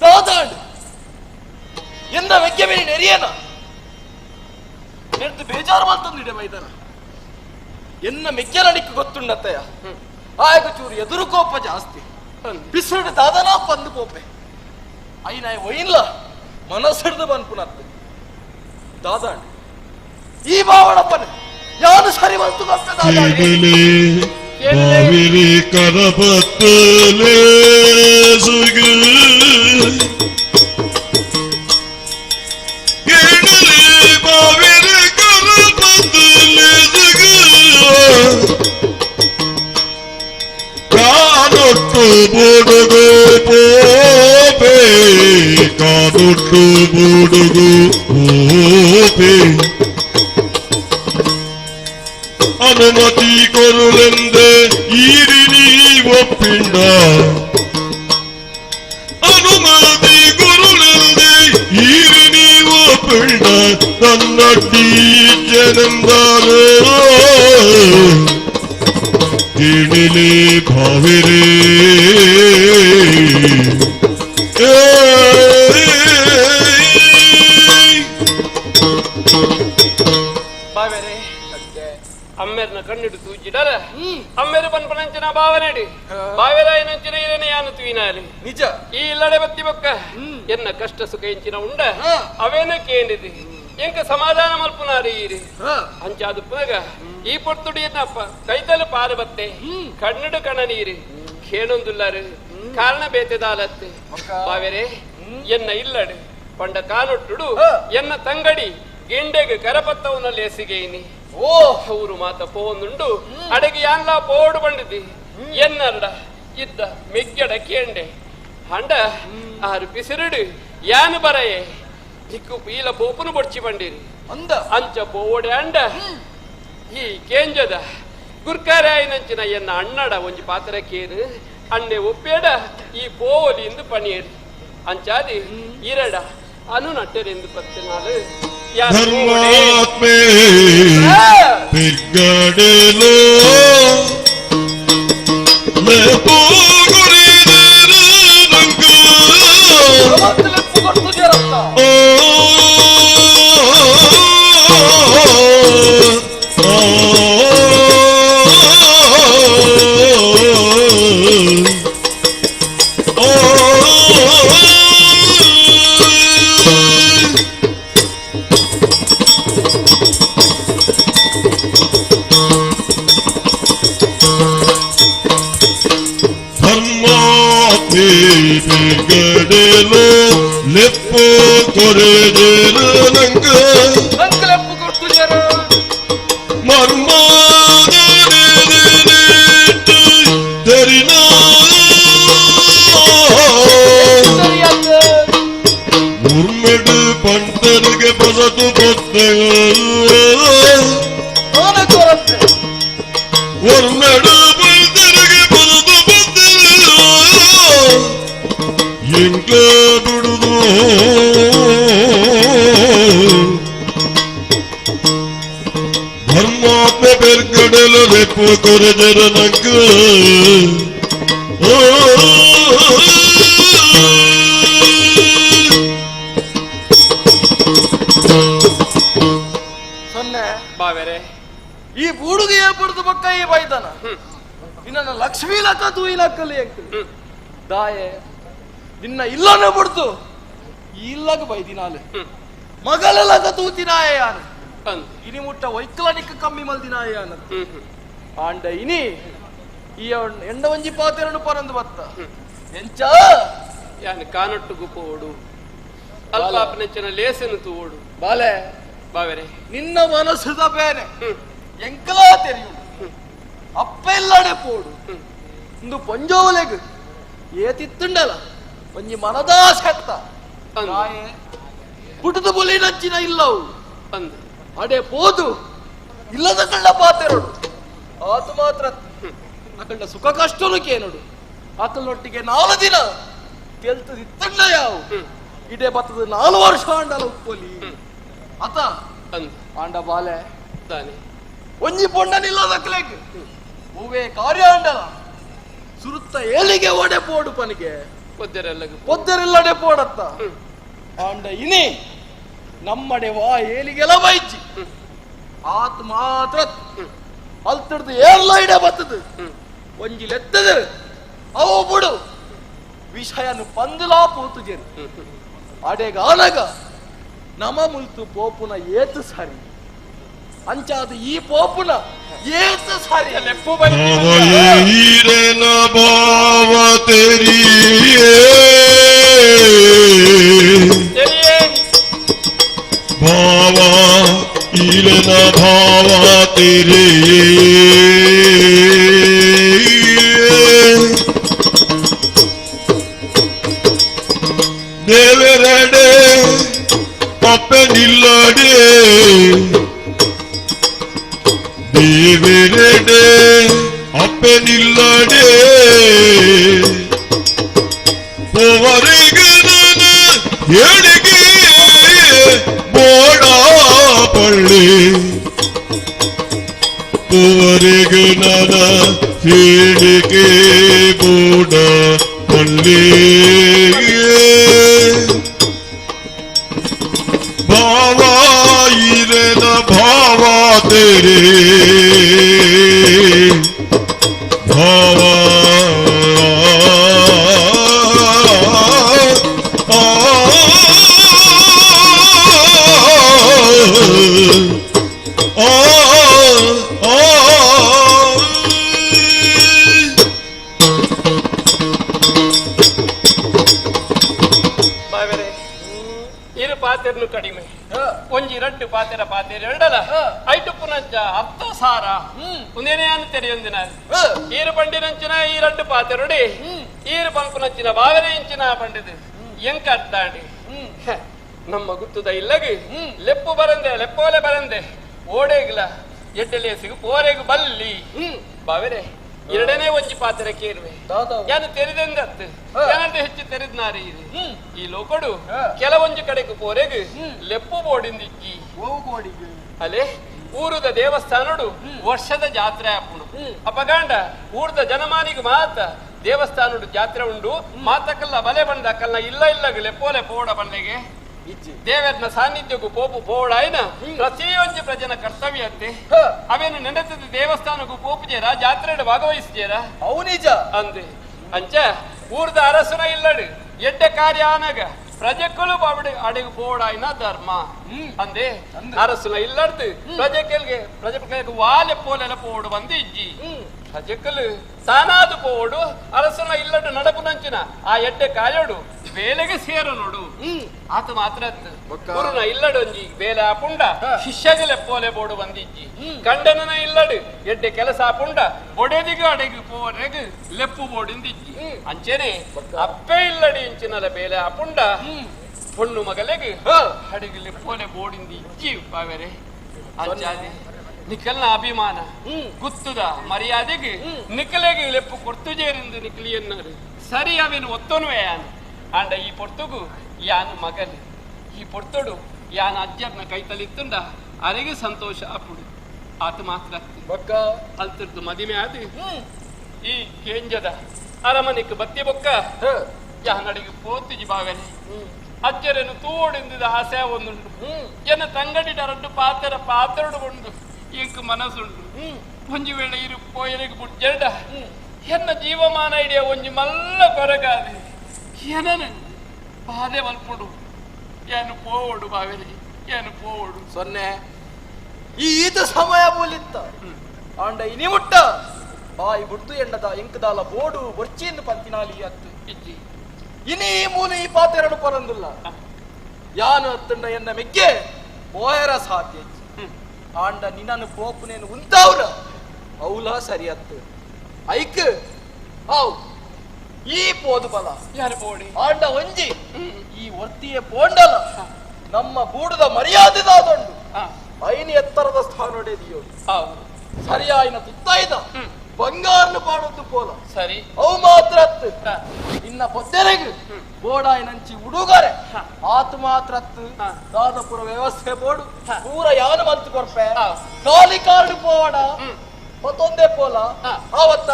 ತಾತಾಂಡು ಎಂದ ವೆಕ್ಕೆ ಬೇಡಿ ನೆರಿಯನ ನೆಡ್ದು ಬೇಜಾರು ಮಾಡ್ತಂದಿಡೆ ಮೈದಾನ ಎನ್ನ ಮೆಕ್ಕೆಲಡಿಕ್ಕೆ ಗೊತ್ತುಂಡತ್ತಯ್ಯ ಆಗ ಚೂರು ಎದುರು ಕೋಪ ಜಾಸ್ತಿ ಬಿಸಿಡು ದಾದನ ಪಂದು ಕೋಪೆ ಐನಾಯ ಒಯ್ಯಿಲ್ಲ ಮನಸ್ಸಿಡ್ದು ಬನ್ಪುನತ್ತೆ ದಾದಾಂಡು ಈ ಬಾವಣಪ್ಪನ ಯಾನು ಸರಿ ಬಂತು ಬಾವಿರಿ ಕರಪತ್ತಲೇ ಸುಗು ಬಾವಿರಿ ಕರಪತ್ತಲೇ ಸುಗು ಕಾನೊಟ್ಟು ಬುಡುಗು ಪೋಪೆ ಕಾನೊಟ್ಟು ಬುಡುಗು ಪೋಪೆ ಅನುಮತಿ ಕೊರುಳೆಂದೆ ಈರಿನಿ ಒಪ್ಪಿಂಡ ಅನುಮತಿ ಕೊರುಳೆಂದೆ ಈರಿನಿ ಒಪ್ಪಿಂಡ ತನ್ನಡ್ಡಿ ಜನೆಂದಾರು ಕೇಳಿಲೆ ಭಾವಿರೇ ಅಮ್ಮೆರ್ನ ಕಣ್ಣಿಡು ತೂಜಿಡರ ಅಮ್ಮೆರು ಪನ್ಪನಂಚನ ಭಾವನೆಡಿ ಭಾವೆದಾಯನಂಚಿನ ಇರೇನೆ ಯಾನು ತುಯಿನಾಲಿ ನಿಜ ಈ ಇಲ್ಲಡೆ ಬತ್ತಿ ಬೊಕ್ಕ ಎನ್ನ ಕಷ್ಟ ಸುಖ ಎಂಚಿನ ಉಂಡ ಅವೇನ ಕೇಂದಿದೆ ಎಂಕ ಸಮಾಧಾನ ಮಲ್ಪುನಾರಿ ಈರಿ ಅಂಚಾದು ಪುನಗ ಈ ಪೊರ್ತುಡಿಯನ್ನಪ್ಪ ಕೈತಲು ಪಾರು ಬತ್ತೆ ಕಣ್ಣಿಡು ಕಣ ನೀರಿ ಕೇಣೊಂದುಲ್ಲಾರು ಕಾರಣ ಬೇತೆದಾಲತ್ತೆ ಭಾವೆರೆ ಎನ್ನ ಇಲ್ಲಡೆ ಪಂಡ ಕಾನೊಟ್ಟುಡು ಎನ್ನ ತಂಗಡಿ ಗಿಂಡೆಗೆ ಕರಪತ್ತವನಲ್ಲಿ ಎಸಿಗೇನಿ ಓ ಅವರು ಮಾತ ಪೋಂದುಂಡು ಅಡಗಿ ಯಾನ್ಲ ಪೋಡು ಬಂಡಿದಿ ಎನ್ನರ್ಡ ಇದ್ದ ಮೆಗ್ಗಡ ಕೇಂಡೆ ಹಂಡ ಆರು ಪಿಸಿರುಡು ಯಾನು ಬರಯೆ ದಿಕ್ಕು ಪೀಲ ಪೋಪುನು ಬೊಡ್ಚಿ ಬಂಡಿರಿ ಅಂದ ಅಂಚ ಪೋಡೆ ಅಂಡ ಈ ಕೇಂಜದ ಗುರ್ಕಾರಾಯನಂಚಿನ ಎನ್ನ ಅಣ್ಣಡ ಒಂಜಿ ಪಾತ್ರ ಕೇರು ಅಣ್ಣೆ ಒಪ್ಪೇಡ ಈ ಪೋವಲಿಂದ ಪಣಿಯರು ಅಂಚಾದಿ ಇರಡ ಅನು ನಟ್ಟರೆಂದು ಪತ್ತನಾಲು ಧರ್ಮಾತ್ಮೆ ಬಿಗ್ಗಡೆಲೋ ಗಡೆಲೋ ಲೆಪ್ಪು ಕೊರೆದೇನ ನಂಗ ಲೆಪ್ಪು ಕೊಟ್ಟು ಜರ ಮರ್ಮಾದನೆಟ್ಟು ತೆರಿನ ಉರ್ಮೆಡು ಪಂಟರಿಗೆ ಪಸತು ಕೊರತೆ ಉರ್ಮೆಡು ಪಂಟರಿಗೆ ಪಸತು ಎಂಕ ಬಿಡುದು ಧರ್ಮಾತ್ಮ ಬೆರ್ಗಡಲು ರೆಪ್ಪು ಕೊರೆದರ ನಂಗ ಸೊನ್ನೆ ಬಾವೆರೆ ಈ ಬೂಡುಗೆ ಪಡೆದು ಬಕ್ಕ ಈ ಬೈದನ ನಿನ್ನ ಲಕ್ಷ್ಮೀ ಲಕ್ಕ ತೂಯಿ ಲಕ್ಕಲ್ಲಿ ದಾಯೆ ನಿನ್ನ ಇಲ್ಲನೇ ಬಿಡ್ತು ಇಲ್ಲಗ ಬೈದಿನಾಲೆ ಮಗಲೆಲ್ಲ ತೂತಿನಾಯ ಯಾನು ಇನಿ ಮುಟ್ಟ ವೈಕ್ಲಾನಿಕ ಕಮ್ಮಿ ಮಲ್ದಿನಾಯ ಯಾನ ಆಂಡ ಇನಿ ಈ ಎಂಡ ಒಂಜಿ ಪಾತೆರಡು ಪರಂದು ಬತ್ತ ಎಂಚ ಯಾನ್ ಕಾನೊಟ್ಟುಗು ಪೋಡು ಅಲ್ಪಾಪನೆಚ್ಚನ ಲೇಸನು ತೂಡು ಬಾಲೆ ಬಾವೆರೆ ನಿನ್ನ ಮನಸ್ಸುದ ಬೇನೆ ಎಂಕಲಾ ತೆರೆಯುಡು ಅಪ್ಪ ಎಲ್ಲಡೆ ಪೋಡು ಇಂದು ಪಂಜೋಲೆಗ್ ಏತಿತ್ತುಂಡಲ ಒಂಜಿ ಮನದಾ ಸತ್ತ ಪುಟದ ಬುಲಿ ನಚ್ಚಿನ ಇಲ್ಲವು ಅಂದು ಅಡೆ ಪೋದು ಇಲ್ಲದ ಕಳ್ಳ ಪಾತೆರಡು ಆತು ಮಾತ್ರ ಅಕಂಡ ಸುಖ ಕಷ್ಟನು ಕೇನೋಡು ಆಕಲೊಟ್ಟಿಗೆ 4 ದಿನ ತೆಲ್ತದ ಇತ್ತಂಡ ಯಾವು ಇಡೆ ಬತ್ತದ 4 ವರ್ಷ ಆಂಡಲ ಉಪ್ಪೊಲಿ ಅತ ಅಂದು ಆಂಡ ಬಾಲೆ ತಾನೆ ಒಂಜಿ ಪೊಂಡನಿಲ್ಲದಕ್ಲೆಗ್ ಹೂವೇ ಕಾರ್ಯ ಆಂಡಲ ಸುರುತ್ತ ಏಳಿಗೆ ಓಡೆ ಪೋಡು ಪನಿಗೆ ಪೊದ್ದರೆಲ್ಲಡೆ ಪೋಡತ್ತ ಆಂಡ ಇನಿ ನಮ್ಮಡೆ ವಾ ಏಳಿಗೆಲ್ಲ ಬೈಚಿ ಆತ್ ಮಾತ್ರ ಅಲ್ತಡ್ದು ಏರ್ಲ ಇಡೆ ಬತ್ತದು ಒಂಜಿ ಲೆತ್ತದ ಅವು ಬಿಡು ವಿಷಯನು ಪಂದುಲಾ ಪೂತು ಜೇರು ಅಡೆಗಾನಗ ನಮ ಮುಲ್ತು ಪೋಪುನ ಏತು ಸಾರಿ ಅಂಚಾದ ಈ ಪೋಪುನ ಏತು ಸಾರಿ ಲೆಪ್ಪು ಈರನ ಭಾವ ತೆರಿಯೇ ಭಾವ ಈರನ ಭಾವ ತೆರಿಯೇ ದೇವರಡೆ ಅಪ್ಪನಿಲ್ಲಡೆ ದೇವರಡೆ ಅಪ್ಪನಿಲ್ಲಡೆ ಪೋವರೆಗೆ ನನ್ನ ಏಳಿಗೆ ಬೋಡ ಪಳ್ಳಿ ಪೋವರೆಗೆ ನನ್ನ ಏಳಿಗೆ ಬೋಡ ಪಳ್ಳಿ ಭಾವ ಇರನ ಭಾವ ತೆರೆ ಭಾವ ಇರು ಪಾತೆರ್ನು ಕಡಿಮೆ ಒಂಜಿ ರಡ್ಡು ಪಾತೆರ ಪಾತೆರ ಎರಡಲ ಐಟು ಪುನಂಚ 10 ಸಾರ ಒಂದೇನೇ ಅನ್ನು ತೆರೆಯೊಂದಿನ ಈರು ಪಂಡಿನಂಚಿನ ಈ ರಡ್ಡು ಪಾತೆರೊಡಿ ಈರು ಪಂಪುನಂಚಿನ ಬಾವೆನೆ ಇಂಚಿನ ಪಂಡಿದು ಎಂಕ ಅಡ್ಡಾಡಿ ನಮ್ಮ ಗುತ್ತುದ ಇಲ್ಲಗಿ ಲೆಪ್ಪು ಬರಂದೆ ಲೆಪ್ಪೋಲೆ ಬರಂದೆ ಓಡೇಗ್ಲ ಎಡ್ಡೆಲೇಸಿಗು ಪೋರೆಗು ಬಲ್ಲಿ ಬಾವೆರೆ ಎರಡನೇ ಒಂಜಿ ಪಾತ್ರ ಕೇರುವೆ ಯಾನು ತೆರೆದಂಗತ್ತು ಯಾನಂತ ಹೆಚ್ಚು ತೆರೆದ್ನಾರಿ ಈ ಲೋಕಡು ಕೆಲವೊಂಜಿ ಕಡೆಗೂ ಪೋರೆಗು ಲೆಪ್ಪು ಬೋಡಿಂದಿಕ್ಕಿ ಅಲೆ ಊರುದ ದೇವಸ್ಥಾನಡು ವರ್ಷದ ಜಾತ್ರೆ ಆಪುಣು ಅಪಗಾಂಡ ಊರ್ದ ಜನಮಾನಿಗೆ ಮಾತ ದೇವಸ್ಥಾನಡು ಜಾತ್ರೆ ಉಂಡು ಮಾತಕಲ್ಲ ಬಲೆ ಬಂದಕಲ್ಲ ಇಲ್ಲ ಇಲ್ಲ ಲೆಪ್ಪೋಲೆ ಪೋಡ ಬಂಡೆಗೆ ದೇವರನ ಸಾನ್ನಿಧ್ಯಕ್ಕೂ ಪೋಪು ಪೋಡಾಯ್ನ ಪ್ರತಿಯೊಂದು ಪ್ರಜನ ಕರ್ತವ್ಯ ಅಂತೆ ಅವೇನು ನೆನೆತದ ದೇವಸ್ಥಾನಕ್ಕೂ ಪೋಪುಜೇರ ಜಾತ್ರೆಡು ಭಾಗವಹಿಸ್ಜೇರ ಅವು ನಿಜ ಅಂದೆ ಅಂಚ ಊರ್ದ ಅರಸನ ಇಲ್ಲಡು ಎಡ್ಡೆ ಕಾರ್ಯ ಆನಗ ಪ್ರಜೆಕ್ಕಳು ಅಡಿಗೆ ಪೋಡಾಯ್ನ ಧರ್ಮ ಅಂದೆ ಅರಸನ ಇಲ್ಲಡ್ದು ಪ್ರಜೆಗಳಿಗೆ ವಾಲೆ ಪೋಲೆಲ್ಲ ಪೋಡು ಬಂದು ಇಜ್ಜಿ ಪ್ರಜೆಕ್ಕಲು ತಾನಾದು ಪೋಡು ಅರಸನ ಇಲ್ಲಡು ನಡಪು ನಂಚಿನ ಆ ಎಡ್ಡೆ ಕಾಯೋಡು ಬೇಲೆಗೆ ಸೇರು ನೋಡು ಆತ ಮಾತ್ರ ಗುರುನ ಇಲ್ಲಡೊಂಜಿ ಬೇಲೆ ಆಪುಂಡ ಶಿಷ್ಯಗಲೆ ಪೋಲೆ ಬೋಡು ಬಂದಿಜ್ಜಿ ಕಂಡನ ಇಲ್ಲಡು ಎಡ್ಡೆ ಕೆಲಸ ಆಪುಂಡ ಬೊಡೆದಿಗೂ ಅಡೆಗು ಪೋರೆಗು ಲೆಪ್ಪು ಬೋಡಿಂದಿಜ್ಜಿ ಅಂಚೆನೆ ಅಪ್ಪೆ ಇಲ್ಲಡಿ ಇಂಚಿನಲ ಬೇಲೆ ಆಪುಂಡ பொண்ணு மகளுக்கு அடிகள் போல போடிಂದಿ ಇಜ್ಜಿ ಪಾವೆರೆ ಅಂಚಾದೆ ನಿಕಲ್ನ ಅಭಿಮಾನ ಗುತ್ತುದ ಮರ್ಯಾದೆಗೆ ನಿಕಲೆಗೆ ಲೆಪ್ಪು ಕೊರ್ತುಜೇರಿಂದ ನಿಕಲಿಯನ್ನರು ಸರಿ ಅವೇನು ಒತ್ತೊನುವೆ ಯಾನು ಅಂಡ ಈ ಪೊರ್ತುಗು ಯಾನು ಮಗಲು ಈ ಪೊರ್ತೊಡು ಯಾನ ಅಜ್ಜರ್ನ ಕೈತಲಿತ್ತುಂಡ ಅರೆಗೆ ಸಂತೋಷ ಅಪ್ಪುಡು ಆತ ಮಾತ್ರ ಬೊಕ್ಕ ಅಲ್ತಿರ್ದು ಮದಿಮೆ ಆದ ಈ ಕೇಂಜದ ಅರಮನೆಗೆ ಬತ್ತಿ ಬೊಕ್ಕ ಯಾನಡಿಗೆ ಪೋತಿಜಿ ಬಾವೆನೆ ಅಜ್ಜರನ್ನು ತೂಡಿಂದ ಆಸೆ ಒಂದುಂಡು ಜನ ತಂಗಡಿಡ ರಡ್ಡು ಪಾತೆರ ಪಾತೆರಡು ಉಂಡು ಎಂಕ್ ಮನಸ್ಸುಂಟು ಒಂಜಿ ವೇಳೆ ಇರು ಪೋಯನಿಗೆ ಬುಡ್ಜೆಡ ಎನ್ನ ಜೀವಮಾನ ಇಡಿಯ ಒಂಜಿ ಮಲ್ಲ ಕೊರಗಾದೆ ಏನನ ಬಾಧೆ ಮಲ್ಪುಡು ಏನು ಪೋವಡು ಬಾವೆಲಿ ಏನು ಪೋವಡು ಸೊನ್ನೆ ಈತ ಸಮಯ ಬೋಲಿತ್ತ ಆಂಡ ಇನಿ ಮುಟ್ಟ ಬಾಯಿ ಬುಡ್ದು ಎಣ್ಣದ ಇಂಕದಾಲ ಬೋಡು ಬೊರ್ಚಿಯನ್ನು ಪಂತಿನಾಲಿ ಅತ್ತು ಇಜ್ಜಿ ಇನಿ ಮೂಲ ಈ ಪಾತೆರಡು ಪರಂದುಲ್ಲ ಯಾನು ಅತ್ತಂಡ ಎನ್ನ ಮೆಗ್ಗೆ ಪೋಯರ ಸಾಧ್ಯ ಆಂಡ ನಿನ್ನನ್ನು ಪೋಪುನೇನು ಉಂತಾವ್ರ ಅವಲ ಸರಿ ಅತ್ತು ಐಕ್ ಅವ್ ಈ ಪೋದು ಬಲ ಯಾರು ಪೋಡಿ ಆಂಡ ಒಂಜಿ ಈ ಒರ್ತಿಯ ಪೋಂಡಲ ನಮ್ಮ ಬೂಡದ ಮರ್ಯಾದೆದಾದೊಂಡು ಐನಿ ಎತ್ತರದ ಸ್ಥಾನ ಹೊಡೆದಿಯೋ ಸರಿಯಾಯಿನ ತುತ್ತಾಯ್ದ ಬಂಗಾರನ ಪಾಡೋದು ಪೋಲ ಸರಿ ಅವು ಮಾತ್ರ ಇನ್ನ ಪೊದ್ದೆರೆಗು ಬೋಡಾಯಿನಂಚಿ ಉಡುಗೊರೆ ಆತು ಮಾತ್ರ ದಾದಪುರ ವ್ಯವಸ್ಥೆ ಬೋಡು ಪೂರ ಯಾನ ಮಲ್ತು ಕೊರ್ಪೆ ಖಾಲಿ ಕಾರ್ಡು ಪೋವಾಡ ಮತ್ತೊಂದೇ ಪೋಲ ಆವತ್ತ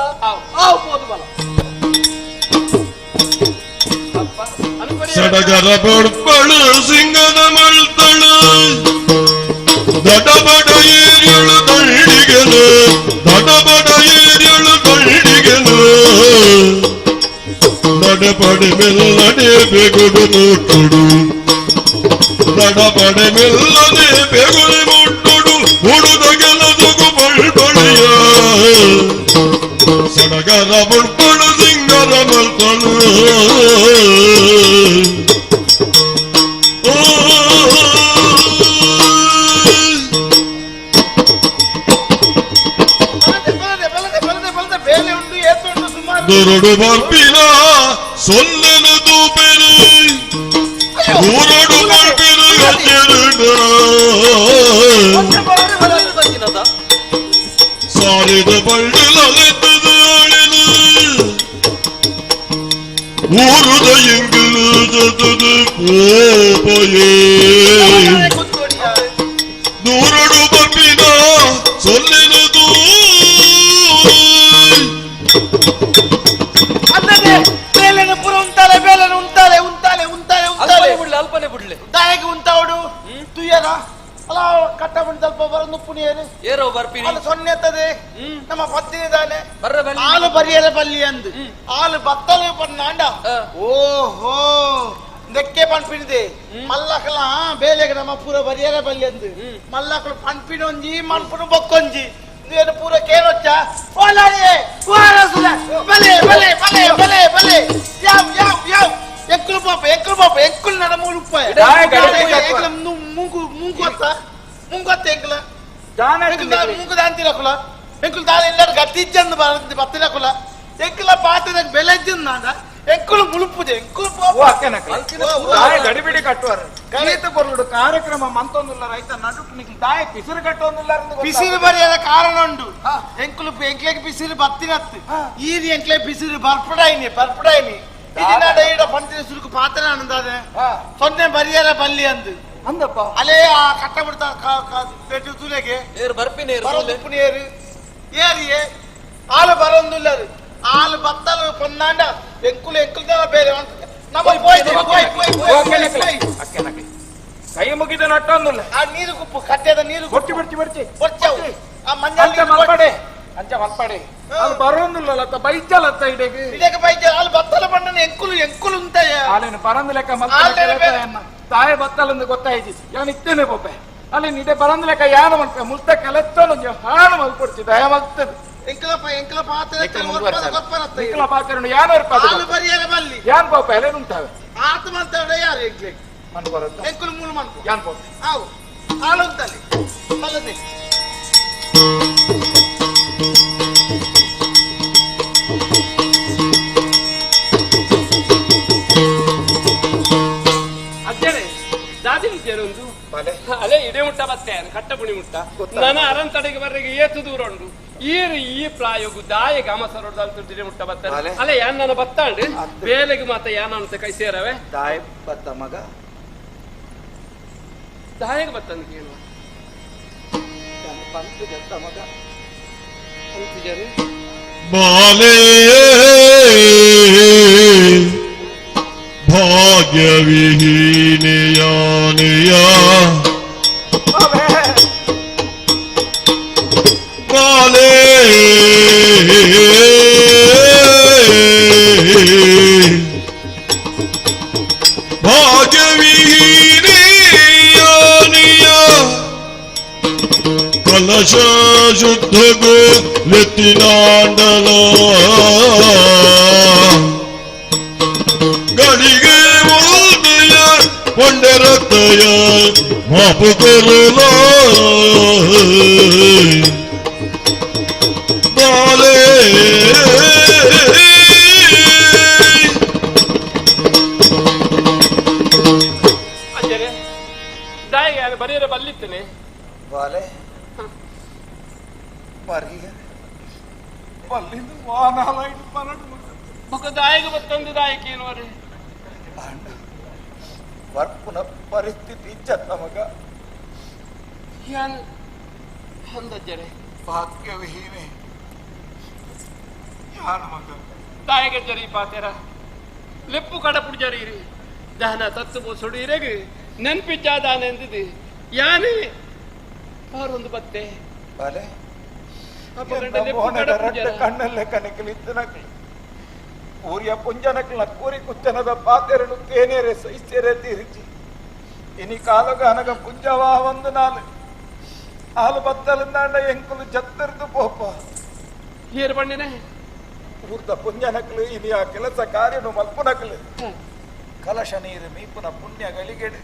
ಆವು ಪೋದು ಬಲ ಸಡಗರ ಬಡ್ಪಳು ಸಿಂಗನ ಮಳ್ತಳು ದಡಬಡ ಏರಿಯಳು ದಂಡಿಗೆನು ದಡಬಡ ಏರಿಯಳು ದಂಡಿಗೆನು ನಡಪಡೆ ಮೆಲ್ಲನೆ ಬೆಗುಡು ಮುಟ್ಟುಡು ನಡಪಡೆ ಮೆಲ್ಲನೆ ಬೆಗುಡು ಮುಟ್ಟುಡು ಹುಡುದ ಗೆಲದುಗು ಬಳ್ಬಳಿಯ ಸಡಗರ ಬಡ್ಪಳು ಸಿಂಗನ ಮಳ್ತಳು ದೊರಡು ಬರ್ಪಿನ ಸೊಲ್ಲೆನು ತೂಪೆನು ಊರಡು ಬರ್ಪಿನ ಗಜ್ಜೆರುಡ ಸಾರಿದ ಬಳ್ಳಿಲೆತ್ತದು ಅಳಿಲು ಊರುದ ಎಂಗಿಲು ಜತದು ಪೋಪಯೇ ದೂರಡು ಬರ್ಪಿನ ಸೊಲ್ಲೆನು ತೂ ಅಲ್ಪನೆ ಬಿಡ್ಲೆ ದಾಯಕ ಉಂಟಾವಡು ತುಯ್ಯರ ಅಲ್ಲ ಕಟ್ಟ ಬಿಟ್ಟು ಸ್ವಲ್ಪ ಬರೋದು ಪುಣಿಯರು ಏರೋ ಬರ್ಪಿನಿ ಅದು ಸೊನ್ನೆ ಎತ್ತದೆ ನಮ್ಮ ಪತ್ತಿದಾನೆ ಹಾಲು ಬರಿಯಲ ಬಲ್ಲಿ ಅಂದು ಹಾಲು ಬತ್ತಲು ಪನ್ನಾಂಡ ಓಹೋ ನೆಕ್ಕೆ ಪನ್ಪಿನಿದೆ ಮಲ್ಲಕಲ ಬೇಲೆಗೆ ನಮ್ಮ ಪೂರ ಬರಿಯಲ ಬಲ್ಲಿ ಅಂದು ಮಲ್ಲಕಲು ಪನ್ಪಿನೊಂಜಿ ಮನ್ಪುನು ಬೊಕ್ಕೊಂಜಿ ಏನು ಪೂರ ಕೇಳೊಚ್ಚ ಓಲಾಡಿಯೇ ಓಲಾಸುಲ ಬಲೆ ಬಲೆ ಬಲೆ ಬಲೆ ಬಲೆ ಯಾವ್ ಯಾವ್ ಯಾವ್ ಎಕ್ಕಲು ಪಾಪ ಎಕ್ಕಲು ನಡ ಮುಳುಪ ಎಕ್ಕಲ ಮುಂಗು ಮುಂಗುತ್ತ ಮುಂಗುತ್ತ ಎಕ್ಕಲ ಮುಂಗು ದಾಂತಿರಕುಲ ಎಕ್ಕಲು ದಾಲ ಎಲ್ಲರೂ ಗಟ್ಟಿಜ್ಜಂದು ಬತ್ತಿರಕುಲ ಎಕ್ಕಲ ಪಾತ್ರದ ಬೆಲೆಜ್ಜಂದು ನಾದ ಎಕ್ಕಲು ಮುಳುಪುಜೆ ಎಕ್ಕಲು ಗಡಿಬಿಡಿ ಕಟ್ಟುವರು ಗಣಿತ ಕೊರಡು ಕಾರ್ಯಕ್ರಮ ಮಂತೊಂದುಲ್ಲ ರೈತ ನಡುಕು ನಿಖಿಲ್ ದಾಯ ಪಿಸಿರು ಕಟ್ಟೊಂದುಲ್ಲ ಪಿಸಿರು ಬರೆಯದ ಕಾರಣ ಉಂಡು ಎಂಕುಲು ಎಂಕ್ಲೆಗೆ ಪಿಸಿರು ಬತ್ತಿನತ್ತು ಈರಿ ಎಂಕ್ಲೆ ಪಿಸಿರು ಬರ್ಪಡಾಯಿನಿ ಇದನ್ನ ಡೈಡ ಪಂಚಿನ ಸುರುಕು ಪಾತ್ರ ಅನ್ನದಾದೆ ಸೊನ್ನೆ ಬರಿಯರ ಬಲ್ಲಿ ಅಂದು ಅಂದಪ್ಪ ಅಲೇ ಆ ಕಟ್ಟ ಬಿಡ್ತಾ ಪೆಟ್ಟು ತುಲೆಗೆ ಬರೋದು ಏರಿಯೇ ಹಾಲು ಬರೋದಿಲ್ಲರು ಹಾಲು ಬತ್ತಲು ಪೊನ್ನಾಂಡ ಎಂಕುಲು ಬೇರೆ ಕೈ ಮುಗಿದ ನಟ್ಟೊಂದಿಲ್ಲ ಆ ನೀರು ಕುಪ್ಪು ಕಟ್ಟೆದ ನೀರು ಕೊಟ್ಟಿ ಬಿಡ್ತಿ ಆ ಮಂಜ ಮಲ್ಪಡೆ ಅಂಚ ಮಲ್ಪಡೆ ಅದು ಬರೋದಿಲ್ಲ ಬೈಚಲತ್ತ ಇಡೆಗೆ ಬೈಜ ಹಾಲು ಬತ್ತಲ ಬಣ್ಣ ಎಂಕುಲು ಉಂಟ ಹಾಲೇನು ಪರಂದು ಲೆಕ್ಕ ತಾಯಿ ಬತ್ತಲಂದು ಗೊತ್ತಾಯ್ತು ಯಾನು ಇತ್ತೇನೆ ಪೊಪ್ಪೆ ಅಲ್ಲಿ ನಿಡೆ ಪರಂದು ಲೆಕ್ಕ ಯಾನು ಮಲ್ಪೆ ಮುಲ್ತ ಕೆಲೆತ್ತೊಂದು ಹಾಳು ಮಲ್ಪಡ್ತಿ ದಯ ಮಲ್ತದೆ ಎಂಕಲ ಪಾತ್ರ ಯಾನು ಹಾಲು ಬರಿಯಲ ಬಲ್ಲಿ ಯಾನ್ ಪೊಪ್ಪೆ ಎಲೆ ಉಂಟಾವೆ ಆತು ಮಂತವಡೆ ಯಾರು ಎಂಕ್ಲೆ ಮಣ್ಣು ಬರುತ್ತೆ ಎಂಕುಲು ಮೂಲು ಮನ್ಪು ಯಾನ್ ಪೊಪ್ಪೆ ಹಾವು ಹಾಲು ಉಂಟಲ್ಲಿ ಅಲ್ಲದೆ ಅಜ್ಜನೆ ದಾದಿ ವಿದ್ಯೆರೊಂದು ಅಲೆ ಇಡೆ ಮುಟ್ಟ ಬತ್ತೆ ಕಟ್ಟ ಪುಣಿ ಮುಟ್ಟ ನನ್ನ ಅರಂತಡೆಗೆ ಬರ್ರಿಗೆ ಏತು ದೂರ ಉಂಡು ಈ ಪ್ರಾಯೋಗು ದಾಯ ಗಮಸರೋಡ್ದಿಡೆ ಮುಟ್ಟ ಬತ್ತ ಅಲ್ಲ ಯಾನ್ ನನ್ನ ಬತ್ತಾಂಡು ಬೇಲೆಗೆ ಮಾತ ಯಾನ ಅಂತ ಕೈ ಸೇರವೆ ದಾಯ ಬತ್ತ ಮಗ ದಾಯಗೆ ಬತ್ತಂದು ಕೇಳುವ ಮಗ ಬಾಲೇ ಭಾಗ್ಯವಿಹೀನೆಯಾನೆಯ ಬಾಲೆ ಕಲಶ ಶುದ್ಧಗೋ ಲೆತ್ತಿನಾಂಡಲ ಗಡಿಗೆ ಉದಯ ಪಂಡರತಯ ಮಾಪು ಕರುಲ ಬಾಲೆ ಅಜ್ಜರೆ ದಾಯಿಗೆ ಅದು ಬರೀರ ಬಲ್ಲಿತ್ತೇನೆ ಬಾಲೆ ಬರೀ ಬಲ್ಲಿಂದು ವಾಹನ ಇಟ್ಟು ಪರಡು ಬೊಕ್ಕ ದಾಯಿಗೆ ಬತ್ತೊಂದು ದಾಯಕ್ಕೆ ಏನು ಅವರೇ ವರ್ಪುನ ಪರಿಸ್ಥಿತಿ ಇಚ್ಚತ್ತ ಮಗ ಯಾನ್ ಅಂದಜ್ಜರೆ ಭಾಗ್ಯವಿಹೀನೆ ಯಾನ ಮಗ ದಾಯಿಗೆ ಜರಿ ಪಾತೆರ ಲೆಪ್ಪು ಕಡಪುಡು ಜರೀರಿ ದಹನ ತತ್ತು ಸುಡೀರೆಗೆ ನೆನ್ಪಿಚ್ಚಾದಾನೆ ಎಂದಿದ್ದು ಯಾನೇ ಅವರೊಂದು ಬತ್ತೆ ಬಾಲೆ ಅಪಗಂಡ ಲೆಪ್ಪು ಕಡಪುಡು ಜರ ಕಣ್ಣಲ್ಲೇ ಕನಕಲಿತ್ತು ನಕಲಿ ಊರಿಯ ಪುಂಜನಕ್ಲ ಕೂರಿ ಕುಚ್ಚನದ ಪಾತೆರನು ತೇನೇರೆ ಸೈಸ್ಯರೆ ತೀರಿಚಿ ಇನಿ ಕಾಲಗ ಅನಗ ಪುಂಜವಾ ಒಂದು ನಾಲು ಹಾಲು ಬತ್ತಲಿಂದಾಂಡ ಎಂಕುಲು ಜತ್ತರ್ದು ಪೋಪ ಏರು ಬಣ್ಣಿನೇ ಊರ್ದ ಪುಂಜನಕ್ಲು ಇನಿ ಆ ಕೆಲಸ ಕಾರ್ಯನು ಮಲ್ಪುನಕ್ಲು ಕಲಶ ನೀರು ಮೀಪುನ ಪುಣ್ಯ ಗಳಿಗೆಡು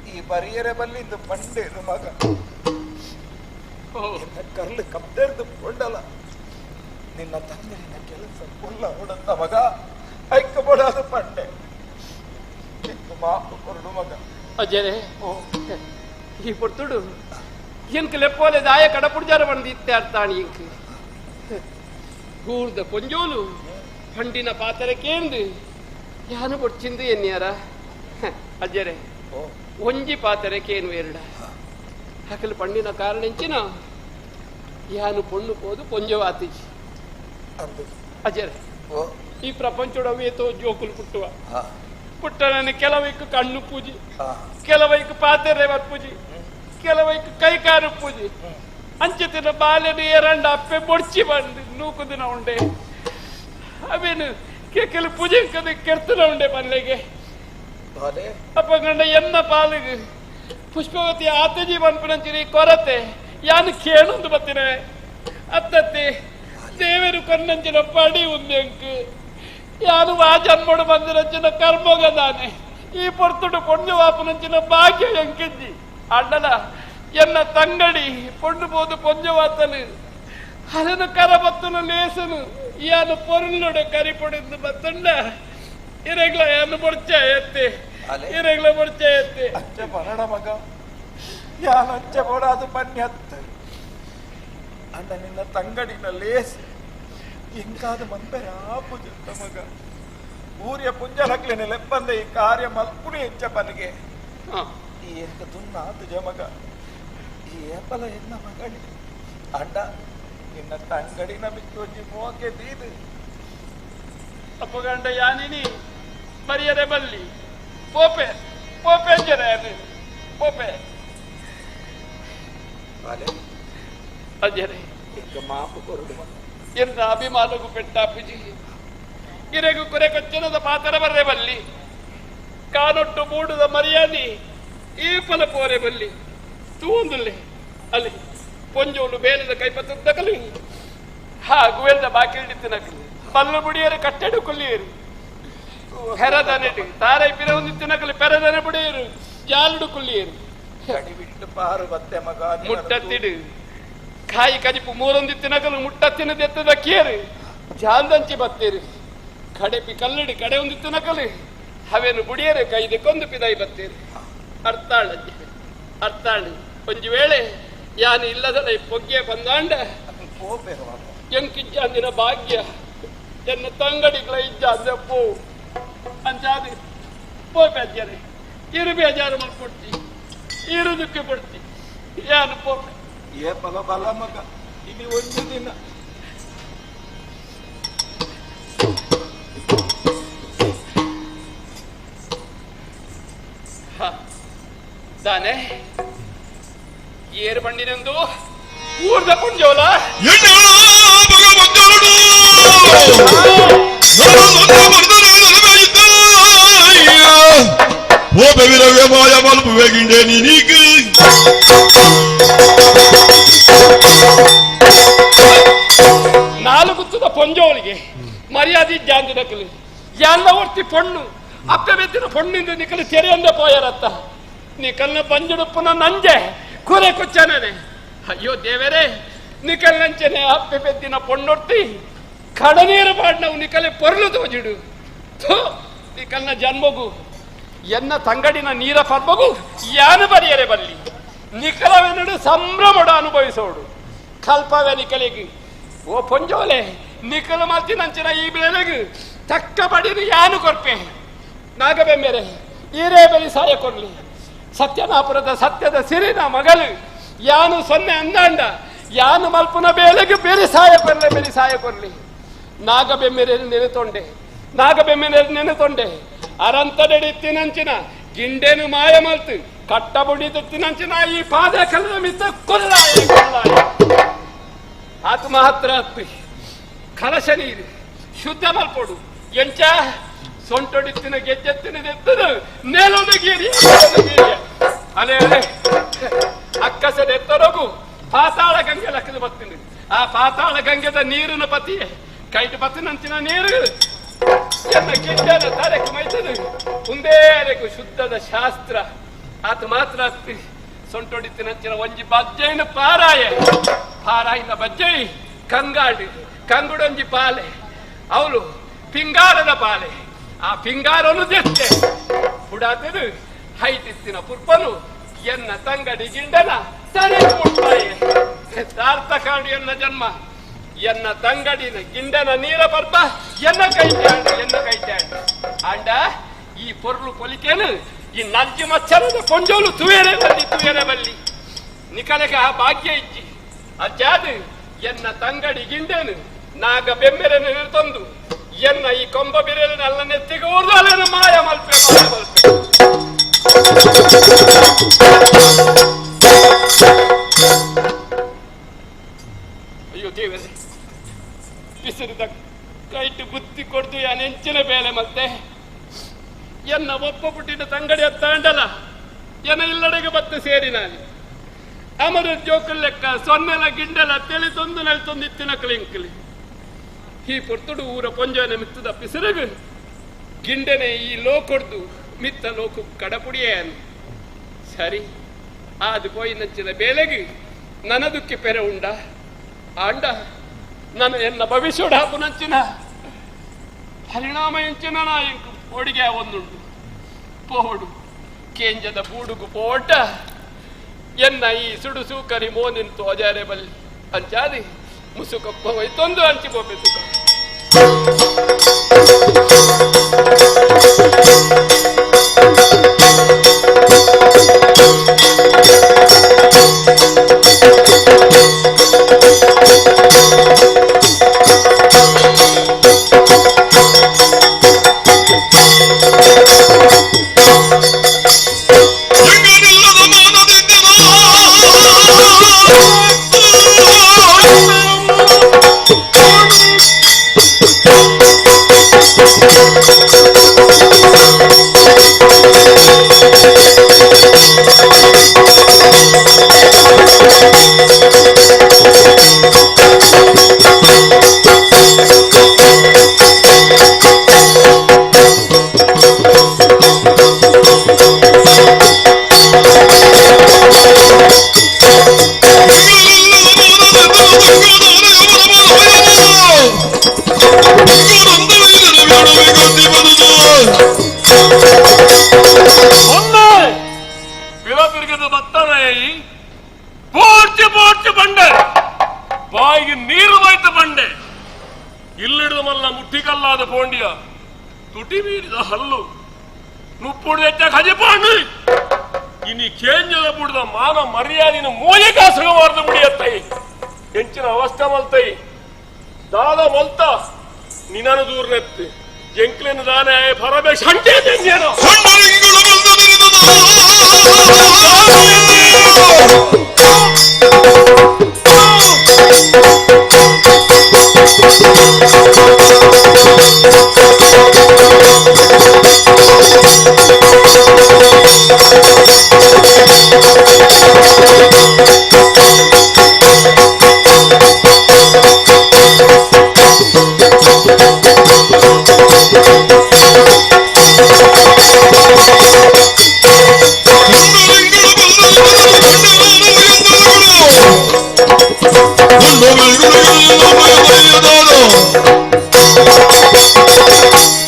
ಈ ಬರಿಯರೆ ಬಲ್ಲಿಂದು ಪಂಡೇನು ಮಗ ಕರ್ಲು ಕಬ್ದೆರ್ದು ಕೊಂಡಲ ನಿನ್ನ ತಂದಿನ ಕೆಲಸ ಪುಲ್ಲ ಹೊಡಂದ ಮಗ ಐಕ್ಕಬಡಾದ ಪಂಡೆ ಮಾಪು ಕೊರಡು ಮಗ ಅಜ್ಜರೆ ಈ ಪೊರ್ತುಡು ಎಂಕ್ ಲೆಪ್ಪೋಲೆ ದಾಯ ಕಡಪುಡ್ಜಾರ ಬಂದು ಇತ್ಯಾರ್ಥಾಣಿ ಎಂಕ್ ಗೂರ್ದ ಕೊಂಜೋಲು ಪಂಡಿನ ಪಾತರಕ್ಕೇಂದು ಯಾನು పొడిచింది ఎన్నియారా అజ్జరే ಒಂಜಿ ಪಾತರಕ್ಕೇನು ಎರಡ ಹಕಲು ಪಂಡಿನ ಕಾರಣಂಚಿನ ಯಾನು ಪೊಣ್ಣು పోదు పొంజవాతిచి ಅಜ್ಜರೆ ಈ ಪ್ರಪಂಚಡವೇತೋ ಜೋಕುಲು ಪುಟ್ಟುವ ಪುಟ್ಟನನ್ನು ಕೆಲವೈಕು ಕಣ್ಣು ಪೂಜಿ ಕೆಲವೈಕು ಪಾತೆರೆ ಪೂಜಿ ಕೆಲವೈಕು ಕೈಕಾರು ಪೂಜಿ ಅಂಚತಿನ ಬಾಲ್ಯನ ಏರಂಡ ಅಪ್ಪೆ ಬೊಡ್ಚಿ ಬಂದು ನೂಕುದಿನ ಉಂಡೆ ಅವೇನು ಕೆಲ ಪೂಜೆ ಕದ ಕೆರ್ತನ ಉಂಡೆ ಪಲ್ಲೆಗೆ ಅಪ್ಪಗಂಡ ಎನ್ನ ಪಾಲಿಗೆ ಪುಷ್ಪವತಿ ಆತಜಿ ಬಂಪನಂಚಿನ ಕೊರತೆ ಯಾನು ಕೇಳೊಂದು ಬತ್ತಿನ ಅತ್ತತ್ತೆ ದೇವರು ಕೊನ್ನಂಚಿನ ಪಡಿ ಉಂದೆಂಕ್ ಯಾನು ಆ ಜನ್ಮಡು ಬಂದಿರಂಚಿನ ಕರ್ಮೋಗದಾನೆ ಈ ಪೊರ್ತುಡು ಕೊಂಡು ವಾಪನಂಚಿನ ಭಾಗ್ಯ ಎಂಕಿದ್ದಿ ಅಣ್ಣಲ ಎನ್ನ ತಂಗಡಿ ಕೊಂಡು ಬೋದು ಪೊಂಜವಾತನು ಅದನ್ನು ಕರಬತ್ತನು ಲೇಸನು ಯಾನು ಪೊರುಳೊಡೆ ಕರಿಪೊಡಿದ್ದು ಬತ್ತಂಡ ಇರೆಗ್ಲ ಯಾನು ಬೊಡ್ಚ ಎತ್ತೆ ಇರೆಗ್ಲ ಬೊಡ್ಚ ಎತ್ತೆ ಅಚ್ಚ ಬರಡ ಮಗ ಯಾನು ಅಚ್ಚ ಬೋಡಾದು ಬನ್ನಿ ಹತ್ತು ಅಣ್ಣ ನಿನ್ನ ತಂಗಡಿನ ಲೇಸ್ ಎಂಕಾದ ಮಂದರೆ ಆಪುಜಿಂತ ಮಗ ಊರಿಯ ಪುಂಜಲಕ್ಲಿನ ಲೆಪ್ಪಂದ ಈ ಕಾರ್ಯ ಮಲ್ಪುಣಿ ಹೆಚ್ಚ ಪನಿಗೆ ಈ ಎಂತ ತುನ್ನ ತುಜ ಮಗ ಈ ಏಪಲ ಎನ್ನ ಮಗಡಿ ಅಣ್ಣ ನಿನ್ನ ತಂಗಡಿನ ಬಿತ್ತೊಂಜಿ ಮೋಕೆ ದೀದು ಅಪ್ಪಗಂಡ ಯಾನಿನಿ ಬರಿಯರೆ ಬಲ್ಲಿ ಪೋಪೆ ಪೋಪೆ ಜರ ಪೋಪೆ ಅಜ್ಜರೆ ಮಾಪು ಕೊರಡು ಎನ್ನ ಅಭಿಮಾನಗೂ ಪೆಟ್ಟಾಪುಜಿ ಇರೆಗೂ ಕುರೆ ಕೊಚ್ಚನದ ಪಾತರ ಬರ್ರೆ ಬಲ್ಲಿ ಕಾನೊಟ್ಟು ಮೂಡುದ ಮರ್ಯಾದಿ ಈ ಫಲ ಪೋರೆ ಬಲ್ಲಿ ತೂಂದುಲ್ಲೆ ಅಲ್ಲಿ ಪೊಂಜೋಲು ಬೇಲದ ಕೈಪತ್ತಕ್ಕಲು ಗುವೆಲ್ದ ಬಾಕಿಡಿತ್ತಿನಕಲು ಬಲ್ಲು ಬುಡಿಯರು ಕಟ್ಟೆಡು ಕೊಲ್ಲಿಯರು ಪೆರದನೆಡು ತಾರೈ ಪಿರ ಹೊಂದಿತ್ತಿನಕಲು ಪೆರದನೆ ಬುಡಿಯರು ಜಾಲುಡು ಕೊಲ್ಲಿಯರು ಬಿಟ್ಟು ಪಾರು ಬತ್ತೆ ಮಗ ಮುಟ್ಟತ್ತಿಡು ಕಾಯಿ ಕಜಿಪು ಮೂರೊಂದಿತ್ತಿನಕಲು ಮುಟ್ಟತ್ತಿನ ದೆತ್ತದ ಕೇರು ಜಾಲ್ದಂಚಿ ಬತ್ತೇರು ಕಡೆಪಿ ಕಲ್ಲಡಿ ಕಡೆ ಹೊಂದಿತ್ತಿನಕಲು ಅವೇನು ಬುಡಿಯರು ಕೈದಕ್ಕೊಂದು ಪಿದಾಯಿ ಬತ್ತೇರು ಅರ್ಥಾಳು ಒಂಜು ವೇಳೆ ಯಾನು ಇಲ್ಲದ ಪೊಗ್ಗೆ ಬಂದಾಂಡ ಎಂಕಿಜ್ಜಾಂದಿನ ಭಾಗ್ಯ ಎನ್ನ ತಂಗಡಿಗಳ ಇಜ್ಜಾಂದ ಪೋ ಅಂಚಾದಿ ಪೋ ಬೇಜಾರೆ ಇರು ಬೇಜಾರು ಮಾಡ್ಕೊಡ್ತಿ ಇರುದಕ್ಕೆ ಕೊಡ್ತಿ ಯಾನು ಪೋ ಏ ಬಲ ಬಲ ಮಗ ಇಲ್ಲಿ ಒಂದು ದಿನ ತಾನೆ ಏರು ಬಂಡಿನೊಂದು ಊರ್ದ ಪುಂಜೋಲ ನಾಲ್ಕು ತುದ ಪೊಂಜೋಳಿಗೆ ಮರ್ಯಾದೆ ಜಾಂದಿನಕಲು ಎಲ್ಲ ಒರ್ತಿ ಪೊಣ್ಣು ಅಪ್ಪ ಬೆದ್ದಿನ ಪೊಣ್ಣಿಂದ ನಿಕಲು ತೆರೆಯಂದ ಪೋಯರತ್ತ ನಿಕಲ್ನ ಬಂಜುಡುಪ್ಪನ ನಂಜೆ ಕುರೆ ಕೊಚ್ಚನೇ ಅಯ್ಯೋ ದೇವರೇ ನಿಕಲ್ ನಂಚನೆ ಅಪ್ಪೆ ಬೆದ್ದಿನ ಪೊಣ್ಣೊಟ್ಟಿ ಕಡನೀರು ಪಾಡ್ನವು ನಿಕಲೆ ಪೊರ್ಲು ತೋಜಿಡು ನಿಕಲ್ನ ಜನ್ಮಗು ಎನ್ನ ತಂಗಡಿನ ನೀರ ಪರ್ಬಗು ಯಾನು ಬರಿಯರೆ ಬಲ್ಲಿ ನಿಕಲವೆನಡು ಸಂಭ್ರಮಡ ಅನುಭವಿಸೋಡು ಕಲ್ಪವೇ ನಿಕಲಿಗೆ ಓ ಪೊಂಜೋಲೆ ನಿಕಲ ಮಲ್ತಿನಂಚಿನ ಈ ಬೇಳೆಗೆ ತಕ್ಕ ಬಡಿದು ಯಾನು ಕೊರ್ಪೆ ನಾಗಬೆಮ್ಮೆರೆ ಈರೇ ಬೆಲಿ ಸಾಯ ಕೊಡ್ಲಿ ಸತ್ಯನಾಪುರದ ಸತ್ಯದ ಸಿರಿನ ಮಗಳು ಯಾನು ಸೊನ್ನೆ ಅಂದಾಂಡ ಯಾನು ಮಲ್ಪುನ ಬೇಳೆಗೆ ಬೆರಿ ಸಾಯ ಕೊರ್ಲಿ ನಾಗಬೆಮ್ಮೆರೆ ನೆನೆತೊಂಡೆ ಅರಂತಡೆಡಿ ತಿನಂಚಿನ ಗಿಂಡೆನು ಮಾಯ ಮಲ್ತು ಕಟ್ಟ ಬುಡಿದು ತಿನಂಚಿನ ಈ ಪಾದ ಕಲ್ಲದ ಮಿತ್ತ ಕೊಲ್ಲಾಯ ಆತ್ಮಹತ್ರ ಹತ್ತು ಕಲಶ ನೀರು ಶುದ್ಧ ಮಲ್ಪೊಡು ಎಂಚ ಸೊಂಟೊಡಿತ್ತಿನ ಗೆಜ್ಜೆತ್ತಿನದೆತ್ತದು ನೇಲೊಂದು ಗೀರಿ ಅಲೆ ಅಕ್ಕಸದೆತ್ತರಗು ಪಾತಾಳ ಗಂಗೆ ಲೆಕ್ಕದ ಬತ್ತೀನಿ ಆ ಪಾತಾಳ ಗಂಗೆದ ನೀರಿನ ಪತಿಯೇ ಕೈಟ್ ಬತ್ತಿನಂಚಿನ ನೀರು ಎನ್ನ ಗಿಡ್ಡನ ತಲೆಗೆ ಮೈತದು ಮುಂದೇರೆಗೂ ಶುದ್ಧದ ಶಾಸ್ತ್ರ ಆತ ಮಾತ್ರ ಹತ್ತಿ ಸೊಂಟೊಡಿತ್ತಿನಂಚಿನ ಒಂಜಿ ಬಜ್ಜೆಯಿನ ಪಾರಾಯಿನ ಬಜ್ಜೈ ಕಂಗುಡೊಂಜಿ ಪಾಲೆ ಅವಳು ಪಿಂಗಾರದ ಪಾಲೆ ಆ ಪಿಂಗಾರನು ದೆತ್ತೆ ಹುಡಾತದು ಹೈತಿತ್ತಿನ ಪುರ್ಪನು ಎನ್ನ ತಂಗಡಿ ಗಿಂಡನ ತಲೆಗೆ ಮುಟ್ಟಾಯೆ ಸಾರ್ಥಕಾಡು ಎನ್ನ ಜನ್ಮ ಎನ್ನ ತಂಗಡಿನ ಗಿಂಡನ ನೀರ ಬರ್ಬ ಎನ್ನ ಕೈಟ್ಯಾಡು ಅಂಡ ಈ ಪೊರ್ಲು ಕೊಲಿಕೇನು ಈ ನಜ್ಜಿ ಮಚ್ಚರದ ಕೊಂಜೋಲು ತುವೇರೆ ಬಲ್ಲಿ ನಿಕಲೆಗೆ ಆ ಭಾಗ್ಯ ಇಜ್ಜಿ ಅಜ್ಜಾದು ಎನ್ನ ತಂಗಡಿ ಗಿಂಡೇನು ನಾಗ ಬೆಮ್ಮೆರೆನು ತಂದು ಎನ್ನ ಈ ಕೊಂಬ ಬಿರೆಲಿನ ಅಲ್ಲ ನೆತ್ತಿಗೆ ಊರ್ದು ಅಲ್ಲೇನು ಮಾಯ ಮಲ್ಪೆ ಅಯ್ಯೋ ದೇವರೇ ಬಿಸಿರಿದ ಕೈಟು ಬುತ್ತಿ ಕೊಡ್ದು ಯಾ ನೆಂಚಿನ ಬೇಳೆ ಮತ್ತೆ ಎನ್ನ ಒಪ್ಪ ಪುಟ್ಟಿನ ತಂಗಡಿ ಹತ್ತಾಂಡಲ್ಲ ಎನ್ನ ಇಲ್ಲಡೆಗೆ ಬತ್ತು ಸೇರಿ ನಾನು ಅಮರ ಜೋಕಲ್ ಲೆಕ್ಕ ಸೊನ್ನೆಲ ಗಿಂಡೆಲ ತೆಳಿ ತೊಂದು ನೆಲ್ತೊಂದಿತ್ತಿನ ಕಲಿಂಕಲಿ ಈ ಪೊರ್ತುಡು ಊರ ಪೊಂಜನೆ ಮಿತ್ತದ ಪಿಸಿರಗು ಗಿಂಡೆನೆ ಈ ಲೋಕೊಡ್ದು ಮಿತ್ತ ಲೋಕು ಕಡಪುಡಿಯೇ ಸರಿ ಆದು ಪೋಯಿ ನಂಚಿನ ಬೇಲೆಗೆ ನನದುಕ್ಕೆ ಪೆರೆ ಉಂಡ ಆಂಡ ನನ್ನ ಎನ್ನ ಭವಿಷ್ಯಡ ಹಾಪುನಂಚಿನ ಪರಿಣಾಮ ಎಂಚಿನ ನಾಯಂಕು ಒಡಿಗೆ ಒಂದುಂಡು ಪೋಡು ಕೇಂಜದ ಬೂಡುಗು ಪೋಟ ಎನ್ನ ಈ ಸುಡು ಸೂಕರಿ ಮೋನಿನ್ ತೋಜಾರೆ ಬಲ್ಲಿ ಅಂಚಾದಿ ಮುಸುಕಪ್ಪ ಹೋಯ್ತೊಂದು ಹಂಚಿ ಬೋಪೆ ಸುಖ ಬಾಯಿಗೆ ನೀರು ಹೋಯ್ತು ಬಂಡೆ ಇಲ್ಲಿಡಿದ ಮಲ್ಲ ಮುಟ್ಟಿಕಲ್ಲಾದ ಪೋಂಡಿಯ ತುಟಿ ಮೀರಿದ ಹಲ್ಲು ನುಪ್ಪುಡು ಎಚ್ಚ ಖಜಿಪಾಂಡು ಇನಿ ಕೇಂಜದ ಬುಡದ ಮಾನ ಮರ್ಯಾದಿನ ಮೂಲೆ ಕಾಸಗ ಮಾರ್ದು ಮುಡಿಯತ್ತೈ ಹೆಂಚಿನ ಅವಸ್ಥೆ ಮಲ್ತೈ ದಾದ ಮಲ್ತ ನಿನನು ದೂರ್ನೆತ್ತು ಜಂಕ್ಲೆನ ದಾನೆ ಪರಬೆ ಶಂಟೆ ತೆಂಗೇನೋ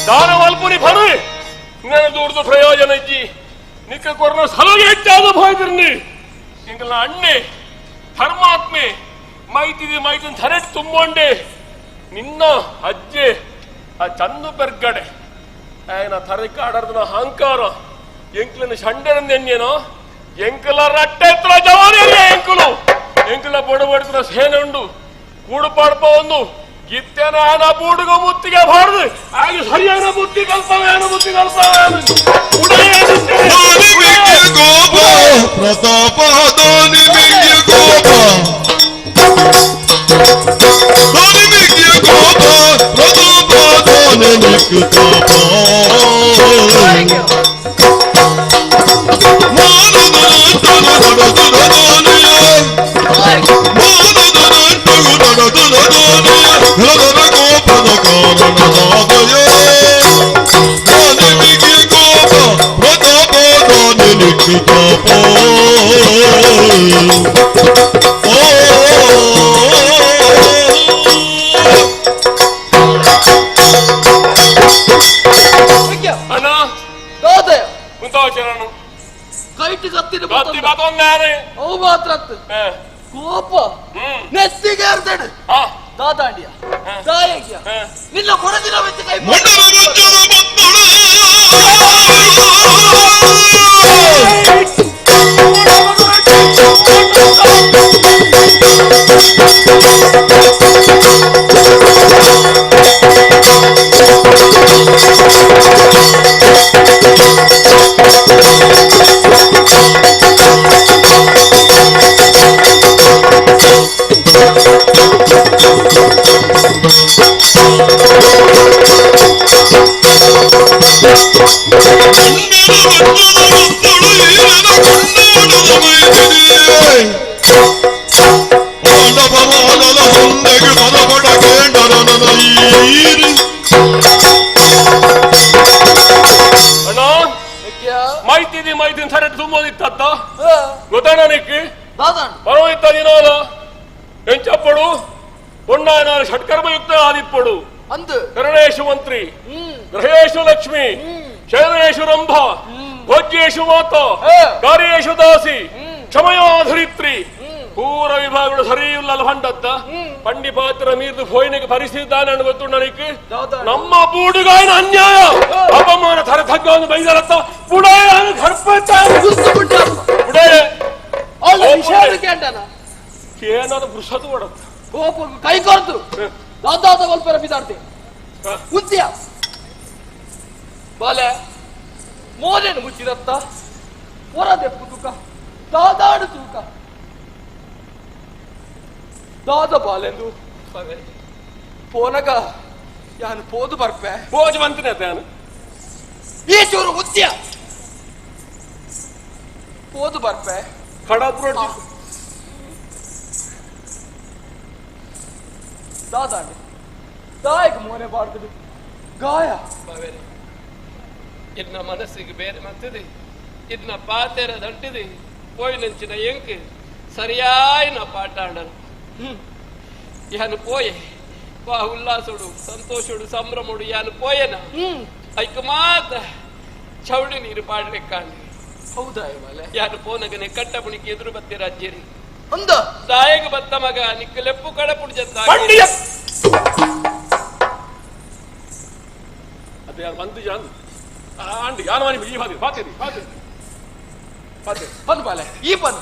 ದಾನವಲ್ಪುನಿ ಭರು నేను దూరదు ప్రయోజనం ఇచ్చి నీకు కొరన సలహా ఇచ్చాదు పోయిదిర్ని ఇంకల అన్నే ಧರ್ಮಾತ್ಮೆ ಮೈತಿದಿ ಮೈತಿನ ಥರೆಟ್ ತುಂಬೋಂಡೆ ನಿನ್ನ ಅಜ್ಜೆ ಆ ಚಂದು ಬೆರ್ಗಡೆ ఆయన తరకాడర్దన అహంకారం ఎంకులను షండెనందెన్నేనో ఎంకుల రట్టెత్తుల జవానేరియా ಎಂಕುಲ ಬಡಬಡಿಸಿದ ಸೇನುಂಡು ಕೂಡು ಪಾಡ್ಪೊಂದು ಗಿತ್ತೇನ ಆನ ಬೂಡುಗ ಮುತ್ತಿಗೆ ಬಾರ್ದು ಆಗ ಸರಿಯಾದ ಬುದ್ಧಿ ಕಲ್ಪವೆ ಕೋಪ ನೆತ್ತಿಗೆ ದಾದಾಂಡಿಯ ದಾಯಗಿಯ ನಿನ್ನ ಕೊಡದಿನ ವೆಚ್ಚ ಕೈ ಮೈತಿದಿ ಮೈತಿನ ಸರಿ ತುಂಬೋದಿತ್ತ ಗೊತ್ತಾಣ ನಿಕ್ಕು ಪರವಿತ್ತ ನೀನೋಲ ಎಂಚಪ್ಪಡು పొన్నాయన షట్కర్మయుక్త ఆదిప్పుడు కరణేషు మంత్రి గ్రహేషు లక్ష్మి శయనేషు రంభ భోజ్యేషు మాత కార్యేషు దాసి క్షమయాధరిత్రి పూర విభాగుడు సరియుల్ల పండద్ద పండి పాత్ర మీరు పోయిన పరిస్థితి దాని ಗೊತ್ತುಂಡ నీకు ನಮ್ಮ ಬೂಡುಗಾಯನ ಅನ್ಯಾಯ ಅಪಮಾನ ಥರ ತಗ್ಗವನ್ನು ಬೈದರತ್ತ ಬುಡಾಯನ ಗರ್ಭತ ಬುಡಾಯ ಏನಾದ ಬೃಷದು ಒಡತ್ತ ಕೈ ಕೊರ್ದು ದಾದಾದ ಗೊಲ್ಪರ ಬಿದಾಡ್ತೆ ಉಂತ್ಯ ಬಾಲೆ ಮೋಲೇನು ಮುಚ್ಚಿರತ್ತ ಹೊರದೆಪ್ಪು ತೂಕ ದಾದಾಡು ತೂಕ ದಾದ ಬಾಲೆಂದು ಪೋನಗ ಯಾನು ಪೋದು ಬರ್ಪೆ ಪೋಜು ಬಂತನೆ ತಾನು ಈ ಚೂರು ಉತ್ಯ ಪೋದು ಬರ್ಪೆ ಖಡಾಪುರ ದಾದಾಡಿ ದಾಯಕ ಮೋನೆ ಬಾಡ್ತದೆ ಗಾಯ ಇದನ್ನ ಮನಸ್ಸಿಗೆ ಬೇರೆ ಮತ್ತದೆ ಇದನ್ನ ಪಾತೆರ ದಂಟಿದೆ పోయినంచిన ఎంకి సరియాయిన పాట ఆడను యాను పోయే వా ఉల్లాసుడు సంతోషుడు సంభ్రముడు యాను పోయేన ಐಕ ಮಾತ್ರ ಚೌಡಿ ನೀರು ಪಾಡ್ಲಿಕ್ಕಾಂಡಿ ಹೌದಾ ಇವಾಲೆ ಯಾನು ಪೋನಗನೆ ಕಟ್ಟಬುಣಿಗೆ ಎದುರು ಬತ್ತೆ ರಾಜ್ಯರಿ ಅಂದ ದಾಯಗ ಬತ್ತ ಮಗ ನಿಕ್ಕ ಲೆಪ್ಪು ಕಡಪುಡಿ ಜತ್ತ ಅದೇ ಬಂದು ಜಾನ್ ಆಂಡಿ ಯಾನು ಮನಿ ಈ ಬಾದಿ ಬಾದಿ ಬಾದಿ ಬಾದಿ ಪನ್ ಬಾಲೆ ಈ ಪನ್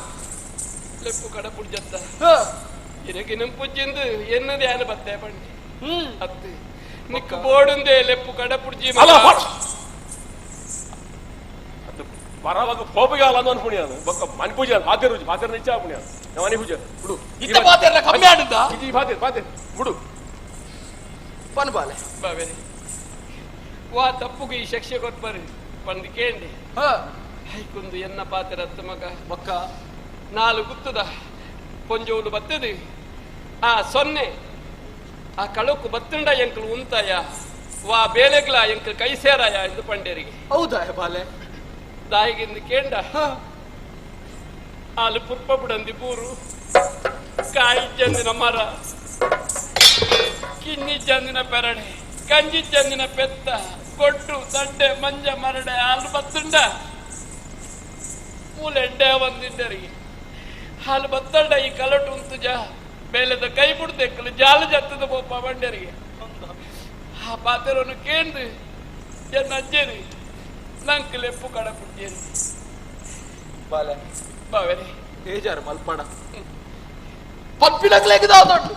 ಲೆಪ್ಪು ಕಡಪುಡಿ ಜತ್ತ ಇರಗೆ ನಂಪುಜ್ಜಿಂದು ಎನ್ನದೆ ಯಾನು ಬತ್ತೆ ಬಂಡಿ ಅತ್ತೆ ನಿಕ್ಕ ಬೋಡುಂದೆ ಲೆಪ್ಪು ಕಡಪುಡಿ ಅಲ್ಲ ಬರವಾಗ ಹೋಗಲ್ಲ ಅನ್ನೋ ಅನ್ಪುಣ್ಯಾನು ಬೊಕ್ಕ ಮನಿ ಪೂಜೆ ಬಾತೆರು ಬಾತೆರ ನಿಚ್ಚ ಅನ್ಪುಣ್ಯಾನು ಮನಿ ಪೂಜೆ ಬಿಡು ಇತ್ತ ಬಾತೆರ ಕಮ್ಮಿ ಆಡಿದ್ದ ಇದು ಬಾತೆ ಬಾತೆ ಬಿಡು ಪನ್ ಬಾಲೆ ಬಾವೇರಿ ವಾ ತಪ್ಪುಗೆ ಈ ಶಿಕ್ಷೆ ಕೊಟ್ಬರಿ ಪಂದು ಕೇಂಡಿ ಹೈಕುಂದು ಎನ್ನ ಪಾತ್ರತ್ತ ಮಗ ಬಕ್ಕ 4 ಗುತ್ತದ ಪೊಂಜೋಲು ಬತ್ತದು ಆ ಸೊನ್ನೆ ಆ ಕಳಕು ಬತ್ತುಂಡ ಎಂಕಲು ಉಂತಾಯ ವಾ ಬೇಲೆಗ್ಲ ಎಂಕಲ್ ಕೈ ಸೇರಾಯ ಎಂದು ಪಂಡೇರಿಗೆ ಹೌದಾ ಬಾಲೆ ದಾಯಿಗಿಂದು ಕೇಂಡ ಆಲು ಪುರ್ಪ ಬುಡಂದಿ ಬೂರು ಕಾಯಿ ಜಂದಿನ ಮರ ಕಿನ್ನಿ ಜಂದಿನ ಪೆರಡೆ ಕಂಜಿ ಜಂದಿನ ಪೆತ್ತ ಕೊಟ್ಟು ದಂಡೆ ಮಂಜ ಮರಡೆ ಹಾಲು ಬತ್ತುಂಡ ಮೂಲೆಡ್ಡೆ ಒಂದಿದ್ದರಿಗೆ ಹಾಲು ಬತ್ತಂಡ ಈ ಕಲಟು ಉಂತು ಬೇಲೆದ ಕೈ ಬಿಡ್ದೆಕ್ಕಲು ಜಾಲು ಜತ್ತದ ಬೋಪ ಬಂಡರಿಗೆ ಆ ಪಾತ್ರವನ್ನು ಕೇಂದ್ರ ಎನ್ನ ಅಜ್ಜೇರಿ ನಂಗೆ ಲೆಪ್ಪು ಕಡ ಪುಟ್ಟಿಯರು ಬಾಲೆ ಬಾವೇರಿ ಬೇಜಾರು ಮಲ್ಪಡ ಪಪ್ಪಿನಕ್ಲೆಗಿದಾದೊಟ್ಟು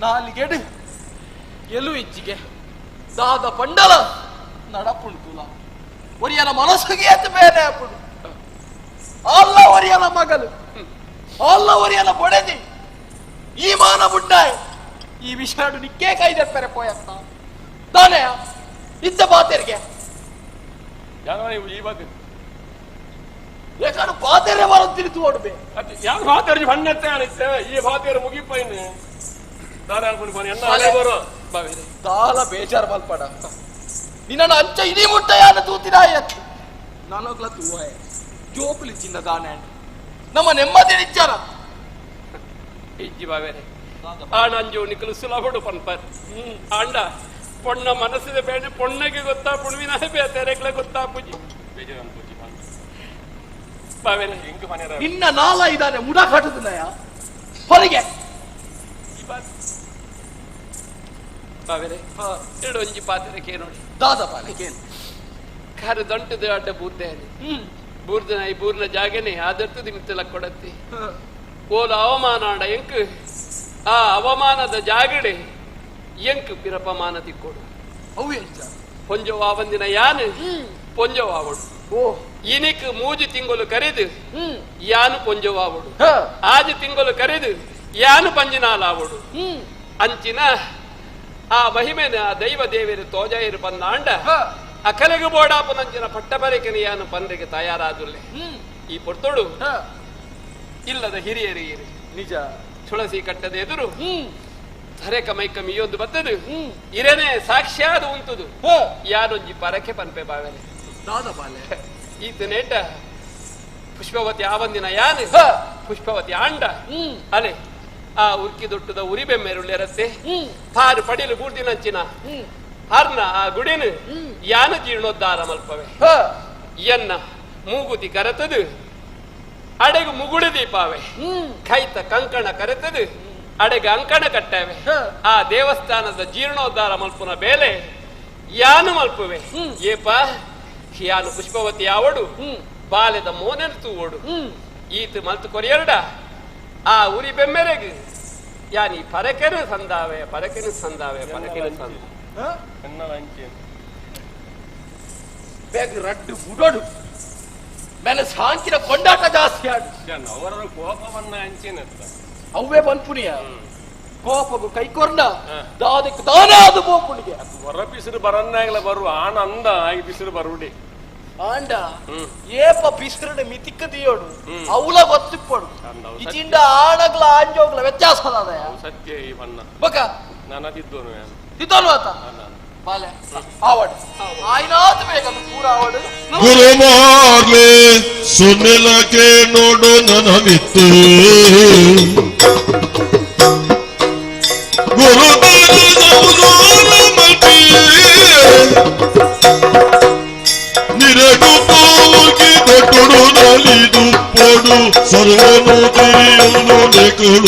ನಾಲಿಗೆಡು ಎಲು ಇಚ್ಚಿಗೆ ದಾದ ಪಂಡಲ ನಡಪುಂಟುಲ ಒರಿಯನ ಮನಸ್ಸಿಗೆ ಎತ್ತು ಬೇರೆ ಅಪ್ಪುಡು ಅಲ್ಲ ಒರಿಯನ ಮಗಲು ಅಲ್ಲ ಒರಿಯನ ಬೊಡೆದಿ ಈ ಮಾನ ಬುಡ್ಡಾಯ್ ಈ ವಿಷಾಡು ನಿಕ್ಕೇ ಕೈದೆಪ್ಪರೆ ಪೋಯತ್ತ ತಾನೇ ಇದ್ದ ಬಾತೆರಿಗೆ ಈ ಬಗ್ಗೆ ಯಾಕಂದ್ರೆ ಬಾತೆರೆ ಬರೋ ತಿರುತು ಓಡ್ಬೇ ಯಾವ ಭಾತಿಯರಿಗೆ ಬಣ್ಣತ್ತೆ ಅನಿತ್ತೆ ಈ ಭಾತಿಯರು ಮುಗಿಪೈನೆ ದಾರ ಹೇಳ್ಕೊಂಡು ಬನ್ನಿ ಎನ್ನ ಬರೋ ಬಾವೇರಿ ತಾಲ ಬೇಜಾರು ಮಲ್ಪಡ ನಿನ್ನ ಅಂಚ ಇಡೀ ಮುಟ್ಟ ಯಾನ ತೂತಿನ ಎತ್ತು ನಾನೋಗ್ಲ ತೂವಾಯ ಜೋಕುಲಿ ಚಿನ್ನ ದಾನೆ ನಮ್ಮ ನೆಮ್ಮದಿ ನಿಚ್ಚಾರ ಇಜ್ಜಿ ಬಾವೇರಿ ಆ ನಂಜು ನಿಕಲು ಸುಲಭಡು ಪನ್ಪರ್ ಆಂಡ ಪೊಣ್ಣ ಮನಸ್ಸಿದ ಬೇಡ ಪೊಣ್ಣಗೆ ಗೊತ್ತಾ ಪುಣ್ವಿನ ಬೇತೆರೆಗ್ಲ ಗೊತ್ತಾ ಪೂಜಿ ಬಾವೇರಿ ಹೆಂಗ್ ಮನೆ ನಿನ್ನ ನಾಲ ಇದ್ದಾನೆ ಮುಡ ಕಟ್ಟುದಿಲ್ಲಯ ಹೊರಗೆ ಬಾವೇರಿ ಎರಡು ಒಂಜಿ ಪಾತ್ರಕ್ಕೆ ನೋಡಿ ದಾದ ಪಾಲಿಕೆ ಕಾರು ದಂಟದ ಅಡ್ಡ ಬೂರ್ದೇನೆ ಬೂರ್ದನ ಈ ಬೂರ್ನ ಜಾಗನೆ ಆದರ್ತದ ಮಿತ್ತಲ ಕೊಡತ್ತಿ ಓಲ ಅವಮಾನ ಆಂಡ ಎಂಕ್ ಆ ಅವಮಾನದ ಜಾಗಡೆ ಎಂಕ್ ಪಿರಪಮಾನ ತಿಕ್ಕೊಡು ಅವು ಎಂಚ ಪೊಂಜವಾ ಬಂದಿನ ಯಾನು ಪೊಂಜವಾವಡು ಓ ಇನಿಕ್ 3 ತಿಂಗಳು ಕರೆದು ಯಾನು ಪೊಂಜವಾವಡು 6 ತಿಂಗಳು ಕರೆದು ಯಾನು ಪಂಜಿನಾಲಾವಡು ಅಂಚಿನ ಆ ಮಹಿಮೆನ ಆ ದೈವ ದೇವರು ತೋಜಾಯಿರು ಬಂದಾಂಡ ಅಕಲೆಗೆ ಬೋಡಾಪನಂಚಿನ ಪಟ್ಟಬರಿಕೆನ ಯಾನು ಪಂದ್ರಿಗೆ ತಯಾರಾದುಲ್ಲೆ ಈ ಪೊರ್ತೊಡು ಇಲ್ಲದ ಹಿರಿಯರಿಗೆ ನಿಜ ತುಳಸಿ ಕಟ್ಟದ ಎದುರು ಧರೆಕ ಮೈಕ ಮಿಯೊಂದು ಬತ್ತದು ಇರೇನೆ ಸಾಕ್ಷಾತ್ ಉಂಟುದು ಯಾನೊಂಜಿ ಪರಕೆ ಪನ್ಪೆ ಬಾವೆಲೆ ದಾದ ಬಾಲೆ ಈತ ನೇಟ ಪುಷ್ಪವತಿ ಆವಂದಿನ ಯಾನು ಪುಷ್ಪವತಿ ಆಂಡ ಅಲೆ ಆ ಉರ್ಕಿ ದೊಟ್ಟದ ಉರಿ ಬೆಮ್ಮೆರುಳ್ಳೆರತ್ತೆ ಪಾರು ಪಡಿಲು ಬೂರ್ದಿನಂಚಿನ ಹರ್ನ ಆ ಗುಡಿನ ಯಾನ ಜೀರ್ಣೋದ್ಧಾರ ಮಲ್ಪವೆ ಎನ್ನ ಮೂಗುತಿ ಕರೆತದು ಅಡೆಗು ಮುಗುಳು ದೀಪಾವೆ ಕೈತ ಕಂಕಣ ಕರೆತದು ಅಡೆಗೆ ಅಂಕಣ ಕಟ್ಟವೆ ಆ ದೇವಸ್ಥಾನದ ಜೀರ್ಣೋದ್ಧಾರ ಮಲ್ಪುನ ಬೇಲೆ ಯಾನು ಮಲ್ಪುವೆ ಏಪ ಯಾನು ಪುಷ್ಪವತಿ ಆವಡು ಬಾಲೆದ ಮೋನೆನ್ ತೂವೋಡು ಈತ ಮಲ್ತು ಕೊರಿಯರ್ಡ ಆ ಉರಿ ಬೆಮ್ಮೆರೆಗೆ ಯಾನಿ ಪರಕೆನು ಸಂದಾವೆ ಪರಕೆನು ಸಂದಾವೆ ಪರಕೆನು ಸಂದ ಎನ್ನ ಅಂಚೆ ಬೇಗ ರಡ್ಡು ಬುಡೋಡು ಮೇಲೆ ಸಾಂಕಿನ ಕೊಂಡಾಟ ಜಾಸ್ತಿ ಆಡು ಅವರ ಕೋಪವನ್ನ ಅಂಚೆನತ್ತ ಅವೇ ಬಂದ್ಪುಣಿಯ ಕೋಪಗು ಕೈಕೊಂಡ ದಾದಕ್ಕೆ ದಾನೇ ಅದು ಬೋಪುಣಿಗೆ ಹೊರ ಬಿಸಿರು ಬರನ್ನಾಗಲ ಬರುವ ಆನಂದ ಆಗಿ ಬಿಸಿರು ಬರುಡಿ ಆಂಡ ಏಪ ಬಿಸಿರುಡೆ ಮಿತಿಕ್ಕ ದಿಯೋಡು ಅವಲ ಗೊತ್ತಿಪ್ಪಡು ಇಚಿಂಡ ಆಣಗ್ಲ ಆಂಜೋಗ್ಲ ವ್ಯತ್ಯಾಸ ಅದ ಸತ್ಯ ಈ ಬಣ್ಣ ಬಕ ನಾನದಿದ್ದೋನು ತಿದ್ದೋನು ಆತ ಬಾಲೆ ಆವಡು ಆಯ್ನಾತ ಬೇಕಂತ ಪೂರ ಆವಡು ಗುರು ಮಾರ್ಲೆ ಸುನೆಲಕ್ಕೆ ನೋಡು ನನ್ನ ಮಿತ್ತು ಗುರು ನಿರಡು ಹೋಗಿ ದೊಡ್ಡು ನಲಿದು ಪೊಡು ಸರ್ವನು ತಿರಿಯಲು ನೆಗಳು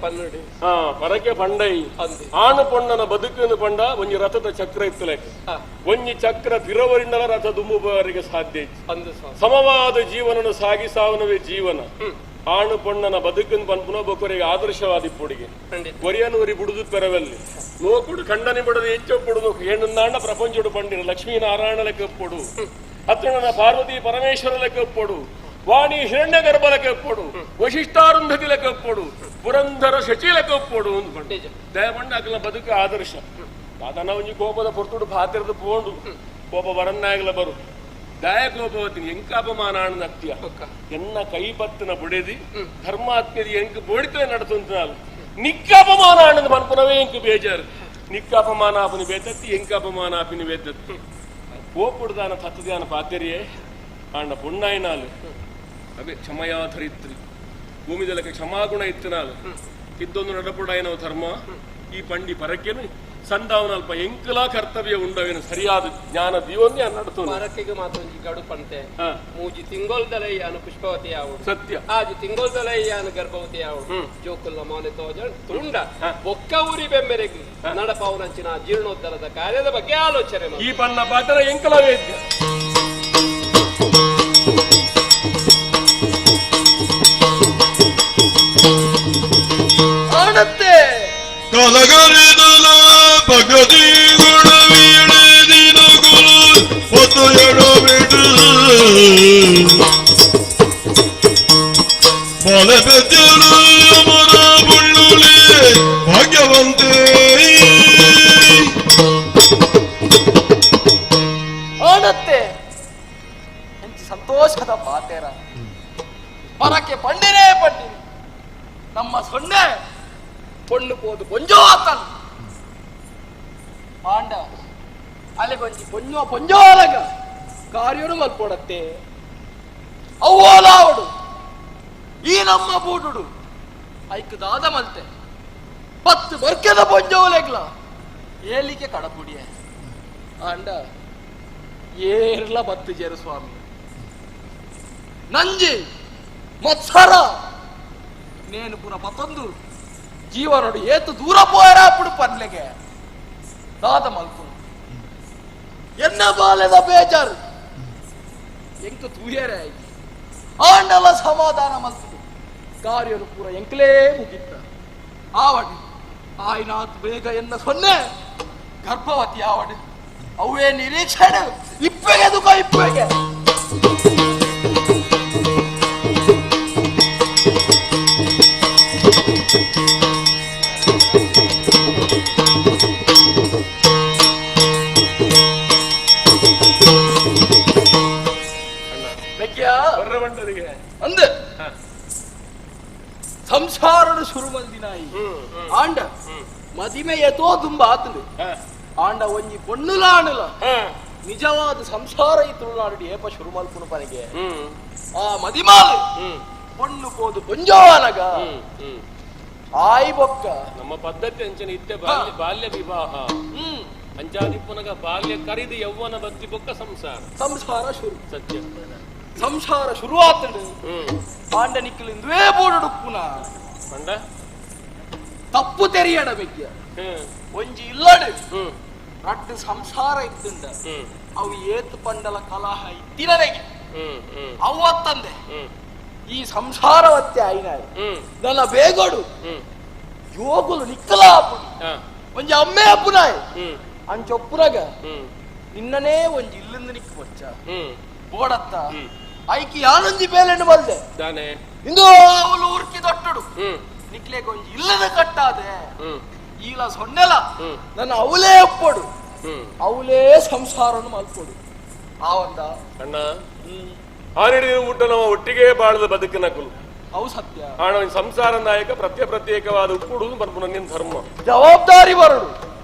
ಪನ್ನುಡಿ ಪರಕೆ ಪಂಡೈ ಆಣು ಪೊಣ್ಣನ ಬದುಕಿನ ಪಂಡ ಒಂಜಿ ರಥದ ಚಕ್ರ ಇತ್ತಲೆಕ್ ಒಂಜಿ ಚಕ್ರ ತಿರವರಿಂಡಲ ರಥ ದುಂಬುವವರೆಗೆ ಸಾಧ್ಯ ಸಮವಾದ ಜೀವನನು ಸಾಗಿಸಾವನವೇ ಜೀವನ ಆಣು ಪೊಣ್ಣನ ಬದುಕನ್ ಪನ್ಪುನ ಬೊಕ್ಕರಿಗೆ ಆದರ್ಶವಾದಿ ಪೊಡಿಗೆ ಕೊರಿಯನೂರಿ ಬುಡುದು ಪೆರವಲ್ಲಿ ನೋಕುಡು ಖಂಡನೆ ಬಿಡದು ಹೆಚ್ಚೊಪ್ಪುಡು ಹೆಣ್ಣುಂದಾಂಡ ಪ್ರಪಂಚಡು ಪಂಡಿರ ಲಕ್ಷ್ಮೀನಾರಾಯಣ ಲೆಕ್ಕಪ್ಪೊಡು ಹತ್ರನ ಪಾರ್ವತಿ ಪರಮೇಶ್ವರ ಲೆಕ್ಕಪ್ಪೊಡು ವಾಣಿ ಹಿರಣ್ಯ ಗರ್ಭ ಲೆಕ್ಕಪ್ಪೊಡು ವಶಿಷ್ಠಾರುಂಧತಿ ಲೆಕ್ಕಪ್ಪೊಡು ಪುರಂದರ ಶಚಿ ಲೆಕ್ಕಪ್ಪೊಡು ಅಂದ್ಕೊಂಡು ದಯಮಂಡ ಅಕಲ ಬದುಕು ಆದರ್ಶ ಅದನ್ನ ಒಂಜಿ ಕೋಪದ ಪೊರ್ತುಡು ಪಾತಿರದ ಪೋಂಡು ಕೋಪ ಬರನ್ನಾಗಲ ಬರು ದಯ ಕೋಪವತಿನಿ ಎಂಕ ಅಪಮಾನ ಆಣದ ಅತ್ಯ ಎನ್ನ ಕೈ ಪತ್ತನ ಬುಡೆದಿ ಧರ್ಮಾತ್ಮದಿ ಎಂಕ ಬೋಡಿತ ನಡತುಂತಾಲು ನಿಕ್ಕ ಅಪಮಾನ ಆಣದ ಮನ್ಪುನವೇ ಎಂಕ ಬೇಜಾರು ನಿಕ್ಕ ಅಪಮಾನ ಆಪನಿ ಬೇತತ್ತಿ ಎಂಕ ಅಪಮಾನ ಆಪಿನಿ ಬೇತತ್ತಿ ಕೋಪುಡ್ದಾನ ತತ್ತದಾನ ಪಾತೆರಿಯೇ ಆಂಡ ಪುಣ್ಣಾಯಿನಾಲು ಅವೇ ಕ್ಷಮಯಾಧರಿತ್ರಿ ಭೂಮಿದಲಕ್ಕೆ ಕ್ಷಮಾಗುಣ ಇತ್ತಿನಾಲು ಇದ್ದೊಂದು ನಡಪುಡಾಯಿನವ ಧರ್ಮ ಈ ಪಂಡಿ ಪರಕೆನು ಸಂದಾವನಲ್ಪ ಎಂಕಲ ಕರ್ತವ್ಯ ಉಂಡವೇನು ಸರಿಯಾದ ಜ್ಞಾನ ದೀವನ್ನೇ ನಡತು ಮರಕ್ಕೆಗೆ ಮಾತೊಂಜಿ ಗಡು ಪಂತೆ ಮೂಜಿ ತಿಂಗೊಲ್ದಲಯ್ಯಾನು ಪುಷ್ಪವತಿ ಆವುಡು ಸತ್ಯ ಆಜಿ ತಿಂಗೊಲ್ದಲಯ್ಯಾನು ಗರ್ಭವತಿ ಆವುಡು ಜೋಕುಲ್ನ ಮೌನೆ ತೋಜ ತುಂಡ ಒಕ್ಕ ಊರಿ ಬೆಂಬೆರೆಗಿ ನಡಪಾವುನಂಚಿನ ಜೀರ್ಣೋದ್ಧಾರದ ಕಾರ್ಯದ ಬಗ್ಗೆ ಆಲೋಚನೆ ಈ ಪನ್ನ ಪಾತ್ರ ಎಂಕಲ ವೇದ್ಯ ಆಣತ್ತೆ ಕಲಗರಿದಲ ಭಗತಿ ಗುಣ ವೀಣದಿನ ಗುರು ಹೊತ್ತು ಎಡಬಿಡು ಬಲ ಬೆದ್ದಲು ಅಮರ ಬುಳ್ಳುಲಿ ಭಾಗ್ಯವಂತೆ ಆಣತ್ತೆ ಎಂಚ ಸಂತೋಷದ ಪಾತೆರ ಪರಕ್ಕೆ ಪಂಡಿನೇ ಪಂಡಿನಿ ನಮ್ಮ ಸೊನ್ನೆ பொண்ணு போது கொஞ்சம் ಆಂಡ ಅಲೆಗೊಂಜಿ ಪೊಂಜೋಲಗ ಕಾರ್ಯನು ಮಲ್ಪೊಡತ್ತೆ ಅವ್ವೋಲಾವಡು ಈ ನಮ್ಮ ಬೂಡುಡು ಐಕದಾದ ಮಲ್ತೆ 10 ಬರ್ಕೆದ ಪೊಂಜೋಲೆಗ್ಲ ಏಲಿಕೆ ಕಡಪುಡಿಯ ಆಂಡ ಏರ್ಲ ಬತ್ತು ಜೇರು ಸ್ವಾಮಿ ನಂಜಿ ಮತ್ಸರ ನೇನು ಪುರ ಮತ್ತೊಂದು ಜೀವನೋಡು ಏತು ದೂರ ಪೋಯರ ಅప్పుడు ಪನ್ಲೆಗೆ ದಾದ ಮಲ್ಪು ಎನ್ನ ಬಾಲ್ಯದ ಬೇಜಾರು ಎಂಕ ತೂಯರೆ ಆಯ್ತು ಆಂಡಲ ಸಮಾಧಾನ ಮಲ್ಪುದು ಕಾರ್ಯನು ಪೂರ ಎಂಕಲೇ ಮುಗಿತ್ತ ಆವಡಿ ಆಯ್ನಾತ್ ಬೇಗ ಎನ್ನ ಸೊನ್ನೆ ಗರ್ಭವತಿ ಆವಡಿ ಅವೇ ನಿರೀಕ್ಷಣೆ ಇಪ್ಪೆಗೆ ದುಃಖ ಇಪ್ಪೆಗೆ ಅಂದ ಸಂಸಾರಡು ಶುರು ಮಲ್ದಿನಾಯಿ ಆಂಡ ಮದಿಮೆ ಎತೋ ತುಂಬ ಆತುಂಡು ಆಂಡ ಒಂಜಿ ಪೊಣ್ಣುಲ ಆಣುಲ ನಿಜವಾದ ಸಂಸಾರ ಈ ತುಳುನಾಡು ಏಪ ಶುರು ಮಲ್ಪುನು ಪನೆಗೆ ಆ ಮದಿಮಾಲು ಪೊಣ್ಣು ಪೋದು ಪೊಂಜೋನಗ ಆಯ್ ಬೊಕ್ಕ ನಮ್ಮ ಪದ್ಧತಿ ಅಂಚನೆ ಇತ್ತೆ ಬಾಲ್ಯ ವಿವಾಹ ಅಂಚಾದಿ ಪುನಗ ಬಾಲ್ಯ ಕರಿದು ಯೌವನ ಬತ್ತಿ ಬೊಕ್ಕ ಸಂಸಾರ ಶುರು ಸತ್ಯ ಸಂಸಾರ ಶುರು ಆತುಂಡು ಆಂಡ ನಿಕ್ಕಲಿಂದುವೇ ಬೋಡು ಪುನ ಪಂಡ ತಪ್ಪು ತೆರಿಯಡ ಬೆಗ್ಯ ಒಂಜಿ ಇಲ್ಲಡು ರಡ್ಡು ಸಂಸಾರ ಇದ್ದುಂಡ ಅವು ಏತು ಪಂಡಲ ಕಲಹ ಇತ್ತಿನರೆಗೆ ಅವತ್ತಂದೆ ಈ ಸಂಸಾರವತ್ತೆ ಆಯ್ನಾಯ್ ನನ್ನ ಬೇಗೋಡು ಯೋಗುಲು ನಿಕ್ಕಲ ಅಪ್ಪುಡು ಒಂಜಿ ಅಮ್ಮೆ ಅಪ್ಪುನಾಯ್ ಅಂಚೊಪ್ಪುರಗ ನಿನ್ನನೇ ಒಂಜಿ ಇಲ್ಲಿಂದ ನಿಕ್ಕ ಬಚ್ಚ ಬೋಡತ್ತ ಐಕಿ ಆನಂದಿ ಬೇಲೆಂಡು ಬಲ್ದೆ ಇಂದು ಅವಳು ಉರ್ಕಿ ದೊಟ್ಟುಡು ನಿಕ್ಲೆ ಕೊಂಜಿ ಇಲ್ಲದ ಕಟ್ಟಾದೆ ಈಲ ಸೊನ್ನೆಲ ನನ್ನ ಅವಲೇ ಒಪ್ಪೋಡು ಅವಲೇ ಸಂಸಾರನು ಮಲ್ಪೋಡು ಆವಂದ ಅಣ್ಣ ಆನಿಡಿ ಊಟ ನಾವು ಒಟ್ಟಿಗೆ ಬಾಳದ ಬದುಕಿನ ಕುಲು ಅವು ಸತ್ಯ ಆಣ ಸಂಸಾರ ನಾಯಕ ಪ್ರತ್ಯೇಕವಾದ ಉಪ್ಪುಡು ಬರ್ಪುನ ನಿನ್ ಧರ್ಮ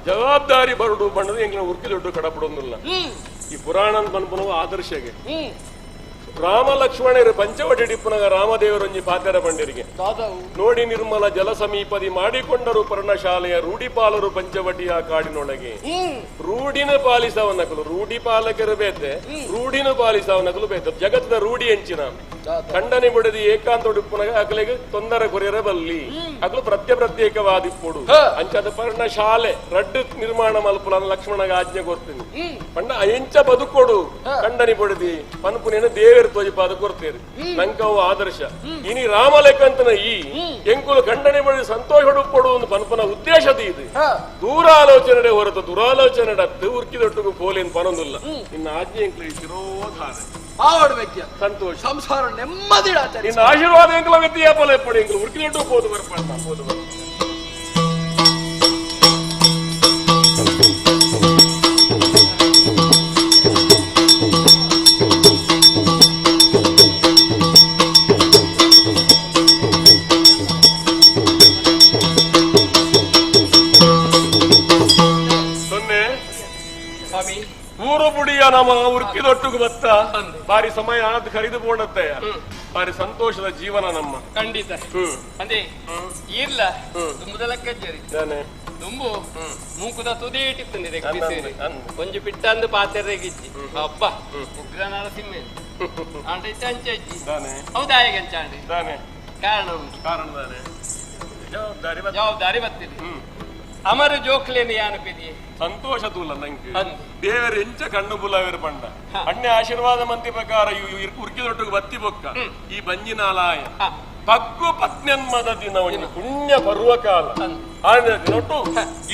ಜವಾಬ್ದಾರಿ ಬರುಡು ಬಣ್ಣದ ಎಂಗಿನ ಉರ್ಕಿ ದೊಡ್ಡ ಕಡಪಡೊಂದಿಲ್ಲ ಈ ಪುರಾಣ ಬಂದ್ಪುನವು ಆದರ್ಶಗೆ ರಾಮ ಲಕ್ಷ್ಮಣರು ಪಂಚವಟಿ ಡಿಪ್ಪುನಗ ರಾಮದೇವರೊಂಜಿ ಪಾತೆರ ಬಂಡಿರಿಗೆ ನೋಡಿ ನಿರ್ಮಲ ಜಲ ಸಮೀಪದಿ ಮಾಡಿಕೊಂಡರು ಪರ್ಣಶಾಲೆಯ ರೂಢಿಪಾಲರು ಪಂಚವಟಿಯ ಕಾಡಿನೊಳಗೆ ರೂಢಿನ ಪಾಲಿಸವನಕಲು ರೂಢಿ ಪಾಲಕರು ಬೇತೆ ರೂಢಿನ ಪಾಲಿಸವನಕಲು ಬೇತೆ ಜಗತ್ತದ ರೂಢಿ ಹೆಂಚಿನ ಖಂಡನೆ ಬಿಡದಿ ಏಕಾಂತ ಡಿಪ್ಪುನಗ ಅಕಲಿಗೆ ತೊಂದರೆ ಕೊರಿಯರ ಬಲ್ಲಿ ಅಕಲು ಪ್ರತ್ಯೇಕವಾದಿಪ್ಪುಡು ಅಂಚದ ಪರ್ಣಶಾಲೆ ರಡ್ಡು ನಿರ್ಮಾಣ ಮಲ್ಪುಲ ಲಕ್ಷ್ಮಣಗ ಆಜ್ಞೆ ಕೊಡ್ತೀನಿ ಪಂಡ ಎಂಚ ಬದುಕೊಡು ಖಂಡನೆ ಬಿಡದಿ ಪನ್ಪುನೇನ ದೇವ ಕೊರ್ಪೇರು ತೋಜಿಪಾದ ಕೊರ್ತೇರು ನಂಕವು ಆದರ್ಶ ಇನಿ ರಾಮಲೆಕ್ಕಂತನ ಈ ಎಂಕುಲು ಖಂಡನೆ ಮಾಡಿ ಸಂತೋಷ ಪಡುವ ಪನ್ಪನ ಉದ್ದೇಶದ ಇದು ದೂರಾಲೋಚನೆ ಹೊರತು ದುರಾಲೋಚನೆ ಉರ್ಕಿದೊಟ್ಟಿಗೂ ಪೋಲಿನ ಪನೊಂದಿಲ್ಲ ಇನ್ನು ಆಜ್ಞೆ ಎಂಕ್ಲು ಶಿರೋಧಾರ ಆಡ್ಬೇಕು ಸಂತೋಷ ಸಂಸಾರ ನೆಮ್ಮದಿ ಇನ್ನು ಆಶೀರ್ವಾದ ಎಂಕ್ಲ ವ್ಯಕ್ತಿಯಾಪಲ ಎಪ್ಪಡಿ ಎಂಕ್ಲು ಉರ್ಕಿದೊಟ್ಟು ಪೋದು ಬರ್ಪಾಡ ಪೋದು ಬರ್ ಊರು ಬುಡಿಯ ನಮ್ಮ ಉರ್ಕಿದೊಟ್ಟಿಗೆ ಬತ್ತ ಬಾರಿ ಸಮಯ ಆದ್ ಖರೀದು ಬೋಡತ್ತೆ ಬಾರಿ ಸಂತೋಷದ ಜೀವನ ನಮ್ಮ ಖಂಡಿತ ಅದೇ ಇಲ್ಲ ದುಂಬುದಲಕ್ಕಜ್ಜರಿ ದುಂಬು ಮೂಕುದ ತುದಿ ಇಟ್ಟಿತ್ತಂದಿದೆ ಕೊಂಚ ಪಿಟ್ಟಂದು ಪಾತ್ರೆಗಿಚ್ಚಿ ಅಬ್ಬ ಉಗ್ರ ನರಸಿಂಹ ಆಂಡ ಅಂಚಿ ಹೌದಾಯಗಂಚಾಂಡಿ ಕಾರಣ ಜವಾಬ್ದಾರಿ ಬತ್ತಿದೆ ಅಮರ ಜೋಕ್ಲೇನೆ ಯಾನಪಿದಿ ಸಂತೋಷ ತೂಲ ನಂಗೆ ದೇವರ ಎಂಚ ಕಣ್ಣು ಬುಲಾವೇರು ಪಂಡ ಅಣ್ಣೆ ಆಶೀರ್ವಾದ ಮಂತಿ ಪ್ರಕಾರ ಉರ್ಕಿದೊಟ್ಟಿಗೆ ಬತ್ತಿ ಬೊಕ್ಕ ಈ ಬಂಜಿನಾಲಾಯ ಪಕ್ಕು ಪತ್ನ್ಯನ್ಮದ ದಿನ ಒಂದು ಪುಣ್ಯ ಪರ್ವಕಾಲ ನೊಟ್ಟು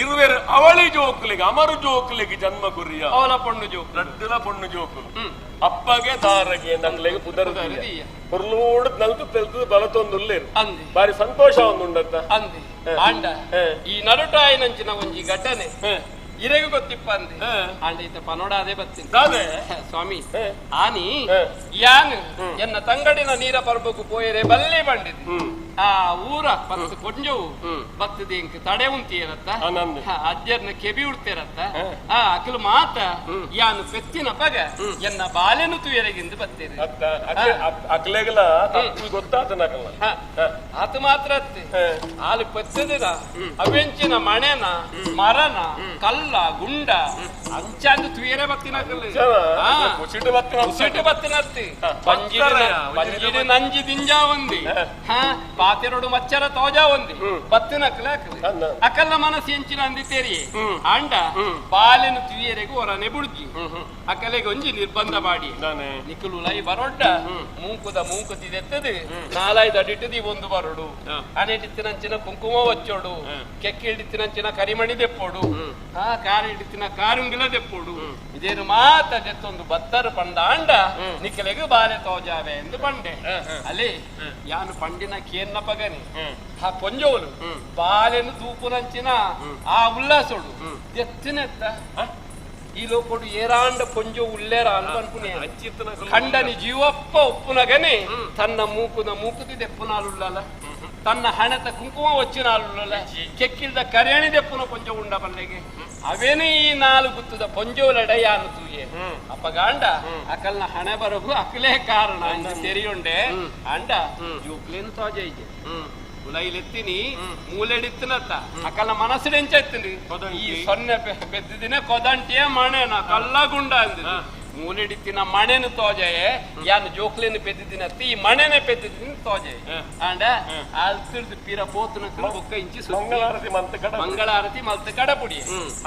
ಇರುವೆರು ಅವಳಿ ಜೋಕ್ಲಿಗೆ ಅಮರು ಜೋಕ್ಲಿಗೆ ಜನ್ಮ ಕುರಿಯ ಅವಳ ಪೊಣ್ಣು ಜೋಕ್ ರಡ್ಡಲ ಪೊಣ್ಣು ಜೋಕುಲು ಅಪ್ಪಗೆ ದಾರಗೆ ನಂಗ್ಲೆಗೆ ಪುದರ್ದ ಪುರ್ಲೂಡ್ ನಲ್ತು ತೆಲ್ತು ಬಲತೊಂದುಲ್ಲೇರು ಬಾರಿ ಸಂತೋಷ ಒಂದುಂಡತ್ತ ಅಂದಿ ಆಂಡ ಈ ನಡುಟಾಯಿನಂಚಿನ ಒಂಜಿ ಘಟನೆ ಇರೆಗೂ ಗೊತ್ತಿಪ್ಪ ಅಂದೆ ಆಂಡ ಈತ ಪನೋಡಾದೆ ಬತ್ತೀನಿ ಸ್ವಾಮಿ ಆನಿ ಯಾನ್ ಎನ್ನ ತಂಗಡಿನ ನೀರ ಪರ್ಬಕು ಪೋಯರೆ ಬಲ್ಲಿ ಬಂಡಿದ್ದು ಆ ಊರ ಪತ್ತು ಕೊಂಜವು ಬತ್ತದ ಇಂಕ್ ತಡೆ ಉಂತಿಯರತ್ತ ಅಜ್ಜರ್ನ ಕೆಬಿ ಉಡ್ತೇರತ್ತ ಆ ಅಕಲು ಮಾತ ಯಾನು ಪೆತ್ತಿನ ಪಗ ಎನ್ನ ಬಾಲೆನು ತುಯರೆಗಿಂದು ಬತ್ತೇನೆ ಅಕ್ಲೆಗಲ ಗೊತ್ತಾತ ಆತ ಮಾತ್ರ ಹಾಲು ಪೆತ್ತದಿರ ಅವೆಂಚಿನ ಮಣೆನ ಮರನ ಕಲ್ಲ ಗುಂಡ ಅಂಚಾಂದು ತುಯರೆ ಬತ್ತಿನ ಸಿಟ್ಟು ಬತ್ತಿನತ್ತಿ ಪಂಜಿಡಿ ನಂಜಿ ದಿಂಜಾ ಒಂದಿ ಪಾತೆರಡು ಮಚ್ಚರ ತೋಜಾ ಒಂದಿ ಬತ್ತಿನ ಅಕಲ್ಲ ಮನಸ್ಸು ಎಂಚಿನ ಅಂದಿತ್ತೇರಿ ಅಂಡ ಬಾಲೆನು ತುಯರೆಗೂ ಹೊರನೆ ಬುಡ್ಜಿ ಅಕಲೆಗೆ ಒಂಜಿ ನಿರ್ಬಂಧ ಮಾಡಿ ನಿಖಲು ಲೈ ಬರೊಡ್ಡ ಮೂಕುತಿದೆತ್ತದು ನಾಲಾಯ್ದು ಅಡಿಟ್ಟದಿ ಒಂದು ಬರಡು ಅನೆಡಿತ್ತಿನಂಚಿನ ಕುಂಕುಮ ಒಚ್ಚೋಡು ಕೆಕ್ಕಿಡಿತ್ತಿನಂಚಿನ ಕರಿಮಣಿ ದೆಪ್ಪೋಡು ಕಾರು ಹಿಡಿತಿನ ಕಾರುಂಗಿಲ ದೆಪ್ಪೋಡು ಇದೇನು ಮಾತ ದೆತ್ತೊಂದು ಬತ್ತರು ಪಂಡ ಅಂಡ ನಿಖಲೆಗೆ ಬಾಲೆ ತೋಜಾವೆ ಎಂದು ಬಂಡೆ ಅಲ್ಲಿ ಯಾನು ಪಂಡಿನ ಕೇನ್ನ ಪಗನಿ ಆ ಪೊಂಜೋಲು ಬಾಲೆನು ತೂಪುನಂಚಿನ ಆ ಉಲ್ಲಾಸೋಡು ಎತ್ತಿನೆತ್ತ ಈ ಲೋಕೋಡು ಏರಾಂಡ ಪೊಂಜೋ ಉಲ್ಲೇರ ಅನ್ಪನ್ಪುನೆ ಖಂಡನಿ ಜೀವಪ್ಪ ಉಪ್ಪುನಗನೆ ತನ್ನ ಮೂಕುದಿ ದೆಪ್ಪುನಾಲುಳ್ಳಲ್ಲ ತನ್ನ ಹಣತ ಕುಂಕುಮ ಒಚ್ಚಿನಾಲುಳ್ಳಲ್ಲ ಕೆಕ್ಕಿಲ್ದ ಕರೇಣಿ ದೆಪ್ಪುನ ಪೊಂಜ ಉಂಡ ಬಲ್ಲೆಗೆ ಅವೇನು ಈ ನಾಲು ಗುತ್ತದ ಪೊಂಜೋಲಡ ಯಾನು ತೂಯೆ ಅಪ್ಪಗಾಂಡ ಅಕಲ್ನ ಹಣೆ ಬರಗು ಅಕಲೇ ಕಾರಣ ಅಂತ ತೆರಿಯುಂಡೆ ಅಂಡ ಯುಕ್ಲೇನು ತೋಜ ಇದೆ ಉಲೈಲೆತ್ತೀನಿ ಮೂಲೆಡಿತ್ತಿನತ್ತ ಅಕಲ್ನ ಮನಸ್ಸಿಡೆಂಚೆತ್ತೀನಿ ಈ ಸೊನ್ನೆ ಬೆದ್ದಿದಿನ ಕೊದಂಟಿಯ ಮಣೆನ ಕಲ್ಲ ಗುಂಡ ಅಂದಿದ್ದು ಮೂಲೆಡಿತ್ತಿನ ಮಣೆನು ತೋಜಯೆ ಯಾನು ಜೋಕ್ಲೇನು ಪೆದ್ದಿದಿನತ್ತಿ ಈ ಮಣೆನೆ ಪೆದ್ದಿದ್ದೀನಿ ತೋಜಯೆ ಅಂಡ ಅಲ್ತಿರ್ದು ಪಿರ ಪೋತನ ಬೊಕ್ಕ ಇಂಚಿ ಮಂಗಳಾರತಿ ಮಲ್ತ ಕಡಪುಡಿ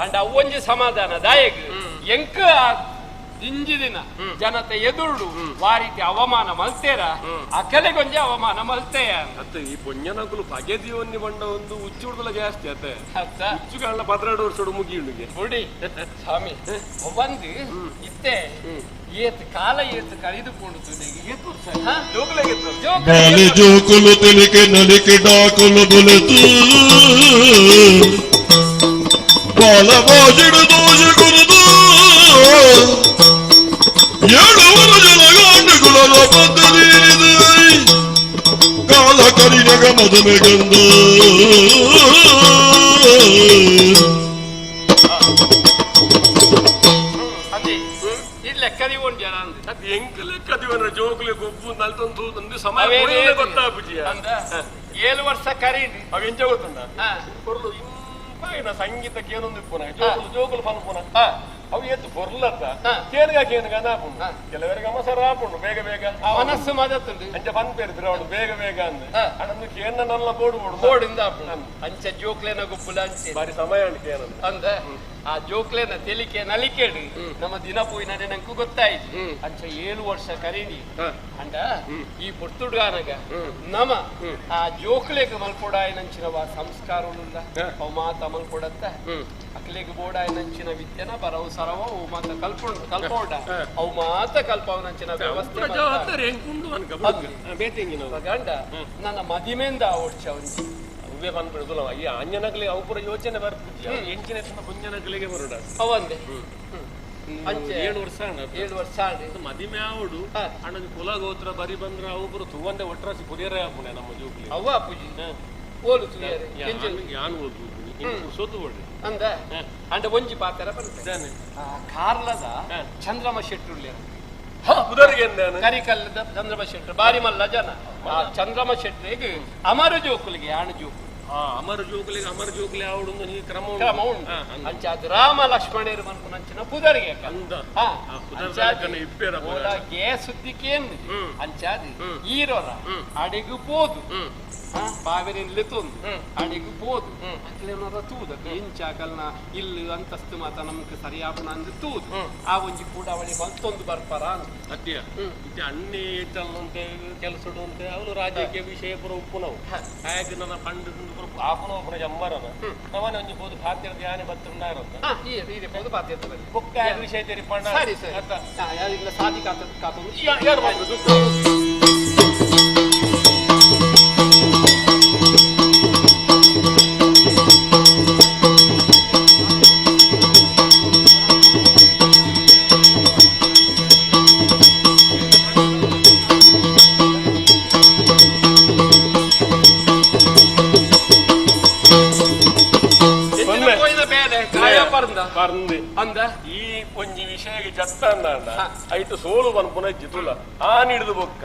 ಅಂಡ ಅವೊಂಜಿ ಸಮಾಧಾನ ದಾಯಗ್ ಎಂಕ ದಿಂಜಿದಿನ ಜನತೆ ಎದುರುಡು ವಾರೀತಿ ಅವಮಾನ ಮಲ್ತೇರ ಅಕಲೆಗೊಂಜಿ ಅವಮಾನ ಮಲ್ತೆಯ ಈ ಪೊಂಜನಕುಲು ಪಗೆದಿಯೊನ್ನಿ ಬಂಡ ಒಂದು ಉಚ್ಚುಡ್ದಲ ಜಾಸ್ತಿ ಅತ್ತೆ ಉಚ್ಚುಗಳನ್ನ 12 ವರ್ಷ ಮುಗಿಯುಂಡಿಗೆ ನೋಡಿ ಸ್ವಾಮಿ ಬಂದು ಇತ್ತೆ ಏತ್ ಕಾಲ ಏತ್ ಕಳೆದುಕೊಂಡು ಜೋಕುಲು ತಿಳಿಕೆ ನಲಿಕೆ ಡಾಕುಲು ಬುಲೆತು ಬಾಲ ಬಾಜಿಡು ದೋಷ ಕುರುದು 7 ಜನಗಾಂಡುಗಳ ಪದ್ಧತಿ ಕಾಲ ಕರಿನಗ ಮದುವೆ ಗಂಧ ಜೋಕ್ಲಿ ಗೊಬ್ಬು ನಲ್ತೊಂದು ಸಮಯ ಗೊತ್ತಾಗ್ಬಿಟ್ಟಿಯ 7 ವರ್ಷ ಕರೀದಿ ಅವೆಂಚ ಗೊತ್ತುಂಡ ಕೊರ್ಲು ಇಂಪಾಯಿನ ಸಂಗೀತಕ್ಕೆ ಏನೊಂದು ಇಪ್ಪುನ ಜೋಕುಲು ಪನ್ಪುನ ಅವು ಎತ್ತು ಕೊರ್ಲತ್ತ ಕೇನ್ಗ ನಾಪುಂಡು ಕೆಲವರಿಗೆ ಅಮಸರ ಆಪುಂಡು ಬೇಗ ಬೇಗ ಮನಸ್ಸು ಮದತ್ತುಂಡು ಅಂಚ ಪನ್ಪೇರಿದ್ರು ಅವಳು ಬೇಗ ಬೇಗ ಅಂದ ಅಣ್ಣನ್ನು ಕೇನ್ನ ಬೋಡು ಬೋಡಿಂದ ಅಂಚ ಜೋಕ್ಲೇನ ಗುಪ್ಪುಲ ಅಂಚೆ ಬಾರಿ ಸಮಯ ಅಂಡ್ ಕೇನ ಅಂದ ಆ ಜೋಕ್ಲೆನ ತೆಲಿಕೆ ನಲಿಕೆಡು ನಮ್ಮ ದಿನ ಪೋಯಿನ ನಂಗೆ ಗೊತ್ತಾಯ್ತು ಅಂಚ 7 ವರ್ಷ ಕರೀನಿ ಅಂಡ ಈ ಪುರ್ತುಡ್ಗಾನಗ ನಮ ಆ ಜೋಕ್ಲೆಗ್ ಮಲ್ಪೊಡಾಯನಂಚಿನವ ಸಂಸ್ಕಾರವುಲ್ಲ ಅವು ಮಾತ ಮಲ್ಪೊಡತ್ತ ಅಕ್ಲೆಗ್ ಬೋಡಾಯನಂಚಿನ ವಿದ್ಯೆನ ಬರವು ಸರವ ಅವು ಮಾತ ಕಲ್ಪೋಡ ಅವು ಮಾತ ಕಲ್ಪವನಂಚಿನ ವ್ಯವಸ್ಥೆ ಗಂಡ ನನ್ನ ಮದಿಮೆಂದ ಓಡ್ಚ ಅವನಿಗೆ ಬಂದ್ಬಿಡುದಿಲ್ಲ ಈ ಅಂಜನಗಳಿಗೆ ಅವು ಪೂರ ಯೋಚನೆ ಬರ್ತಿದ್ಯ ಎಂಚಿನ ಮುಂಜನಗಳಿಗೆ ಬರೋಡ ಅವಂದೆ 7 ವರ್ಷ 7 ವರ್ಷ ಮದಿಮೆ ಆವಡು ಅಣ್ಣನ ಕುಲ ಗೋತ್ರ ಬರಿ ಬಂದ್ರ ಅವು ಪೂರ ತುವಂದೆ ಒಟ್ರಾಸಿ ಪುರಿಯರೇ ಆಪುಣೆ ನಮ್ಮ ಜೋಕ್ಲಿ ಅವ್ವ ಅಪ್ಪುಜಿ ಓಲು ತುಯರೆ ಯಾನ್ ಓದು ಸೋತು ಓಡಿ ಅಂದ ಅಂಡ ಒಂಜಿ ಪಾತರ ಬಂದ ಕಾರ್ಲದ ಚಂದ್ರಮ ಶೆಟ್ಟುಳ್ಳಿ ಕರಿಕಲ್ಲದ ಚಂದ್ರಮ ಶೆಟ್ರು ಬಾರಿ ಮಲ್ಲ ಜನ ಆ ಚಂದ್ರಮ ಶೆಟ್ರಿಗೆ ಅಮರ ಜೋಕುಲಿಗೆ ಆಣ ಜೋಕು ಅಮರ ಜೋಕುಲಿ ಆವಡು ನೀ ಕ್ರಮ ಉಂಟು ಅಂಚ ಅದು ರಾಮ ಲಕ್ಷ್ಮಣರು ಮನ್ಪುನಂಚಿನ ಪುದರಿಗೆ ಗೆ ಸುದ್ದಿಕೇನು ಅಂಚಾದು ಈರೋರ ಅಡಿಗು ಪೋದು ಬಾವಿರಿನ್ಲಿ ತೊಂದು ಅಡಿಗು ಪೋದು ಅಕ್ಲೇನರ ತೂದ ಇಂಚಾಕಲ್ನ ಇಲ್ಲಿ ಅಂತಸ್ತು ಮಾತ ನಮ್ಗೆ ಸರಿಯಾಪನ ಅಂದು ತೂದು ಆ ಒಂಜಿ ಕೂಡ ಅವಳಿ ಮತ್ತೊಂದು ಬರ್ಪಾರ ಅದ್ಯ ಅಣ್ಣೆ ಅಂತ ಕೆಲಸ ಉಂಟು ಅವಳು ರಾಜಕೀಯ ವಿಷಯ ಪುರ ಉಪ್ಪು ನಾವು ಹಾಗೆ ನನ್ನ ಪಂಡ ಆಪನ ಜಮ್ಮರನ ನವನ ಒಂಜಿ ಬೋದು ಖಾತ್ಯದ ಯಾನೆ ಬತ್ತುಂಡಾರಂತ ಪಾತ್ರ ಬುಕ್ಕ ವಿಷಯ ತೆರಿ ಪಂಡ ಸರಿ ಸರಿ ಸಾದಿ ಕಾತೊಂದು ಯಾರು ಮಾಡುದು ಅಂದ ಈ ಒಂಜಿ ವಿಷಯಕ್ಕೆ ಚತ್ತ ಅಂದ ಐಟು ಸೋಲು ಬನ್ ಪುನಃ ಆ ನಿಡಿದು ಬೊಕ್ಕ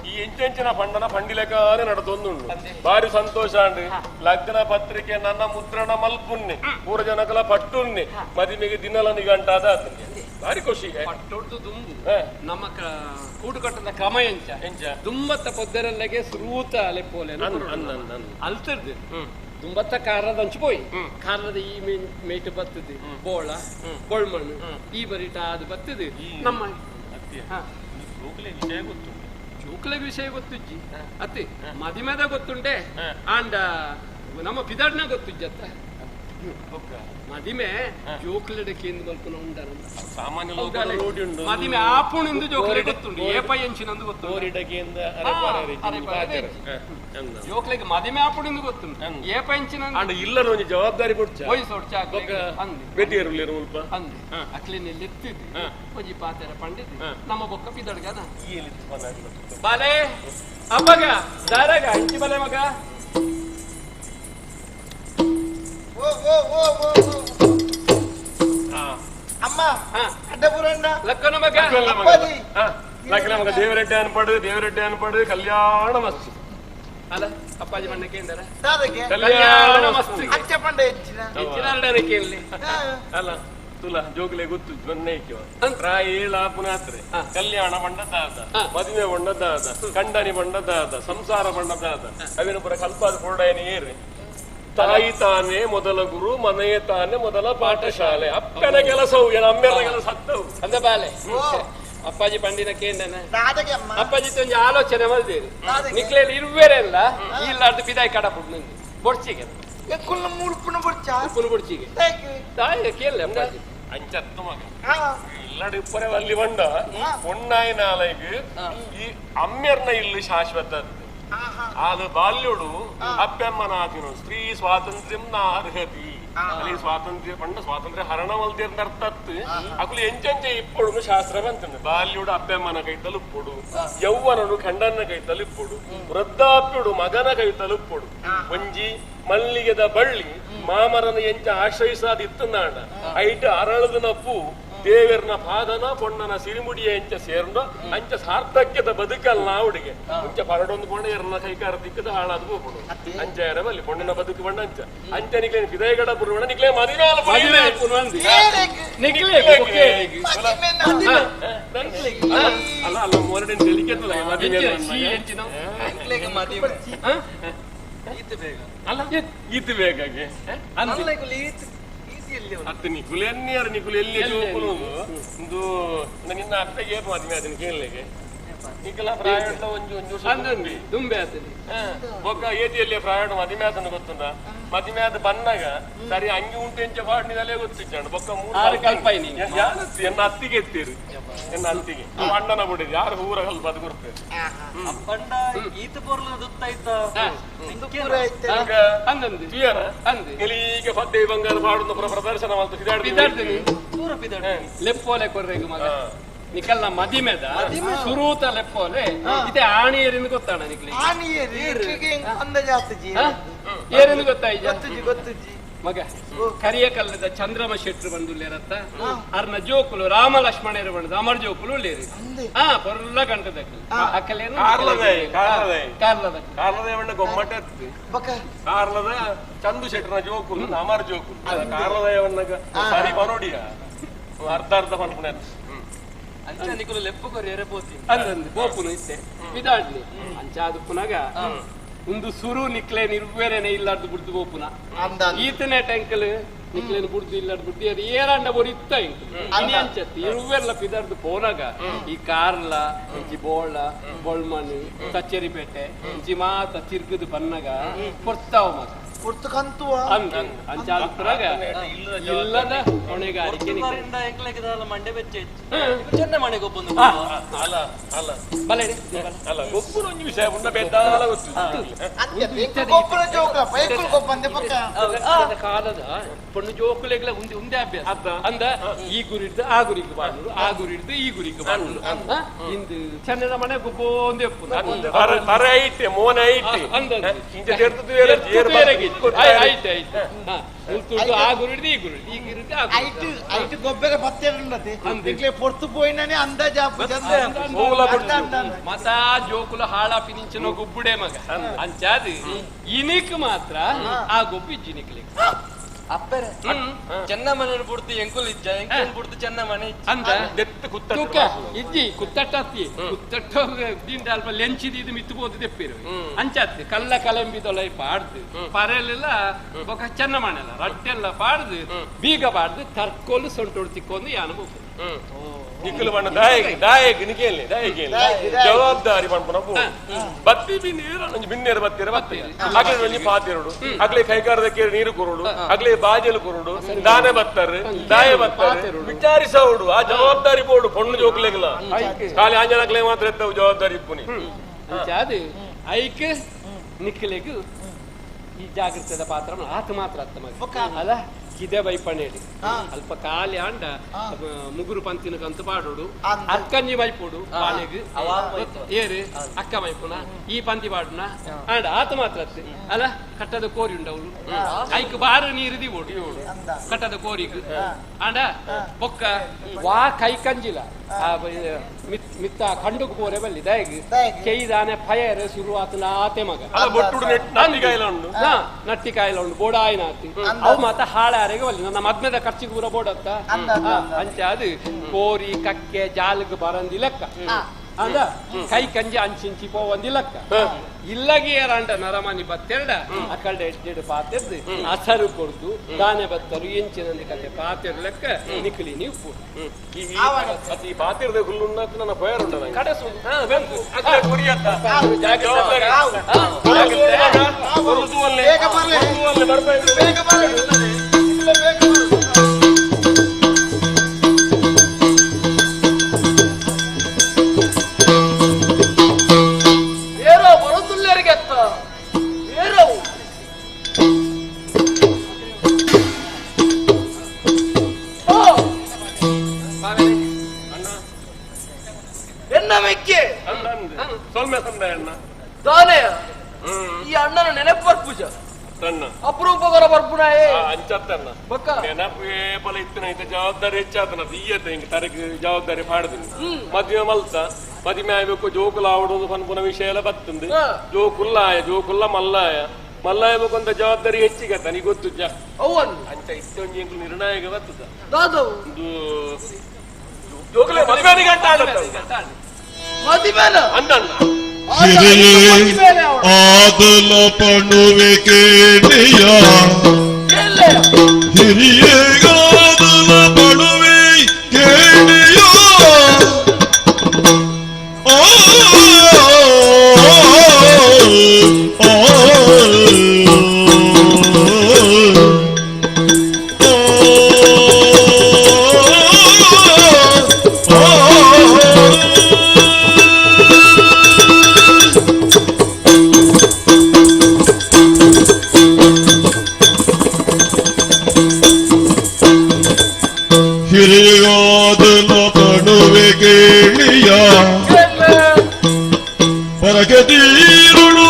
ಈ ಎಂಚೆಂಚಿನ ಪಂಡನ ಪಂಡಿಲೆಕಾನೆ ನಡತೊಂದುಂಡು ಬಾರಿ ಸಂತೋಷ ಅಂಡ್ ಲಗ್ನ ಪತ್ರಿಕೆ ನನ್ನ ಮುದ್ರಣ ಮಲ್ಪುನ್ನೆ ಪೂರ ಜನಕಲ ಪಟ್ಟುನ್ನೆ ಮದಿಮೆಗೆ ದಿನಲ ನಿಗಂಟಾದ ಬಾರಿ ಖುಷಿ ಪಟ್ಟೊಡ್ದು ದುಂಬು ನಮ್ಮ ಕೂಡುಕಟ್ಟದ ಕ್ರಮ ಎಂಚ ದುಂಬತ್ತ ಪೊದ್ದರಲ್ಲಿಗೆ ಸುರೂತ ಅಲೆಪ್ಪೋಲೆ ಅಲ್ತಿರ್ದು ದುಂಬತ್ತ ಕಾರದ ಹಂಚಿಪೋಯಿ ಕಾರದ ಈ ಮೇಟು ಬರ್ತದೆ ಬೋಳ ಕೊಳ್ಮಣ್ಣು ಈ ಬರಿಟ ಅದು ಬರ್ತದೆ ನಮ್ಮ ಜೋಕ್ಲೆಗ್ ವಿಷಯ ಗೊತ್ತುಜ್ಜಿ ಅತ್ತಿ ಮದಿಮೆದ ಗೊತ್ತುಂಟೆ ಅಂಡ ನಮ್ಮ ಪಿದಾಡ್ನ ಗೊತ್ತುಜ್ಜತ್ತ ಮದಿಮೆ ಜೋಕ್ಲೆಡಕ್ಕೆಂದು ಮಲ್ಪುನ ಉಂಡಾರ ಸಾಮಾನ್ಯ ಮದಿಮೆ ಆಪುಣಿಂದು ಜೋಕ್ಲೆ ಗೊತ್ತುಂಡು ಏಪ ಎಂಚಿನಂದು ಗೊತ್ತು ಜೋಕ್ಲೆಗೆ ಮದಿಮೆ ಆಪುಣಿಂದು ಗೊತ್ತುಂಡು ಏಪ ಎಂಚಿನ ಇಲ್ಲರ ಒಂದು ಜವಾಬ್ದಾರಿ ಕೊಡ್ಚ ಭೇಟಿಯರು ಅಂದೆ ಅಕ್ಲಿನಲ್ಲಿ ಎತ್ತಿದ್ದು ಒಂಜಿ ಪಾತೆರ ಪಂಡಿದ್ದು ನಮ್ಮ ಬೊಕ್ಕ ಪಿದಡ್ಗನ ಬಾಲೆ ಅಪ್ಪಗ ದಾರಾಗ ಇಂಚಿ ಬಲೆ ಮಗ ಅಮ್ಮ ಅಡ್ಡಪುರಂಡ ಲಕ್ಕನ ಮಗ ಲಕ್ಕನ ಮಗ ದೇವರೆಡ್ಡಿ ಅನ್ಪಡು ಕಲ್ಯಾಣ ಮಸ್ತ್ ಅಲ್ಲ ಅಪ್ಪಾಜಿ ಮಣ್ಣಕ್ಕೆ ಎಂದರ ಕಲ್ಯಾಣ ಮಸ್ತ್ ಅಚ್ಚ ಪಂಡ ಹೆಚ್ಚಿನ ಅಲ್ಲ ತುಲ ಜೋಗ್ಲೆ ಗೊತ್ತು ಪ್ರಾಯೇಳ ಪುನಾತ್ರೆ ಕಲ್ಯಾಣ ಬಣ್ಣದಾದ ಮದುವೆ ಬಣ್ಣದಾದ ಕಂಡನಿ ಬಣ್ಣದಾದ ಸಂಸಾರ ಬಣ್ಣದಾದ ಅವಿನ ಪುರ ಕಲ್ಪಾದ ಪೂರ್ಣಾಯನ ಏರಿ ತಾಯಿ ತಾನೇ ಮೊದಲ ಗುರು ಮನೆಯೇ ತಾನೇ ಮೊದಲ ಪಾಠಶಾಲೆ ಅಪ್ಪನ ಕೆಲಸವು ಅಮ್ಮೆರ ಕೆಲಸ ಹತ್ತವು ಅಂದ ಬಾಲೆ ಅಪ್ಪಾಜಿ ಪಂಡಿನ ಕೇಂದ್ರ ಅಪ್ಪಾಜಿ ಒಂಜಿ ಆಲೋಚನೆ ಮಲ್ದೇರಿ ನಿಕ್ಲೇಲಿ ಇರುವೇರೆಲ್ಲ ಇಲ್ಲಾರ್ದು ಬಿದಾಯಿ ಕಡಪುಡ್ ನಂಗೆ ಬೊಡ್ಚಿಗೆ ಬೊಡ್ಚಿಗೆ ತಾಯಿ ಕೇಳಲೆ ಅಪ್ಪಾಜಿ ಅಂಚತ್ತು ಮಗ ಇಲ್ಲಡ ಇಪ್ಪರೆ ಅಲ್ಲಿ ಬಂಡ ಪೊಣ್ಣಾಯಿನಾಲೈಗ್ ಈ ಅಮ್ಮೆರ್ನ ಇಲ್ಲಿ ಶಾಶ್ವತ ಅದು ಬಾಲ್ಯೋಡು ಅಪ್ಪಮ್ಮನಾದಿನು ಸ್ತ್ರೀ ಸ್ವಾತಂತ್ರ್ಯಂ ನ ಅರ್ಹತಿ ಅಲ್ಲಿ ಸ್ವಾತಂತ್ರ್ಯ ಪಂಡ ಸ್ವಾತಂತ್ರ್ಯ ಹರಣ ಮಲ್ತಿರ್ನರ್ಥತ್ ಅಕುಲು ಎಂಚಂಚೆ ಇಪ್ಪೊಡು ಶಾಸ್ತ್ರ ಬಂತಂದು ಬಾಲ್ಯೋಡು ಅಪ್ಪಮ್ಮನ ಕೈ ತಲುಪ್ಪೊಡು ಯೌವನನು ಖಂಡನ ಕೈ ತಲುಪ್ಪೊಡು ವೃದ್ಧಾಪ್ಯುಡು ಮಗನ ಕೈ ತಲುಪ್ಪೊಡು ಒಂಜಿ ಮಲ್ಲಿಗೆದ ಬಳ್ಳಿ ಮಾಮರನ ಎಂಚ ಆಶ್ರಯಿಸಾದಿತ್ತಂದಾಂಡ ಐಟ ಅರಳದನ ಪೂ ದೇವರನ ಪಾದನ ಪೊಣ್ಣನ ಸಿರಿಮುಡಿಯ ಎಂಚ ಸೇರ್ಂಡು ಅಂಚ ಸಾರ್ಥಕ್ಯದ ಬದುಕಲ್ಲ ನಾವುಡಿಗೆ ಮುಂಚ ಪರಡೊಂದು ಪೊಂಡ ಎರನ ಕೈಕಾರ ದಿಕ್ಕದ ಹಾಳಾದ ಹೋಗ್ಬಿಡು ಅಂಚ ಎರವಲ್ಲಿ ಪೊಣ್ಣನ ಬದುಕು ಬಂಡ ಅಂಚ ನಿಕ್ಲೆ ವಿದಯಗಡ ಬುರುವಣ ನಿಕ್ಲೆ ಮದಿನಾಲ್ ಅಲ್ಲ ಅಲ್ಲ ಮೊರಡಿನ ಡೆಲಿಕೇಟ್ ಅಲ್ಲ ಈತ್ ಬೇಕಾಗಿ ಅತ್ತ ನಿಖುಲ್ ಎನ್ನಿಯಾರು ನಿಖುಲ್ ಎಲ್ಲಿ ಜೋಕುಲು ಒಂದು ನಿನ್ನ ಅಪ್ಪಗೆ ಏನು ಮದುವೆ ಅದನ್ನ ಕೇಳಲಿಕ್ಕೆ ನಿಖಲ ಪ್ರಾಯಣ ಒಂದು ಸಂದಿ ದುಂಬೆ ಆತನಿ ಬೊಕ್ಕ ಏತಿಯಲ್ಲಿ ಪ್ರಾಯಣ ಮದುವೆ ಆತನ ಗೊತ್ತುಂಡ ಮದುವೆ ಆದ ಬಂದಾಗ ಸರಿ ಹಂಗೆ ಉಂಟು ಎಂಚ ಪಾಡ್ನಿದಲ್ಲೇ ಗೊತ್ತಿಚ್ಚಾಣ ಬೊಕ್ಕ ಎನ್ನ ಅತ್ತಿಗೆ ಎತ್ತೀರು ಎನ್ನ ಅತ್ತಿಗೆ ಅಣ್ಣನ ಬಿಡಿದ್ರು ಯಾರು ಊರ ಸ್ವಲ್ಪ ಅದು ಕೊಡ್ತೇವೆ ಪಂಡ ಈತ ಪೊರ್ಲ ದುತ್ತಾಯ್ತ ಈಗ ಪದ್ಯ ಬಂಗಾರ ಪಾಡುന്ന ಪ್ರದರ್ಶನ ಪೂರ ಲೆಪ್ಪೋಲೆ ಕೊರ್ರೆಗ್ ಮಗ ನಿಕಲ್ನ ಮದಿಮೆದ ಸುರೂತ ಲೆಪ್ಪೋಲೆ ಇದೇ ಆಣಿಯರಿಂದ ಗೊತ್ತಾಣ ನಿಕ್ಲಿ ಏರಿಂದ ಗೊತ್ತಾಯ್ತು ಮಗ ಕರಿಯ ಕಲ್ಲದ ಚಂದ್ರಮ ಶೆಟ್ರು ಬಂದುಲ್ಲೇರತ್ತ ಅರ್ನ ಜೋಕುಲು ರಾಮ ಲಕ್ಷ್ಮಣರು ಬಂದು ಅಮರ್ ಜೋಕುಲು ಉಳ್ಳೇರಿ ಪೊರ್ಲ ಕಂಟದ ಅಕ್ಕಲೇನು ಕಾರ್ಲದ ಗೊಮ್ಮಟ ಕಾರ್ಲದ ಚಂದು ಶೆಟ್ರನ ಜೋಕುಲು ಅಮರ್ ಜೋಕುಲು ಕಾರ್ಲದಯವನ್ನ ಸರಿ ಬನೋಡಿಯ ಅರ್ಧ ಅರ್ಧ ಪನ್ಪುಣ ಅಂಚ ನಿಕುಲು ಲೆಪ್ಪು ಕೊರಿಯರೆ ಬೋತಿ ಅಂದಂದು ಬೋಪುನು ಇತ್ತೆ ಬಿದಾಡ್ಲಿ ಅಂಚ ಅದು ಪುನಗ ಒಂದು ಸುರು ನಿಕ್ಲೆ ನಿರ್ವೇರೇನೆ ಇಲ್ಲಾರ್ದು ಬಿಡ್ದು ಬೋಪುನ ಈತನೇ ಟೆಂಕಲ್ ನಿಕ್ಲೇನು ಬುಡ್ದು ಇಲ್ಲಾರ್ದು ಬಿಡ್ದು ಅದು ಏರಾಂಡ ಬೋರ್ ಇತ್ತ ಇನಿ ಅಂಚತ್ತಿ ಇರುವೆಲ್ಲ ಪಿದಾರ್ದು ಪೋನಾಗ ಈ ಕಾರ್ಲ ಇಂಚಿ ಬೋಳ ಬೊಳ್ಮನ್ ಕಚೇರಿಪೇಟೆ ಇಂಚಿ ಮಾತ ತಿರ್ಗದು ಬನ್ನಗ ಕೊಡ್ತಾವ ಮಗ ಇಲ್ಲದ ಹೊಣೆಗಾರಿಕೆ ಮಂಡೆ ಬೆಚ್ಚ ಚೆನ್ನ ಮನೆಗೆ ಒಬ್ಬಂದು ಅಲ್ಲ ಒಬ್ಬರು ಒಂದು ವಿಷಯ ಮುಂದೆ ಬೆದ್ದಾಲ ಕಾಲದ ಪಣ್ಣು ಜೋಕುಲೆಗಳ ಒಂದೇ ಅಭ್ಯಾಸ ಅಂದ ಈ ಗುರಿ ಹಿಡ್ದು ಆ ಗುರಿಗೆ ಬಾಡುದು ಆ ಗುರಿ ಹಿಡ್ದು ಈ ಗುರಿಗೆ ಬಾಡುದು ಇಂದು ಚೆನ್ನದ ಮನೆ ಒಂದೇ ಮೋನ ಐತೆ ಆ ಗುರಿ ಹಿಡ್ದು ಈ ಗುರಿ ಈ ಗುರಿ ಗೊಬ್ಬರ ಪತ್ತೆ ಪೊರ್ತು ಪೋಯಿನೇ ಅಂದಾಜ ಮತ ಜೋಕುಲು ಹಾಳಾಪಿ ನಿಂಚನ ಗೊಬ್ಬುಡೆ ಮಗ ಅಂಚಾದ ಇನಿಕ್ ಮಾತ್ರ ಆ ಗೊಬ್ಬು ಇಜ್ಜಿನಿಕ್ಲಿ ಅಪ್ಪರೆ ಚೆನ್ನ ಮನೆ ಬುಡ್ದು ಎಂಕುಲ್ ಇಜ್ಜ ಎಂಕುಲ್ ಬುಡ್ದು ಚೆನ್ನ ಮನೆ ಅಂದ ತೂಕ ಇಜ್ಜಿ ಕುತ್ತಟ್ಟಿ ಕುತ್ತಟ್ಟ ದಿಂಡ ಅಲ್ಪ ಲೆಂಚಿದ ಮಿತ್ತುಬೋದು ತೆಪ್ಪಿರು ಅಂಚಾತ್ ಕಲ್ಲ ಕಲಂಬಿದೊಳ ಪಾಡ್ದು ಪರೆಲೆಲ್ಲ ಬೊಕ ಚೆನ್ನ ಮನೆಲ್ಲ ರಟ್ಟೆಲ್ಲ ಪಾಡ್ದು ಬೀಗ ಪಾಡ್ದು ತರ್ಕೋಲು ಸೊಂಟೋಡು ತಿಕ್ಕೊಂಡು ಯಾನು ಬೋದು ನಿಖಿಲ್ ಬಣ್ಣ ದಾಯಕ್ ನಿಕೇಲಿ ಜವಾಬ್ದಾರಿ ಮಾಡ್ಕೊಂಡು ಬತ್ತಿ ಬಿನ್ನೇರು ಬತ್ತೀರ ಬತ್ತೀರಿ ಅಗ್ಲಿ ಪಾತಿರೋಡು ಅಗ್ಲಿ ಕೈಕಾರದಕ್ಕೆ ನೀರು ಕೊರೋಡು ಅಗ್ಲಿ ಬಾಜಲು ಕೊರೋಡು ದಾನೆ ಬತ್ತಾರೆ ದಾಯ ಬತ್ತಾರೆ ವಿಚಾರಿಸೋಡು ಆ ಜವಾಬ್ದಾರಿ ಬೋರ್ಡು ಪೊಣ್ಣು ಜೋಕ್ಲೆಗಲ್ಲ ಖಾಲಿ ಆಂಜನಕ್ಲೆ ಮಾತ್ರ ಎತ್ತವು ಜವಾಬ್ದಾರಿ ಇಪ್ಪುನಿ ಅದು ಐಕ್ ನಿಖಿಲೆಗೂ ಈ ಜಾಗೃತದ ಪಾತ್ರ ಆತ ಮಾತ್ರ ಅರ್ಥ ಅಲ್ಲ ಕಿದೆ ಬೈಪಣೇಡಿ ಅಲ್ಪ ಕಾಲಿ ಆಂಡ ಮುಗುರು ಪಂತಿನ ಕಂತು ಪಾಡೋಡು ಅಕ್ಕಂಜಿ ಮೈಪೋಡು ಪಾನೆಗ್ ಏರು ಅಕ್ಕ ಮೈಪುನ ಈ ಪಂತಿ ಪಾಡುನ ಆಂಡ ಆತ ಮಾತ್ರ ಅಲ್ಲ ಕಟ್ಟದ ಕೋರಿ ಉಂಡವಳು ಐಕ್ ಬಾರು ನೀರಿದಿ ಓಡು ಕಟ್ಟದ ಕೋರಿಗ್ ಆಂಡ ಬೊಕ್ಕ ವಾ ಕೈ ಕಂಜಿಲ ಮಿತ್ತ ಕಂಡುಕ್ ಪೋರೆ ಬಲ್ಲಿ ದಯಗ್ ಕೈದಾನೆ ಫಯರ್ ಶುರು ಆತನ ಆತೆ ಮಗ ನಟ್ಟಿ ಕಾಯಿಲ ಉಂಡು ಬೋಡಾಯಿನ ಆತಿ ಅವು ಮಾತ ಹಾಳಾರೆಗೆ ಬಲ್ಲಿ ನನ್ನ ಮದ್ಮೆದ ಖರ್ಚಿಗೆ ಪೂರ ಬೋಡತ್ತ ಅಂಚ ಅದು ಕೋರಿ ಕಕ್ಕೆ ಜಾಲ್ಗ್ ಬರಂದಿ ಲೆಕ್ಕ ಅಂದ ಕೈ ಕಂಜಿ ಅಂಚಿಂಚಿ ಪೋವಂದಿ ಲೆಕ್ಕ ಇಲ್ಲಗಿ ಏರಂಡ ನರಮನಿ ಬತ್ತೆರಡ ಅಕಲ್ಡೆ ಎಡ್ಡೆಡು ಪಾತೆರ್ದು ಅಸರು ಕೊಡ್ದು ದಾನೆ ಬತ್ತರು ಎಂಚಿನಂದಿ ಕತೆ ಪಾತೆರು ಲೆಕ್ಕ ನಿಕ್ಲಿ ನೀವು ಈ ಪಾತಿರದ ಹುಲ್ಲುನ್ನ ನನ್ನ ಭಯರ್ ಉಂಟ ಕಡಸು ಈ ಅಣ್ಣನ ನೆನಪು ಬರ್ಪುಜ ಅಪರೂಪಕರ ಬರ್ಪುನಾಯೇ ಅಂಚತ್ತನ್ನ ನೆನಪು ಏಪಲ ಇತ್ತಿನ ಇಂತ ಜವಾಬ್ದಾರಿ ಹೆಚ್ಚಾತನ ಈಯತ ಹಿಂಗ ತರಕ್ ಜವಾಬ್ದಾರಿ ಪಾಡ್ದಿನಿ ಮದ್ವೆ ಮಲ್ತ ಮದ್ವೆ ಆಗ್ಬೇಕು ಜೋಕುಲ ಆವಡೋದು ಪನ್ಪುನ ವಿಷಯ ಎಲ್ಲ ಬತ್ತಂದು ಜೋಕುಲ್ಲ ಮಲ್ಲಾಯ ಮಲ್ಲಾಯಬೇಕು ಅಂತ ಜವಾಬ್ದಾರಿ ಹೆಚ್ಚಿಗೆ ತನಿಗೆ ಗೊತ್ತು ಅಂಚ ಇತ್ತೊಂಜಿ ಎಂಕ್ಲು ನಿರ್ಣಾಯಕ ಬರ್ತದ ಜೋಕುಲ ಮದ್ವೆ ಗಂಟ ಆದಲ ಪಣುವೆ ಕೇಳಿಯ ಹಿರಿಯೇಗ ಪಡುವೆ ಕೇಳಿಯೋ ಹಿರಿಯಾದನ ಪಡುವೆ ಕೇಳಿಯ ಪರಗೆ ತೀರುಳು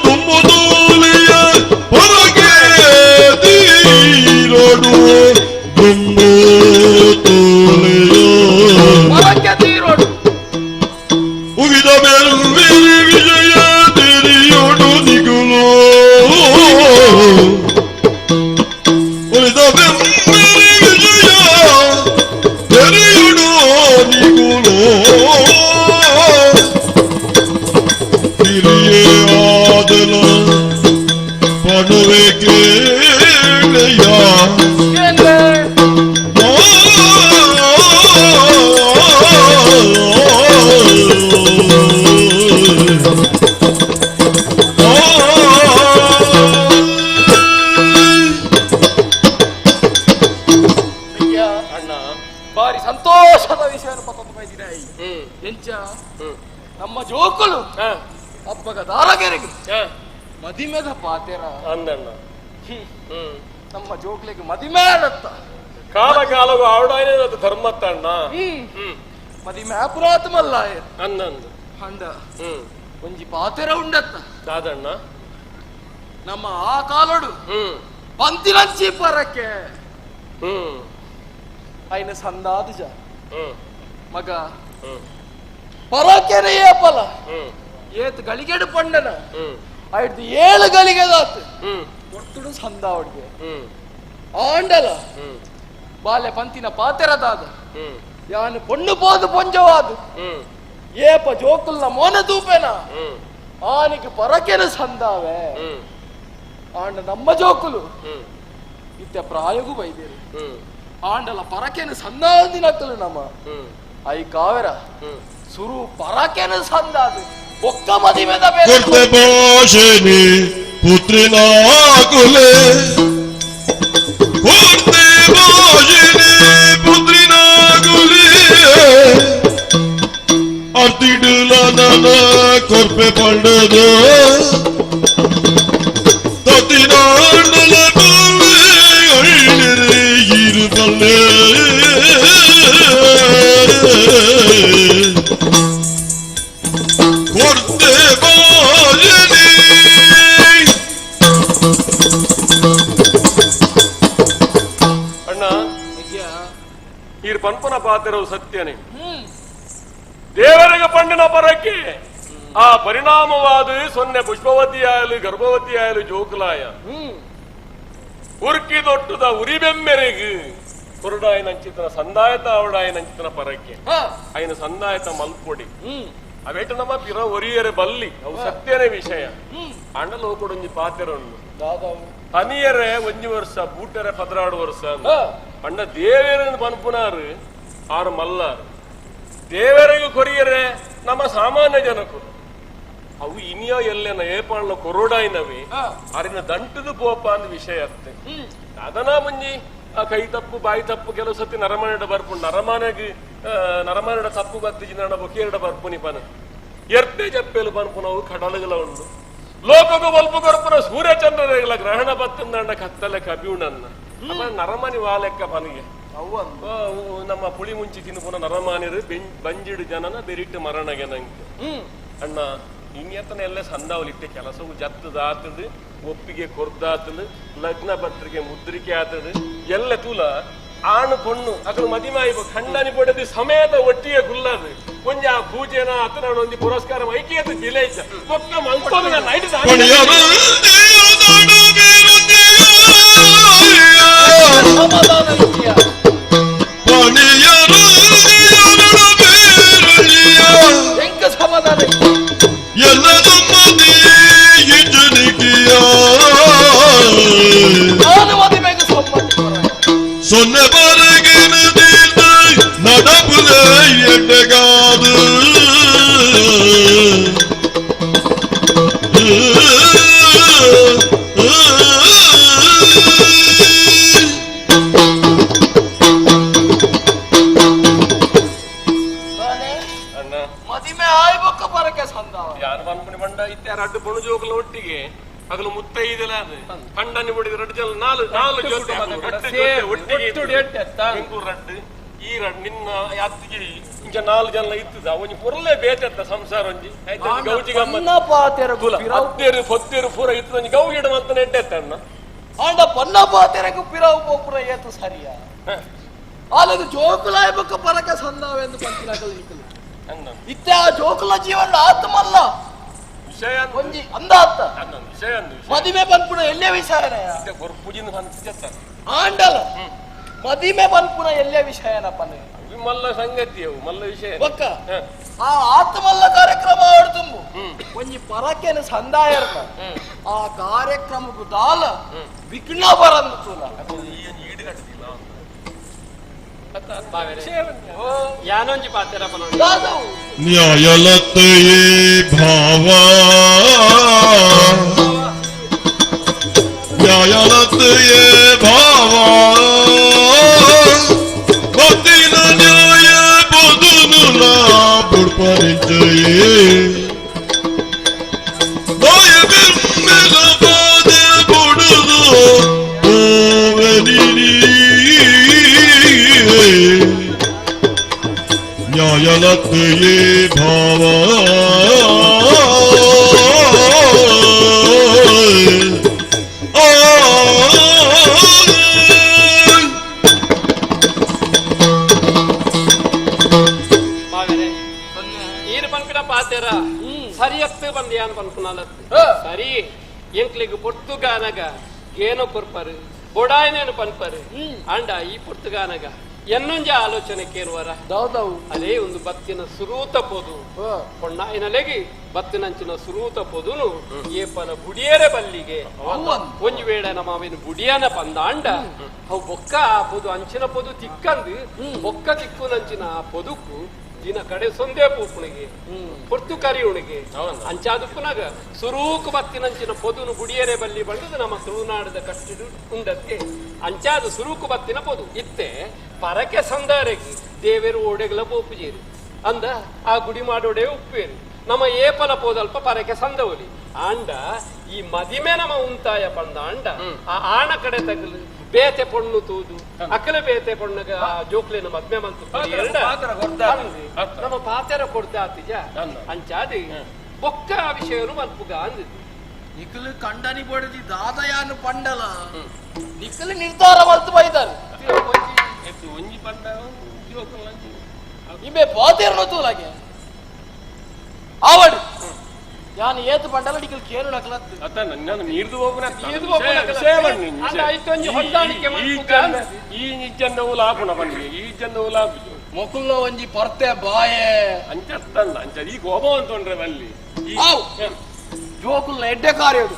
ತುಂಬು ತೋಲಿಯ ಪರಗೆ ತೀರೋಡು ತುಂಬು ತೋಲೆಯೋ ಉಗಿದ ಬೆಲ್ವಿರಿ ವಿಜಯ ತಿರಿಯೋಡು ದಿಗುಲೋ ಉಳಿದ ಬೆಲ್ವಿರಿ ವಿಜಯ ತೆರೆಯುಡು ನಿಗುಲೋ ಹಿರಿಯೇ ಆದಲ ಪಡುವೆ ಕೇಳೆಯ ಅಣ್ಣ ಬಾರಿ ಸಂತೋಷದ ವಿಷಯವನ್ನು ಪತ್ತಿದ್ದೀರಾಯಿ ಎಂಚ ನಮ್ಮ ಜೋಕುಲು ಹಬ್ಬಗ ದಾರಗೆರೆಗೆ ಮದಿಮೆದ ಪಾತೆರ ಅಂದಣ್ಣ ನಮ್ಮ ಜೋಕ್ಲಿಗೆ ಮದಿಮೇಳತ್ತ ಕಾಲ ಕಾಲಗೂ ಆವಡಾಯ್ತು ಧರ್ಮತ್ತಣ್ಣ ಮದಿಮೆ ಪುರಾತ ಮಲ್ಲ ಅಂದಂದು ಹಂಡ ಒಂಜಿ ಪಾತೆರ ಉಂಡತ್ತ ದಾದಣ್ಣ ನಮ್ಮ ಆ ಕಾಲೋಡು ಪಂತಿರಂಚಿ ಪರಕ್ಕೆ ಐನ ಸಂದಾದ ಜ ಮಗ ಪರಕೆನೆ ಏಪಲ ಏತ್ ಗಳಿಗೆಡು ಪಂಡನ ಆಯ್ತು 7 ಗಳಿಗೆದಾತು ಒಟ್ಟುಡು ಸಂದಾವಡ್ಗೆ ಆಂಡಲ ಬಾಲ್ಯ ಪಂತಿನ ಪಾತೆರದಾದ ಯಾನು ಪೊಣ್ಣು ಪೋದು ಪೊಂಜವಾದು ಏಪ ಜೋಕುಲ್ನ ಮೋನ ತೂಪೆನ ಆನಿಗೆ ಪರಕೆನ ಸಂದಾವೆ ಆಂಡ ನಮ್ಮ ಜೋಕುಲು ಇತ್ಯ ಪ್ರಾಯಗೂ ಬೈದೇರು ಆಂಡಲ ಪರಕೆನ ಸಂದಾದಿನಕ್ಕಲು ನಮ್ಮ ಐ ಕಾವೆರ ಸುರು ಪರಕೆನ ಸಂದಾದು ಒಕ್ಕ ಮದಿಮೆದ ಕೊರ್ತೆ ಭಾಷೆನಿ ಪುತ್ರಿನಾಗುಲೆ ಕೊರ್ತೆ ಭಾಷೆನಿ ಪುತ್ರಿನಾಗುಲೆ ಅರ್ತಿಡುಲ ನನ ಕೊರ್ಪೆ ಪಂಡದ ತತಿನಾಂಡಲ ಬಲ್ಲೆ ಅಳ್ಳಿರೆ ಇರುಬಲ್ಲೆ ಕೊರ್ತೆ ಬಾಜನಿ ಅಣ್ಣ ಈ ಪಂಪನ ಪಾತ್ರವು ಸತ್ಯನೇ ದೇವರಿಗೆ ಪಂಡಿನ ಪರಕ್ಕೆ ಆ ಪರಿಣಾಮವಾದ ಸೊನ್ನೆ ಪುಷ್ಪವತಿಯಾಯಲು ಗರ್ಭವತಿಯಾಯಲು ಜೋಕುಲಾಯ ಉರ್ಕಿ ದೊಟ್ಟುದ ಉರಿಬೆಮ್ಮೆರೆಗು ಕುರುಡಾಯನ ಅಂಚಿತನ ಸಂದಾಯತ ಅವಡಾಯನ ಅಂಚಿತನ ಪರಕ್ಕೆ ಆಯ್ನ ಸಂದಾಯತ ಮಲ್ಪೊಡಿ ಅವೇಟ ನಮ್ಮ ಪಿರ ಒರಿಯರೆ ಬಲ್ಲಿ ಅವು ಸತ್ಯನೇ ವಿಷಯ ಅಂಡಲು ಹೋಗ್ಕೊಡೊಂಜಿ ಪಾತೆರ ಉಂಡು ತನಿಯರೆ 1 ವರ್ಷ ಬೂಟರೆ 16 ವರ್ಷ ಅಂಡ ದೇವೇರನ್ನು ಪನ್ಪುನಾರು ಆರು ಮಲ್ಲಾರು ದೇವರಿಗೂ ಕೊರಿಯರೆ ನಮ್ಮ ಸಾಮಾನ್ಯ ಜನಕು ಅವು ಇನಿಯೋ ಎಲ್ಲೇನ ಏಪಾಳ್ನ ಕೊರೋಡಾಯಿನವೆ ಅರಿನ ದಂಟದು ಪೋಪ ಅಂದ ವಿಷಯ ಅತ್ತೆ ಅದನ್ನ ಮುಂಜಿ ಆ ಕೈ ತಪ್ಪು ಬಾಯಿ ತಪ್ಪು ಕೆಲವು ಸತಿ ನರಮನೆಡ ಬರ್ಪು ನರಮನೆಡ ತಪ್ಪು ಬತ್ತಿಜಿ ನಡ ಬೊಕೇರಡ ಬರ್ಪುನಿ ಪನ ಎರ್ತೆ ಜಪ್ಪೆಲು ಪನ್ಪು ನಾವು ಕಡಲುಗಳ ಉಂಡು ಲೋಕಗೂ ಬಲ್ಪು ಕೊರಪುರ ಸೂರ್ಯಚಂದ್ರರೆಗಳ ಗ್ರಹಣ ಬತ್ತಂದ ಕತ್ತಲೆ ಕಬಿಯುಣನ್ನ ನರಮನಿ ವಾಲೆಕ್ಕ ಪನಿಗೆ ನಮ್ಮ ಪುಳಿ ಮುಂಚಿ ತಿನ್ಪುನ ನರಮಾನಿರು ಬಂಜಿಡು ಜನನ ಬೆರಿಟ್ಟು ಮರಣಗೆ ನಂಗೆ ಅಣ್ಣ ಇನ್ನೆತ್ತನ ಎಲ್ಲ ಸಂದಾವಲಿಟ್ಟೆ ಕೆಲಸವು ಜತ್ತದಾತದು ಒಪ್ಪಿಗೆ ಕೊರ್ದಾತದು ಲಗ್ನ ಪತ್ರಿಕೆ ಮುದ್ರಿಕೆ ಆತದು ಎಲ್ಲ ತೂಲ ಆಣು ಪೊಣ್ಣು ಅಕಲು ಮದಿಮಾಯಿ ಖಂಡನಿ ಪಡೆದು ಸಮೇತ ಒಟ್ಟಿಗೆ ಗುಲ್ಲದು ಕೊಂಚ ಆ ಪೂಜೆನ ಅತನ ಒಂದು ಪುರಸ್ಕಾರ ಐಕ್ಯತೆ ದಿಲೇಜ ಪಕ್ಕ ಮಲ್ಪದ ನೈಟ್ ಸೊನ್ನೆ ಬರಗೆ ಮುತ್ತೈದೆಲ್ಲ ಅದು ಪಂಡನಿ ಬಿಡಿದ ರಡ್ಡು ಜನ ನಾಲ್ಕು ಜೊತೆ ಒಟ್ಟಿಗೆ ರಡ್ಡು ಈ ರಡ್ ನಿನ್ನ ಅತ್ತಿಗೆ ಇಂಚ 4 ಜನ ಇತ್ತದ ಒಂಜಿ ಪುರಲೇ ಬೇತೆತ್ತ ಸಂಸಾರ ಒಂಜಿ ಗೌಜಿ ಹತ್ತೇರು ಪೊತ್ತೇರು ಪೂರ ಇತ್ತು ಒಂಜಿ ಗೌ ಗಿಡ ಅಂತ ನೆಟ್ಟೆತ್ತಣ್ಣ ಆಂಡ ಪನ್ನ ಪಾತೆರಗು ಪಿರಾವು ಪೋಪುರ ಏತು ಸರಿಯಾ ಆಲದು ಜೋಕುಲಾಯ ಬಕ್ಕ ಪರಕ ಸಂದಾವೆಂದು ಪಂಚಿನಾಕಲ್ ನಿಕಲು ಇತ್ತೆ ಆ ಜೋಕುಲ ಜೀವನ ಆತ್ಮಲ್ಲ ವಿಷಯ ಒಂಜಿ ಅಂದಾತ್ತ ವಿಷಯ ಮದಿಮೆ ಬಂದ್ಪುಣ ಎಲ್ಲೇ ವಿಷಯನಯ ಪೂಜಿನ ಆಂಡಲ ಮದಿಮೆ ಬಂದ್ಪುಣ ಎಲ್ಲೇ ವಿಷಯನಪ್ಪನೆ ಮಲ್ಲ ಸಂಗತಿ ಅವು ಮಲ್ಲ ವಿಷಯ ಬಕ್ಕ ಆ ಆತ್ಮಲ್ಲ ಕಾರ್ಯಕ್ರಮ ಆಡ್ತುಂಬು ಒಂಜಿ ಪರಕೆನ ಸಂದಾಯ ಆ ಕಾರ್ಯಕ್ರಮಕ್ಕೂ ದಾಲ ವಿಘ್ನ ಬರಂದು ತೂಲ ಯಾನೊಂಜಿ ಪಾತೆರ ನ್ಯಾಯಲತೆಯೇ ಭಾವ ನ್ಯಾಯಲತೆಯೇ ಭಾವ ಬದಿನ ನ್ಯಾಯ ಬದುನುಲ ಪುಡ್ಪರಿಚಯೇ ನ್ಯಾಯ ಬೆಮ್ಮೆಲ ಬಾದೆ ಬುಡುದು ನ್ಯಾಯಲತೆಯೇ ಭಾವ ఈయన పనుకున్న పాతేరా సరి ఎత్తు బంది అని పనుకున్నాను సరి ఎంక్లికి పొట్టుగానగా గేనో కొర్పరు బొడాయి నేను పనుపరు అండ ఈ పొట్టుగానగా ಎನ್ನೊಂಜ ಆಲೋಚನೆಕ್ಕೇರುವರ ಅದೇ ಒಂದು ಬತ್ತಿನ ಸುರೂತ ಪೊದು ಕೊಣ್ಣಾಯಿನಲೆಗಿ ಬತ್ತಿನಂಚಿನ ಸುರೂತ ಪೊದುನು ಏಪನ ಬುಡಿಯರೆ ಬಲ್ಲಿಗೆ ಒಂಜಿ ವೇಳೆ ನಮ್ಮವಿನ ಬುಡಿಯನ ಪಂದಾಂಡ ಅವು ಬೊಕ್ಕ ಆ ಪೊದು ಅಂಚಿನ ಪೊದು ತಿಕ್ಕಂದು ಬೊಕ್ಕ ತಿಕ್ಕುನಂಚಿನ ಆ ಪೊದುಕು ದಿನ ಕಡೆ ಸೊಂದೆ ಪೂಪುಣಿಗೆ ಪೊರ್ತು ಕರಿಯುಣಿಗೆ ಅಂಚಾದುಪ್ಪುನಾಗ ಸುರೂಕು ಬತ್ತಿನಂಚಿನ ಪೊದುನು ಬುಡಿಯರೆ ಬಲ್ಲಿ ಬಂದದು ನಮ್ಮ ತುಳುನಾಡದ ಕಟ್ಟಿಡು ಉಂಡತ್ತೆ ಅಂಚಾದು ಸುರೂಕು ಬತ್ತಿನ ಪೊದು ಇತ್ತೆ ಪರಕೆ ಸಂದಾರೆಗೆ ದೇವೇರು ಓಡೆಗಳ ಪೋಪುಜೇರಿ ಅಂದ ಆ ಗುಡಿ ಮಾಡೋಡೆ ಉಪ್ಪೇರಿ ನಮ್ಮ ಏಪಲ ಪೋದಲ್ಪ ಪರಕೆ ಸಂದವಲಿ ಆಂಡ ಈ ಮದಿಮೆ ನಮ್ಮ ಉಂತಾಯ ಪಂದ ಅಂಡ ಆ ಆಣ ಕಡೆ ತಗಲು ಬೇತೆ ಪೊಣ್ಣು ತೂದು ಅಕ್ಕಲೆ ಬೇತೆ ಪೊಣ್ಣಗ ಜೋಕ್ಲಿನ ಮದ್ಮೆ ಮಂತು ನಮ್ಮ ಪಾತೆರ ಕೊಡ್ತಾ ಆತಿಜ ಅಂಚಾದಿ ಬೊಕ್ಕ ವಿಷಯನು ಮಲ್ಪುಗ ಅಂದಿದ್ದು ನಿಖಲು ಕಂಡನಿ ಬಡದಿ ದಾದಯಾನು ಪಂಡಲ ನಿಖಲು ನಿರ್ಧಾರ ಮಲ್ತು ಬೈದಾರು ಒಂಜಿ ಪಂಡ ಇಬೆ ಪಾತೆರನು ತೂಲಾಗೆ ಆವಡ್ ಯಾನ್ ಏತು ಪಂಡಲ ನಿಖಲು ಕೇರು ನಕಲತ್ತು ಅತ್ತ ನನ್ನ ನೀರ್ದು ಹೋಗುನ ಈ ನಿಜ್ಜಂದವು ಲಾಪುಣ ಬನ್ನಿ ಈ ಜಂದವು ಲಾಪು ಮೊಕುಲ್ಲ ಒಂಜಿ ಪರ್ತೆ ಬಾಯೆ ಅಂಚತ್ತಲ್ಲ ಅಂಚ ಈ ಗೋಬ ಅಂತೊಂಡ್ರೆ ಬಲ್ಲಿ ಜೋಕುಲ್ನ ಎಡ್ಡೆ ಕಾರ್ಯದು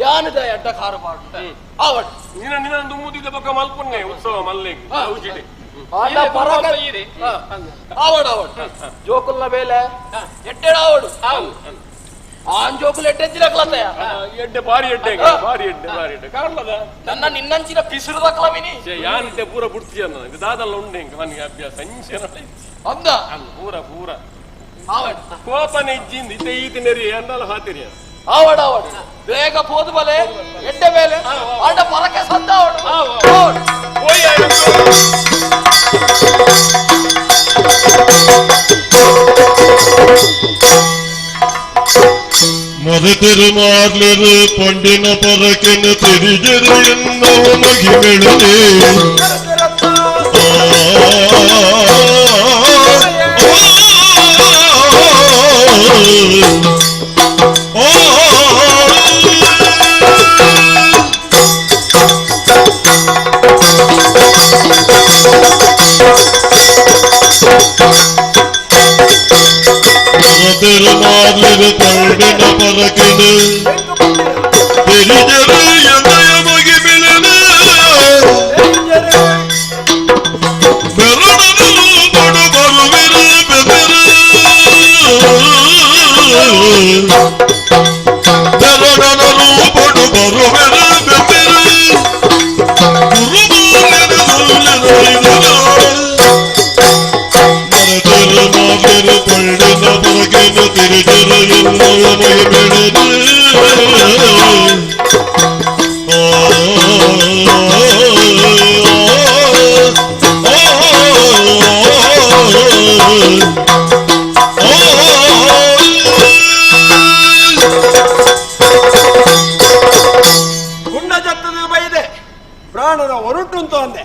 ಯಾನದ ಎಡ್ಡ ಕಾರ ಪಾಡು ಆವಡ್ ನಿನ್ನ ನಿನ್ನ ದುಮ್ಮುದಿದ ಪಕ್ಕ ಮಲ್ಪುಣ್ಣೆ ಉತ್ಸವ ಮಲ್ಲಿಗೆ ಔಜಿಡೆ ಆವಡ್ ಆವಡ್ ಜೋಕುಲ್ನ ಬೇಲೆ ಎಡ್ಡೆ ಆವಡು ಆನ್ ಜೋಕುಲ್ ಎಡ್ಡೆಜ್ಜಿರಕ್ಲತ್ತಯ ಎಡ್ಡೆ ಬಾರಿ ಎಡ್ಡೆ ಬಾರಿ ಎಡ್ಡೆ ಬಾರಿ ಎಡ್ಡೆ ಕಾಣ್ಲದ ನನ್ನ ನಿನ್ನಂಚಿನ ಪಿಸುರದಕ್ಲವಿನಿ ಯಾನಿದ್ದೆ ಪೂರ ಬುಡ್ತಿ ಅನ್ನ ದಾದಲ್ಲ ಉಂಡೆ ನನಗೆ ಅಭ್ಯಾಸ ಸಂಚೆ ಅಂದ ಪೂರ ಪೂರ ಆವಡ್ ಕೋಪನೆ ಇಜ್ಜಿಂದ ಇತ್ತೆ ಈತಿ ನೆರಿ ಅನ್ನಲ್ಲ ಹಾತಿರಿ ಆವಡ್ ಆವಡ್ ಬೇಗ ಪೋದು ಬಲೆ ಎಡ್ಡೆ ಮೇಲೆ ಆಡ ಪರಕೆ ಸಂದ ಆವಡ್ ಮೊದತಿರುಮಾರ್ಲರು ಪಂಡಿನ ಪರಕೆನ ತಿರಿಜರು ಎನ್ನುವ ಮಗಿಮೆಳದೆ ಮೊದತಿರುಮಾರ್ಲರು ಪಂಡಿನ ಪರಕೆನ ತಿರಿಜರು ಎನ್ನುವ ಮಗಿಮೆಳದೆ ಬೆರಡನು ಬಡು ಬರುವಿರು ಬೆದರು ಬೆರಡನು ಬಡು ಬರುವಿರು ಬೆದರು ಮರದರು ಮಾತೆರು ಪಂಡಿನ ಪರಕೆನು ತಿರುಜರು ಎನ್ನುವ ಮೈ ಬೆಳೆದು ಕತ್ತದ ಬೈದೆ ಪ್ರಾಣನ ಹೊರಟುಂತು ಅಂದೆ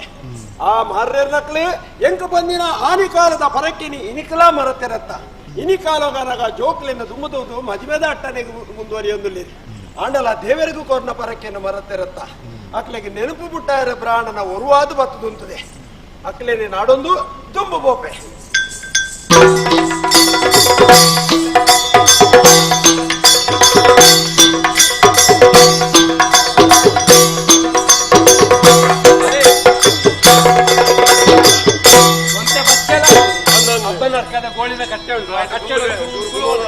ಆ ಮಾರ್ಯರ್ನಕ್ಲಿ ಎಂಕ ಬಂದಿನ ಹಾನಿಕಾಲದ ಪರಕ್ಕಿನಿ ಇನಿಕಲ ಮರತೆರತ್ತ ಇನಿಕಾಲೋಗನಗ ಜೋಕ್ಲಿನ ದುಮ್ಮುವುದು ಮದುವೆದ ಅಟ್ಟನೆಗೆ ಮುಂದುವರಿಯೊಂದಿಲ್ಲ ಆಂಡಲ ದೇವರಿಗೂ ಕೊರ್ನ ಪರಕ್ಕಿನ ಮರತೆರತ್ತ ಅಕ್ಲೆಗೆ ನೆನಪು ಬಿಟ್ಟಾರೆ ಪ್ರಾಣನ ಒರುವಾದು ಬತ್ತದುಂತದೆ ಅಕ್ಲೇನೆ ನಾಡೊಂದು ತುಂಬು ಬೋಪೆ ಗೋಳಿನ ಕಟ್ಟೆ ಉಂಟು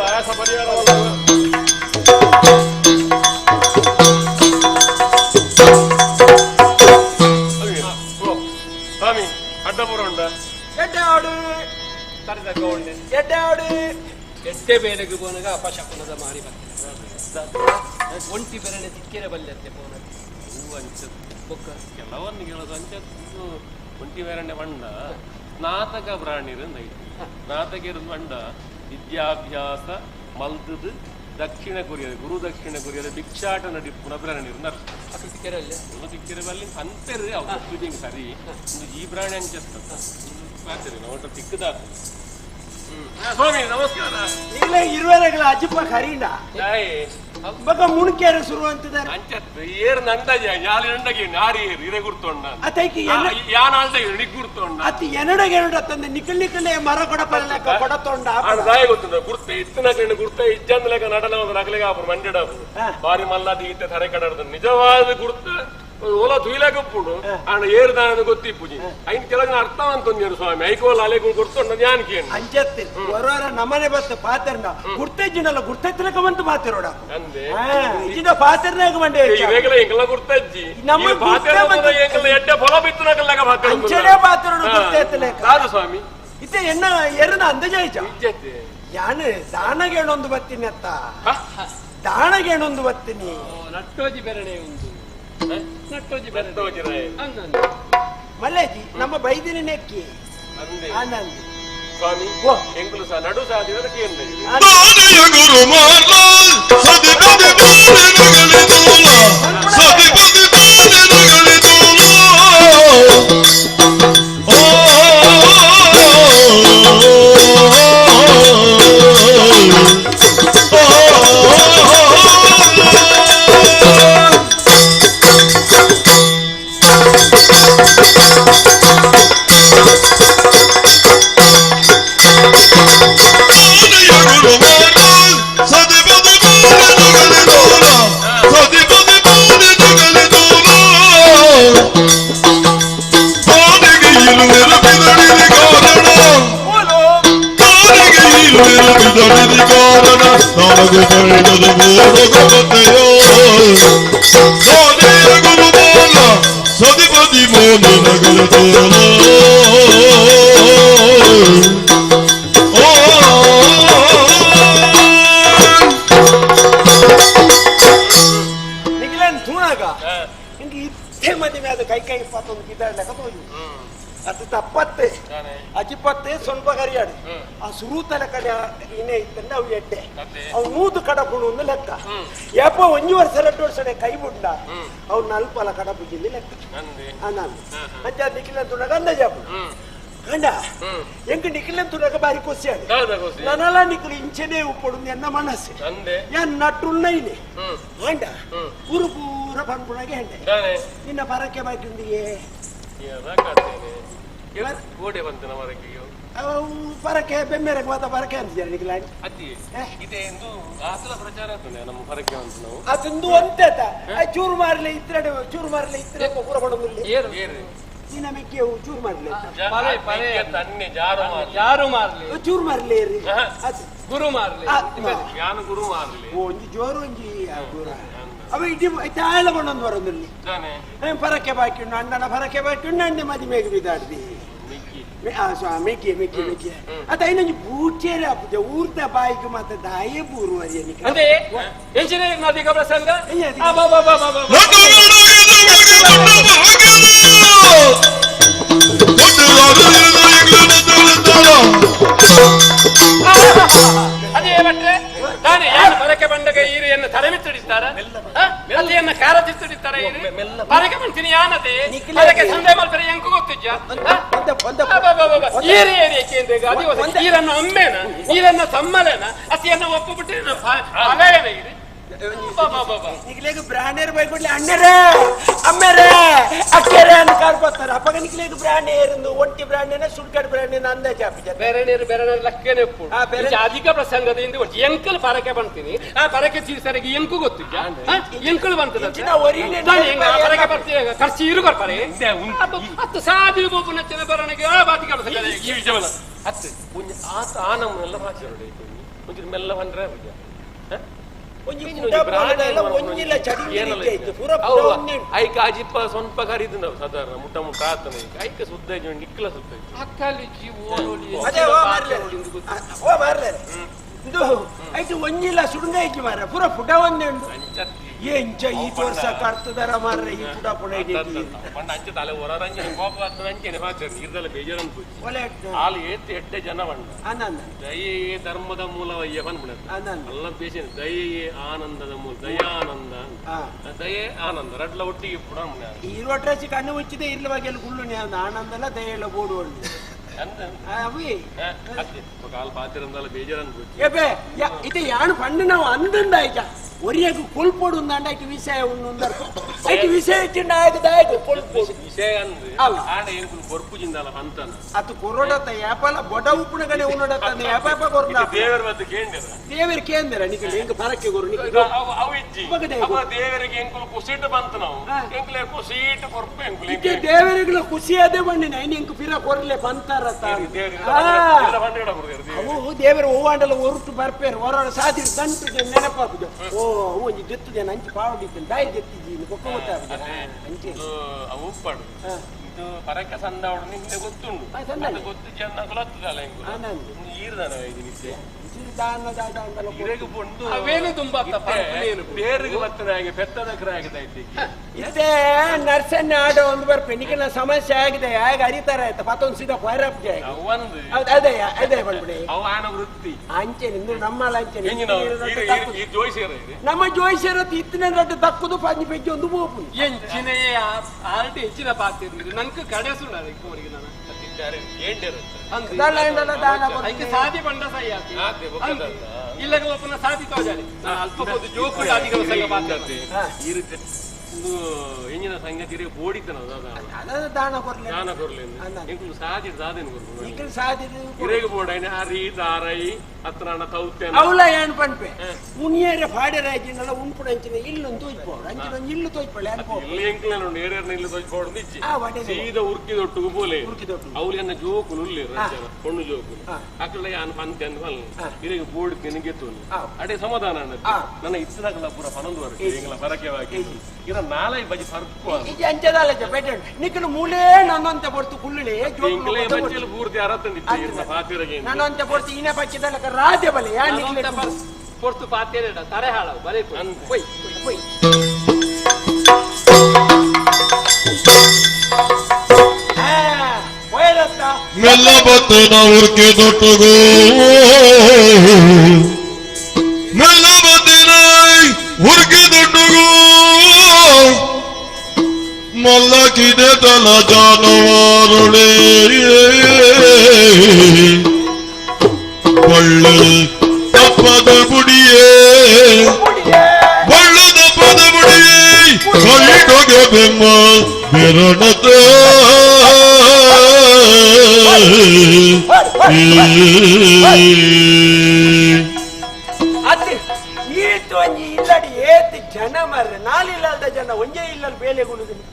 ಆಯಾಸ ಪರಿಹಾರವಲ್ಲ. ಸ್ವಾಮಿ ಅಡ್ಡಪುರ ಉಂಟ ಎಡ್ಡಾಡು ಕರೆದ ಗೋಲ್ಡೆ ಎಡ್ಡಾಡು ಎಡ್ಡೆ ಬೇಲೆಗೆ ಬೋನಾಗ ಅಪಶಕುನದ ಮಾರಿ ಬರ್ತದೆ ಒಂಟಿ ಬೆರಳೆ ತಿಕ್ಕೆರೆ ಬಲ್ಲತ್ತೆ ಬೋನ ಹೂ ಅಂಚದು ಬೊಕ್ಕ ಕೆಲವೊಂದು ಹೇಳೋದು ಅಂಚದ್ದು ಒಂಟಿ ಬೇರಣ್ಣೆ ಬಂಡ ಸ್ನಾತಕ ಪ್ರಾಣಿರಂದೈತಿ ಸ್ನಾತಕದ ಬಂಡ ವಿದ್ಯಾಭ್ಯಾಸ ಮಲ್ದದು ದಕ್ಷಿಣ ಕೊರಿಯದ ಗುರು ದಕ್ಷಿಣ ಕೊರಿಯದ ಭಿಕ್ಷಾಟ ನಡಿ ಪುನಃ ತಿಕ್ಕೆರೆ ಬಲ್ಲಿ ಅಂತೆರ್ರಿ ಅವ್ರು ಸರಿ ಒಂದು ಈ ಪ್ರಾಣಿ ಅಂಚರಿ ನೋಟ ತಿಕ್ಕದಾತ ಸ್ವಾಮಿ ನಮಸ್ಕಾರ ಈಗಲೇ ಇರುವೆಗಳ ಅಜ್ಜಪ್ಪ ಕರೀಂಡ ಬಗ ಮುಣಕೇರ ಶುರು ಅಂತಿದ್ದಾರೆ ಅಂಚತ್ ಏರ್ ನಂದಜ ಯಾಲಿ ನಂಡಗೆ ನಾರಿ ಇರೆ ಗುರ್ತೊಂಡ ಅತೈಕಿ ಯಾನಾಲ್ದ ನಿಗ್ ಗುರ್ತೊಂಡ ಅತಿ ಎನಡಗೆ ತಂದೆ ನಿಕಲ್ ನಿಕಲ್ಲೆ ಮರ ಕೊಡಪಲ್ಲ ಕೊಡತೊಂಡ ದಾಯ ಗೊತ್ತುಂಡ ಗುರ್ತ ಇತ್ತಿನ ಕಣ್ಣು ಗುರ್ತ ಇಜ್ಜಂದ ಲೆಕ್ಕ ನಡನ ಒಂದು ನಕಲಿಗೆ ಆಪುರು ಮಂಡ್ಯಡ ಬಾರಿ ಮಲ್ಲಾದಿ ಇತ್ತೆ ತರೆ ಕಡಾಡ್ದು ನಿಜವಾದ ಗುರ್ತ ಓಲಾ ತುಯಿಲಾಗಪ್ಪುಡು ಆಣ ಏರ್ದಾನ ಗೊತ್ತಿಪ್ಪುಜಿ ಐನ್ ಕೆಳಗಿನ ಅರ್ಥ ಅಂತಂದಿರು ಸ್ವಾಮಿ ಐಕೋಲ ಅಲೆಗೂ ಗುರ್ತೊಂಡ ಧ್ಯಾನ ಕೇಳಿ ಅಂಚತ್ತೆ ಹೊರವರ ನಮ್ಮನೆ ಬತ್ತ ಪಾತ್ರನ ಗುರ್ತಜ್ಜಿನಲ್ಲ ಗುರ್ತಜ್ಜನಕ ಬಂತು ಮಾತಿರೋಡ ಅಂದೆ ಇಜಿನ ಪಾತ್ರನಾಗ ಬಂಡೆ ಇವೆಗಲ ಎಂಕಲ ಗುರ್ತಜ್ಜಿ ನಮ್ಮ ಪಾತ್ರ ಎಂಕಲ ಎಡ್ಡೆ ಫಲ ಬಿತ್ತನಕಲ್ಲಾಗ ಪಾತ್ರ ಅಂಚನೆ ಪಾತ್ರೋಡ ಗುರ್ತೈತಲೆ ಕಾದು ಸ್ವಾಮಿ ಇತ್ತೆ ಎನ್ನ ಎರನ ಅಂದಜಾಯ್ಚ ಇಜ್ಜತ್ತೆ ಯಾನು ದಾನಗೇಣೊಂದು ಬತ್ತೀನಿ ಅತ್ತ ದಾನಗೇಣೊಂದು ಬತ್ತೀನಿ ನಟ್ಟೋಜಿ ಬೆರಳೆ ಉಂಟು ನಟ್ಟೋಜಿ ಮಲ್ಲೇಜಿ ನಮ್ಮ ಬೈದಿನ ನೆಕ್ಕಿ ಆನಂದ್ ಸ್ವಾಮಿ ಎಂಕುಲು ಸಹ ನಡು ಸಾಧಿದ ಕೇಂದ್ರ ಕೈ ಕೈ ಇಪ್ಪತ್ತೊಂದು ಗಿದ್ದಾಡ್ಲಕ್ಕ ತೋಜು ಅದು ತಪ್ಪತ್ತೆ ಅಜಿಪತ್ತೆ ಸ್ವಲ್ಪ ಕರಿಯಾಡು ಆ ಸುರೂತಲ ಕಡೆ ಇನ್ನೇ ಇತ್ತಂದ್ರೆ ಅವು ಎಡ್ಡೆ ಅವು ನೂದು ಕಡಪುಣು ಒಂದು ಲೆಕ್ಕ ಯಪ್ಪ 1 ವರ್ಷ 2 ವರ್ಷ ಕೈ ಬುಡ್ಡ ಅವು ನಲ್ಪಲ ಕಡಪುಜಿಂದ ಲೆಕ್ಕ ನಾನು ಅಂಚ ನಿಖಿಲ ತುಣಗ ಅಂದಾಜಾಪು ಕಂಡ ಎಂಕ ನಿಖಿಲ ತುಣಗ ಬಾರಿ ಕೊಸ್ಯಾಡು ನನ್ನಲ್ಲ ನಿಖಿಲು ಇಂಚನೆ ಉಪ್ಪಡು ಎನ್ನ ಮನಸ್ಸು ಯಾನ್ ನಟ್ಟುಣ್ಣೈನೆ ಅಂಡ ಪೂರು ಪೂರ ಪಂಪುಣಗೆ ಹೆಂಡೆ ನಿನ್ನ ಪರಕ್ಕೆ ಬಾಕಿಂದಿಗೆ ಗೋಡೆ ಬಂತು ನಮ್ಮದಕ್ಕೆ ಪರಕ್ಕೆ ಬೆಮ್ಮೆರಕ್ಕೆ ಮಾತ್ರ ಪರಕ್ಕೆ ಅಂತಿದ್ದಾರೆ ನಿಖಿಲ ಅತಿ ಇದೆ ಎಂದು ಆಸಲ ಪ್ರಚಾರ ಆಗ್ತದೆ ನಮ್ಮ ಪರಕ್ಕೆ ಅಂತ ನಾವು ಅದೊಂದು ಅಂತೆತ ಚೂರು ಮಾರ್ಲೆ ಇದ್ರೆ ಪೂರ ಪಡೋದಿಲ್ಲ ನಿನ್ನ ಮೆಕ್ಕೆ ಚೂರು ಮಾಡ್ಲಿ ಯಾರು ಮಾರ್ಲಿ ಚೂರು ಮಾರ್ಲಿ ಗುರು ಮಾರ್ಲಿ ಯಾನು ಗುರು ಮಾರ್ಲಿ ಒಂಜಿ ಜೋರು ಒಂಜಿ ಗುರ ಅವ ಇಡಿ ತಾಳ ಬಂಡೊಂದು ಬರೋದಿಲ್ಲಿ ಪರಕ್ಕೆ ಬಾಕಿ ಉಂಡು ಅಣ್ಣನ ಪರಕ್ಕೆ ಬಾಕಿ ಉಂಡು ಅಣ್ಣೆ ಮದುವೆಗೆ ಬಿದ್ದಾಡ್ದಿ ಮೆಕ್ಕಿ ಅದ ಇನ್ನೊಂದು ಬೂಚೇರೆ ಅಪ್ಪುಜ ಊರ್ದ ಬಾಯಿಗೆ ಮತ್ತೆ ದಾಯೇ ಬೂರುವರಿ ಅಂದ್ರೆ ಎಂಚಿನ ನದಿಗ ಪ್ರಸಂಗ ಅದೇ ಬಟ್ರೆ ನಾನು ಪರಕೆ ಬಂಡಗ ಈರಿಯನ್ನು ತರಮಿತ್ತಿಡಿತಾರ ಅಲ್ಲಿಯನ್ನ ಕಾರ ತಿತ್ತಿಡಿತಾರ ಪರಕೆ ಬಂತೀನಿ ಯಾನದೆ ಪರಕೆ ಸಂದೆ ಮಲ್ಪರೆ ಎಂಕು ಗೊತ್ತಿಜ್ಜ ಈರಿ ಏರಿಯ ಕೇಂದ್ರ ಅದು ಈರನ್ನ ಅಮ್ಮೇನ ಈರನ್ನ ಸಮ್ಮಲೇನ ಅಸಿಯನ್ನ ಒಪ್ಪಬಿಟ್ಟು ಅಲೆಯನ ಈರಿ ನಿಕ್ಲೇಗ ಬ್ರಾಂಡೇರ್ ಬೈಕೊಡ್ಲಿ ಅಣ್ಣರೇ ಅಮ್ಮೇರೇ ಅಕ್ಕೇರೆ ಅಂತ ಕಾರ್ಬೋತಾರೆ ಅಪ್ಪಗ ನಿಕ್ಲೇಗ ಬ್ರಾಂಡೇರು ಒಂಟಿ ಬ್ರಾಂಡೇನ ಸುಡ್ಕಾಡ್ ಬ್ರಾಂಡೇನ ಅಂದಾಜ ಬೇರೆ ಲಕ್ಕನೆ ಅಧಿಕ ಪ್ರಸಂಗದಿಂದ ಎಂಕಲ್ ಪರಕೆ ಬಂತೀನಿ ಆ ಪರಕೆ ಸರಿಗೆ ಎಂಕು ಗೊತ್ತಿದ್ದ ಎಂಕಲ್ ಬಂತದ ಪರಕೆ ಬರ್ತೀವಿ ಖರ್ಚು ಇರು ಬರ್ತಾರೆ ಹತ್ತು ಸಾಧಿ ಬೋಪುನ ಚೆನ್ನ ಬರಣಿಗೆ ಬಾತಿ ಕೆಲಸ ಹತ್ತು ಆತ ಆನಮ್ಮೆಲ್ಲ ಭಾಷೆ ಒಂಚೂರು ಮೆಲ್ಲ ಬಂದ್ರೆ ಐಕ ಅಜಿಪ್ಪ ಸ್ವಲ್ಪ ಕರೀದು ನಾವು ಸಾಧಾರಣ ಮುಟ್ಟ ಮುಟ್ಟ ಆತನ ಐಕ ಸುದ್ದ ನಿಕ್ಲ ಸುದ್ದ ಅಕ್ಕಲಿಜಿ ಐದು ಒಂಜಿಲ್ಲ ಸುಡುಂಗ ಐಕಿ ಮಾರ ಪೂರ ಪುಟ ಒಂದೇ ಉಂಟು ಎಂಚ ಈ ವರ್ಷ ಕರ್ತದಾರ ಮಾರ್ರೆ ಈ ಪುಟ ಪುಟ ಅಂಚೆ ತಲೆ ಹೊರಂಜನೆ ಕೋಪ ಅಂಚನೆ ಭಾಷೆ ನೀರ್ದಲ್ಲ ಬೇಜಾರಂತ ಹಾಲು ಏತ್ ಎಟ್ಟೆ ಜನ ಬಂಡ ದಯೆ ಧರ್ಮದ ಮೂಲವಯ್ಯ ಬಂದ್ಬಿಡ ಎಲ್ಲ ಬೇಸ ದಯೆ ಆನಂದದ ಮೂಲ ದಯಾನಂದ ದಯೆ ಆನಂದ ರಡ್ಲ ಒಟ್ಟಿಗೆ ಪುಡ ಈ ರೊಟ್ರಾಸಿ ಕಣ್ಣು ಮುಚ್ಚಿದೆ ಇರ್ಲವಾಗಿ ಗುಳ್ಳು ಆನಂದಲ್ಲ ದಯೆ ಎಲ್ಲ ಬೋಡು ಕಾಲು ಪಾತಿರಂದಲ್ಲ ಬೇಜಾರಂತ ಇದು ಯಾನು ಪಂಡು ನಾವು ಅಂದಂದಾಯ್ತ ಒರಿಯಾಗ ಕೊಲ್ಪೋಡು ఉందంటే విషయ ఉందరు అయితే విషయ ఇచ్చిండాయకు దాయకు కొల్పోడు విషయ ಅಂದ್ರೆ ಆಡ ಏನು ಬರ್ಪು ಜಿಂದಲ್ಲ ಅಂತನ ಅದು ಕೊರೋಡತ ಯಾಪಲ ಬೊಡ ಉಪ್ಪುನಗನೆ ಉನ್ನಡತ ಯಾಪಾಪ ಕೊರಡ ದೇವರ ಬದ್ದು ಕೇಂದ್ರ ದೇವರ ಕೇಂದ್ರ ನಿಕ್ಕೆ ಲಿಂಗ ಪರಕ್ಕೆ ಗುರು ನಿಕ್ಕೆ ಅವ ಇಜ್ಜಿ ಅವ ದೇವರಿಗೆ ಎಂಕುಲು ಕುಸಿಟ್ ಬಂತ ನಾವು ಎಂಕುಲೆ ಕುಸಿಟ್ ಕೊರ್ಪೆ ಎಂಕುಲೆ ಇಕ್ಕೆ ದೇವರಿಗೆ ಖುಷಿ ಅದೇ ಬಣ್ಣಿನ ಇಂಕ ಪಿರ ಕೊರ್ಲೆ ಬಂತಾರತ ದೇವರಿಗೆ ಬಂಡಡ ಕೊರ್ದೇರು ಅವು ದೇವರ ಹೂವಾಂಡಲ ಹೊರಟು ಬರ್ಪೇರು ಹೊರ ಸಾದಿ ಗಂಟು ನೆನಪಾಗುದು ಒಂಜಿ ಜೆತ್ತುದೆ ಅಂಚಿ ಪಾವಡಿತ್ತು ದಾಯಿ ಜೆತ್ತಿಜಿ ಬೊಕ್ಕ ಗೊತ್ತಾಗುತ್ತೆ ಅವು ಪಡು ಇದು ಪರಕ ಸಂದಾವಡು ನಿಂಗೆ ಗೊತ್ತುಂಡು ಗೊತ್ತು ಜನ ಗೊತ್ತದಲ್ಲ ಈರ್ದಾನ ಇದು ನಿತ್ಯ ಬೇರಿಗೆ ಬತ್ತನಾಗಿ ಬೆತ್ತದ ಕ್ರಾಗಿದೈತಿ ಇದೇ ನರ್ಸನ್ನ ಆಡೋ ಒಂದು ಬರ್ಪೆ ನಿಖಿನ ಸಮಸ್ಯೆ ಆಗಿದೆ ಹೇಗೆ ಅರಿತಾರ ಆಯ್ತು ಮತ್ತೊಂದು ಸೀದಾ ಫೈರಪ್ಗೆ ಒಂದು ಅದೇ ಅದೇ ಬಂದ್ಬಿಡಿ ಅವನ ವೃತ್ತಿ ಅಂಚೆ ನಿಂದು ನಮ್ಮ ಅಂಚೆ ನಮ್ಮ ಜೋಯಿಸರ ಇತ್ತಿನ ರಡ್ಡು ತಕ್ಕುದು ಪಂಜಿ ಪೆಜ್ಜಿ ಒಂದು ಬೋಪು ಎಂಚಿನ ಆಲ್ಟಿ ಹೆಚ್ಚಿನ ಪಾತಿರ್ಲಿ ನಂಗೆ ಕಡೆ ಸುಳ್ಳ ಅವರಿಗೆ ನಾನು ಸಾಧಿ ಬಂಡ ಸಹಿ ಇಲ್ಲಗ ಒಪ್ಪನ ಸಾಧಿ ತೋಜಾರಿ ಅಲ್ಪ ಹೊತ್ತು ಜೋಕು ಇರುತ್ತೆ ಎಂಜಿನ ಸಂಗತಿ ಓಡಿತನ ದಾನ ಕೊರ್ಲೆ ದಾನ ಕೊರ್ಲೆ ಸಾಧಿ ಸಾಧನೆ ಕೊರ್ಲೆ ಸಾಧಿ ಇರೇಗ ಬೋಡೈನ ಹರಿ ದಾರೈ ಅತ್ರನ ತೌತ್ಯ ಅವಳ ಏನ್ ಪಂಪೆ ಮುನಿಯರೆ ಫಾಡೆರಾಜಿನಲ್ಲ ಉಂಪುಡಂಚಿನ ಇಲ್ಲೊಂದು ತೋಯ್ಪೋಡು ಅಂಚಿನ ಇಲ್ಲು ತೋಯ್ಪಳೆ ಇಲ್ಲಿ ಎಂಕ್ಲೆ ನೋಡಿ ನೇರೇರ್ನ ಇಲ್ಲು ತೋಯ್ಪೋಡು ನಿಚ್ಚಿ ಸೀದಾ ಉರ್ಕಿದೊಟ್ಟುಗು ಬೋಲೆ ಅವಳಿಯನ್ನ ಜೋಕುಲು ಉಳ್ಳಿ ಕೊಣ್ಣು ಜೋಕುಲು ಅಕ್ಕಳ ಯಾನ್ ಪಂತೆ ಅಂದ್ ಬಲ್ಲ ಇರೇಗ ಬೋರ್ಡ್ ಕೆನಗೆತ್ತು ಅಡೆ ಸಮಾಧಾನ ಅನ್ನತ್ತೆ ನನ್ನ ಇತ್ತದಾಗಲ್ಲ ಪೂರ ಪನೊಂದು ವರ್ಗ ಎಂಗ್ಲ ಪರಕೆವಾಗಿ ಇರ ನಾಲೈ ಬಜಿ ಫರ್ಕು ಇದು ಅಂಚದಾಲ ಬೆಟ್ಟ ನಿಕ್ಕಲು ಮೂಲೆ ನನ್ನಂತೆ ಬರ್ತು ಕುಳ್ಳಿ ಎಂಗ್ಲೆ ಬಜ್ಜಲು ಪೂರ್ತಿ ಅರತಂದಿತ್ತು ಇರ್ನ ಪಾತಿರಗೆ ನನ್ನಂತೆ ಬರ್ತು ಇನೇ ಪಚ್ಚದಲ್ಲ ರಾಜ್ಯ ಬಲೆ ಯಾ ನಿಕ್ಲೆ ಪೊರ್ತು ಪಾತಿರ ತರೆ ಹಾಳವು ಬಲೆ ಕೊಯ್ ಕೊಯ್ ಮೆಲ್ಲ ಬತ್ತನ ಉರ್ಕೆ ದೊಟ್ಟುಗೋ ಮೆಲ್ಲ ಬತ್ತಿನ ಉರ್ಕೆ ದೊಟ್ಟುಗೋ ಮಲ್ಲಕಿದೆ ತಲ ಜಾನುವಾರುಳೇ ಒಳ್ಳೆ ತಪ್ಪದ ಬುಡಿಯೇ ಒಳ್ಳೆ ತಪ್ಪದ ಬುಡಿಯೇ ಕೈಟೊಗೆ ಬೆಮ್ಮ ಬೆರಣತ ಇಲ್ಲಡಿ ಏತಿ ಜನ ಮರ್ರೆ ನಾಲಿಲ್ಲದ ಜನ ಒಂಜೇ ಇಲ್ಲ ಬೇಲೆ ಗುಣದಲ್ಲಿ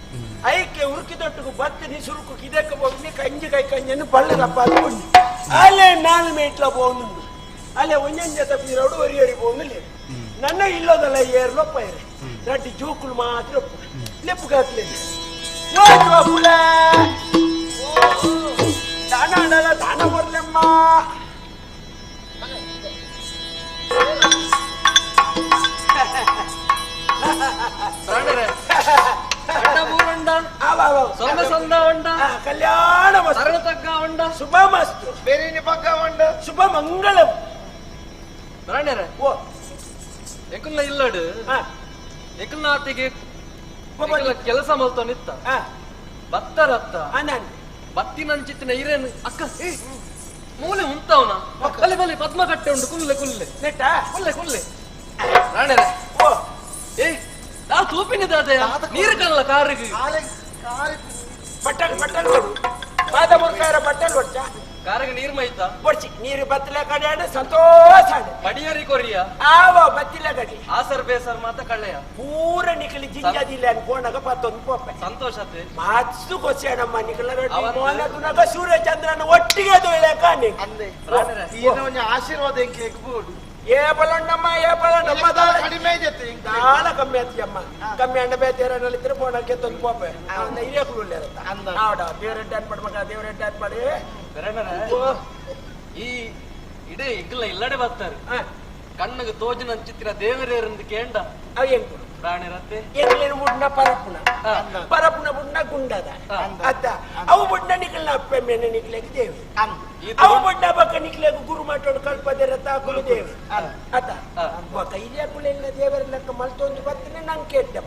ಐಕೆ ಉರುಕಿದೊಟ್ಟಿಗೂ ಬತ್ತಿನಿ ಸುರುಕು ಕಿದಕ್ಕೆ ಹೋಗಿ ಕಂಜಿ ಕೈ ಕಂಜನ್ನು ಬಳ್ಳದಪ್ಪ ಅಂದ್ಕೊಂಡು ಅಲ್ಲೇ ನಾನು ಮೇಟ್ಲ పోను ಅಲ್ಲೇ ಒಂಜಂಜ ತಪ್ಪಿರೋಡು ಒರಿಯರಿ పోను ನನ್ನ ಇಲ್ಲೋದಲ್ಲ ಏರ್ಲೊಪ್ಪ ಇರೆ ರಡ್ಡಿ ಜೋಕುಲು ಮಾತ್ರ ಲೆಪ್ಪು ಕಾತ್ಲೇನೆ ಯೋಚುವ ಪುಲ ದಾನ ಅಡಲ ದಾನ ಬರ್ಲೆಮ್ಮ ಕಲ್ಯಾಣ ಶುಭ ಮಸ್ತು ಬೇರೆ ಪಕ್ಕ ಶುಭ ಮಂಗಳಂ ಓ ಎಂಕಲ್ನ ಇಲ್ಲಡು ಎಂಕಲ್ನ ಆತಿಗೆ ಕೆಲಸ ಮಲ್ತೋನಿತ್ತ ಬತ್ತರತ್ತ ಬತ್ತಿನಂಚಿತ್ತಿನ ಇರೇನು ಅಕ್ಕ ಮೂಲೆ ಉಂಟವನ ಬಲೆ ಬಲೆ ಪದ್ಮ ಕಟ್ಟೆ ಉಂಟು ಕುಲ್ಲೆ ಕುಲ್ಲೆ ನೆಟ್ಟ ಕುಲ್ಲೆ ಕುಲ್ಲೆ ರಾಣೆ ಏ ನಾ ತೂಪಿನಿದಾದೆ ನೀರು ಕಲ್ಲ ಕಾರಿಗೆ ಬಟ್ಟಲ್ ಬಟ್ಟಲ್ ಪಾದ ಮುರ್ಕಾರ ಬಟ್ಟಲ್ ಹೊಡ್ಚ ಕಾರಿಗೆ ನೀರು ಮೈತಾ ಹೊಡ್ಚಿ ನೀರು ಬತ್ತಲ ಕಡೆ ಸಂತೋಷ ಬಡಿಯರಿ ಕೊರಿಯ ಆವ ಬತ್ತಿಲ ಕಡೆ ಆಸರ್ ಬೇಸರ್ ಮಾತ ಕಳ್ಳೆಯ ಪೂರ ನಿಕಲಿ ಜಿಂಜಾದಿಲ್ಲ ಅನ್ಕೊಂಡಾಗ ಪತ್ತೊಂದು ಪೊಪ್ಪೆ ಸಂತೋಷತೆ ಮಾತ್ಸು ಕೊಸೇನಮ್ಮ ನಿಕಲ ಮೊನ್ನದುನಾಗ ಸೂರ್ಯಚಂದ್ರನ ಒಟ್ಟಿಗೆ ದೊಳ್ಳೆ ಕಾಣಿ ಆಶೀರ್ವಾದ ಹೆಂಗೆ ಎಗ್ಬೋದು ఏ పలండమ్మా ఏ పలండమ్మ కడిమే చెత్తే చాలా కమ్మి అత్తమ్మ కమ్మి అండ ಬೇತೇರನಲ್ಲಿ ತಿರುಪೋಣಕ್ಕೆ ತಂದು ಪೋಪೆ ಅವನ ಇರೇಕುಳು ಇರತ್ತ ಆವಡ ದೇವರೆಡ್ಡ ಅನ್ಪಡ ಮಗ ದೇವರೆಡ್ಡ ಅನ್ಪಡಿ ಈ ಇಡೇ ಇಗ್ಲ ಇಲ್ಲಡೆ ಬರ್ತಾರೆ ಕಣ್ಣಗೆ ತೋಜಿನ ಚಿತ್ರ ದೇವರೇರಂದು ಕೇಂಡ ಅವ ಹೆಂಗ್ ಪ್ರಾಣಿ ರತ್ತೆ ಎಗ್ಲೇನು ಬುಡ್ನ ಪರಪುನ ಪರಪುನ ಬುಡ್ನ ಗುಂಡದ ಅತ್ತ ಅವು ಬುಡ್ನ ನಿಕಲ್ನ ಅಪ್ಪೆ ಮೇನೆ ನಿಕ್ಲೆಗೆ ದೇವಿ ಅವು ಬುಡ್ನ ಬಕ್ಕ ನಿಕ್ಲೆಗೆ ಗುರು ಮಾಟೋಡು ಕಲ್ಪದೆ ರಥ ಕುಲು ದೇವಿ ಅತ್ತ ಬಕ್ಕ ಇದೇ ಕುಳೆಲ್ಲ ದೇವರ ಲೆಕ್ಕ ಮಲ್ತೊಂದು ಬತ್ತನೆ ನಂಗೆ ಕೇಳ್ದೆ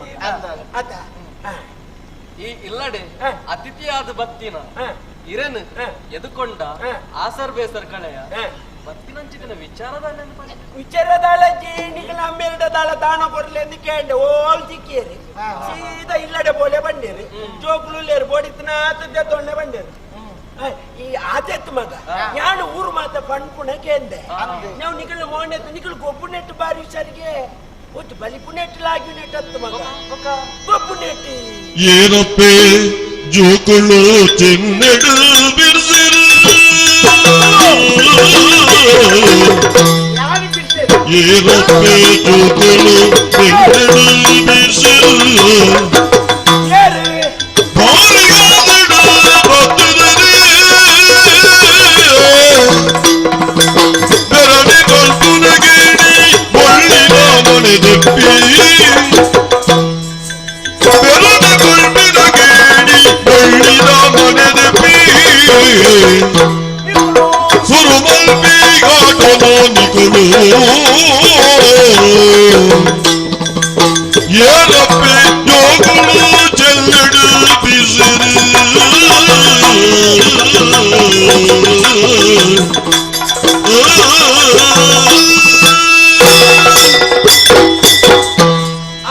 ಅತ್ತ ಈ ಇಲ್ಲಡೆ ಅತಿಥಿಯಾದ ಬತ್ತಿನ ಇರೇನು ಎದುಕೊಂಡ ಆಸರ್ ಬೇಸರ್ ಕಳೆಯ ಬತ್ತಿನಂಚಿನ ವಿಚಾರದಾಳಜ್ಜಿ ನಿಖಲ ಮೇಲ್ಡದಾಳ ದಾನ ಕೊಡ್ಲಿ ಎಂದು ಕೇಂಡೆ ಓಲ್ ಸಿಕ್ಕಿಯರಿ ಸೀದಾ ಇಲ್ಲಡೆ ಬೋಲೆ ಬಂಡೇರಿ ಜೋಕುಲು ಲೇರು ಬೋಡಿತನ ತೊಂಡೆ ಬಂಡೇರಿ ಈ ಆತೆತ್ತು ಮಗ ಯಾನು ಊರು ಮಾತ ಪಣ್ಪುಣ ಕೇಂದೆ ನಾವು ನಿಖಲ ಮೋನೆತ್ತು ನಿಖಲ ಗೊಬ್ಬು ನೆಟ್ಟು ಬಾರಿ ವಿಚಾರಿಗೆ ಒಟ್ಟು ಬಲಿಪು ನೆಟ್ಟಲಾಗಿ ನೆಟ್ಟತ್ತು ಮಗ ಗೊಬ್ಬು ನೆಟ್ಟಿ ಏನಪ್ಪೆ ಜೋಕುಳು ಚೆನ್ನಡು ಬಿರ್ಸಿರು ಏನಪ್ಪೆ ಜೋಕುಳು ಚೆನ್ನಡು ಬಿರ್ಸಿರು ಭಾರಿಯಾದಡು ಬತ್ತುದರೆ ಬೆರಡಿ ಕಲ್ಪುನಗೇಡಿ ಒಳ್ಳಿನ ಮನೆದಪ್ಪಿ ಬೆರದ ಕಲ್ಪಿನ ಗೇಡಿ ಒಳ್ಳಿನ ಮನೆದಪ್ಪಿ ಸುರುಮಲ್ಪಿಗಾಟನೋ ನಿಕಳು ಏನಪ್ಪೆ ಜೋಗುಳು ಚೆಲ್ಲಡು ಬಿಸಿರು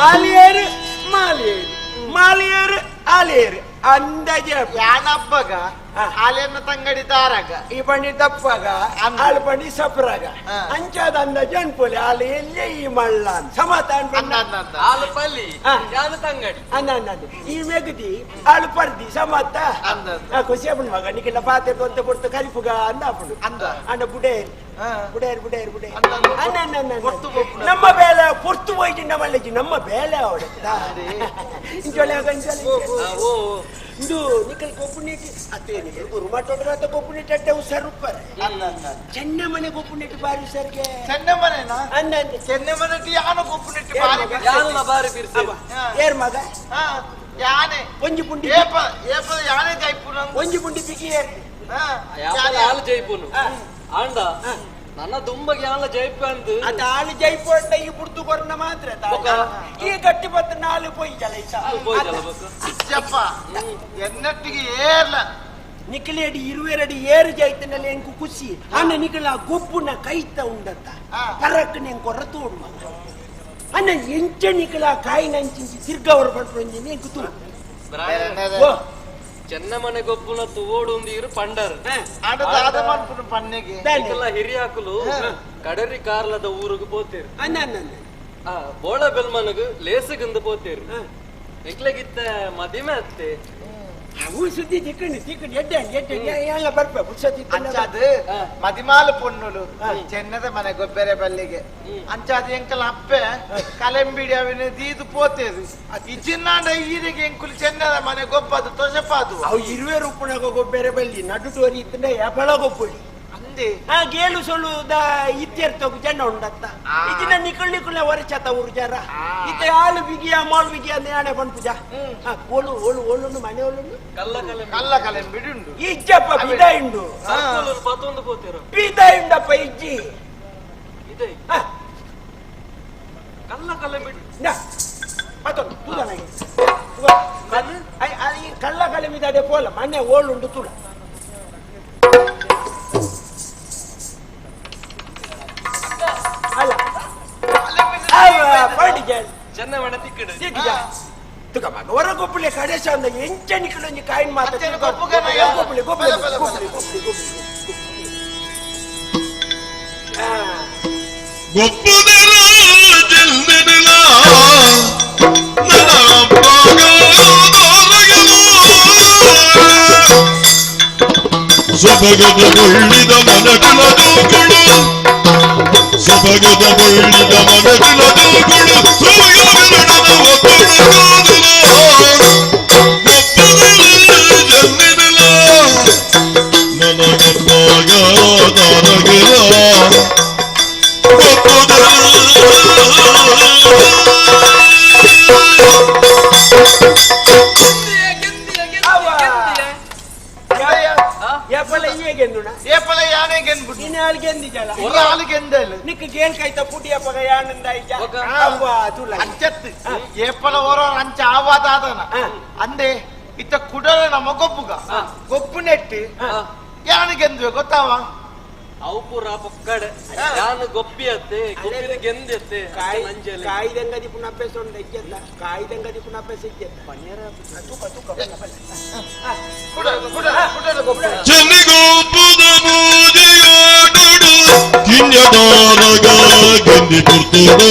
ಆಲಿಯರು ಮಾಲಿಯರು ಮಾಲಿಯರು ಆಲಿಯರು ಅಂದಾಜ ಯಾನಬ್ಬಗ ಹಾಲೆನ್ನ ತಂಗಡಿ ತಾರಾಗ ಈ ಬಂಡಿ ದಪ್ಪಗ ಆಳು ಬಂಡಿ ಸಪ್ರಾಗ ಅಂಚಾದ ಅಂದಾಜ ಅನ್ಪೋಲಿ ಆಳು ಎಲ್ಲೇ ಈ ಮಳ್ಳ ಸಮಾಧಾನ ಹಾಲು ಪಲ್ಲಿ ಯಾನು ತಂಗಡಿ ಅನ್ನದು ಈ ಮೆಗದಿ ಆಳು ಪರ್ದಿ ಸಮತ್ತ ಖುಷಿ ಅಪ್ಪನ ಮಗ ನಿಕ್ಕೆಲ್ಲ ಪಾತೆ ಬಂತ ಕೊಡ್ತು ಕರಿಪುಗ ಅಂದ ಅಂಡ ಬುಡೇರಿ ಬುಡೇರಿ ಬುಡೇರಿ ಬುಡೇರಿ ನಮ್ಮ ಬೇಲೆ ಪೊರ್ತು ಹೋಯ್ತು ನಮ್ಮಲ್ಲಿ ನಮ್ಮ ಬೇಲೆ ಅವಡುತ್ತಾ ಇದು ನಿಕಲ್ ಕೊಪ್ಪು ನೀಟಿ ಅದೇ ನಿಕಲ್ ಗುರು ಮಾತಾಡೋದು ಕೊಪ್ಪು ನೀಟಿ ಅಡ್ಡ ಹುಷಾರು ರೂಪಾಯಿ ಚೆನ್ನ ಮನೆ ಕೊಪ್ಪು ನೀಟಿ ಬಾರಿ ಹುಷಾರಿಗೆ ಚೆನ್ನ ಮನೆನಾ ಅಂದಂತೆ ಚೆನ್ನ ಮನೆ ಯಾನು ಕೊಪ್ಪು ನೆಟ್ಟು ಬಾರಿ ಯಾನು ಬಾರಿ ಬಿರ್ಸಿ ಏರ್ ಮಗ ಯಾನೆ ಒಂಜಿ ಪುಂಡಿ ಏಪ ಏಪ ಯಾನೆ ಜೈಪುರ ಒಂಜಿ ಪುಂಡಿ ಬಿಗಿ ಏರ್ ಹಾಲು ಜೈಪುನು ಆಂಡ ನನ್ನ ದುಂಬಗೆ ಯಾಲ ಜೈಪ ಅಂದು ಅದು ಆಳು ಜೈಪುಂಡ ಈ ಬುಡ್ದು ಕೊರ್ನ ಮಾತ್ರ ಈ ಗಟ್ಟಿ ಬತ್ತ ನಾಲು ಪೊಯ್ ಜಲ ಎನ್ನಟ್ಟಿಗೆ ಏರ್ಲ ನಿಖಲೇಡಿ ಇರುವೆರಡಿ ಏರು ಜೈತನಲ್ಲಿ ಎಂಕು ಖುಷಿ ಅನ್ನ ನಿಖಲ ಗೊಬ್ಬುನ ಕೈತ ಉಂಡತ್ತ ಪರಕ್ ನೆಂಗ್ ಕೊರತು ಉಡ್ಮ ಅನ್ನ ಎಂಚ ನಿಖಲ ಕಾಯಿ ನಂಚಿಂಚಿ ತಿರ್ಗವ್ರು ಪಡ್ಕೊಂಡಿ ಎಂಕು ತು ಚೆನ್ನ ಮನೆ ಗೊಬ್ಬುನ ತೋಡು ಇರು ಪಂಡರ್ ಪನ್ನೆಗೆ ಹಿರಿಯಾಕುಲು ಕಡರಿ ಕಾರ್ಲದ ಊರಿಗೆ ಪೋತೇರು ಅನ್ನ ಬೋಳ ಬೆಲ್ಮನಗು ಲೇಸಗಂದು ಪೋತೇರು ನಿಕ್ಲಗಿತ್ತ ಮದಿಮೆ ಅತ್ತೆ ಅವು ಸುದ್ದಿ ತಿಕ್ಕಂಡು ಎಲ್ಲ ಬರ್ಬೇಕು ಸುದ್ದಿ ಅಂಚಾದ ಮದಿಮಾಲ ಪೊನ್ನುಲು ಚೆನ್ನದ ಮನೆ ಗೊಬ್ಬರ ಬಲ್ಲಿಗೆ ಅಂಚಾದ ಎಂಕಲ ಅಪ್ಪೆ ಕಲೆಂಬಿಡಿ ಅವಿನ ದೀದು ಪೋತೇದು ಈ ಚಿನ್ನಾಂಡ ಈರಿಗೆ ಎಂಕುಲು ಚೆನ್ನದ ಮನೆ ಗೊಬ್ಬದು ತೊಸಪಾದು ಅವು ಇರುವೆ ರೂಪಣಗ ಗೊಬ್ಬರ ಬಲ್ಲಿ ನಡುಟೋರಿ ಇತ್ತಂದ್ರೆ ಎಪಳ ಗೊಬ್ಬಡಿ ಆ ಗೇಲು ಸೊಳ್ಳುದ ಇತ್ಯರ್ಥకు ಜನ ಉಂಡತ್ತ ಇದನ್ನ ನಿಕಲ್ ನಿಕಲ್ ವರಚತ ಊರ್ಜಾರ ಇತ್ತ ಆಳು ಬಿಗಿಯ ಮಾಳು ಬಿಗಿಯ ನ್ಯಾಣೆ ಬಂದ್ಪುಜ ಓಳು ಓಳು ಓಳು ಮನೆ ಓಳು ಕಲ್ಲ ಕಲೆ ಬಿಡುಂಡು ಇಜ್ಜಪ್ಪ ಬಿದ ಇಂಡು ಪತ್ತೊಂದು ಪೋತಿರು ಬಿದ ಇಂಡಪ್ಪ ಇಜ್ಜಿ ಇದೆ ಕಲ್ಲ ಕಲೆ ಬಿಟ್ಟು ಕಳ್ಳ ಕಳಿಮಿದೆ ಪೋಲ ಮನೆ ಓಳುಂಡು ತುಳ ಅಲ್ಲ ಚೆನ್ನ ಮಣ ತಿಕ್ಕಡ ತುಕ ಮಗ ಹೊರಗೊಬ್ಬಳೆ ಕಡೆ ಚಂದ ಎಂಚಣಿಕಲೊಂದು ಕಾಯಿನ್ ಮಾತಾಡ್ತಾರೆ ಗೊಬ್ಬಳೆ ಗೊಬ್ಬಳೆ ಗೊಬ್ಬಳೆ ಸೊಬಗದ ಬಳ್ಳಿದ ಮನಗಳ ದೂಗುಳು ಸೊಬಗದ ಬಳ್ಳಿದ ಮನಗಳ ದೂಗುಳು ಸೊಬಗದ ಬೆರಡದ ಜನ್ನಿರಲ ನನಗಪ್ಪಾಗ ತಾರಗಿಲ ಏಪಲ ಯಾನೆ ಗೆನ್ಬಿಟ್ಟು ನೀನು ಹಾಲು ಗೆಂದಿಜಲ್ಲ ಹಾಲು ಗೆಂದಲ್ಲ ನಿಕ್ಕ ಗೇನ್ ಕೈತ ಪುಟಿ ಅಪ್ಪಗ ಯಾನಂದ ಅವ್ವ ತುಲ ಅಂಚತ್ತು ಏಪಲ ಓರೋ ಅಂಚ ಆವಾದಾದನ ಅಂದೆ ಇತ್ತ ಕುಡಲ ನಮ್ಮ ಗೊಬ್ಬುಗ ಗೊಬ್ಬು ನೆಟ್ಟು ಯಾನು ಗೆಂದ್ವೆ ಗೊತ್ತಾವ ಅವು ಪೂರ ಪೊಕ್ಕಡೆ ಯಾನು ಗೊಪ್ಪಿಯತ್ತೆ ಗೊಪ್ಪಿನ ಗೆಂದತ್ತೆ ಕಾಯ್ದಂಗದಿ ಪುನಃ ಅಭ್ಯಾಸ ಉಂಟು ಇಜ್ಜಲ್ಲ ಕಾಯ್ದಂಗದಿ ಪುನಃ ಅಭ್ಯಾಸ ಇಜ್ಜಲ್ಲ ಚೆನ್ನಿಗೊಬ್ಬದ ಮೂದಿಯಾಡುಡು ಕಿಂಜದಾರಗ ಗೆಂದಿ ಕೊಡ್ತುಡು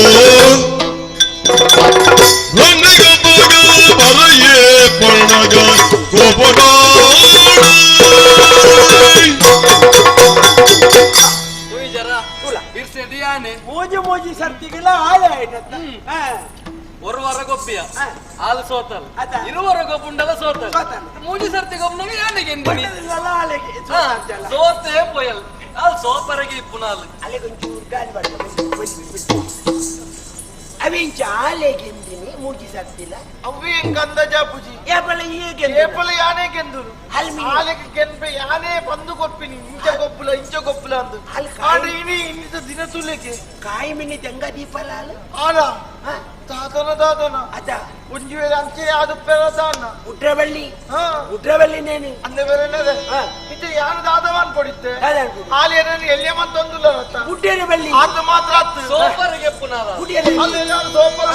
ರನ್ನಿಗೊಬ್ಬಗ ಬರಯೇ ಪಣ್ಣಗ ಕೋಪಗಾಡು ಮೋಜಿ ಮೋಜಿ ಸರ್ತಿಗೆಲ್ಲ ಆಳೆ ಆಯ್ತತ್ತ ஒரு வர கொப்பியா ஆள் சோத்தல் இருவர கொப்புண்டல சோத்தல் மூஞ்சி சர்த்தி கொப்புனங்க யானைக்கு என்கினி சோத்தே போயல் ஆள் சோப்பரகி புனால் ಅಲೆ கொஞ்சம் ಗಾಳಿ ಬರ್ತದೆ ಅವಿಂಚ ಆಲೆಗೆಂದಿನಿ ಮೂಜಿ ಸರ್ತಿಲ ಅವೇ ಗಂಧ ಜಾಪುಜಿ ಏಪಲ ಹೀಗೆ ಏಪಲ ಯಾನೆ ಗೆಂದುರು ಆಲೆಗೆ ಗೆನ್ಬೆ ಯಾನೆ ಬಂದು ಕೊಪ್ಪಿನಿ ಇಂಚ ಗೊಪ್ಪುಲ ಅಂದು ಆದ್ರೆ ಇನಿ ಇನ್ನಿತ ದಿನ ತುಲೆಗೆ ಕಾಯಿ ಮಿನಿ ತೆಂಗ ದೀಪಲ ಆಲ ದಾದನ ಅದ ಒಂಜಿ ವೇಳೆ ಅಂಚೆ ಅದು ಪೆರದಾನ ಉಡ್ರವಳ್ಳಿ ನೇನಿ ಅಂದ ಬೇರೆ ಇದು ಯಾನು ದಾದವಾನ್ ಕೊಡಿತ್ತೆ ಆಲೇನನ್ನು ಎಲ್ಲಿಯಮಂತ ಒಂದುಲ್ಲ ಉಡ್ಡೇನ ಬಳ್ಳಿ ಅದು ಮಾತ್ರ ಸೋಪರಿಗೆ ಪುನಃ ಸೋಪರ್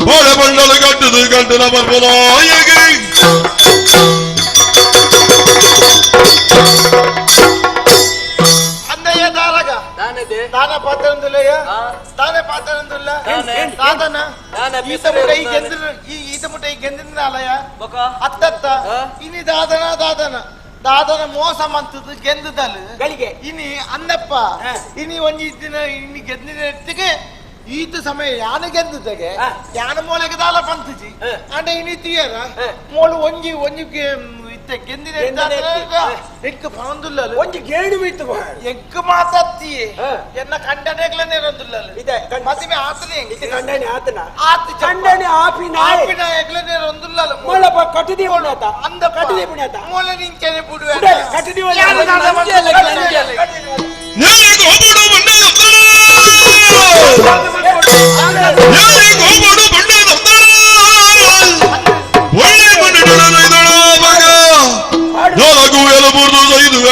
ಬಾಳೆ ಬಂಡಲ ಗಟ್ಟದು ಗಂಟನ ಬರ್ಬಲಾಯಗೆ ಅಂದಯ್ಯ ದಾರಗ ದಾನ ಪಾತ್ರಂದುಲಯ್ಯ ದಾನ ಪಾತ್ರಂದುಲ್ಲ ದಾದನ ಈತ ಮುಟ್ಟ ಈ ಗೆಂದಿನ ಅಲಯ ಅತ್ತತ್ತ ಇನಿ ದಾದನ ಮೋಸ ಮಂತದ್ದು ಗೆಂದದಲ್ಲ ಗಳಿಗೆ ಇನಿ ಅಂದಪ್ಪ ಇನಿ ಒಂಜಿ ದಿನ ಇನಿ ಗೆಂದಿನ ಎತ್ತಿಗೆ ಈತ ಸಮಯ ಯಾನ ಗೆಂದದಗೆ ಯಾನ ಮೂಲೆಗೆ ದಾಲ ಪಂತಜಿ ಅಂಡ ಇನಿ ತೀಯರ ಮೋಳು ಒಂಜಿ ಇತ್ತೆ ಗೆಂದಿನ ಎಕ್ಕ ಪಂದುಲ್ಲ ಒಂಜಿ ಗೇಡು ಬಿತ್ತು ಎಕ್ಕ ಮಾತತ್ತಿ ಎನ್ನ ಕಂಡನೆಗ್ಲನೆ ರಂದುಲ್ಲ ಇದೆ ಮತಿಮೆ ಆತನೆ ಇದು ಕಂಡನೆ ಆತನ ಆತ ಕಂಡನೆ ಆಪಿನ ಎಗ್ಲನೆ ರಂದುಲ್ಲ ಮೋಳ ಕಟದಿ ಉಣಾತ ಅಂದ ಕಟದಿ ಉಣಾತ ಮೋಳ ನಿಂಚನೆ ಬಿಡುವೆ ಕಟದಿ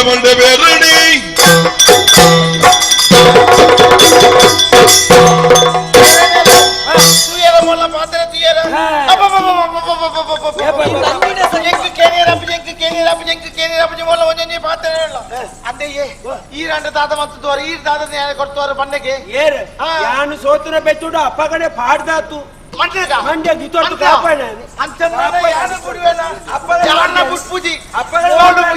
ಮಂಡೆ ಬೇರಣಿ ಪಾತ್ರ ಅಂದೆಯೇ ಈ ರಂಡ ದಾದ ಮತ್ತು ಈ ದಾದ ಕೊಡ್ತವಾರ ಬಣ್ಣಗೆ ಯಾನು ಸೋತನ ಬೆಚ್ಚುಡ ಅಪ್ಪಗಡೆ ಪಾಡ್ದಾತು ಮಂಡ್ಯ ಗಿತ್ತೊಟ್ಟು ಕಾಪಾಡ ಪೂಜಿ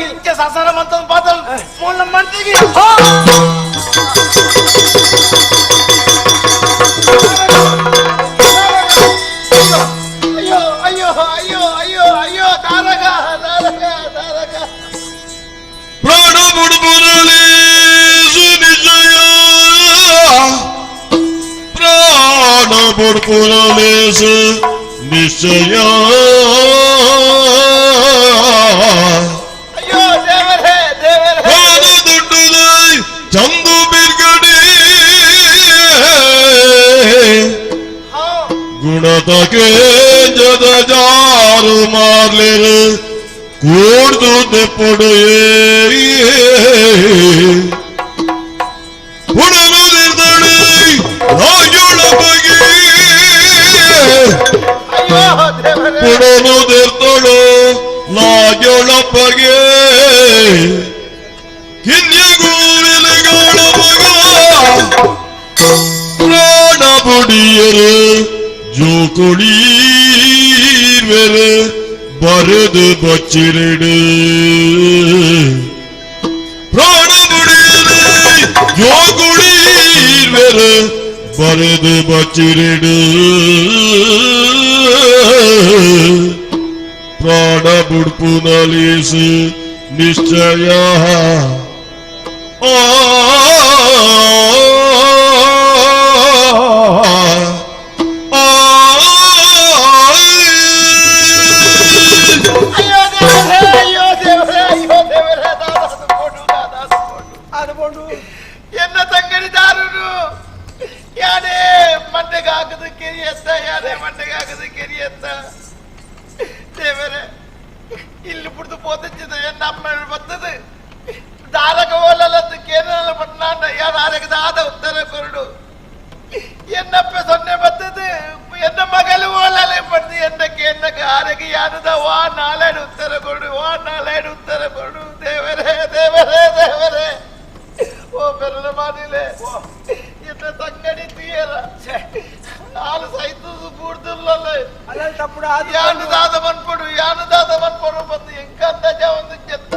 ಇಂಚ ಸಸಾರ ಮಂತ ಪಾದಲ್ ಮೂಲ ಮಂದಿಗೆ ಅಯ್ಯೋ ಅಯ್ಯೋ ಅಯ್ಯೋ ಅಯ್ಯೋ ಅಯ್ಯೋ ತಾರಕ ತಾರಕ ತಾರಕ ಪ್ರಾಣ ಬುಡ್ಬುರಲಿ ಸುನಿಜಯ ಪ್ರಾಣ ಬುಡ್ಬುರಲಿ ನಿಶ್ಚಯ ಕೇಂಜದ ಜಾರು ಮಾರ್ಲೆರು ಕೂಡ್ದು ದೆಪ್ಪೊಡೆಯೇ ಉಡಲು ನಿರ್ದಳಿ ರಾಜುಳ ಬಗೆ ಉಡಲು ನಿರ್ದಳು ನಾಜೊಳಪಗೆ ಕಿನ್ಯಗೂರಿಲಗಳ ಮಗ ಪ್ರಾಣ ಬುಡಿಯರು ಜೋಕೊಳೀರ್ವೆರು ಬರೆದು ಬಚ್ಚಿರಿಡು ಪ್ರಾಣ ಬುಡಿಯರು ಜೋಕೊಳೀರ್ವೆರು ಬರೆದು ಬಚ್ಚಿರಿಡು ಪ್ರಾಣ ಬುಡ್ಪು ನಲಿಸು ನಿಶ್ಚಯ என்ன தங்கடிதாரு யாரே மண்டைகாக்குது கெரியத்த யாரே மண்டைகாக்குது கெரியத்த தேவரே ಇಲ್ಲಿ ಬಿಡ್ದು ಪೋತಿದ್ದ ನಮ್ಮ ಬರ್ತದೆ ದಾರಕ ಹೋಲಲ್ಲದ್ದು ಕೇರಳ ಪಟ್ನಾಂಡ ಯಾರು ಆರಗದ ಆದ ಉತ್ತರ ಕೊರಡು ಎನ್ನಪ್ಪ ಸೊನ್ನೆ ಬರ್ತದೆ ಎನ್ನ ಮಗಲು ಹೋಲಲೆ ಪಡ್ದು ಎನ್ನಕ್ಕೆ ಎನ್ನಕ್ಕೆ ಆರಗೆ ಯಾರದ ವಾ ನಾಳೆಡು ಉತ್ತರ ಕೊಡು ವಾ ನಾಳೆಡು ಉತ್ತರ ಕೊಡು ದೇವರೇ ದೇವರೇ ದೇವರೇ ಓ ಬೆರಳ ಮಾಡಿಲೆ ಎನ್ನ ತಂಗಡಿ తీయರ ಹಾಲು ಸೈತು ಬೂಡ್ದುಲ್ಲಲ್ಲ ಅಲ್ಲ ತಪ್ಪುಡು ಯಾನು ದಾದವನ್ಪಡು ಬಂದು ಎಂಕಂದ ಒಂದು ಚೆತ್ತ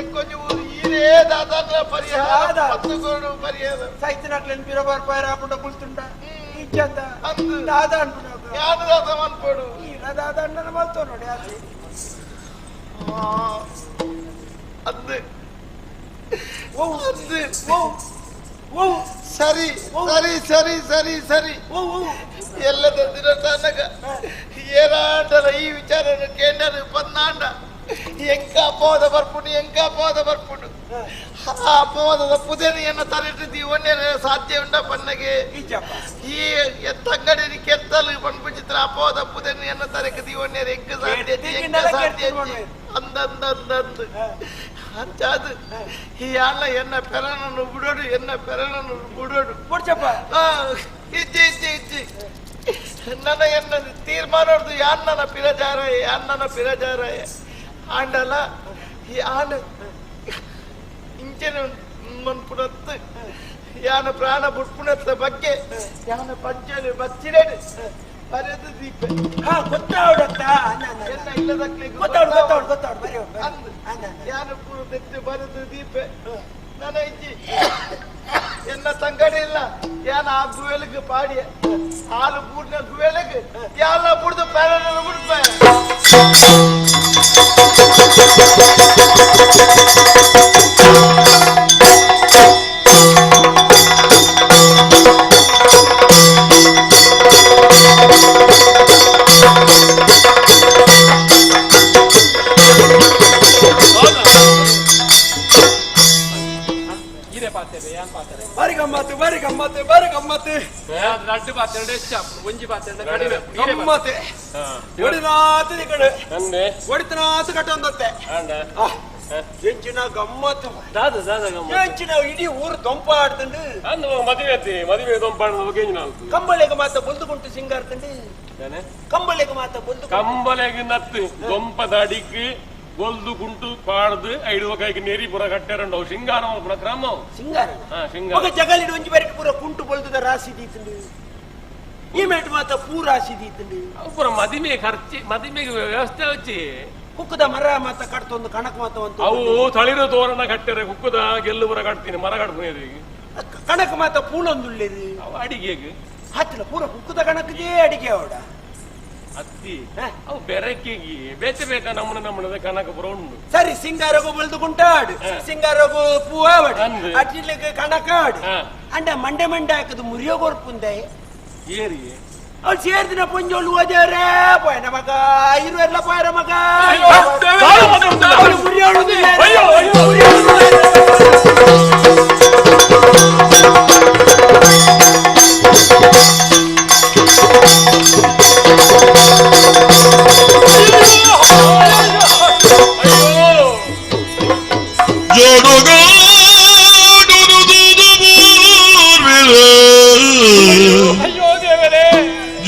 ಕೊಂಚ ಈರೇ ದಾದನ ಪರಿಹಾರ ಪತ್ತುಗೋಡು ಪರಿಹಾರ ಸೈತಿನಟ್ಲೆನ್ ಪಿರಬಾರ್ ಪೈರಾಪುಡ ಕುಲ್ತುಂಡ ಇಚ್ಚಂದ ಅಂದು ದಾದ ಅನ್ಪುಡ ಯಾನು ದಾದವನ್ಪಡು ಈನ ದಾದ ಅಣ್ಣನ ಮಲ್ತೋ ನೋಡಿ ಆಚೆ ಅಂದು ಓ ಅಂದು ಓ ಸರಿ ಸರಿ ಸರಿ ಸರಿ ಸರಿ ಎಲ್ಲ ತಂದಿರೋ ತನಕ ಏನಾಂಡಲ ಈ ವಿಚಾರ ಕೇಂದ್ರ ಪನ್ನಾಂಡ ಎಂಕ ಅಪೋದ ಬರ್ಪುಡು ಆ ಅಪೋದದ ಪುದನಿಯನ್ನು ತಲೆಟ್ಟಿದ್ದಿ ಒನ್ನೆ ಸಾಧ್ಯ ಉಂಡ ಪನ್ನಗೆ ಈ ತಂಗಡಿ ಕೆತ್ತಲು ಪಣ್ಪುಚಿತ್ರ ಅಪೋದ ಪುದನಿಯನ್ನು ತರಕದಿ ಒನ್ನೆ ಎಂಕ ಸಾಧ್ಯ ಅಂದಂದಂದಂದು ಅಂಚಾದು ಈ ಅಣ್ಣ ಎನ್ನ ಪೆರನನ್ನು ಬಿಡೋಡು ಬಿಡ್ಚಪ್ಪ ಇಚ್ಚಿ ನನ್ನ ಎನ್ನ ತೀರ್ಮಾನ ಅಣ್ಣನ ಪಿರಜಾರಾಯ ಆಂಡಲ ಈ ಆನ ಇಂಚನ ಮನ್ಪುಣತ್ತು ಯಾನ ಪ್ರಾಣ ಬುಟ್ಪುಣತ್ತ ಬಗ್ಗೆ ಯಾನ ಪಂಚಲು ಬಚ್ಚಿರೇಡು ಬರೆದು ದೀಪ ಗೊತ್ತಾವಡತ್ತ ಗೊತ್ತಾವಡು ಯಾನ ಪೂರ ತೆತ್ತು ಬರೆದು ದೀಪ ನನ್ನ ಇಜ್ಜಿ ಎನ್ನ ತಂಗಡಿ ಇಲ್ಲ ಯಾನ ಆ ಗುವೆಲಿಗೆ ಪಾಡಿಯ ಹಾಲು ಬೂಡ್ನ ಗುವೆಲಿಗೆ ಯಾನ ಬುಡ್ದು ಪ್ಯಾರನ ಬಿಡ್ಪ ಬಾರಿ ಗಮ್ಮತ್ತು ಲಡ್ಡು ಪಾತ್ರೆ ಒಂಜಿ ಪಾತ್ರೆ ಗಮ್ಮತ್ತೆ ಒಡಿನಾತಿ ಕಡೆ ಒಡಿತನಾತಿ ಕಟ್ಟೊಂದತ್ತೆ ಎಂಚಿನ ಗಮ್ಮತ್ತು ಎಂಚಿನ ಇಡೀ ಊರು ದೊಂಪ ಆಡ್ತಂಡು ಮದುವೆ ದೊಂಪಾಡ ಕಂಬಳೆಗೆ ಮಾತ ಬೊಲ್ದುಗುಂಟು ಸಿಂಗಾರ್ತಂಡು ಕಂಬಳೆಗೆ ಮಾತ ಕಂಬಳೆಗೆ ನತ್ತು ದೊಂಪದ ಅಡಿக்கு ಬೊಲ್ದು ಗುಂಟು ಪಾಡ್ದು ಐಡುವ ಕೈಗೆ ನೆರಿ ಪುರ ಕಟ್ಟೆರಂಡು ಸಿಂಗಾರ ಪುರ ಕ್ರಮ ಸಿಂಗಾರ ಸಿಂಗಾರ ಜಗಲಿಡು ಒಂಜಿ ಬರೆಟ್ ಪುರ ಕುಂಟು ಬೊಲ್ದುದ ರಾಶಿ ದೀತಂಡು ಈ ಮೇಟ್ ಮಾತ ಪೂ ರಾಶಿ ದೀತಂಡು ಅವು ಪುರ ಮದಿಮೆ ಖರ್ಚಿ ಮದಿಮೆಗೆ ವ್ಯವಸ್ಥೆ ಹಚ್ಚಿ ಕುಕ್ಕದ ಮರ ಮಾತ ಕಟ್ತೊಂದು ಕಣಕ್ ಮಾತ ಒಂದು ಅವು ತಳಿರು ತೋರಣ ಕಟ್ಟರೆ ಕುಕ್ಕದ ಗೆಲ್ಲು ಪುರ ಕಟ್ತೀನಿ ಮರ ಕಟ್ತೀನಿ ಕಣಕ್ ಮಾತ ಪೂಳೊಂದುಳ್ಳೇದು ಅವು ಅಡಿಗೆಗೆ ಹತ್ತಿರ ಪೂರ ಕುಕ್ಕದ ಕಣಕ್ಗೆ ಅಡಿಗೆ ಅವಡ ಅತ್ತಿ ಅವು ಬೆರಕೆಗಿ ಬೇಚ ಬೇಕಾ ನಮ್ಮನದ ಕನಕ ಪುರ ಉಂಡು ಸರಿ ಸಿಂಗಾರಗು ಬಲ್ದುಗುಂಟಾಡು ಸಿಂಗಾರಗು ಪೂವಾವಡು ಅಟ್ಟಿಲಿಗೆ ಕಣಕಾಡು ಅಂಡ ಮಂಡೆ ಹಾಕದು ಮುರಿಯೋಗೊರ್ಪುಂದೆ ಏರಿ ಅವ್ಳು ಸೇರ್ದಿನ ಪೊಂಜೋಳು ಓದೇವ್ರೆ ಪೋಯನ ಮಗ ಇರುವೆಲ್ಲ ಪೋಯರ ಮಗ ಮುರಿಯೋಳು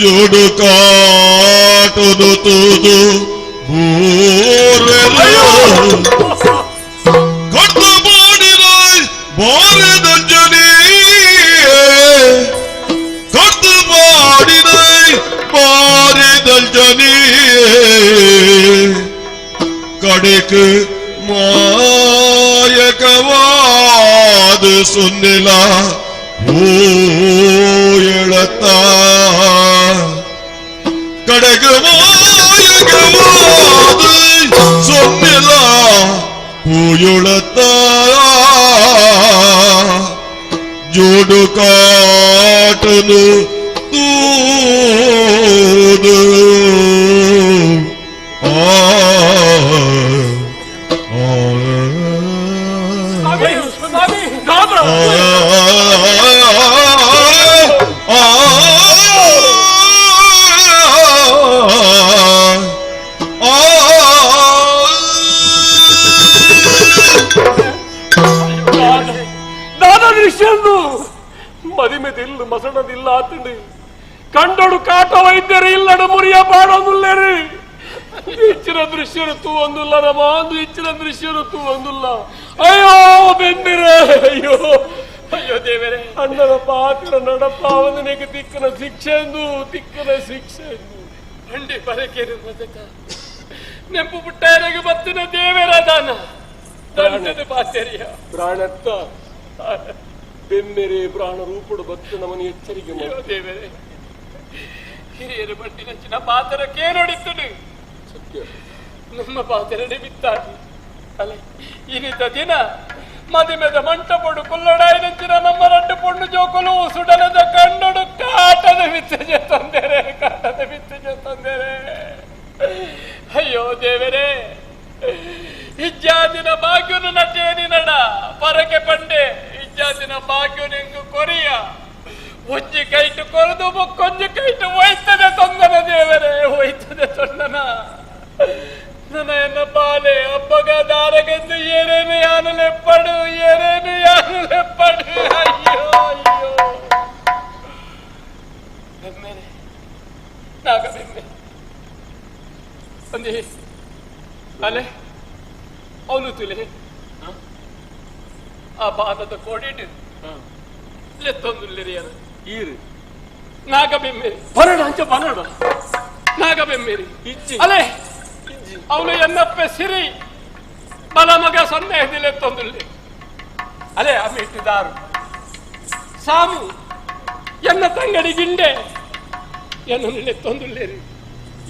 ಜೋಡು ಕಾಟನು ತೂದು ಕಟ್ಟು ಮಾಡಿದ ಬಾರದಂಜನಿ ಕಟ್ಟು ಮಾಡಿದ ಬಾರದಂಜನಿ ಕಡೆக்கு மாயகவாது சொன்னிலா ஓயளத்தா கடைக்கு மாயகவாது சொன்னிலா ஓயளத்தா ஜோடு காட்டನು தூது ಮದಿಮೆದಿಲ್ಲ ಮಸಣದಿಲ್ಲ ಆತಂಡು ಕಂಡೋಡು ಕಾಟ ವೈದ್ಯರು ಇಲ್ಲಡ ಮುರಿಯ ಪಾಡೋದಿಲ್ಲರು ಇಚ್ಚಿನ ದೃಶ್ಯರು ತೂ ಒಂದಿಲ್ಲ ನಮ್ಮ ಒಂದು ಇಚ್ಚಿನ ದೃಶ್ಯರು ತೂ ಒಂದಿಲ್ಲ ಅಯ್ಯೋ ಬೆಂದಿರೆ ಅಯ್ಯೋ ಅಯ್ಯೋ ದೇವರೇ ಅಣ್ಣನ ಪಾತ್ರ ನಡಪ್ಪ ಅವನಿಗೆ ತಿಕ್ಕನ ಶಿಕ್ಷೆ ಎಂದು ತಿಕ್ಕನ ಶಿಕ್ಷೆ ಎಂದು ಅಂಡಿ ಬರಕೇರಿ ಬದಕ ನೆಂಪು ಪುಟ್ಟಾರಿಗೆ ಬತ್ತಿನ ದೇವರ ದಾನ ದಂಡದ ಪಾತ್ಯರಿಯ ಪ್ರಾಣತ್ತ ಬೆಮ್ಮೆರೆ ಪ್ರಾಣ ರೂಪುಡು ಭಕ್ತ ನಮ್ಮನ್ನು ಎಚ್ಚರಿಕೆ ದೇವರೇ ಹಿರಿಯರು ಬಟ್ಟಿ ನಂಚಿನ ಪಾತ್ರಕ್ಕೆ ನೋಡಿತ್ತು ಸತ್ಯ ನಮ್ಮ ಪಾತ್ರನೇ ಬಿತ್ತಾಗಿ ಅಲ್ಲ ಇನ್ನಿತ ದಿನ ಮದಿಮೆದ ಮಂಟಪಡು ಕುಲ್ಲಡಾಯಿ ನಂಚಿನ ನಮ್ಮ ರಂಡು ಪೊಣ್ಣು ಜೋಕಲು ಸುಡಲದ ಕಣ್ಣಡು ಕಾಟದ ವಿತ್ತಜೆ ತಂದೇರೆ ಕಾಟದ ವಿತ್ತಜೆ ತಂದೇರೆ ಅಯ್ಯೋ ದೇವರೇ ಇಜ್ಜಾದಿನ ಭಾಗ್ಯನು ನಟೇನಿ ನಡ ಪರಕೆ ಪಂಡೆ ಇಜ್ಜಾದಿನ ಭಾಗ್ಯನು ಹೆಂಗು ಕೊರಿಯ ಒಂಜಿ ಕೈಟು ಕೊರದು ಮುಕ್ಕೊಂಜಿ ಕೈಟು ಹೋಯ್ತದೆ ತೊಂದನ ದೇವರೇ ಹೋಯ್ತದೆ ತೊಂದನ ನನ್ನ ಎನ್ನ ಬಾಲೆ ಹಬ್ಬಗ ದಾರಗೆಂದು ಏನೇನು ಯಾನು ಲೆಪ್ಪಡು ಏನೇನು ಯಾನು ಲೆಪ್ಪಡು ಅಯ್ಯೋ ಅಯ್ಯೋ ಬೆಮ್ಮೆನೆ ನಾಗ ಬೆಮ್ಮೆ ಒಂದಿ ಅಲೆ ಅವನು ತುಲೆ ಆ ಪಾದದ ಕೋಡಿಟ್ಟು ಲೆತ್ತೊಂದುಲ್ಲಿರಿಯರು ಈರು ನಾಗ ಬೆಮ್ಮೇರಿ ಬರಡ ಅಂಚ ಬರಡ ನಾಗ ಬೆಮ್ಮೇರಿ ಇಜ್ಜಿ ಅಲೆ ಅವನು ಎನ್ನಪ್ಪೆ ಸಿರಿ ಬಲ ಮಗ ಸಂದೇಹದಲ್ಲಿ ಎತ್ತೊಂದುಲ್ಲಿ ಅಲೆ ಅಮ್ಮಿಟ್ಟಿದಾರು ಸಾಮು ಎನ್ನ ತಂಗಡಿ ಗಿಂಡೆ ಎನ್ನನ್ನು ಲೆತ್ತೊಂದುಲ್ಲೇರಿ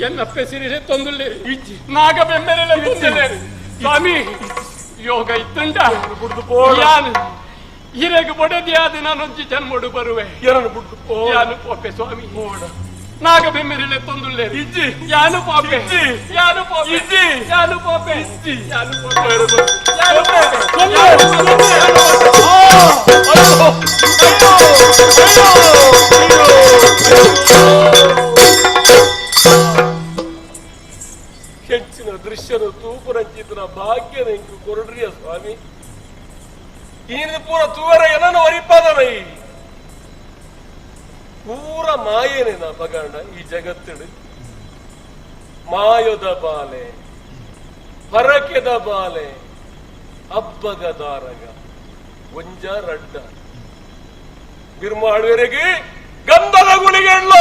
ಎನ್ನಪ್ಪೆ ಸಿರಿ ಲೆತ್ತೊಂದುಲ್ಲೇರಿ ಇಜ್ಜಿ ನಾಗ ಬೆಮ್ಮೇರಿ ಲೆತ್ತೊಂದುಲ್ಲೇರಿ ಸ್ವಾಮಿ ಯೋಗ ಇತ್ತುಂಟ ಯಾನು ಹಿರೇಗ ಬೊಡೆದಿಯಾದ ನಾನೊಂಜಿ ಜನ್ಮಡು ಬರುವೆ ಯಾನು ಪೋಪೆ ಸ್ವಾಮಿ ನಾಗ ಬೆಮ್ಮೆರಿಲೆ ತೊಂದುಲ್ಲೆ ಇಜ್ಜಿ ಯಾನು ಪೋಪೆ ಯಾನು ಪೋಪೆ ಇಜ್ಜಿ ಯಾನು ಪೋಪೆ ಇಜ್ಜಿ ಯಾನು ಪೋಪೆ ಯಾನು ಹೆಚ್ಚಿನ ದೃಶ್ಯನು ತೂಪುರಂಚಿತನ ಭಾಗ್ಯ ನೆಂಕು ಕೊರಡ್ರಿಯ ಸ್ವಾಮಿ ಈನ ಪೂರ ತೂವರ ಏನನ್ನು ಒರಿಪಾದನೈ ಪೂರ ಮಾಯೇನೆ ನಾ ಬಗಂಡ ಈ ಜಗತ್ತಿಡು ಮಾಯದ ಬಾಲೆ ಪರಕೆದ ಬಾಲೆ ಹಬ್ಬಗ ದಾರಗ ಒಂಜ ರಡ್ಡ ಬಿರ್ಮಾಡುವರೆಗೆ ಗಂಧದ ಗುಳಿಗೆಳ್ಳ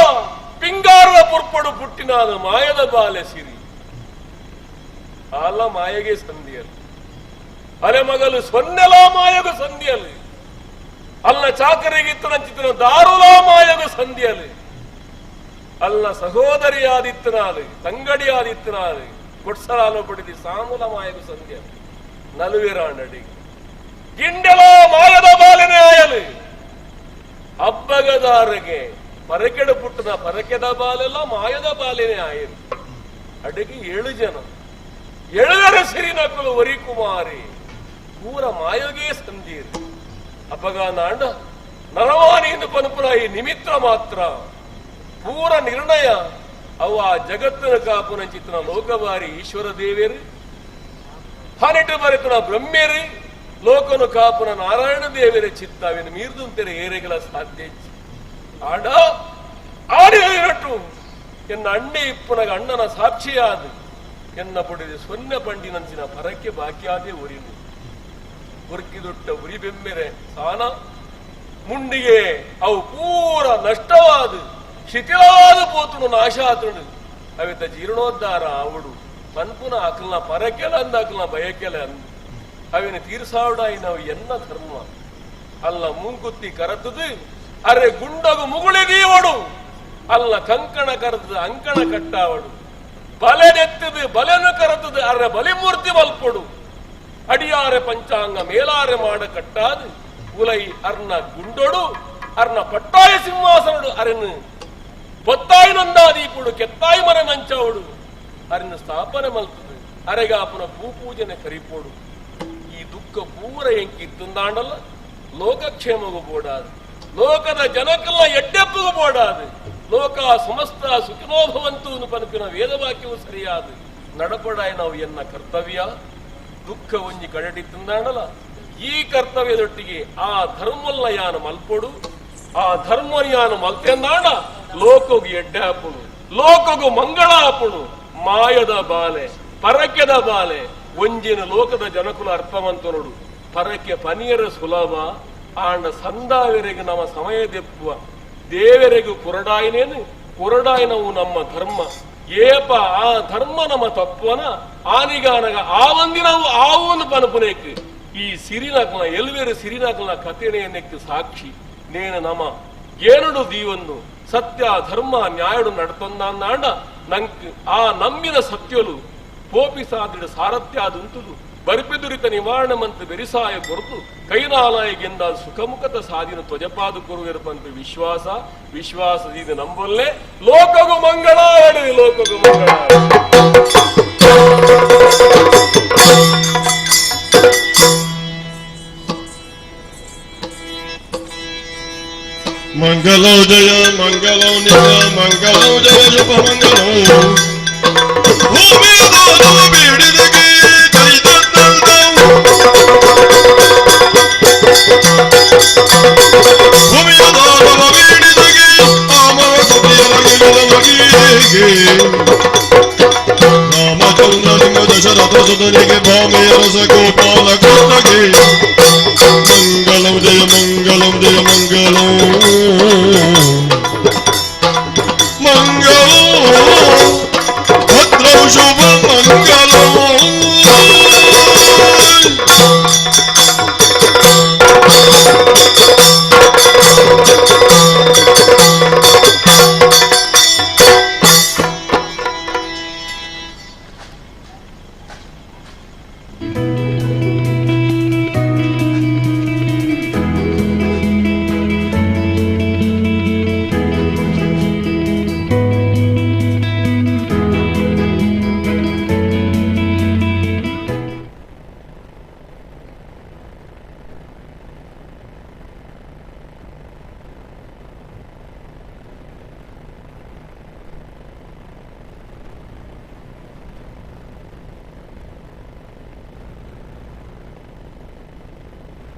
ಪಿಂಗಾರದ ಪುರ್ಪಡು ಪುಟ್ಟಿನಾದ ಮಾಯದ ಬಾಲೆ ಸಿರಿ ಆಲ ಮಾಯಗೆ ಸಂಧಿಯಲ್ಲಿ ಅಲೆ ಮಗಲು ಸೊನ್ನೆಲ ಮಾಯಗ ಸಂಧಿಯಲ್ಲಿ ಅಲ್ಲ ಚಾಕರಿಗಿತ್ತನ ಚಿತ್ರ ದಾರುಲ ಮಾಯಗ ಸಂಧಿಯಲ್ಲಿ ಅಲ್ಲ ಸಹೋದರಿಯಾದಿತ್ತನಾಲು ತಂಗಡಿಯಾದಿತ್ತನಾಲು ಕೊಡ್ಸಲಾಲು ಪಡಿದಿ ಸಾಮುಲ ಮಾಯಗ ಸಂಧಿಯಲ್ಲಿ ನಲುವಿರಾಂಡಡಿ ಗಿಂಡೆಲ ಮಾಯದ ಬಾಲಿನ ಆಯಲು ಹಬ್ಬಗದಾರಗೆ ಪರಕೆಡ ಪುಟ್ಟದ ಪರಕೆದ ಬಾಲೆಲ್ಲ ಮಾಯದ ಬಾಲಿನೇ ಆಯಲು ಅಡಿಗೆ 7 ಜನ 7 ಸಿರಿ ನಕಲು ವರಿ ಕುಮಾರಿ ಪೂರ ಮಾಯಗೇ ಸಂಧೀರು ಅಪಗ ನಾಂಡ ನರವಾಣಿಯಿಂದ ಪನುಪುರಾಯಿ ನಿಮಿತ್ತ ಮಾತ್ರ ಪೂರ ನಿರ್ಣಯ ಅವ ಜಗತ್ತಿನ ಕಾಪುನ ಚಿತ್ರ ಲೋಕವಾರಿ ಈಶ್ವರ ದೇವೇರು ಹನಿಟ್ಟು ಬರೆತನ ಬ್ರಹ್ಮೇರು ಲೋಕನು ಕಾಪುನ ನಾರಾಯಣ ದೇವರ ಚಿತ್ತವೇನು ಮೀರ್ದುಂತೆರೆ ಏರೆಗಳ ಸಾಧ್ಯ ಆಡ ಆಡಿನಟ್ಟು ಎನ್ನ ಅಣ್ಣೆ ಇಪ್ಪುನಗ ಅಣ್ಣನ ಸಾಕ್ಷಿಯಾದ ಎನ್ನ ಪಡೆದ ಸೊನ್ನೆ ಪಂಡಿನಂಚಿನ ಪರಕ್ಕೆ ಬಾಕಿಯಾದೇ ಉರಿನು ಉರ್ಕಿದೊಟ್ಟ ಉರಿ ಬೆಮ್ಮೆರೆ ಸಾನ ಮುಂಡಿಗೆ ಅವು ಪೂರ ನಷ್ಟವಾದ ಶಿಥಿಲಾದ ಪೋತುನು ನಾಶ ಆತುಂಡು ಅವಿತ ಜೀರ್ಣೋದ್ಧಾರ ಅವಡು ಪನ್ಪುನ ಅಕಲ್ನ ಪರಕೆಲ ಅಂದ ಅಕಲ್ನ ಬಯಕೆಲ ಅಂದ ಅವಿನ ತೀರ್ಸಾವಡಾಯಿ ನಾವು ಎನ್ನ ಧರ್ಮ ಅಲ್ಲ ಮುಂಕುತ್ತಿ ಕರತದು ಅರೆ ಗುಂಡಗು ಮುಗುಳಿದೀವಡು ಅಲ್ಲ ಕಂಕಣ ಕರೆತದು ಅಂಕಣ ಕಟ್ಟಾವಡು ಬಲೆನೆತ್ತದು ಬಲೆನು ಕರೆತದು ಅರೆ ಬಲಿಮೂರ್ತಿ ಮಲ್ಪೊಡು ಅಡಿಯಾರೆ ಪಂಚಾಂಗ ಮೇಲಾರೆ ಮಾಡ ಕಟ್ಟಾದು ಉಲೈ ಅರ್ನ ಗುಂಡೊಡು ಅರ್ನ ಪಟ್ಟಾಯ ಸಿಂಹಾಸನಡು ಅರೆನು ಪೊತ್ತಾಯಿ ನಂದಾದೀಪುಡು ಕೆತ್ತಾಯಿ ಮನೆ ಮಂಚವಡು ಅರಿನ ಸ್ಥಾಪನೆ ಮಲ್ತದು ಅರೆಗಾಪನ ಭೂಪೂಜನೆ ಕರಿಪೋಡು ಈ ದುಃಖ ಪೂರ ಎಂಕಿತ್ತುಂದಾಂಡಲ್ಲ ಲೋಕಕ್ಷೇಮಗೂ ಬೋಡಾದು ಲೋಕದ ಜನಕ್ಕೆಲ್ಲ ಎಡ್ಡೆಪ್ಪಗೂ ಬೋಡಾದು ಲೋಕ ಸಮಸ್ತ ಸುಖಿನೋಭವಂತು ಪನಪಿನ ವೇದವಾಕ್ಯವು ಸರಿಯಾದ ನಡಪಡಾಯ ನಾವು ಎನ್ನ ಕರ್ತವ್ಯ ದುಃಖ ಒಂಜಿ ಕಡಟಿತ್ತುಂದಾಂಡಲ್ಲ ಈ ಕರ್ತವ್ಯದೊಟ್ಟಿಗೆ ಆ ಧರ್ಮಲ್ಲ ಯಾನ ಮಲ್ಪೊಡು ಆ ಧರ್ಮನಿಯಾನ ಮಲ್ತೆಂದಾಂಡ ಲೋಕಗು ಎಡ್ಡೆ ಹಾಪುಣು ಲೋಕಗು ಮಂಗಳ ಹಾಪುಣು ಮಾಯದ ಬಾಲೆ ಪರಕೆದ ಬಾಲೆ ಒಂಜಿನ ಲೋಕದ ಜನಕುಲ ಅರ್ಥವಂತನೋಡು ಪರಕೆ ಪನಿಯರ ಸುಲಭ ಆಂಡ ಸಂದಾವೆರೆಗೆ ನಮ್ಮ ಸಮಯ ದೆಪ್ಪುವ ದೇವರೆಗೂ ಕುರಡಾಯಿನೇನು ಕುರಡಾಯಿನವು ನಮ್ಮ ಧರ್ಮ ಏಪ ಆ ಧರ್ಮ ನಮ್ಮ ತಪ್ಪುವನ ಆನಿಗಾನಗ ಆವಂದಿನವು ಆವೊಂದು ಪನಪುನೇಕ್ ಈ ಸಿರಿನಕಲ ಎಲ್ವೇರು ಸಿರಿನಕಲ ಕಥೆನೆಯನ್ನೆಕ್ಕು ಸಾಕ್ಷಿ ನೇನು ನಮ ಏನುಡು ದೀವನ್ನು ಸತ್ಯ ಧರ್ಮ ನ್ಯಾಯಡು ನಡ್ತೊಂದಾಂಡ ನಂಕ್ ಆ ನಂಬಿನ ಸತ್ಯಲು ಪೋಪಿಸಾದಿಡ ಸಾರಥ್ಯಾದುಂತುದು ಬರ್ಪೆದುರಿತ ನಿವಾರಣೆ ಮಂತ್ ಬೆರಿಸಾಯ ಕೊರತು ಕೈನಾಲಾಯಗೆಂದ ಸುಖಮುಖತ ಸಾಧಿನ ತ್ವಜಪಾದು ಕೊರುವಿರಪಂತ ವಿಶ್ವಾಸದಿಂದ ನಂಬೊಲ್ಲೆ ಲೋಕಗು ಮಂಗಳಾಡಿ ಲೋಕಗು ಮಂಗಳ ಮಂಗಲೋ ಜಯ ಮಂಗಲೋ ನಿಜ ಮಂಗಲೋ ಜಯ ಶುಭ ಮಂಗಲೋ ಭೂಮಿ ಬೀಡಿದಗೆ ಭೂಮಿಯ ದಾನವ ಬೀಡಿದಗೆ ಆಮವ ರಾಮಚಂದ್ರನಿಂಗ ದಶರಥ ಸುತನಿಗೆ ಭಾಮೆಯ ರಸ ಗೋಪಾಲ ಕೃಷ್ಣಗೆ ಮಂಗಲಂ ಜಯ ಮಂಗಲಂ ಜಯ ಮಂಗಲಂ ಮಂಗಲೋ ಭದ್ರೌ ಶುಭ ಮಂಗಲೋ